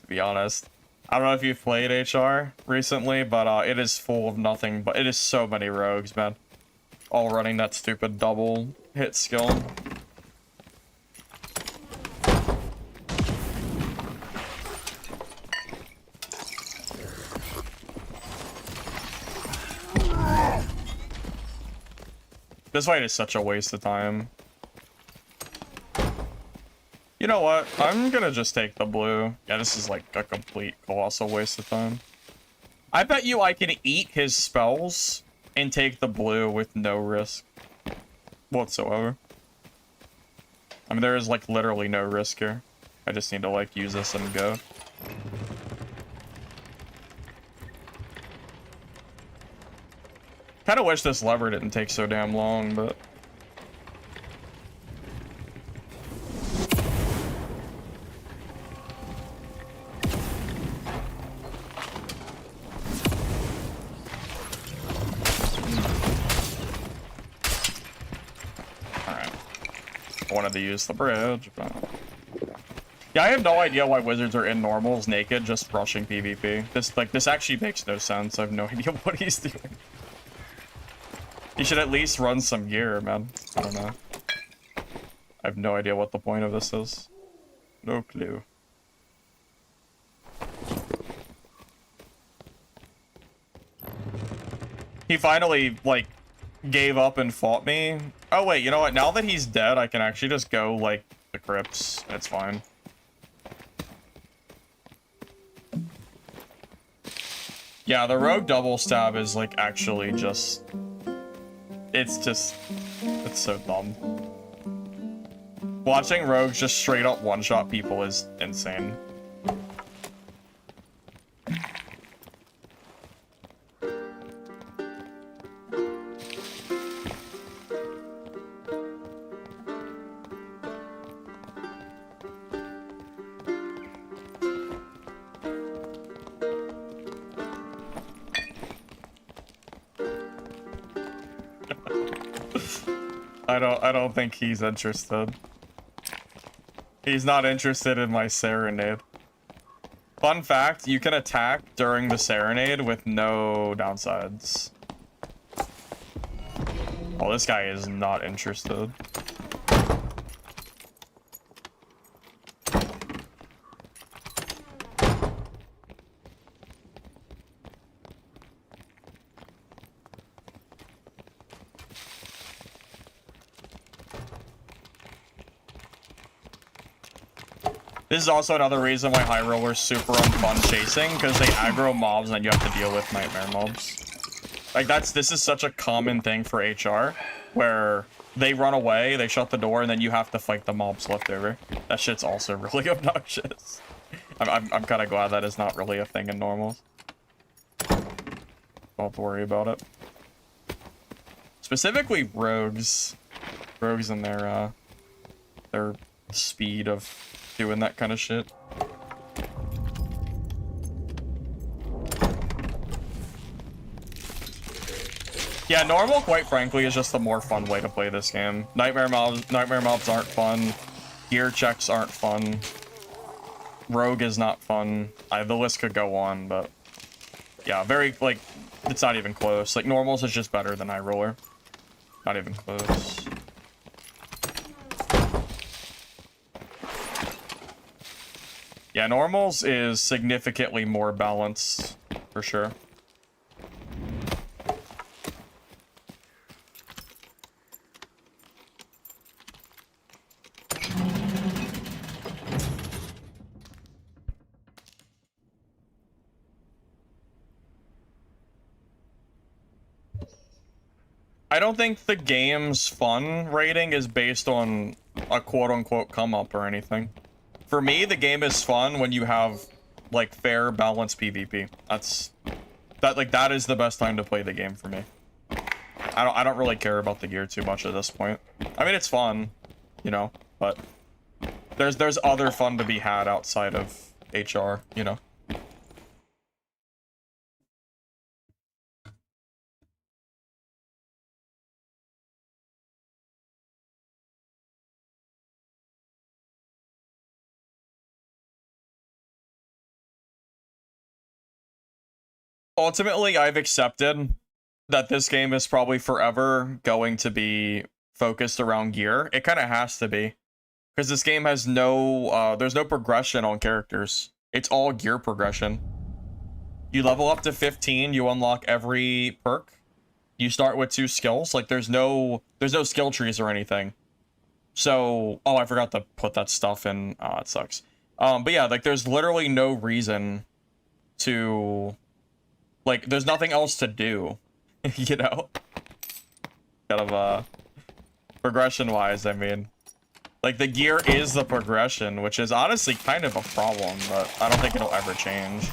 be honest. I don't know if you've played HR recently, but it is full of nothing, but it is so many rogues, man. All running that stupid double hit skill. This fight is such a waste of time. You know what? I'm gonna just take the blue. Yeah, this is like a complete colossal waste of time. I bet you I can eat his spells and take the blue with no risk whatsoever. I mean, there is like literally no risk here. I just need to like use this and go. Kind of wish this lever didn't take so damn long, but... Alright. I wanted to use the bridge, but... Yeah, I have no idea why wizards are in normals naked, just rushing PvP. This actually makes no sense. I have no idea what he's doing. He should at least run some gear, man. I don't know. I have no idea what the point of this is. No clue. He finally, like, gave up and fought me. Oh, wait, you know what? Now that he's dead, I can actually just go, like, the crypts. It's fine. Yeah, the rogue double stab is, like, actually just... It's so dumb. Watching rogues just straight up one-shot people is insane. I don't think he's interested. He's not interested in my serenade. Fun fact, you can attack during the serenade with no downsides. Oh, this guy is not interested. This is also another reason why High Roller's super unfun chasing, because they aggro mobs and then you have to deal with nightmare mobs. Like, this is such a common thing for HR, where they run away, they shut the door, and then you have to fight the mobs left over. That shit's also really obnoxious. I'm kind of glad that is not really a thing in normals. Don't have to worry about it. Specifically rogues. Rogues and their speed of doing that kind of shit. Yeah, normal, quite frankly, is just the more fun way to play this game. Nightmare mobs aren't fun. Gear checks aren't fun. Rogue is not fun. The list could go on, but yeah, very, like, it's not even close. Like, normals is just better than High Roller. Not even close. Yeah, normals is significantly more balanced, for sure. I don't think the game's fun rating is based on a quote-unquote come-up or anything. For me, the game is fun when you have, like, fair, balanced PvP. That is the best time to play the game for me. I don't really care about the gear too much at this point. I mean, it's fun, you know, but there's other fun to be had outside of HR, you know. Ultimately, I've accepted that this game is probably forever going to be focused around gear. It kind of has to be, because this game has no, there's no progression on characters. It's all gear progression. You level up to 15, you unlock every perk. You start with 2 skills. Like, there's no skill trees or anything. So, oh, I forgot to put that stuff in. Oh, it sucks. But yeah, like, there's literally no reason to, like, there's nothing else to do, you know? Kind of, progression-wise, I mean. Like, the gear is the progression, which is honestly kind of a problem, but I don't think it'll ever change.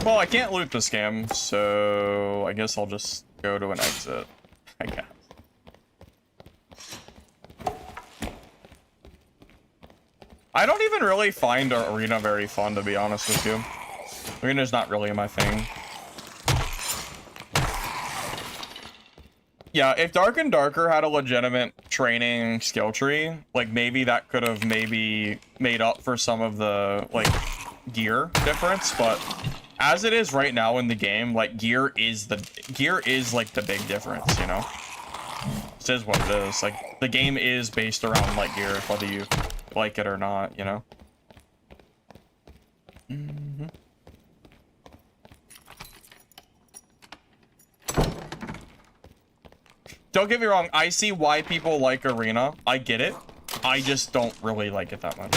Well, I can't loot this game, so I guess I'll just go to an exit, I guess. I don't even really find Arena very fun, to be honest with you. Arena's not really my thing. Yeah, if Dark and Darker had a legitimate training skill tree, like, maybe that could have maybe made up for some of the, like, gear difference, but as it is right now in the game, like, gear is like the big difference, you know? This is what it is. Like, the game is based around, like, gear, whether you like it or not, you know? Mm-hmm. Don't get me wrong, I see why people like Arena. I get it. I just don't really like it that much.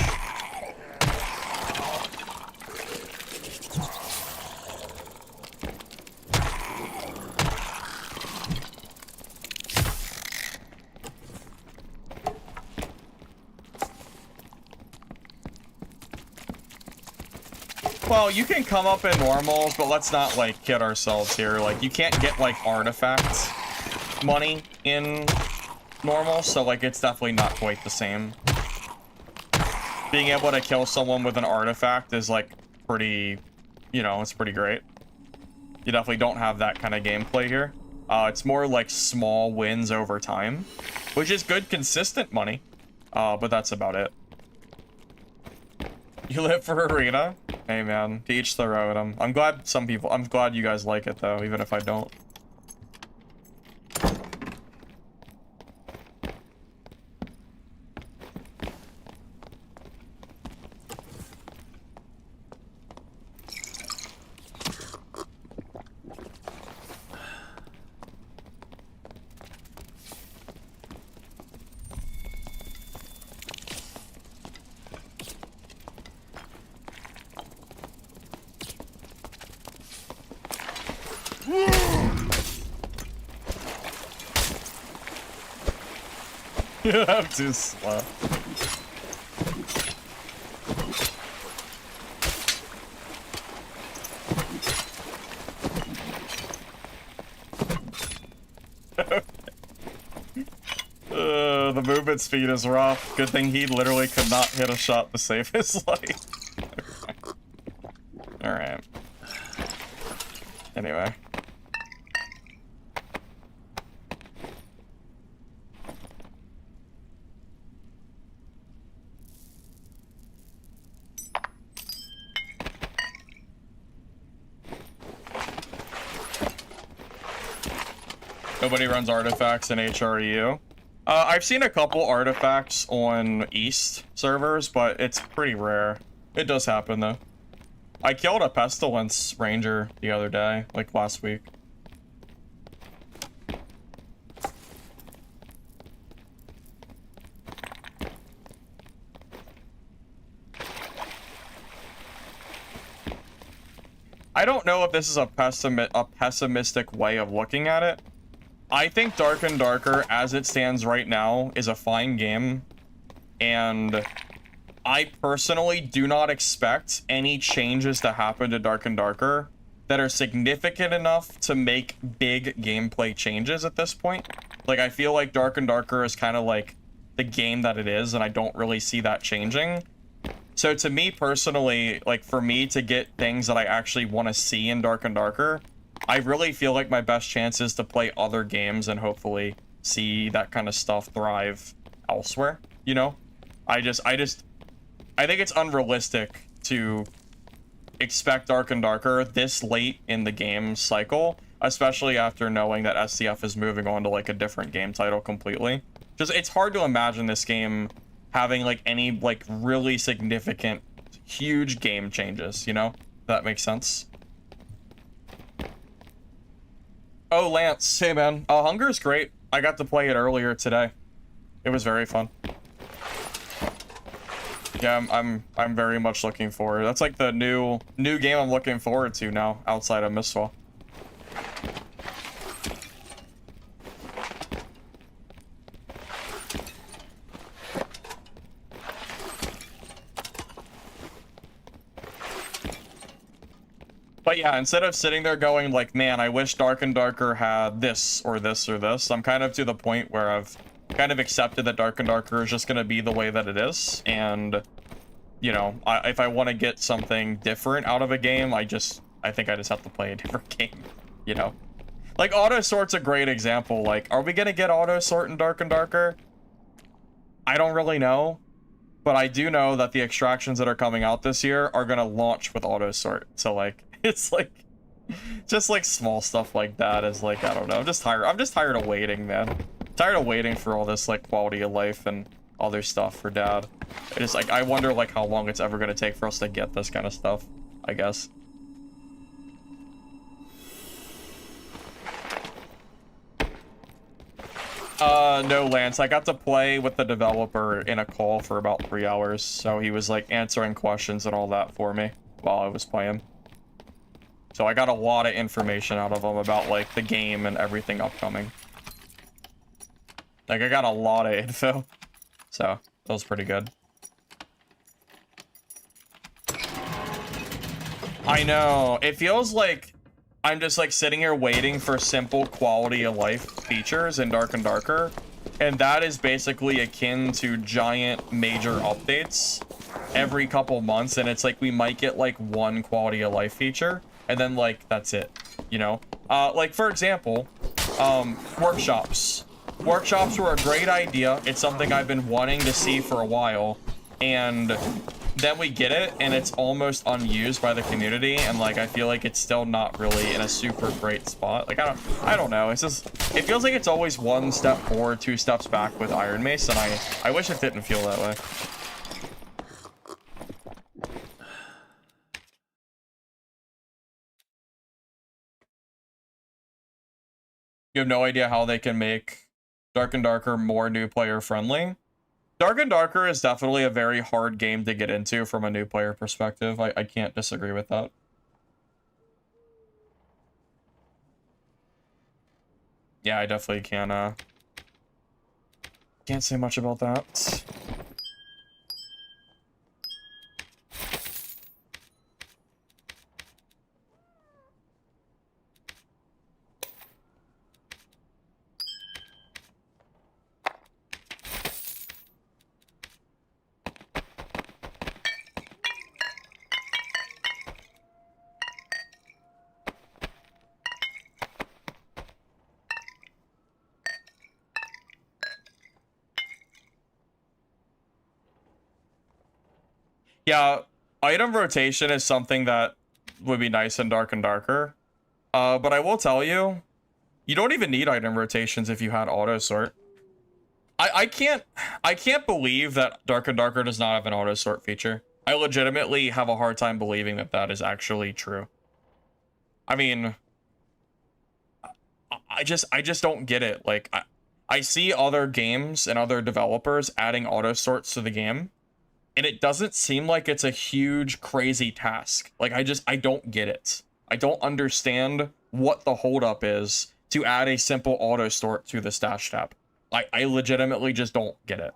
Well, you can come up in normals, but let's not, like, kid ourselves here. Like, you can't get, like, artifacts money in normal, so, like, it's definitely not quite the same. Being able to kill someone with an artifact is, like, pretty, you know, it's pretty great. You definitely don't have that kind of gameplay here. It's more like small wins over time, which is good, consistent money, but that's about it. You live for Arena? Hey man, to each their own. I'm glad you guys like it though, even if I don't. I'm too slow. The movement speed is rough. Good thing he literally could not hit a shot to save his life. Alright. Anyway. Nobody runs artifacts in HREU. I've seen a couple artifacts on East servers, but it's pretty rare. It does happen, though. I killed a Pestilence Ranger the other day, like last week. I don't know if this is a pessimistic way of looking at it. I think Dark and Darker, as it stands right now, is a fine game, and I personally do not expect any changes to happen to Dark and Darker that are significant enough to make big gameplay changes at this point. Like, I feel like Dark and Darker is kind of like the game that it is, and I don't really see that changing. So to me personally, like, for me to get things that I actually want to see in Dark and Darker, I really feel like my best chance is to play other games and hopefully see that kind of stuff thrive elsewhere, you know? I think it's unrealistic to expect Dark and Darker this late in the game cycle, especially after knowing that SCF is moving on to, like, a different game title completely. Just, it's hard to imagine this game having, like, any, like, really significant, huge game changes, you know? If that makes sense. Oh, Lance, hey man. Hunger is great. I got to play it earlier today. It was very fun. Yeah, I'm very much looking forward. That's like the new game I'm looking forward to now, outside of Mistfall. But yeah, instead of sitting there going like, man, I wish Dark and Darker had this or this or this, I'm kind of to the point where I've kind of accepted that Dark and Darker is just going to be the way that it is. And, you know, if I want to get something different out of a game, I think I just have to play a different game, you know? Like, Auto Sort's a great example. Like, are we going to get Auto Sort in Dark and Darker? I don't really know. But I do know that the extractions that are coming out this year are going to launch with Auto Sort. So, like, it's like, just like small stuff like that is like, I don't know. I'm just tired of waiting, man. I'm tired of waiting for all this, like, quality of life and other stuff for Dad. I wonder, like, how long it's ever going to take for us to get this kind of stuff, I guess. No, Lance. I got to play with the developer in a call for about 3 hours, so he was like answering questions and all that for me while I was playing. So I got a lot of information out of him about like the game and everything upcoming. Like I got a lot of info, so that was pretty good. I know, it feels like I'm just like sitting here waiting for simple quality of life features in Dark and Darker, and that is basically akin to giant major updates every couple months, and it's like we might get like one quality of life feature, and then like that's it, you know? Like for example, workshops. Workshops were a great idea. It's something I've been wanting to see for a while, and then we get it and it's almost unused by the community, and like I feel like it's still not really in a super great spot. Like I don't know, it's just, it feels like it's always one step forward, 2 steps back with Iron Mace, and I wish it didn't feel that way. You have no idea how they can make Dark and Darker more new player friendly. Dark and Darker is definitely a very hard game to get into from a new player perspective. I can't disagree with that. Yeah, I definitely can't say much about that. Yeah, item rotation is something that would be nice in Dark and Darker. But I will tell you, you don't even need item rotations if you had auto sort. I can't believe that Dark and Darker does not have an auto sort feature. I legitimately have a hard time believing that that is actually true. I mean, I just don't get it. Like I see other games and other developers adding auto sorts to the game, and it doesn't seem like it's a huge, crazy task. Like, I don't get it. I don't understand what the holdup is to add a simple auto sort to the stash tab. I legitimately just don't get it.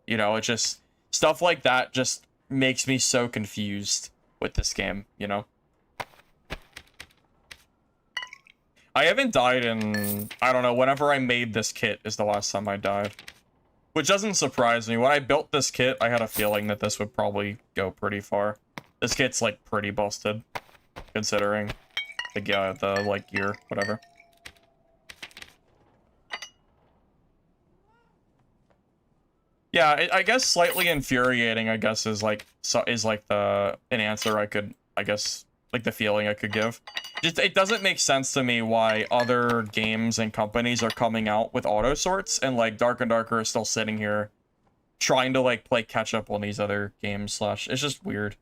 You know, it's just, stuff like that just makes me so confused with this game, you know? I haven't died in, I don't know, whenever I made this kit is the last time I died. Which doesn't surprise me. When I built this kit, I had a feeling that this would probably go pretty far. This kit's like pretty busted, considering the like gear, whatever. Yeah, I guess slightly infuriating, I guess, is like an answer I could, I guess, like the feeling I could give. Just, it doesn't make sense to me why other games and companies are coming out with auto sorts, and like Dark and Darker is still sitting here trying to like play catch up on these other games. It's just weird.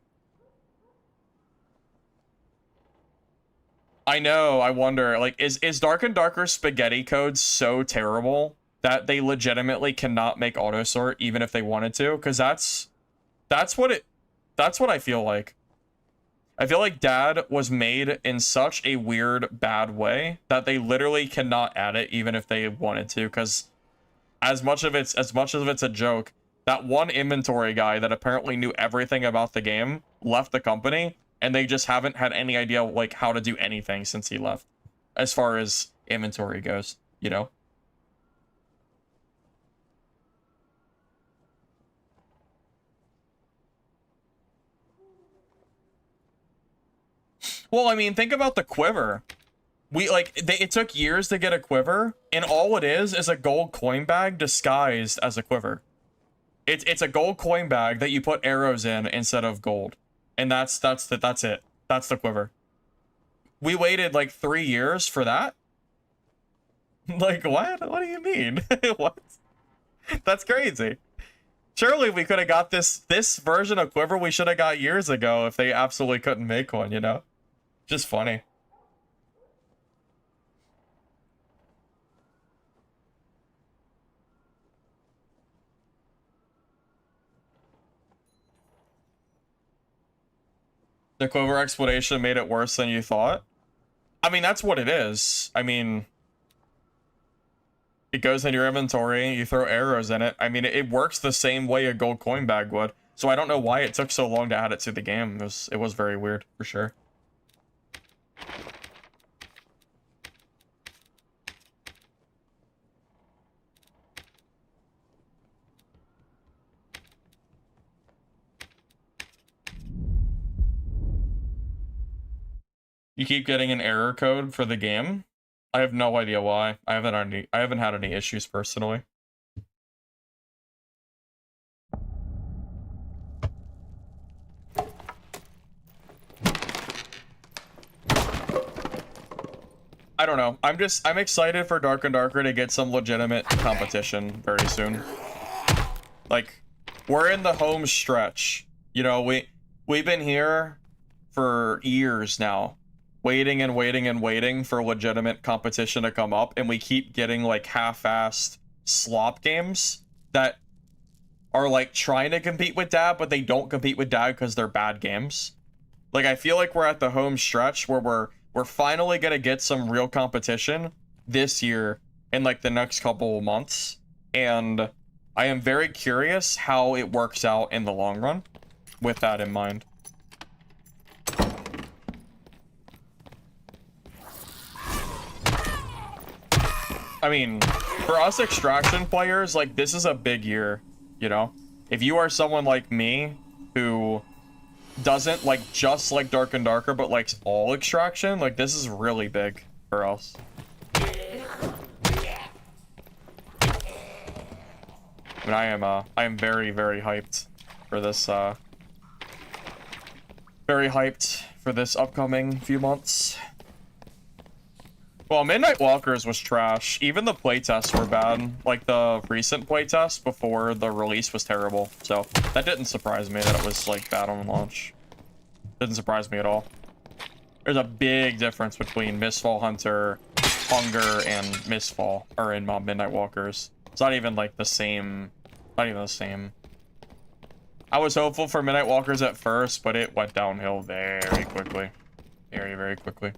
I know, I wonder, like, is Dark and Darker spaghetti code so terrible that they legitimately cannot make auto sort even if they wanted to? Because that's what I feel like. I feel like Dad was made in such a weird, bad way that they literally cannot add it even if they wanted to, because as much of it's a joke, that one inventory guy that apparently knew everything about the game left the company, and they just haven't had any idea like how to do anything since he left, as far as inventory goes, you know? Well, I mean, think about the quiver. It took years to get a quiver, and all it is a gold coin bag disguised as a quiver. It's a gold coin bag that you put arrows in instead of gold, and that's it. That's the quiver. We waited like 3 years for that. Like what? What do you mean? What? That's crazy. Surely we could have got this version of quiver. We should have got years ago if they absolutely couldn't make one. You know, just funny. The Quiver explanation made it worse than you thought. I mean, that's what it is. I mean, it goes in your inventory, you throw arrows in it. I mean, it works the same way a gold coin bag would. So I don't know why it took so long to add it to the game. It was very weird, for sure. You keep getting an error code for the game? I have no idea why. I haven't had any issues personally. I don't know. I'm excited for Dark and Darker to get some legitimate competition very soon. Like, we're in the home stretch. You know, we've been here for years now, waiting and waiting and waiting for legitimate competition to come up, and we keep getting like half-assed slop games that are like trying to compete with Dab, but they don't compete with Dab because they're bad games. Like, I feel like we're at the home stretch where we're finally gonna get some real competition this year in like the next couple of months, and I am very curious how it works out in the long run with that in mind. I mean, for us extraction players, like, this is a big year, you know? If you are someone like me who doesn't like just like Dark and Darker, but likes all extraction, like, this is really big for us. I mean, I am very, very hyped for this, very hyped for this upcoming few months. Well, Midnight Walkers was trash. Even the playtests were bad. Like, the recent playtest before the release was terrible. So, that didn't surprise me that it was, like, bad on launch. Didn't surprise me at all. There's a big difference between Mistfall Hunter, Hunger, and Mistfall, or in Midnight Walkers. It's not even, like, the same. Not even the same. I was hopeful for Midnight Walkers at first, but it went downhill very quickly. Very, very quickly.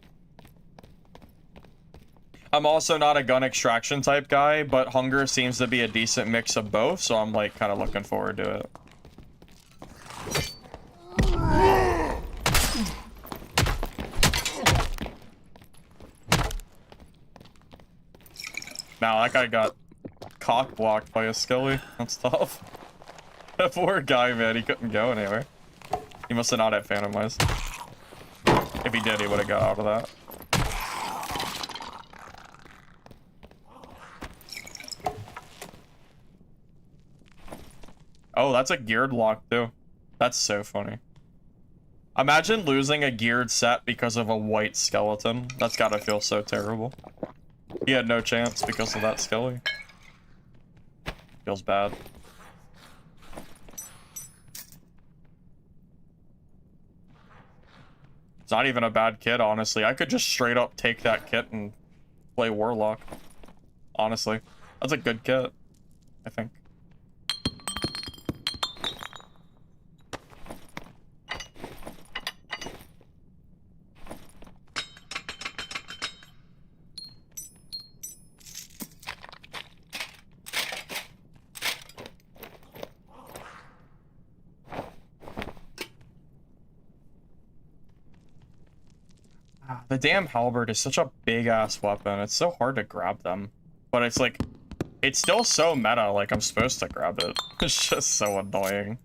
I'm also not a gun extraction type guy, but Hunger seems to be a decent mix of both, so I'm like kind of looking forward to it. Now that guy got cock blocked by a Skelly. That's tough. That poor guy, man, he couldn't go anywhere. He must have not had Phantom Eyes. If he did, he would have got out of that. Oh, that's a geared lock, too. That's so funny. Imagine losing a geared set because of a white skeleton. That's gotta feel so terrible. He had no chance because of that Skelly. Feels bad. It's not even a bad kit, honestly. I could just straight up take that kit and play Warlock. Honestly. That's a good kit, I think. The damn halberd is such a big-ass weapon. It's so hard to grab them. But it's like, it's still so meta, like I'm supposed to grab it. It's just so annoying.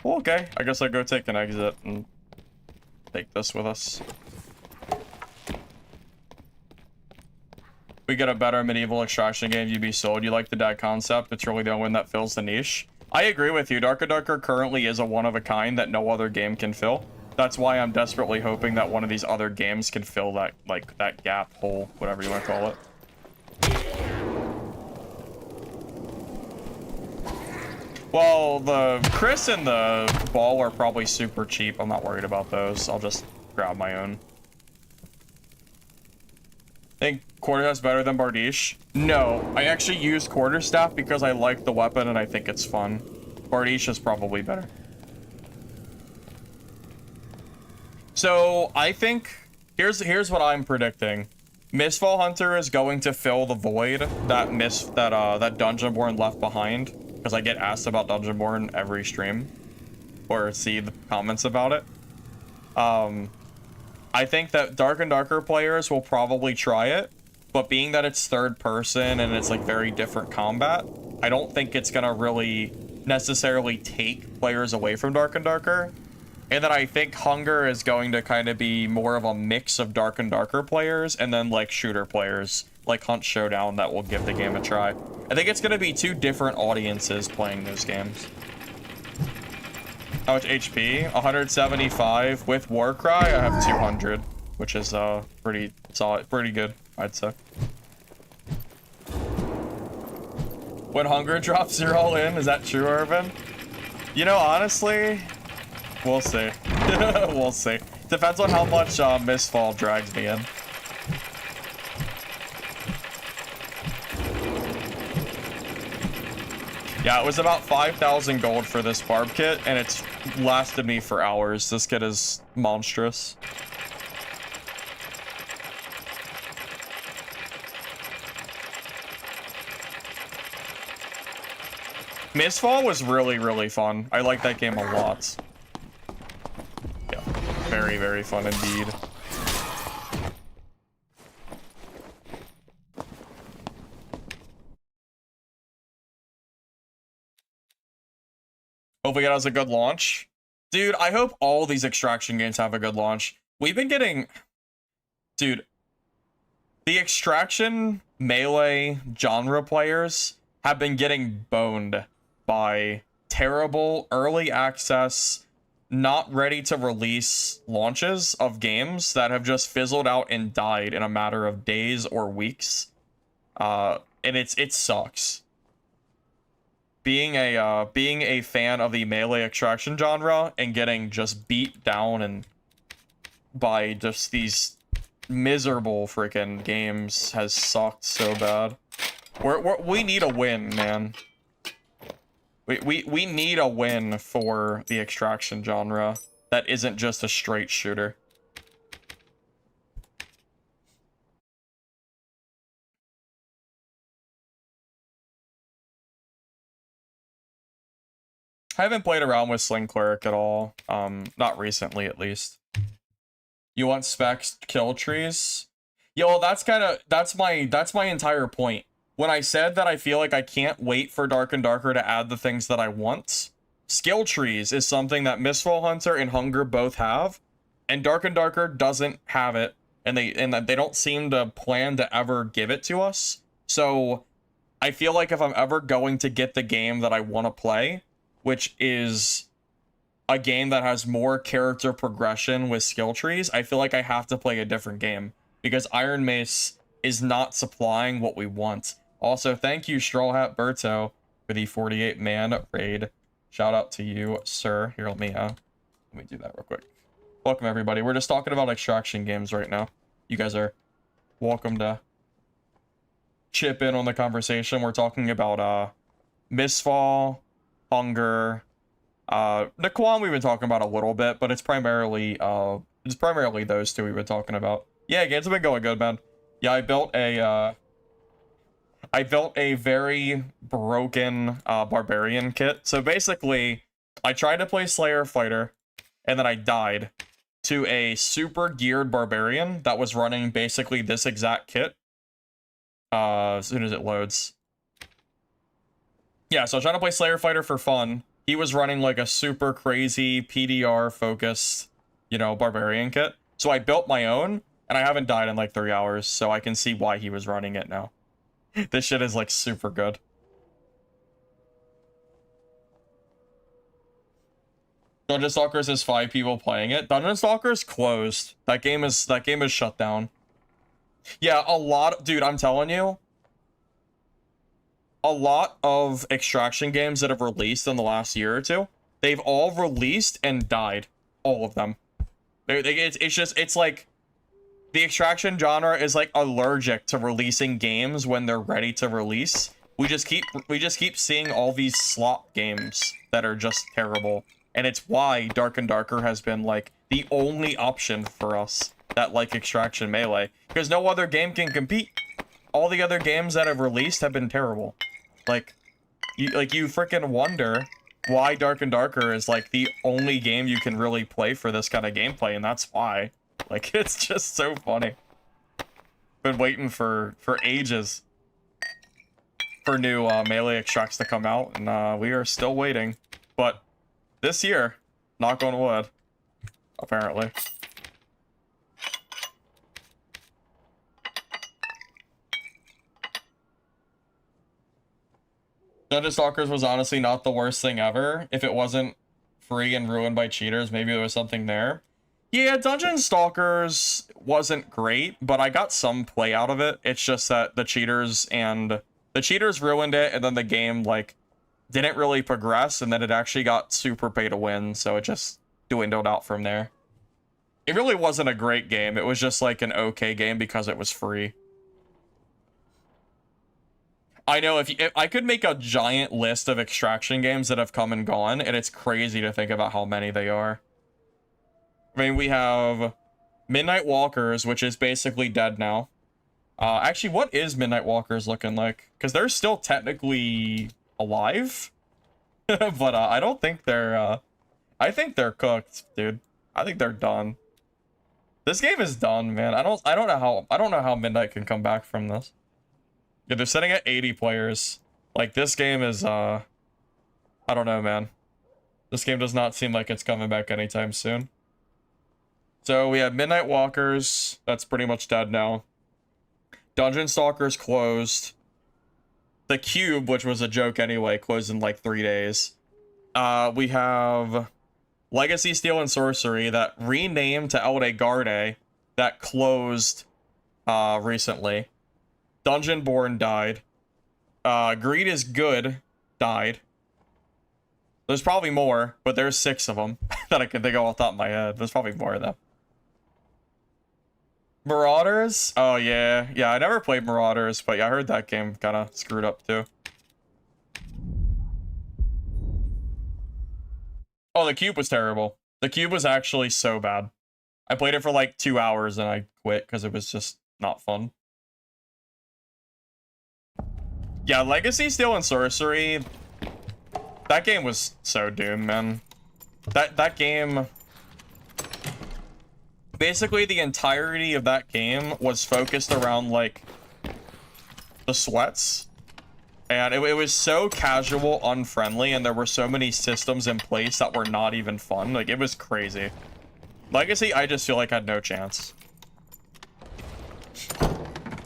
Well, okay, I guess I'll go take an exit and take this with us. We get a better medieval extraction game, you'd be sold. You like the DAG concept, it's really the only one that fills the niche. I agree with you. Dark and Darker currently is a one-of-a-kind that no other game can fill. That's why I'm desperately hoping that one of these other games can fill that, like, that gap, hole, whatever you want to call it. Well, the Chris and the Ball are probably super cheap. I'm not worried about those. I'll just grab my own. Think Quarterstaff's better than Bardiche? No, I actually use Quarterstaff because I like the weapon and I think it's fun. Bardiche is probably better. So I think here's what I'm predicting. Mistfall Hunter is going to fill the void that that Dungeonborn left behind, because I get asked about Dungeonborn every stream or see the comments about it. I think that Dark and Darker players will probably try it, but being that it's third person and it's like very different combat, I don't think it's gonna really necessarily take players away from Dark and Darker. And then I think Hunger is going to kind of be more of a mix of Dark and Darker players and then like shooter players like Hunt Showdown that will give the game a try. I think it's going to be two different audiences playing those games. How much HP? 175. With Warcry, I have 200, which is pretty solid, pretty good, I'd say. When Hunger drops, you're all in. Is that true, Irvin? You know, honestly, we'll see. We'll see. Depends on how much Mistfall drags me in. Yeah, it was about 5,000 gold for this barb kit, and it's lasted me for hours. This kit is monstrous. Mistfall was really, really fun. I like that game a lot. Yeah, very, very fun indeed. Hopefully it has a good launch. Dude, I hope all these extraction games have a good launch. We've been getting... Dude, the extraction melee genre players have been getting boned by terrible early access, not ready to release launches of games that have just fizzled out and died in a matter of days or weeks. And it sucks. Being a fan of the melee extraction genre and getting just beat down and by just these miserable freaking games has sucked so bad. We need a win, man. We need a win for the extraction genre that isn't just a straight shooter. I haven't played around with Sling Cleric at all. Not recently, at least. You want specs kill trees? Yo, that's my entire point. When I said that I feel like I can't wait for Dark and Darker to add the things that I want, skill trees is something that Mistfall Hunter and Hunger both have, and Dark and Darker doesn't have it, and they don't seem to plan to ever give it to us. So I feel like if I'm ever going to get the game that I want to play, which is a game that has more character progression with skill trees, I feel like I have to play a different game because Iron Mace is not supplying what we want. Also, thank you, Straw Hat Berto, for the 48-man raid. Shout out to you, sir. Here, let me do that real quick. Welcome, everybody. We're just talking about extraction games right now. You guys are welcome to chip in on the conversation. We're talking about Mistfall, Hunger, Naquan we've been talking about a little bit, but it's primarily those two we've been talking about. Yeah, games have been going good, man. Yeah, I built a very broken barbarian kit. So basically, I tried to play Slayer Fighter, and then I died to a super geared barbarian that was running basically this exact kit. As soon as it loads. Yeah, so I was trying to play Slayer Fighter for fun. He was running like a super crazy PDR focused, barbarian kit. So I built my own, and I haven't died in like 3 hours, so I can see why he was running it now. This shit is like super good. Dungeon Stalkers has 5 people playing it. Dungeon Stalkers closed. That game is shut down. Yeah, dude, I'm telling you. A lot of extraction games that have released in the last year or two, they've all released and died. All of them. It's like the extraction genre is like allergic to releasing games when they're ready to release, we just keep seeing all these slop games that are just terrible. And it's why Dark and Darker has been like the only option for us that like Extraction Melee, because no other game can compete. All the other games that have released have been terrible. Like you freaking wonder why Dark and Darker is like the only game you can really play for this kind of gameplay, and that's why. Like, it's just so funny. Been waiting for ages for new melee extracts to come out, and we are still waiting. But this year, knock on wood, apparently. Dungeon Stalkers was honestly not the worst thing ever. If it wasn't free and ruined by cheaters, maybe there was something there. Yeah, Dungeon Stalkers wasn't great, but I got some play out of it. It's just that the cheaters ruined it, and then the game, like, didn't really progress, and then it actually got super pay to win, so it just dwindled out from there. It really wasn't a great game. It was just like an okay game because it was free. I know if I could make a giant list of extraction games that have come and gone, and it's crazy to think about how many they are. I mean, we have Midnight Walkers, which is basically dead now. Actually, what is Midnight Walkers looking like? Because they're still technically alive, but I don't think they're. I think they're cooked, dude. I think they're done. This game is done, man. I don't know how Midnight can come back from this. Yeah, they're sitting at 80 players. Like, this game is, I don't know, man. This game does not seem like it's coming back anytime soon. So, we have Midnight Walkers. That's pretty much dead now. Dungeon Stalkers closed. The Cube, which was a joke anyway, closed in like 3 days. We have Legacy Steel and Sorcery that renamed to Eldegarde that closed recently. Dungeonborn died. Greed is Good died. There's probably more, but there's 6 of them that I can think of off the top of my head. There's probably more though. Marauders? Oh yeah. Yeah, I never played Marauders, but yeah, I heard that game kind of screwed up too. Oh, the Cube was terrible. The Cube was actually so bad. I played it for like 2 hours and I quit because it was just not fun. Yeah, Legacy, Steel, and Sorcery, that game was so doomed, man. That game, basically the entirety of that game was focused around, like, the sweats. And it was so casual, unfriendly, and there were so many systems in place that were not even fun. Like, it was crazy. Legacy, I just feel like had no chance.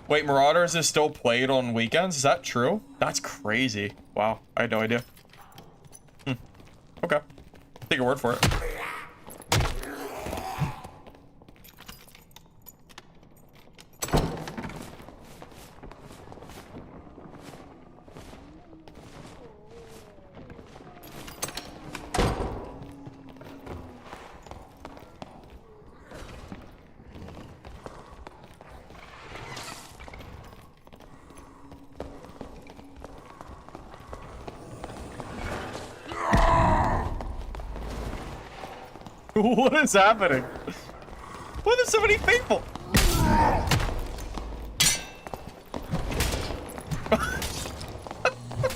Wait, Marauders is still played on weekends? Is that true? That's crazy. Wow, I had no idea. Okay. Take your word for it. What is happening? Why are there so many people?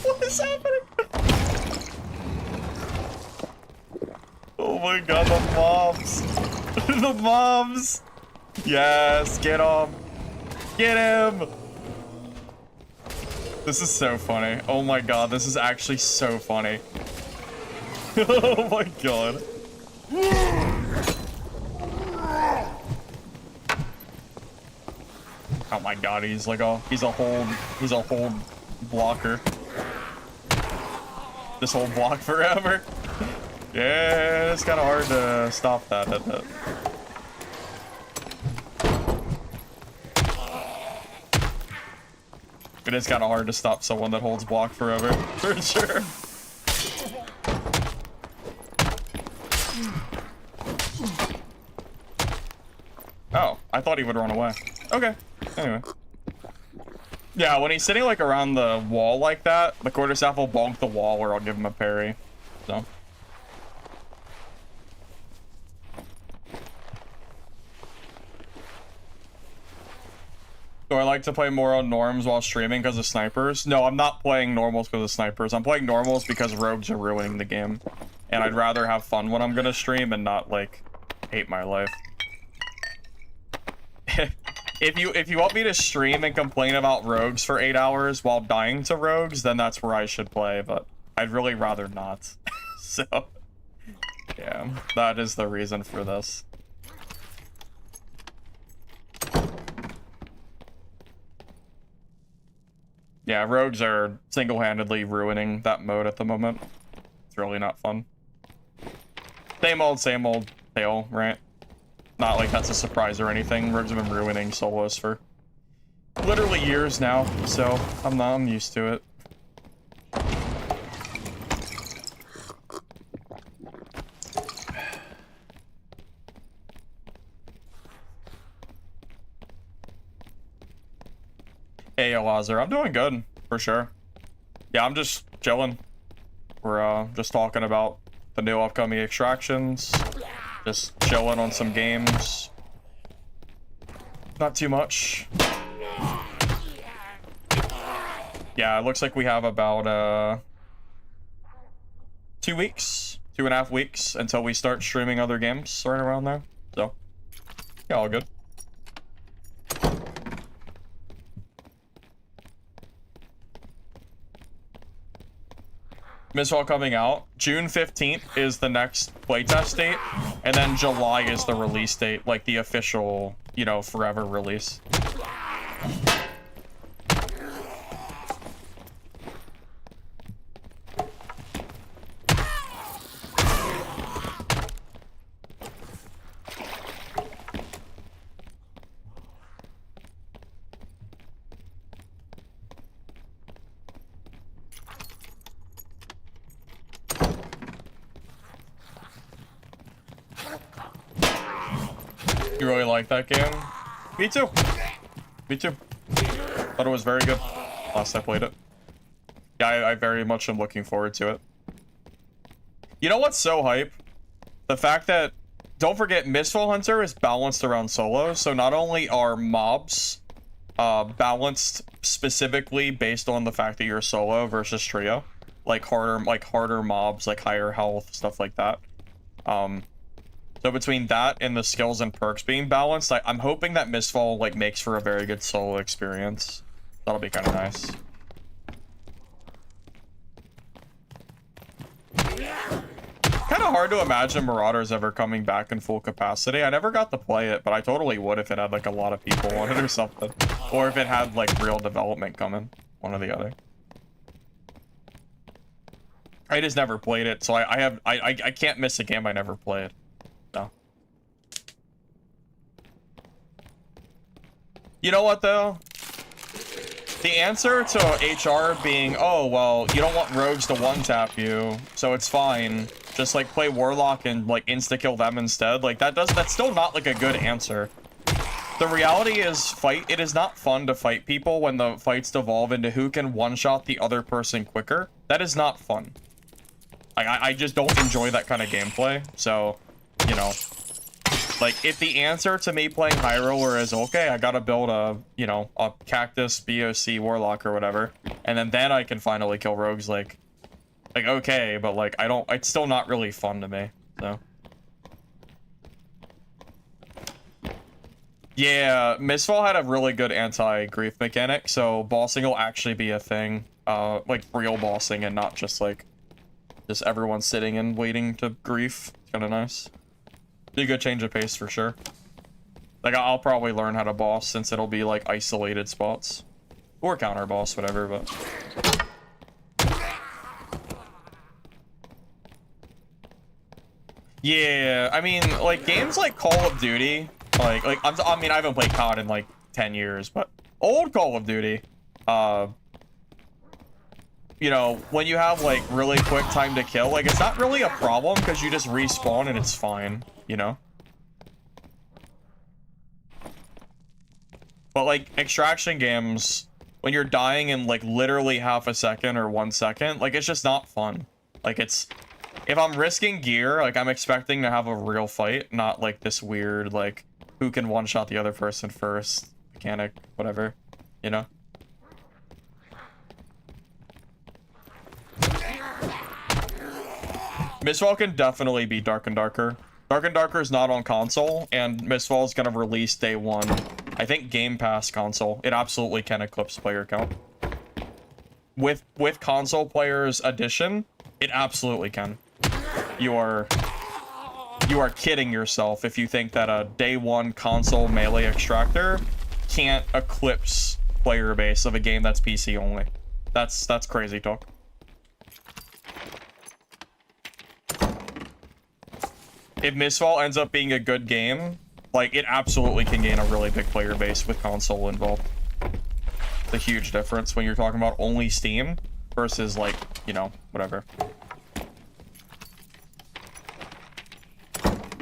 What is happening? Oh my god, the mobs. The mobs. Yes, get him. Get him. This is so funny. Oh my god, this is actually so funny. Oh my god. Oh my god, he's like he's a whole blocker. This whole block forever. Yeah, it's kind of hard to stop that, isn't it? It is kind of hard to stop someone that holds block forever, for sure. Oh, I thought he would run away. Okay, anyway. Yeah, when he's sitting like around the wall like that, the quarterstaff will bonk the wall or I'll give him a parry. So. Do I like to play more on norms while streaming because of snipers? No, I'm not playing normals because of snipers. I'm playing normals because rogues are ruining the game. And I'd rather have fun when I'm gonna stream and not, like, hate my life. If you want me to stream and complain about rogues for 8 hours while dying to rogues, then that's where I should play, but I'd really rather not. So, yeah, that is the reason for this. Yeah, rogues are single-handedly ruining that mode at the moment. It's really not fun. Same old tale, right? Not like that's a surprise or anything. Rogues have been ruining solos for literally years now, so I'm used to it. Hey, Lazar, I'm doing good, for sure. Yeah, I'm just chilling. We're just talking about the new upcoming extractions. Just chilling on some games. Not too much. Yeah, it looks like we have about 2 weeks, 2.5 weeks until we start streaming other games right around there. So, yeah, all good. Mistfall coming out. June 15th is the next playtest date, and then July is the release date, like the official, you know, forever release. You really like that game? Me too. Me too. Thought it was very good last I played it. Yeah, I very much am looking forward to it. You know what's so hype? The fact that, don't forget, Mistfall Hunter is balanced around solo, so not only are mobs balanced specifically based on the fact that you're solo versus trio, like harder mobs, like higher health, stuff like that. So between that and the skills and perks being balanced, I'm hoping that Mistfall like makes for a very good solo experience. That'll be kind of nice. Kind of hard to imagine Marauders ever coming back in full capacity. I never got to play it, but I totally would if it had like a lot of people on it or something. Or if it had like real development coming. One or the other. I just never played it, so I can't miss a game I never played. No. You know what though? The answer to HR being, oh well, you don't want rogues to one-tap you, so it's fine. Just like play Warlock and like insta-kill them instead. Like that's still not like a good answer. The reality is it is not fun to fight people when the fights devolve into who can one-shot the other person quicker. That is not fun. I just don't enjoy that kind of gameplay, so, you know, like, if the answer to me playing High Roller is, okay, I gotta build a, you know, a Cactus, BOC, Warlock, or whatever, and then I can finally kill rogues, like, okay, but, like, it's still not really fun to me, so. Yeah, Mistfall had a really good anti-grief mechanic, so bossing will actually be a thing, like, real bossing and not just, like, just everyone sitting and waiting to grief. It's kind of nice. Be a good change of pace for sure. Like, I'll probably learn how to boss since it'll be like isolated spots. Or counter boss, whatever, but... Yeah, I mean, like, games like Call of Duty, I mean, I haven't played COD in like 10 years, but old Call of Duty, you know, when you have, like, really quick time to kill, like, it's not really a problem because you just respawn and it's fine, you know? But, like, extraction games, when you're dying in like literally half a second or 1 second, like it's just not fun. Like it's, if I'm risking gear, like I'm expecting to have a real fight, not like this weird like who can one-shot the other person first mechanic, whatever, you know? Mistfall can definitely be Dark and Darker. Dark and Darker is not on console, and Mistfall is gonna release day 1. I think Game Pass console. It absolutely can eclipse player count. With console players addition, it absolutely can. You are kidding yourself if you think that a day 1 console melee extractor can't eclipse player base of a game that's PC only. That's crazy talk. If Mistfall ends up being a good game, like, it absolutely can gain a really big player base with console involved. It's a huge difference when you're talking about only Steam versus, like, you know, whatever.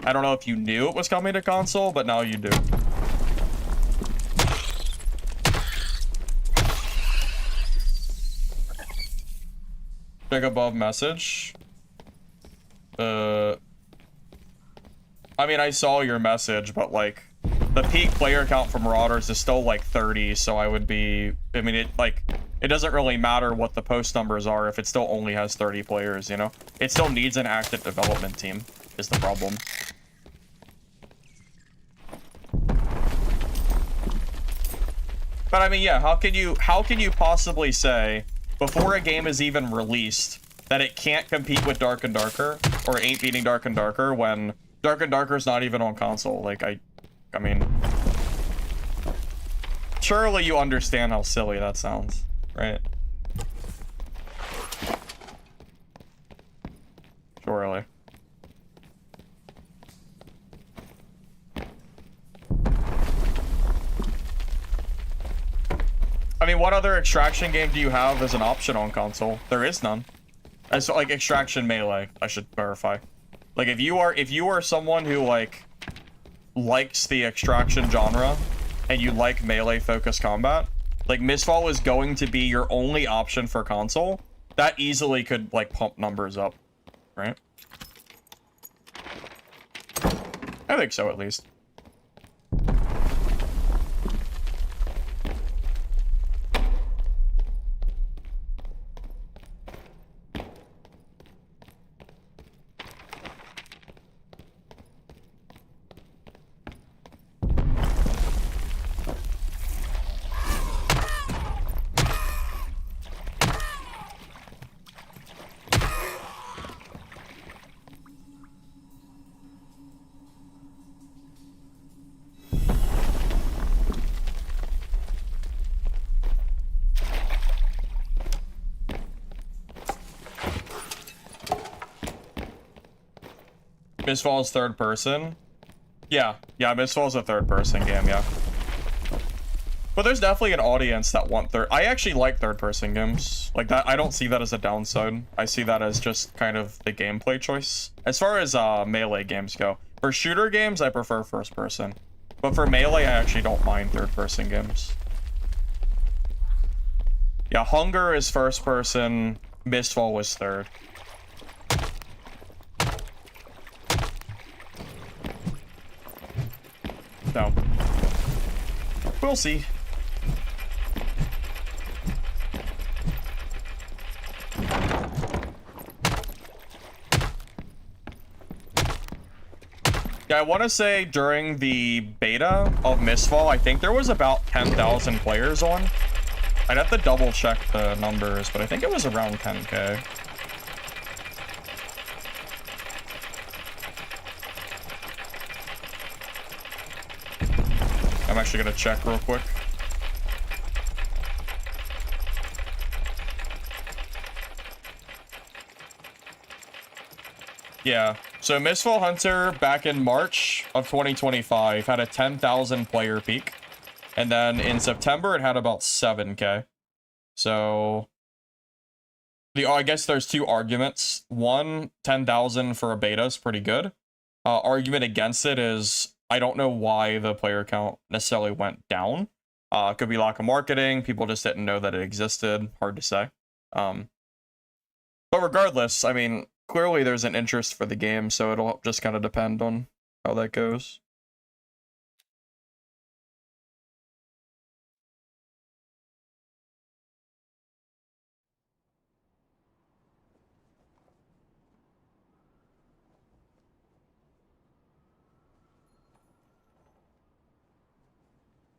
I don't know if you knew it was coming to console, but now you do. Check above message. I mean, I saw your message, but like the peak player count for Marauders is still like 30, so I would be, I mean, it doesn't really matter what the post numbers are if it still only has 30 players, you know? It still needs an active development team, is the problem. But I mean, yeah, how can you possibly say before a game is even released that it can't compete with Dark and Darker or ain't beating Dark and Darker when Dark and Darker is not even on console? Like, I mean, surely you understand how silly that sounds, right? Surely. I mean, what other extraction game do you have as an option on console? There is none. As like extraction melee, I should verify. Like if you are someone who like likes the extraction genre and you like melee focused combat, like Mistfall is going to be your only option for console. That easily could like pump numbers up, right? I think so, at least. Mistfall is third person. Yeah, Mistfall is a third person game, yeah. But there's definitely an audience that want third. I actually like third person games. Like that, I don't see that as a downside. I see that as just kind of the gameplay choice. As far as melee games go, for shooter games, I prefer first person. But for melee, I actually don't mind third person games. Yeah, Hunger is first person. Mistfall was third. No. We'll see. Yeah, I want to say during the beta of Mistfall, I think there was about 10,000 players on. I'd have to double check the numbers, but I think it was around 10K. I'm actually gonna check real quick. Yeah, so Mistfall Hunter back in March of 2025 had a 10,000 player peak. And then in September, it had about 7K. So, I guess there's two arguments. One, 10,000 for a beta is pretty good. Argument against it is, I don't know why the player count necessarily went down. Could be lack of marketing. People just didn't know that it existed. Hard to say. But regardless, I mean, clearly there's an interest for the game, so it'll just kind of depend on how that goes.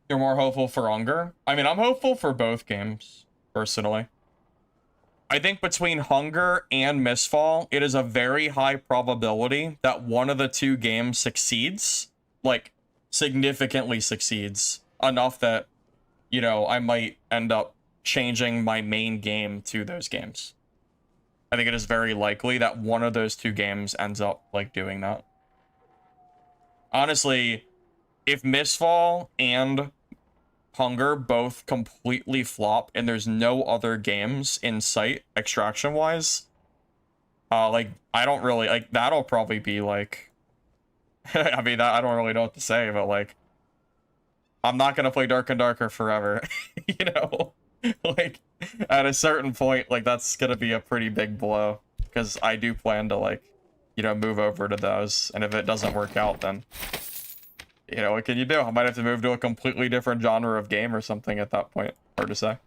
You're more hopeful for Hunger? I mean, I'm hopeful for both games, personally. I think between Hunger and Mistfall, it is a very high probability that one of the two games succeeds. Like, significantly succeeds. Enough that, you know, I might end up changing my main game to those games. I think it is very likely that one of those two games ends up, like, doing that. Honestly, if Mistfall and Hunger both completely flop and there's no other games in sight extraction wise, like I don't really like that'll probably be like I mean that I don't really know what to say, but like I'm not gonna play Dark and Darker forever. You know, like at a certain point, like that's gonna be a pretty big blow because I do plan to, like, you know, move over to those, and if it doesn't work out, then, you know, what can you do? I might have to move to a completely different genre of game or something at that point. Hard to say.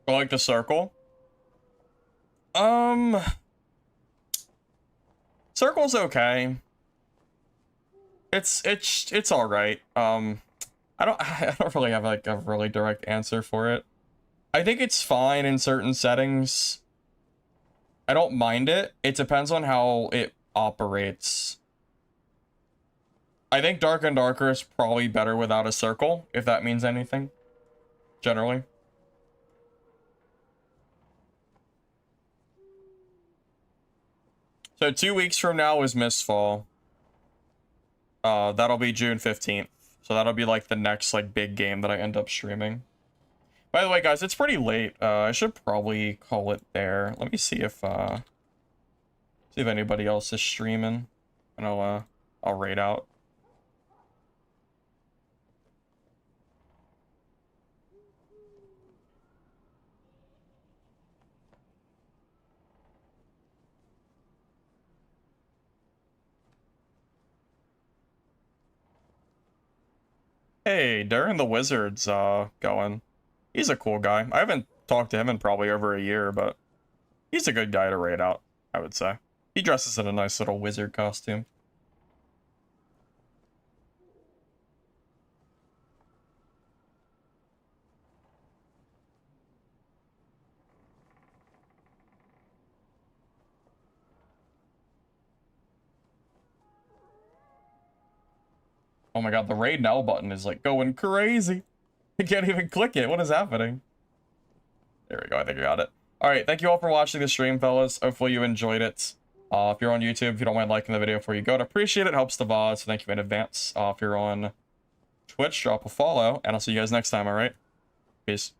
I like the circle. Circle's okay. It's all right. I don't really have like a really direct answer for it. I think it's fine in certain settings. I don't mind it. It depends on how it operates. I think Dark and Darker is probably better without a circle, if that means anything. Generally. So 2 weeks from now is Mistfall. That'll be June 15th. So that'll be like the next like big game that I end up streaming. By the way, guys, it's pretty late. I should probably call it there. Let me see if anybody else is streaming. And I'll raid out. Hey, Darren the Wizard's going. He's a cool guy. I haven't talked to him in probably over a year, but he's a good guy to raid out, I would say. He dresses in a nice little wizard costume. Oh my god, the raid now button is like going crazy. I can't even click it. What is happening? There we go. I think I got it. All right. Thank you all for watching the stream, fellas. Hopefully you enjoyed it. If you're on YouTube, if you don't mind liking the video before you go, I'd appreciate it. Helps the VOD, so thank you in advance. If you're on Twitch, drop a follow, and I'll see you guys next time, all right? Peace.